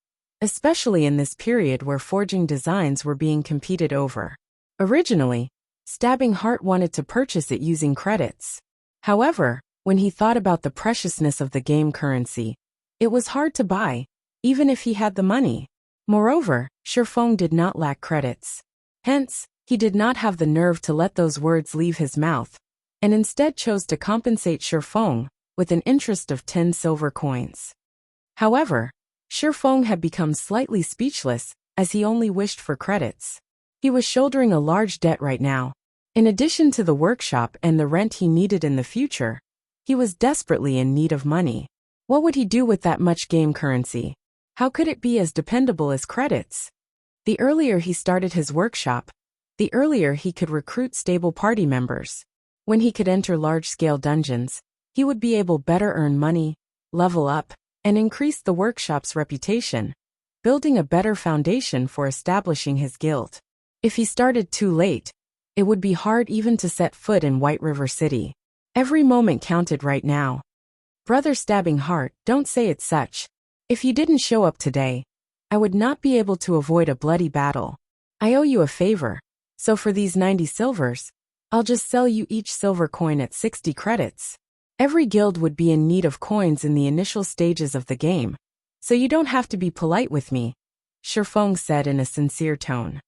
especially in this period where forging designs were being competed over. Originally, Stabbing Heart wanted to purchase it using credits. However, when he thought about the preciousness of the game currency, it was hard to buy, even if he had the money. Moreover, Shifeng did not lack credits. Hence, he did not have the nerve to let those words leave his mouth, and instead chose to compensate Shifeng with an interest of 10 silver coins. However, Shifeng had become slightly speechless, as he only wished for credits. He was shouldering a large debt right now. In addition to the workshop and the rent he needed in the future, he was desperately in need of money. What would he do with that much game currency? How could it be as dependable as credits? The earlier he started his workshop, the earlier he could recruit stable party members. When he could enter large-scale dungeons, he would be able better earn money, level up, and increase the workshop's reputation, building a better foundation for establishing his guild. If he started too late, it would be hard even to set foot in White River City. Every moment counted right now. "Brother Stabbing Heart, don't say it's such. If you didn't show up today, I would not be able to avoid a bloody battle. I owe you a favor, so for these 90 silvers, I'll just sell you each silver coin at 60 credits. Every guild would be in need of coins in the initial stages of the game, so you don't have to be polite with me, Shifeng said in a sincere tone.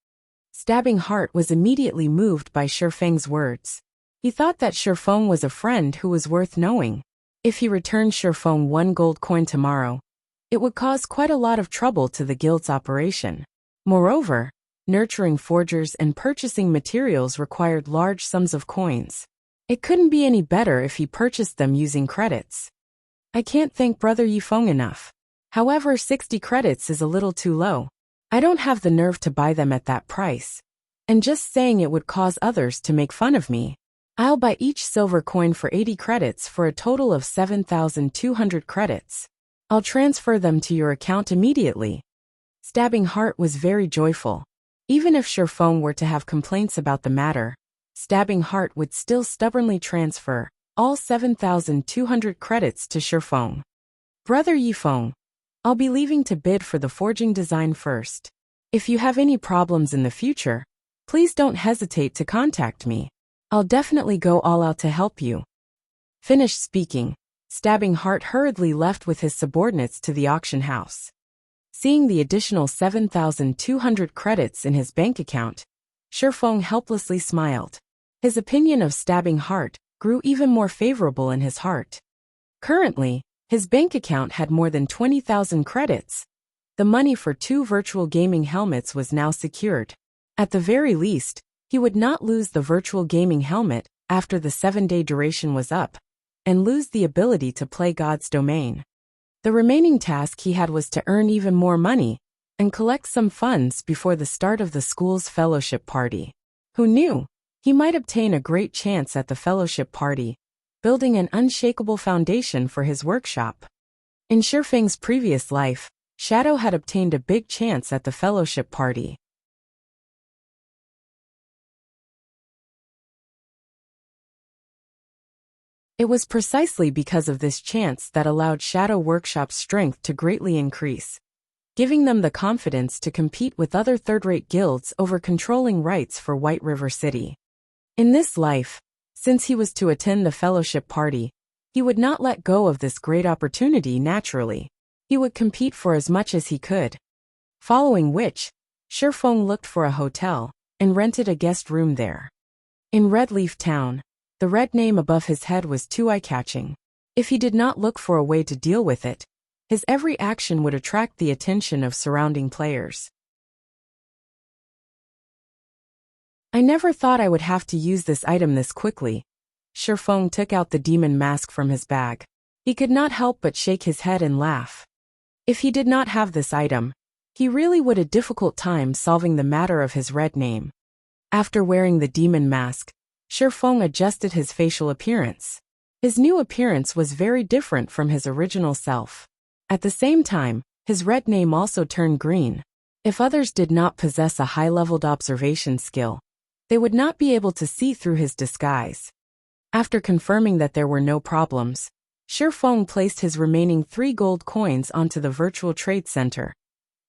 Stabbing Heart was immediately moved by Shifeng's words. He thought that Shifeng was a friend who was worth knowing. If he returned Shifeng 1 gold coin tomorrow, it would cause quite a lot of trouble to the guild's operation. Moreover, nurturing forgers and purchasing materials required large sums of coins. It couldn't be any better if he purchased them using credits. I can't thank Brother Yifeng enough. However, 60 credits is a little too low. I don't have the nerve to buy them at that price. And just saying it would cause others to make fun of me. I'll buy each silver coin for 80 credits for a total of 7,200 credits. I'll transfer them to your account immediately. Stabbing Heart was very joyful. Even if Shifeng were to have complaints about the matter, Stabbing Heart would still stubbornly transfer all 7,200 credits to Shifeng. Brother Yifeng, I'll be leaving to bid for the forging design first. If you have any problems in the future, please don't hesitate to contact me. I'll definitely go all out to help you. Finished speaking, Stabbing Heart hurriedly left with his subordinates to the auction house. Seeing the additional 7,200 credits in his bank account, Shifeng helplessly smiled. His opinion of Stabbing Heart grew even more favorable in his heart. Currently, his bank account had more than 20,000 credits. The money for 2 virtual gaming helmets was now secured. At the very least, he would not lose the virtual gaming helmet after the 7-day duration was up, and lose the ability to play God's Domain. The remaining task he had was to earn even more money and collect some funds before the start of the school's fellowship party. Who knew? He might obtain a great chance at the fellowship party, building an unshakable foundation for his workshop. In Shifeng's previous life, Shadow had obtained a big chance at the fellowship party. It was precisely because of this chance that allowed Shadow Workshop's strength to greatly increase, giving them the confidence to compete with other third-rate guilds over controlling rights for White River City. In this life, since he was to attend the fellowship party, he would not let go of this great opportunity naturally. He would compete for as much as he could. Following which, Shifeng looked for a hotel and rented a guest room there. In Red Leaf Town, the red name above his head was too eye-catching. If he did not look for a way to deal with it, his every action would attract the attention of surrounding players. I never thought I would have to use this item this quickly. Shifeng took out the demon mask from his bag. He could not help but shake his head and laugh. If he did not have this item, he really would have a difficult time solving the matter of his red name. After wearing the demon mask, Shifeng adjusted his facial appearance. His new appearance was very different from his original self. At the same time, his red name also turned green. If others did not possess a high-leveled observation skill, they would not be able to see through his disguise. After confirming that there were no problems, Shifeng placed his remaining 3 gold coins onto the virtual trade center.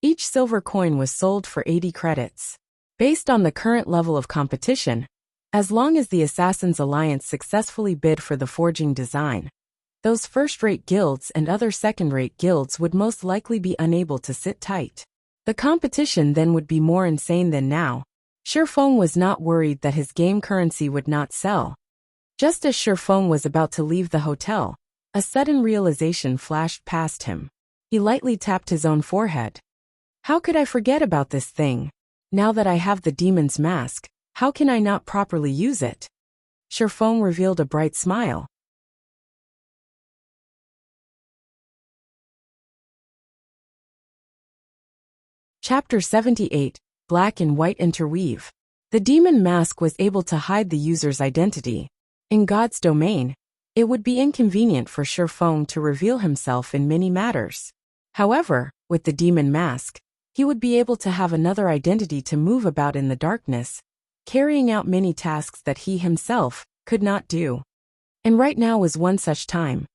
Each silver coin was sold for 80 credits. Based on the current level of competition, as long as the Assassins Alliance successfully bid for the forging design, those first-rate guilds and other second-rate guilds would most likely be unable to sit tight. The competition then would be more insane than now. Shifeng was not worried that his game currency would not sell. Just as Shifeng was about to leave the hotel, a sudden realization flashed past him. He lightly tapped his own forehead. How could I forget about this thing? Now that I have the demon's mask, how can I not properly use it? Shifeng revealed a bright smile. Chapter 78, Black and White Interweave. The demon mask was able to hide the user's identity. In God's domain, it would be inconvenient for Shifeng to reveal himself in many matters. However, with the demon mask, he would be able to have another identity to move about in the darkness, carrying out many tasks that he himself could not do. And right now was one such time.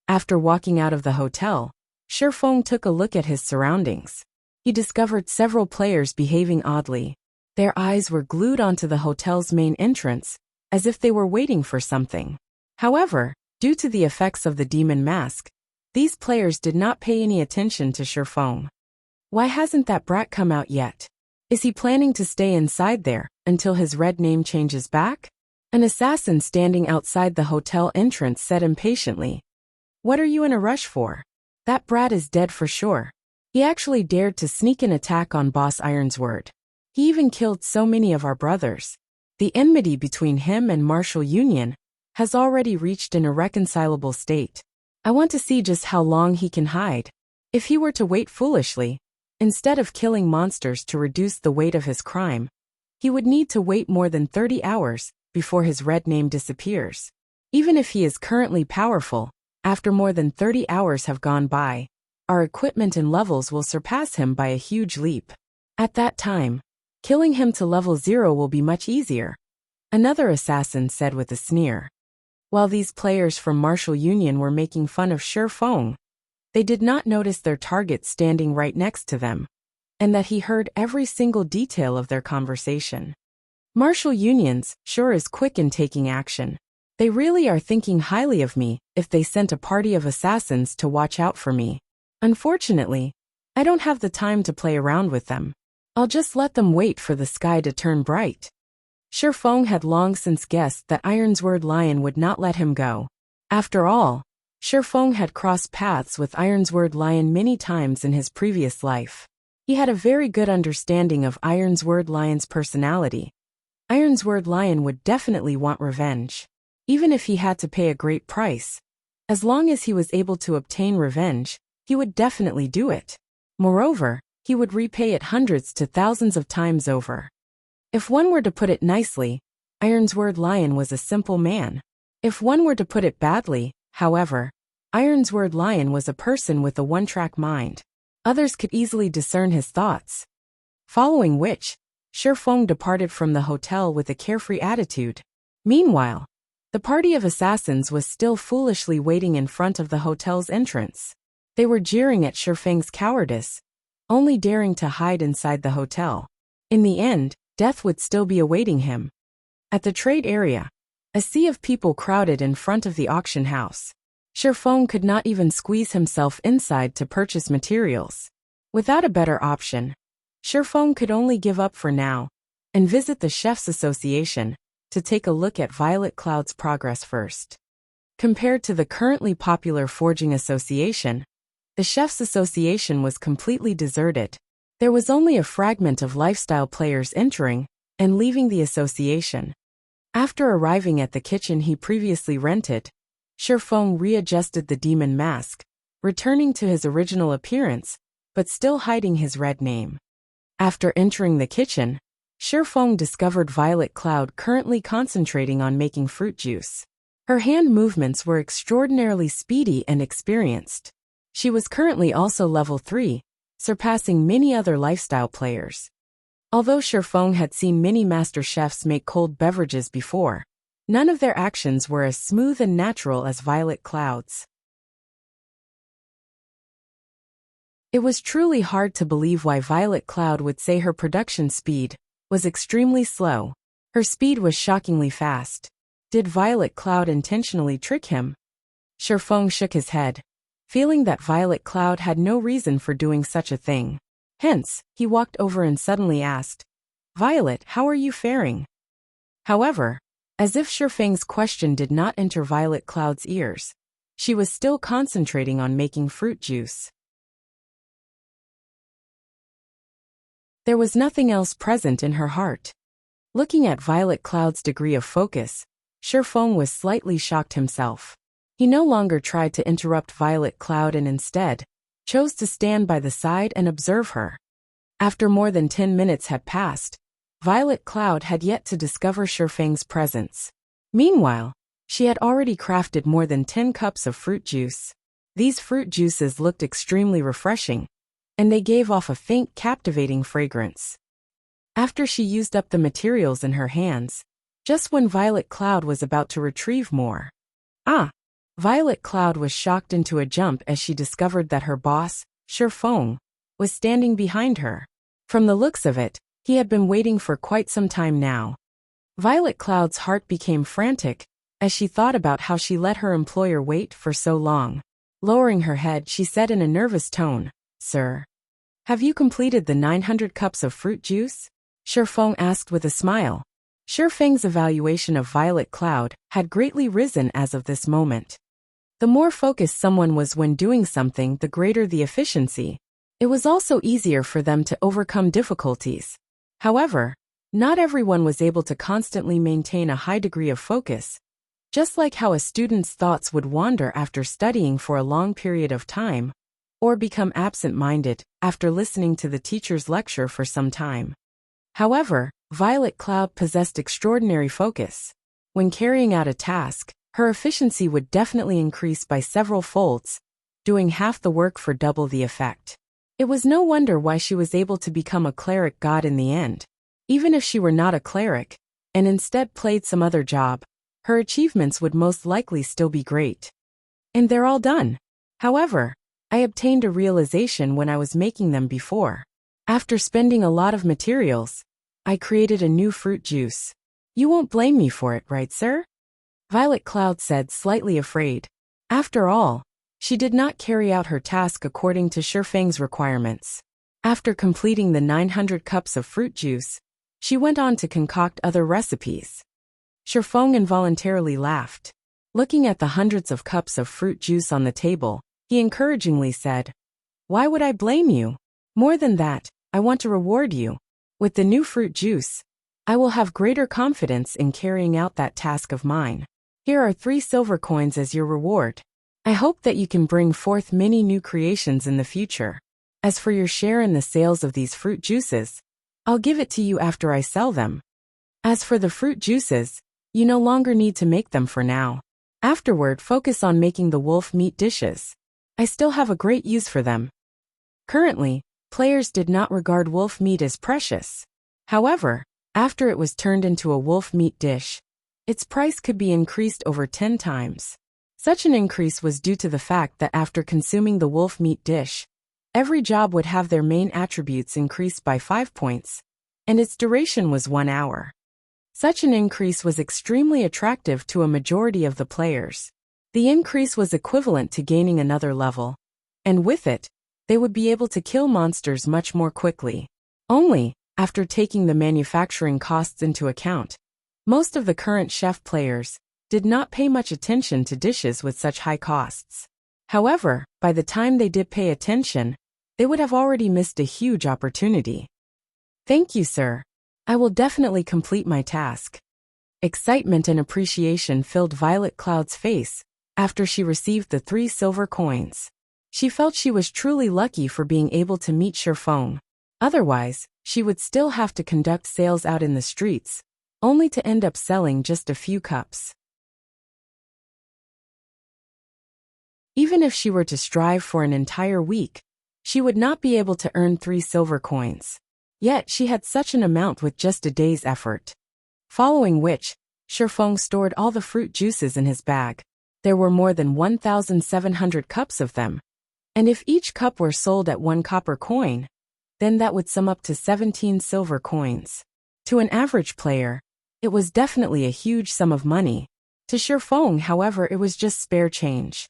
After walking out of the hotel, Shifeng took a look at his surroundings. He discovered several players behaving oddly. Their eyes were glued onto the hotel's main entrance, as if they were waiting for something. However, Due to the effects of the demon mask, these players did not pay any attention to Shifeng. Why hasn't that brat come out yet? Is he planning to stay inside there until his red name changes back? An assassin standing outside the hotel entrance said impatiently. What are you in a rush for? That brat is dead for sure. He actually dared to sneak an attack on Boss Ironsword. He even killed so many of our brothers. The enmity between him and Martial Union has already reached an irreconcilable state. I want to see just how long he can hide. If he were to wait foolishly, instead of killing monsters to reduce the weight of his crime, he would need to wait more than 30 hours before his red name disappears. Even if he is currently powerful, after more than 30 hours have gone by, our equipment and levels will surpass him by a huge leap. At that time, killing him to level 0 will be much easier, another assassin said with a sneer. While these players from Martial Union were making fun of Shifeng, they did not notice their target standing right next to them, and that he heard every single detail of their conversation. Martial Unions sure is quick in taking action. They really are thinking highly of me if they sent a party of assassins to watch out for me. Unfortunately, I don't have the time to play around with them. I'll just let them wait for the sky to turn bright. Shifeng had long since guessed that Ironsword Lion would not let him go. After all, Shifeng had crossed paths with Ironsword Lion many times in his previous life. He had a very good understanding of Ironsword Lion's personality. Ironsword Lion would definitely want revenge, even if he had to pay a great price. As long as he was able to obtain revenge, he would definitely do it. Moreover, he would repay it hundreds to thousands of times over. If one were to put it nicely, Ironsword Lion was a simple man. If one were to put it badly, however, Ironsword Lion was a person with a one-track mind. Others could easily discern his thoughts. Following which, Shifeng departed from the hotel with a carefree attitude. Meanwhile, the party of assassins was still foolishly waiting in front of the hotel's entrance. They were jeering at Shifeng's cowardice, only daring to hide inside the hotel. In the end, death would still be awaiting him. At the trade area, a sea of people crowded in front of the auction house. Shifeng could not even squeeze himself inside to purchase materials. Without a better option, Shifeng could only give up for now and visit the Chefs Association to take a look at Violet Cloud's progress first. Compared to the currently popular Forging Association, the Chefs Association was completely deserted. There was only a fragment of lifestyle players entering and leaving the association. After arriving at the kitchen he previously rented, Shifeng readjusted the demon mask, returning to his original appearance, but still hiding his red name. After entering the kitchen, Shifeng discovered Violet Cloud currently concentrating on making fruit juice. Her hand movements were extraordinarily speedy and experienced. She was currently also level 3, surpassing many other lifestyle players. Although Shifeng had seen many master chefs make cold beverages before, none of their actions were as smooth and natural as Violet Cloud's. It was truly hard to believe why Violet Cloud would say her production speed was extremely slow. Her speed was shockingly fast. Did Violet Cloud intentionally trick him? Shifeng shook his head, feeling that Violet Cloud had no reason for doing such a thing. Hence, he walked over and suddenly asked, "Violet, how are you faring?" However, as if Shifeng's question did not enter Violet Cloud's ears, she was still concentrating on making fruit juice. There was nothing else present in her heart. Looking at Violet Cloud's degree of focus, Shifeng was slightly shocked himself. He no longer tried to interrupt Violet Cloud and instead chose to stand by the side and observe her. After more than 10 minutes had passed, Violet Cloud had yet to discover Shifeng's presence. Meanwhile, she had already crafted more than 10 cups of fruit juice. These fruit juices looked extremely refreshing, and they gave off a faint, captivating fragrance. After she used up the materials in her hands, just when Violet Cloud was about to retrieve more. Violet Cloud was shocked into a jump as she discovered that her boss, Shifeng, was standing behind her. From the looks of it, he had been waiting for quite some time now. Violet Cloud's heart became frantic as she thought about how she let her employer wait for so long. Lowering her head, she said in a nervous tone, "Sir, have you completed the 900 cups of fruit juice?" Shifeng asked with a smile. Shifeng's evaluation of Violet Cloud had greatly risen as of this moment. The more focused someone was when doing something, the greater the efficiency. It was also easier for them to overcome difficulties. However, not everyone was able to constantly maintain a high degree of focus. Just like how a student's thoughts would wander after studying for a long period of time, or become absent-minded after listening to the teacher's lecture for some time. However, Violet Cloud possessed extraordinary focus. When carrying out a task, her efficiency would definitely increase by several folds, doing half the work for double the effect. It was no wonder why she was able to become a cleric god in the end. Even if she were not a cleric, and instead played some other job, her achievements would most likely still be great. And they're all done. However, I obtained a realization when I was making them before. After spending a lot of materials, I created a new fruit juice. You won't blame me for it, right, sir? Violet Cloud said, slightly afraid. After all, she did not carry out her task according to Shifeng's requirements. After completing the 900 cups of fruit juice, she went on to concoct other recipes. Shifeng involuntarily laughed. Looking at the hundreds of cups of fruit juice on the table, he encouragingly said, "Why would I blame you? More than that, I want to reward you. With the new fruit juice, I will have greater confidence in carrying out that task of mine. Here are 3 silver coins as your reward. I hope that you can bring forth many new creations in the future. As for your share in the sales of these fruit juices, I'll give it to you after I sell them. As for the fruit juices, you no longer need to make them for now. Afterward, focus on making the wolf meat dishes. I still have a great use for them." Currently, players did not regard wolf meat as precious. However, after it was turned into a wolf meat dish, its price could be increased over 10 times. Such an increase was due to the fact that after consuming the wolf meat dish, every job would have their main attributes increased by 5 points, and its duration was 1 hour. Such an increase was extremely attractive to a majority of the players. The increase was equivalent to gaining another level, and with it, they would be able to kill monsters much more quickly. Only, after taking the manufacturing costs into account, most of the current chef players did not pay much attention to dishes with such high costs. However, by the time they did pay attention, they would have already missed a huge opportunity. "Thank you, sir. I will definitely complete my task." Excitement and appreciation filled Violet Cloud's face after she received the 3 silver coins. She felt she was truly lucky for being able to meet Shifeng. Otherwise, she would still have to conduct sales out in the streets, only to end up selling just a few cups. Even if she were to strive for an entire week, she would not be able to earn 3 silver coins. Yet she had such an amount with just a day's effort. Following which, Shifeng stored all the fruit juices in his bag. There were more than 1,700 cups of them. And if each cup were sold at 1 copper coin, then that would sum up to 17 silver coins. To an average player, it was definitely a huge sum of money. To Shifeng, however, it was just spare change.